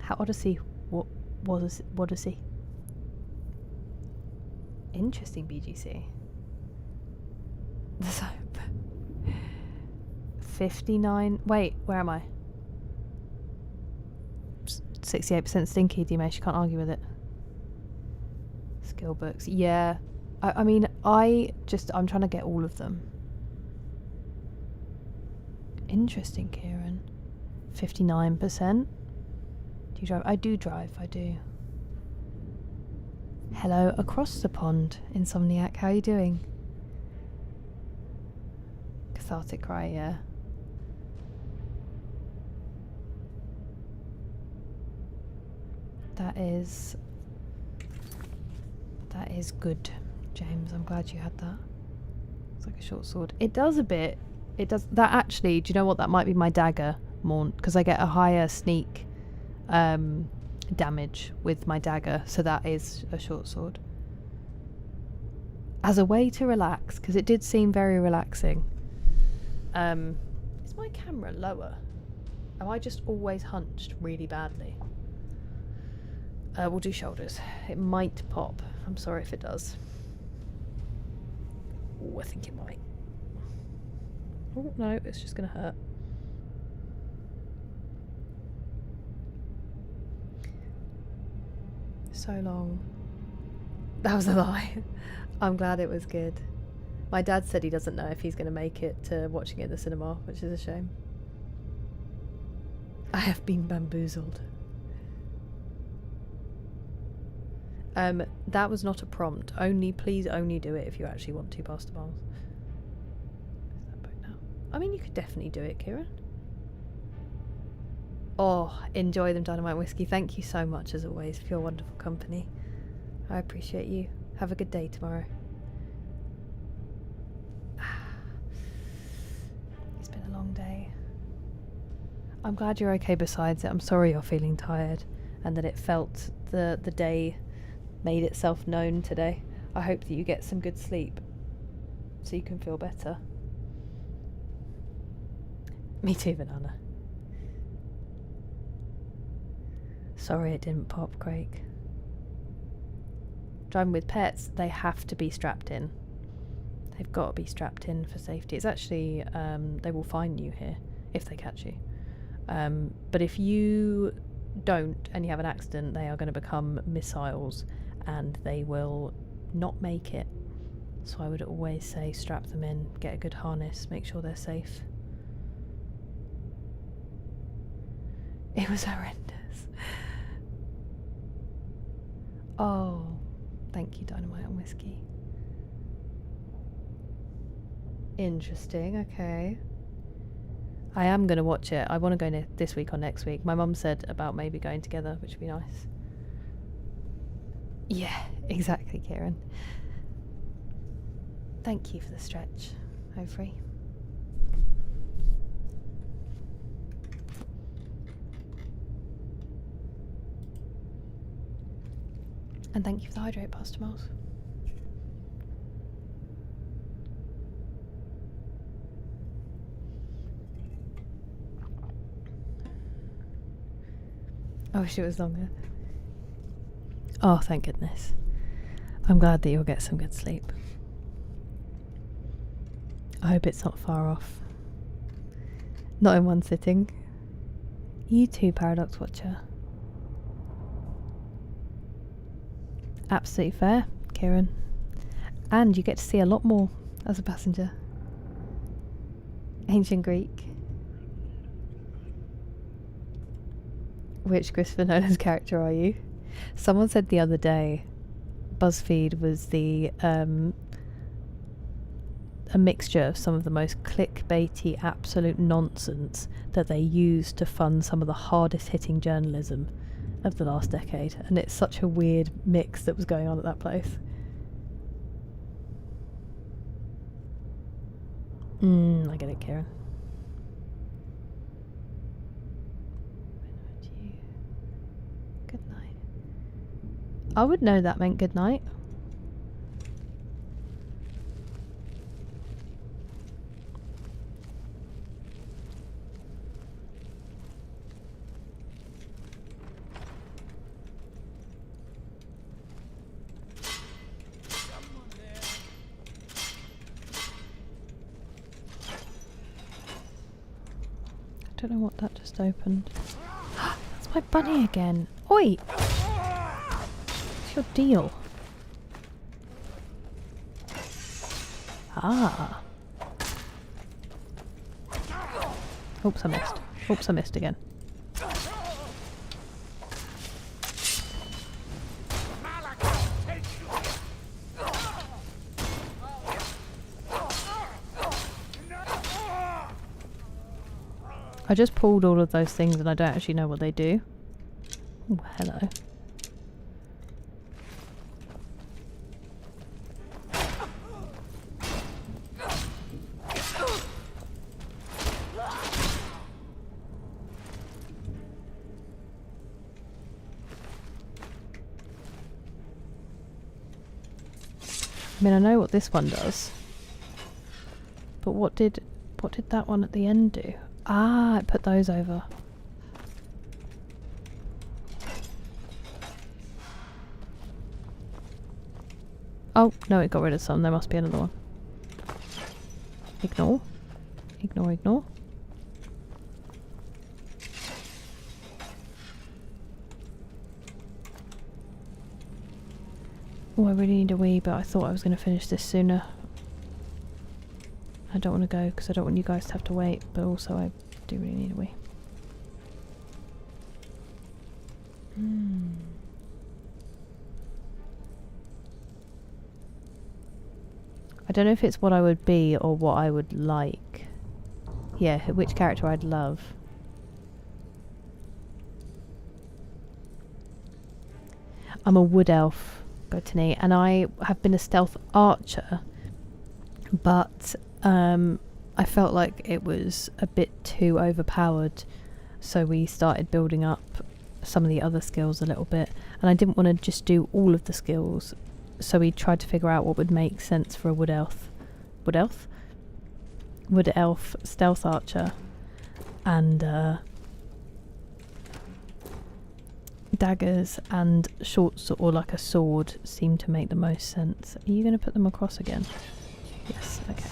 How Odyssey was Odyssey. Interesting, BGC. 59. Wait, where am I? 68% stinky, Dimesh. You can't argue with it. Skill books. Yeah. I mean, I'm trying to get all of them. Interesting, Kieran. 59%. Do you drive? I do drive, I do. Hello, across the pond, Insomniac. How are you doing? Cathartic cry, yeah. That is good, James. I'm glad you had that. It's like a short sword. It does a bit. It does that actually. Do you know what? That might be my dagger more, because I get a higher sneak damage with my dagger, so that is a short sword. as a way to relax, because it did seem very relaxing. Is my camera lower? Am I just always hunched really badly? We'll do shoulders. It might pop. I'm sorry if it does. Oh, I think it might. Oh no, it's just gonna hurt. So long. That was a lie. I'm glad it was good. My dad said he doesn't know if he's going to make it to watching it in the cinema, which is a shame. I have been bamboozled. That was not a prompt. Please only do it if you actually want to, Pastor Miles. Where's that boat now? I mean, you could definitely do it, Kieran. Oh, enjoy them, Dynamite Whiskey. Thank you so much, as always, for your wonderful company. I appreciate you. Have a good day tomorrow. It's been a long day. I'm glad you're okay besides it. I'm sorry you're feeling tired and that it felt the day made itself known today. I hope that you get some good sleep so you can feel better. Me too, Banana. Sorry it didn't pop, Craig. Driving with pets, they have to be strapped in. They've got to be strapped in for safety. It's actually, they will fine you here if they catch you. But if you don't and you have an accident, they are going to become missiles and they will not make it. So I would always say strap them in, get a good harness, make sure they're safe. It was horrendous. Oh, thank you, Dynamite and Whiskey. Interesting, okay. I am going to watch it. I want to go this week or next week. My mum said about maybe going together, which would be nice. Yeah, exactly, Kieran. Thank you for the stretch, Hopefrey. And thank you for the hydrate, Pastor Miles. I wish it was longer. Oh, thank goodness. I'm glad that you'll get some good sleep. I hope it's not far off. Not in one sitting. You too, Paradox Watcher. Absolutely fair, Kieran. And you get to see a lot more as a passenger. Ancient Greek. Which Christopher Nolan's character are you? Someone said the other day BuzzFeed was the a mixture of some of the most clickbaity absolute nonsense that they use to fund some of the hardest hitting journalism of the last decade, and it's such a weird mix that was going on at that place. I get it, Kieran. Good night. I would know that meant good night. I don't know what that just opened. That's my bunny again. Oi! What's your deal? Ah. Oops, I missed. Oops, I missed again. I just pulled all of those things and I don't actually know what they do. Oh, hello. I mean, I know what this one does. But what did that one at the end do? Ah, it put those over. Oh, no, it got rid of some. There must be another one. Ignore. Ignore, ignore. Oh, I really need a wee, but I thought I was going to finish this sooner. I don't want to go because I don't want you guys to have to wait, but also I do really need a wee. I don't know if it's what I would be or what I would like. Yeah, which character I'd love. I'm a wood elf, Botany, and I have been a stealth archer, but I felt like it was a bit too overpowered, so we started building up some of the other skills a little bit, and I didn't want to just do all of the skills, so we tried to figure out what would make sense for a wood elf stealth archer, and daggers and shorts or like a sword seemed to make the most sense. Are you going to put them across again? Yes, okay.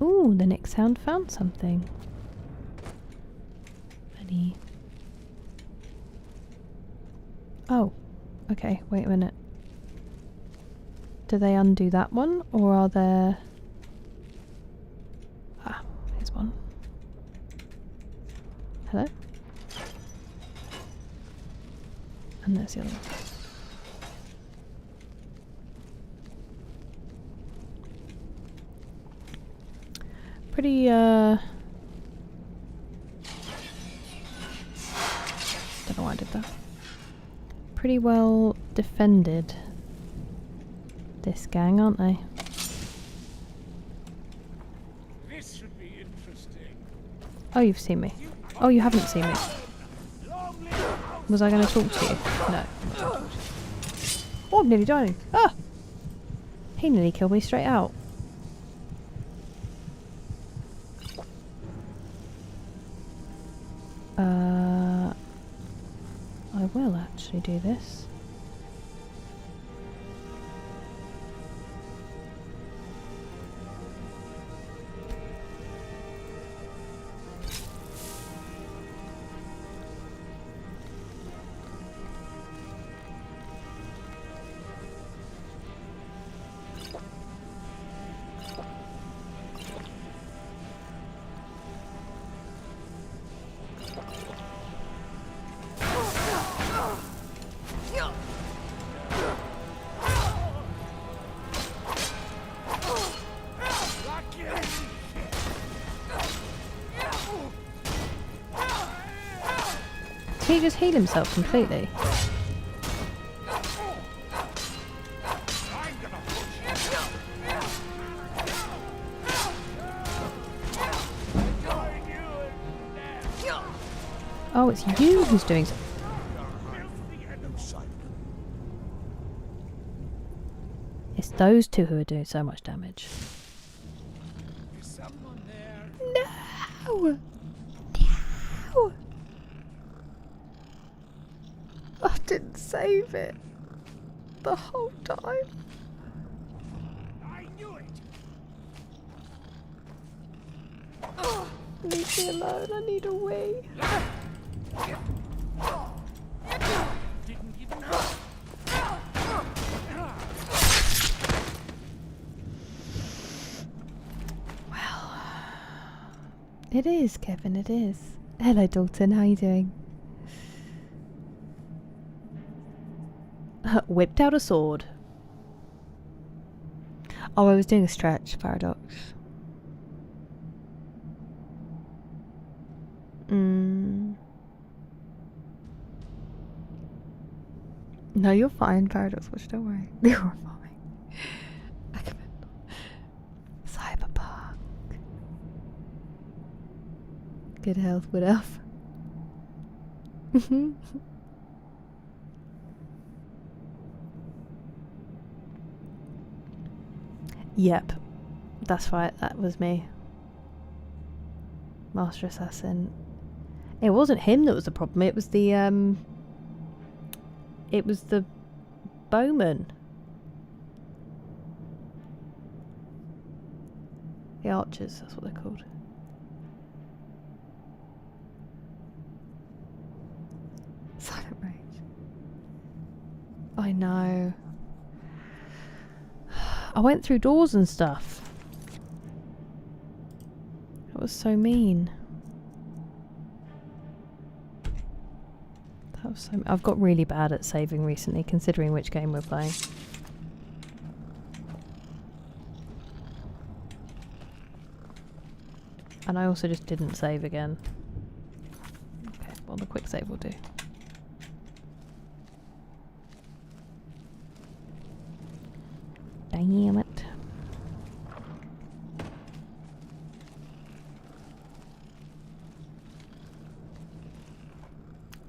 Ooh, the next sound found something. Any? Oh, okay, wait a minute. Do they undo that one, or are there... Ah, here's one. Hello? And there's the other one. Pretty, don't know why I did that. Pretty well defended, this gang, aren't they? This should be interesting. Oh, you've seen me. Oh, you haven't seen me. Was I going to talk to you? No. Oh, I'm nearly dying. Ah! He nearly killed me straight out. I will actually do this. Did he just heal himself completely? Oh, it's you who's doing something. It's those two who are doing so much damage. No! No! I didn't save it the whole time. I knew it. Oh, leave me alone, I need a wee. Didn't even know. Well, it is, Kevin, it is. Hello, Dalton, how are you doing? Whipped out a sword. Oh, I was doing a stretch, Paradox. No, you're fine, Paradox Watch, don't worry. You're fine. Cyberpunk. Good health would help. Yep, that's right, that was me. Master Assassin. It wasn't him that was the problem, it was the bowman. The archers, that's what they're called. Silent Rage. I know. I went through doors and stuff. That was so mean. That was so. I've got really bad at saving recently, considering which game we're playing. And I also just didn't save again. Okay, well the quick save will do. Damn it.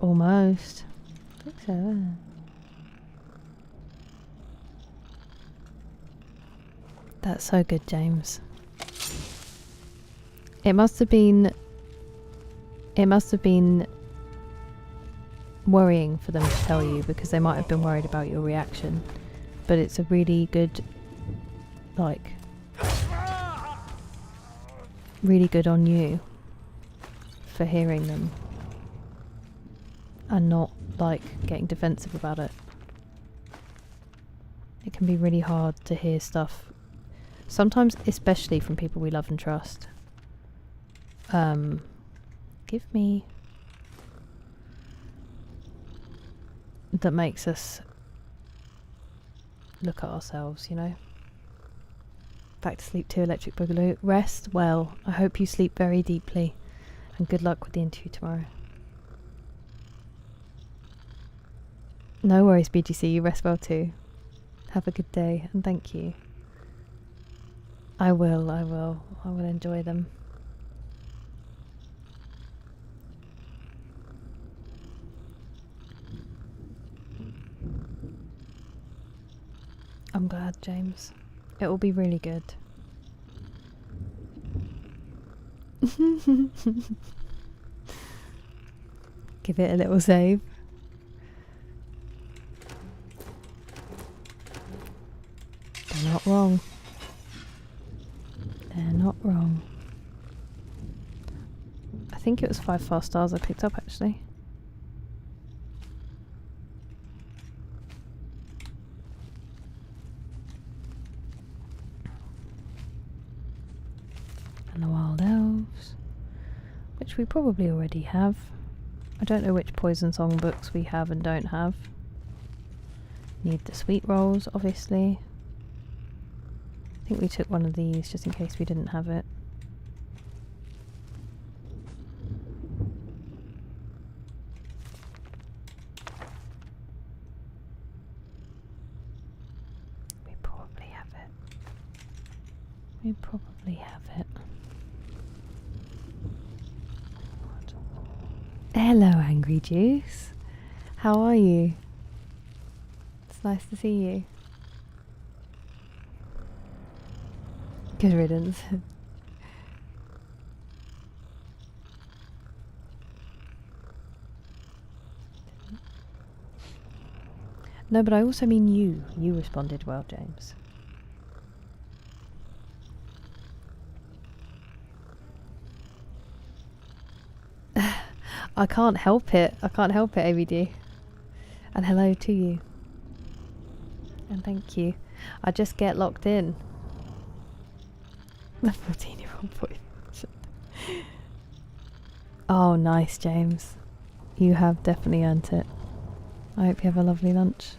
Almost. I think so. That's so good, James. It must have been worrying for them to tell you, because they might have been worried about your reaction. But it's a really good, like, really good on you for hearing them and not, like, getting defensive about it. It can be really hard to hear stuff, sometimes especially from people we love and trust. Give me... that makes us look at ourselves, you know. Back to sleep 2, Electric Boogaloo. Rest well. I hope you sleep very deeply, and good luck with the interview tomorrow. No worries, BGC. You rest well too. Have a good day, and thank you. I will enjoy them. I'm glad, James. It will be really good. Give it a little save. They're not wrong. They're not wrong. I think it was 5 fast stars I picked up, actually. And the Wild Elves, which we probably already have. I don't know which Poison Song books we have and don't have. Need the Sweet Rolls, obviously. I think we took one of these just in case we didn't have it. We probably have it. We probably have it. Hello, Angry Juice. How are you? It's nice to see you. Good riddance. No, but I also mean you. You responded well, James. I can't help it. I can't help it, AVD. And hello to you. And thank you. I just get locked in. The 14-year-old boy. Oh, nice, James. You have definitely earned it. I hope you have a lovely lunch.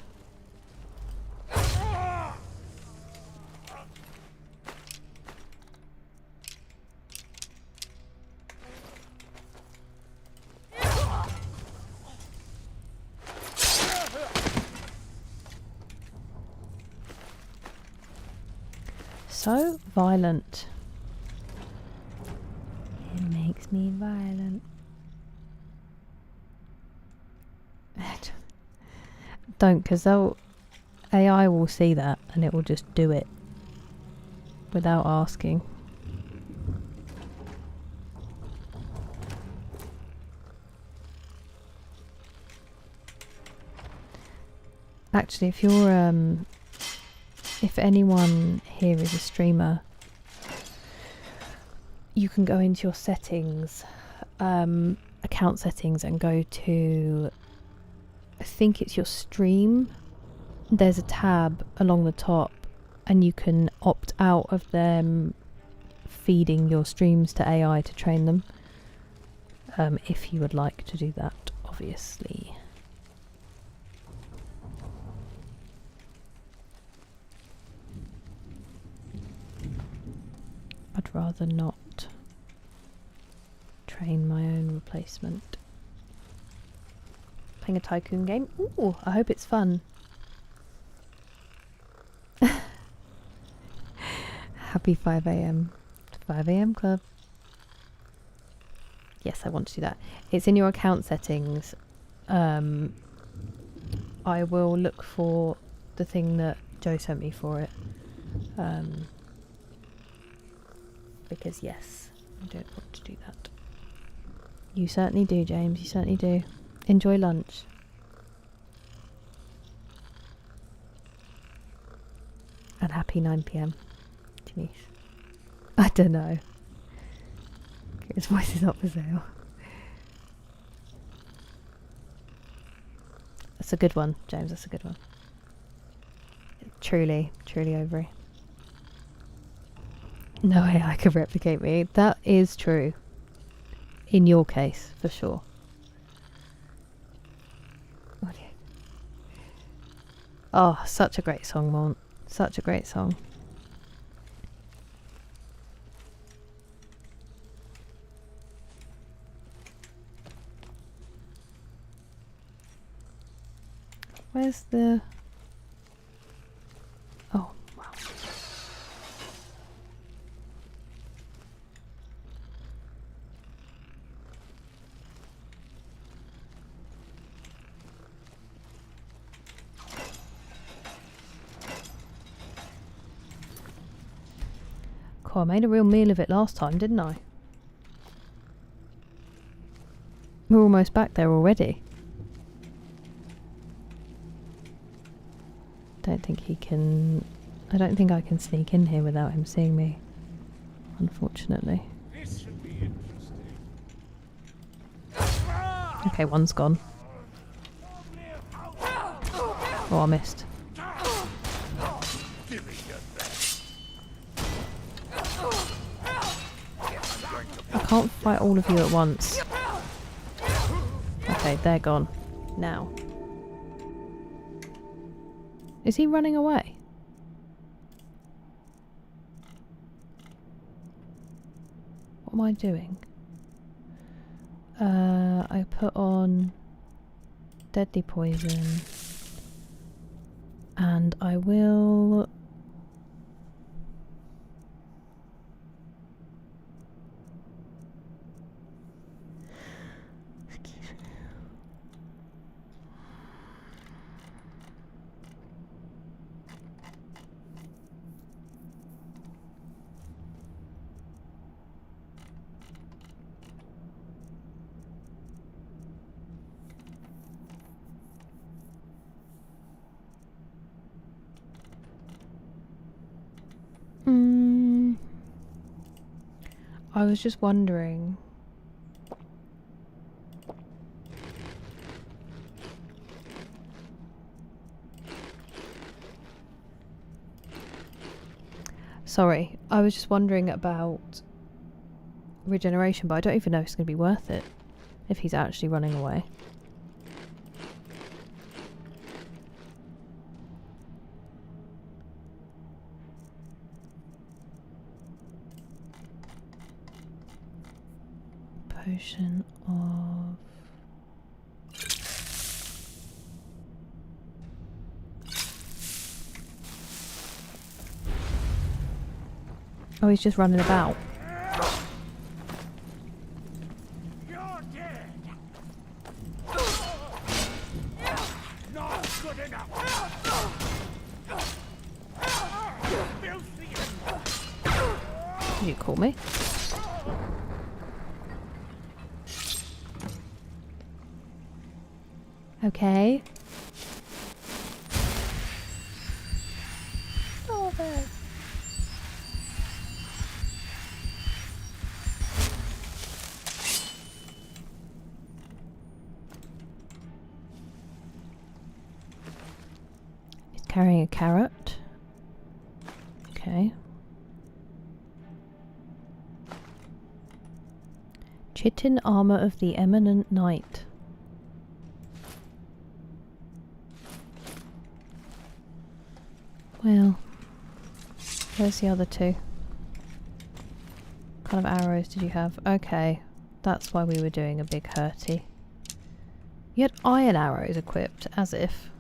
So violent. It makes makes me violent. Don't, because AI will see that and it will just do it without asking. Actually, if you're if anyone here is a streamer, you can go into your settings, account settings, and go to, I think it's your stream. There's a tab along the top and you can opt out of them feeding your streams to AI to train them, if you would like to do that, obviously. I'd rather not train my own replacement. Playing a tycoon game? Ooh, I hope it's fun. Happy 5 AM. 5 AM club. Yes, I want to do that. It's in your account settings. I will look for the thing that Joe sent me for it. Because yes, I don't want to do that. You certainly do, James, you certainly do. Enjoy lunch. And happy 9 PM, Denise. I don't know. His voice is not for sale. That's a good one, James, that's a good one. Truly, truly ovary. No AI could replicate me. That is true. In your case, for sure. Oh, such a great song, Mont. Such a great song. Where's the... Oh, wow. Cool, I made a real meal of it last time, didn't I? We're almost back there already. Don't think he can... I don't think I can sneak in here without him seeing me, unfortunately. This should be interesting. Okay, one's gone. Oh, I missed. I can't fight all of you at once. Okay, they're gone. Now. Is he running away? What am I doing? I put on deadly poison. And I will... I was just wondering. Sorry, I was just wondering about regeneration, but I don't even know if it's going to be worth it if he's actually running away. Potion of... Oh, he's just running about. Did you call me? Okay. Oh, there. He's carrying a carrot. Okay. Chitin armor of the eminent knight. Well, where's the other two? What kind of arrows did you have? Okay, that's why we were doing a big hurty. You had iron arrows equipped, as if.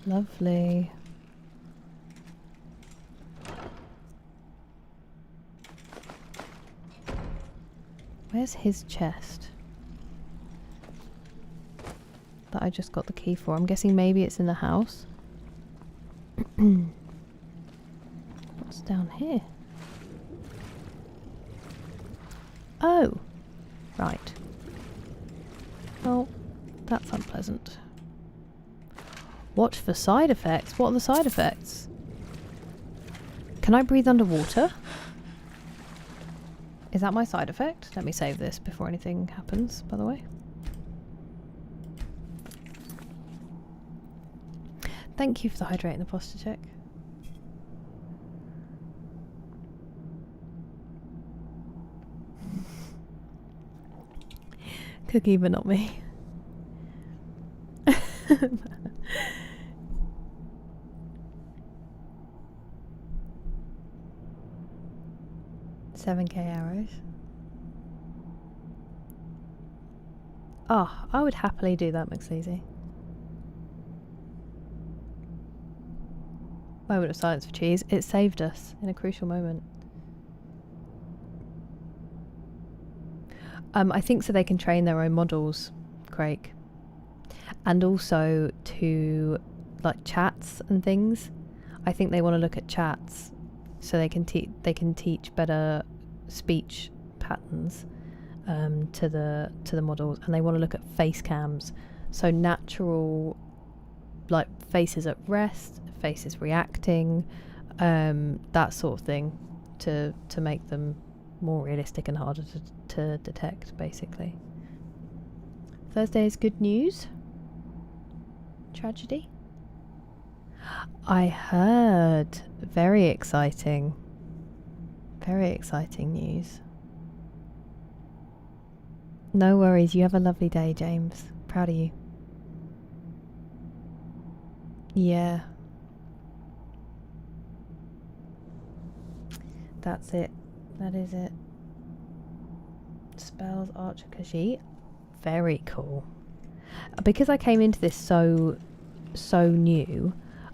Lovely. Where's his chest? That I just got the key for. I'm guessing maybe it's in the house. What's down here? Oh! Right. Well, that's unpleasant. Watch for side effects? What are the side effects? Can I breathe underwater? Is that my side effect? Let me save this before anything happens, by the way. Thank you for the hydrating the posture check. Cookie, but not me. 7k arrows. Oh, I would happily do that, McSleazy. Moment of silence for cheese. It saved us in a crucial moment. I think so they can train their own models, Craig. And also to, like, chats and things. I think they want to look at chats so they can teach better speech patterns to the models, and they want to look at face cams, so natural, like, faces at rest, faces reacting, that sort of thing, to make them more realistic and harder to detect, basically. Thursday is good news. Tragedy? I heard. Very exciting. Very exciting news. No worries, you have a lovely day, James. Proud of you. Yeah. That's it. That is it. Spells, Archer, Khajiit. Very cool. Because I came into this so new,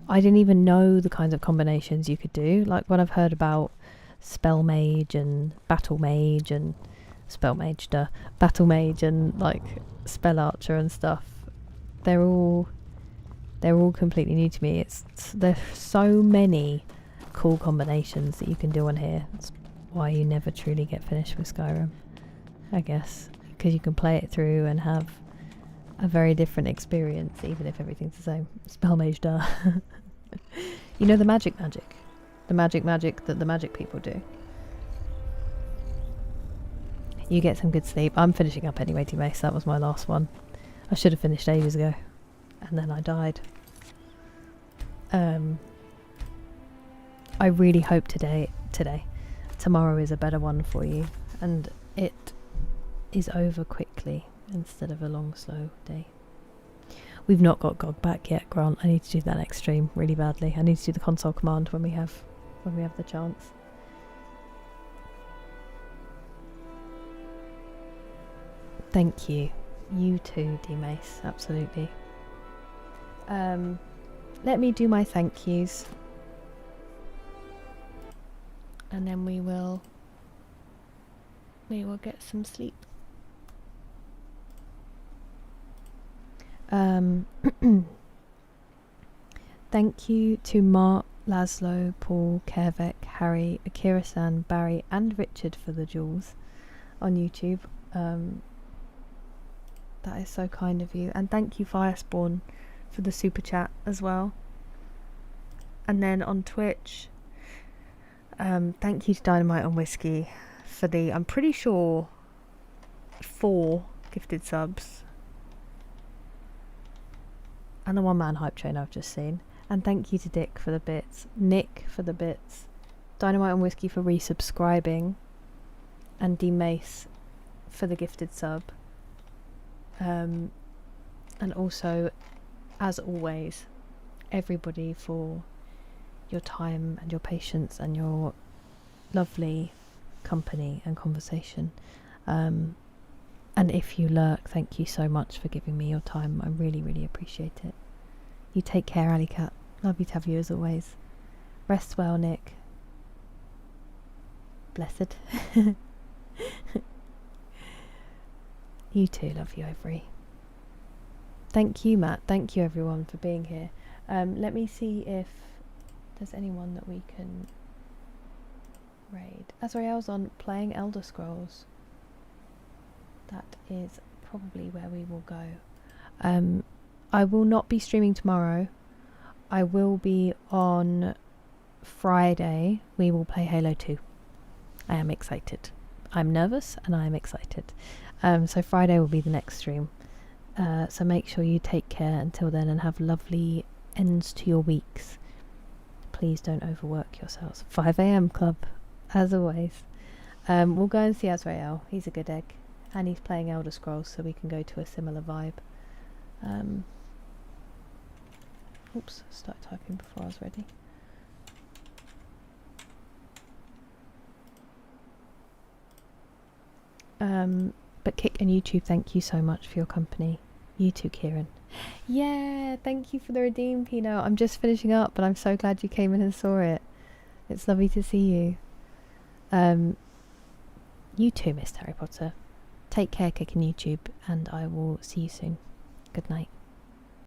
I didn't even know the kinds of combinations you could do. Like, when I've heard about Spell Mage and Battle Mage and Spell Mage, Battle Mage and, like, Spell Archer and stuff, they're all completely new to me. There's so many cool combinations that you can do on here. That's why you never truly get finished with Skyrim, I guess, because you can play it through and have a very different experience, even if everything's the same. Spell Mage, You know the magic the magic that the magic people do. You get some good sleep. I'm finishing up anyway, T-Mace. That was my last one. I should have finished ages ago, and then I died. I really hope tomorrow is a better one for you, and it is over quickly instead of a long, slow day. We've not got GOG back yet, Grant. I need to do that next stream really badly. I need to do the console command when we have the chance. Thank you. You too, D-Mace. Absolutely. Let me do my thank yous. And then we will we will get some sleep. Thank you to Mark, Laszlo, Paul, Kervek, Harry, Akira-san, Barry and Richard for the jewels on YouTube. That is so kind of you. And thank you Firespawn for the super chat as well. And then on Twitch, thank you to Dynamite and Whiskey for the, I'm pretty sure, 4 gifted subs. And the one-man hype train I've just seen. And thank you to Dick for the bits, Nick for the bits, Dynamite and Whiskey for resubscribing, and D Mace for the gifted sub. And also, as always, everybody for your time and your patience and your lovely company and conversation. And if you lurk, thank you so much for giving me your time. I really, really appreciate it. You take care, Alley Cat. Lovely to have you as always. Rest well, Nick. Blessed. You too, love you, Ivory. Thank you, Matt. Thank you, everyone, for being here. Let me see if there's anyone that we can raid. Azrael's on playing Elder Scrolls. That is probably where we will go. I will not be streaming tomorrow. I will be on Friday. We will play Halo 2. I am excited. I'm nervous and I am excited. So Friday will be the next stream. So make sure you take care until then and have lovely ends to your weeks. Please don't overwork yourselves. 5 AM club, as always. We'll go and see Azrael. He's a good egg. And he's playing Elder Scrolls, so we can go to a similar vibe. Oops, started typing before I was ready. But Kick and YouTube, thank you so much for your company. You too, Kieran. Yeah, thank you for the redeem, Pino. I'm just finishing up, but I'm so glad you came in and saw it. It's lovely to see you. You too, Mr. Harry Potter. Take care, Kick and YouTube, and I will see you soon. Good night.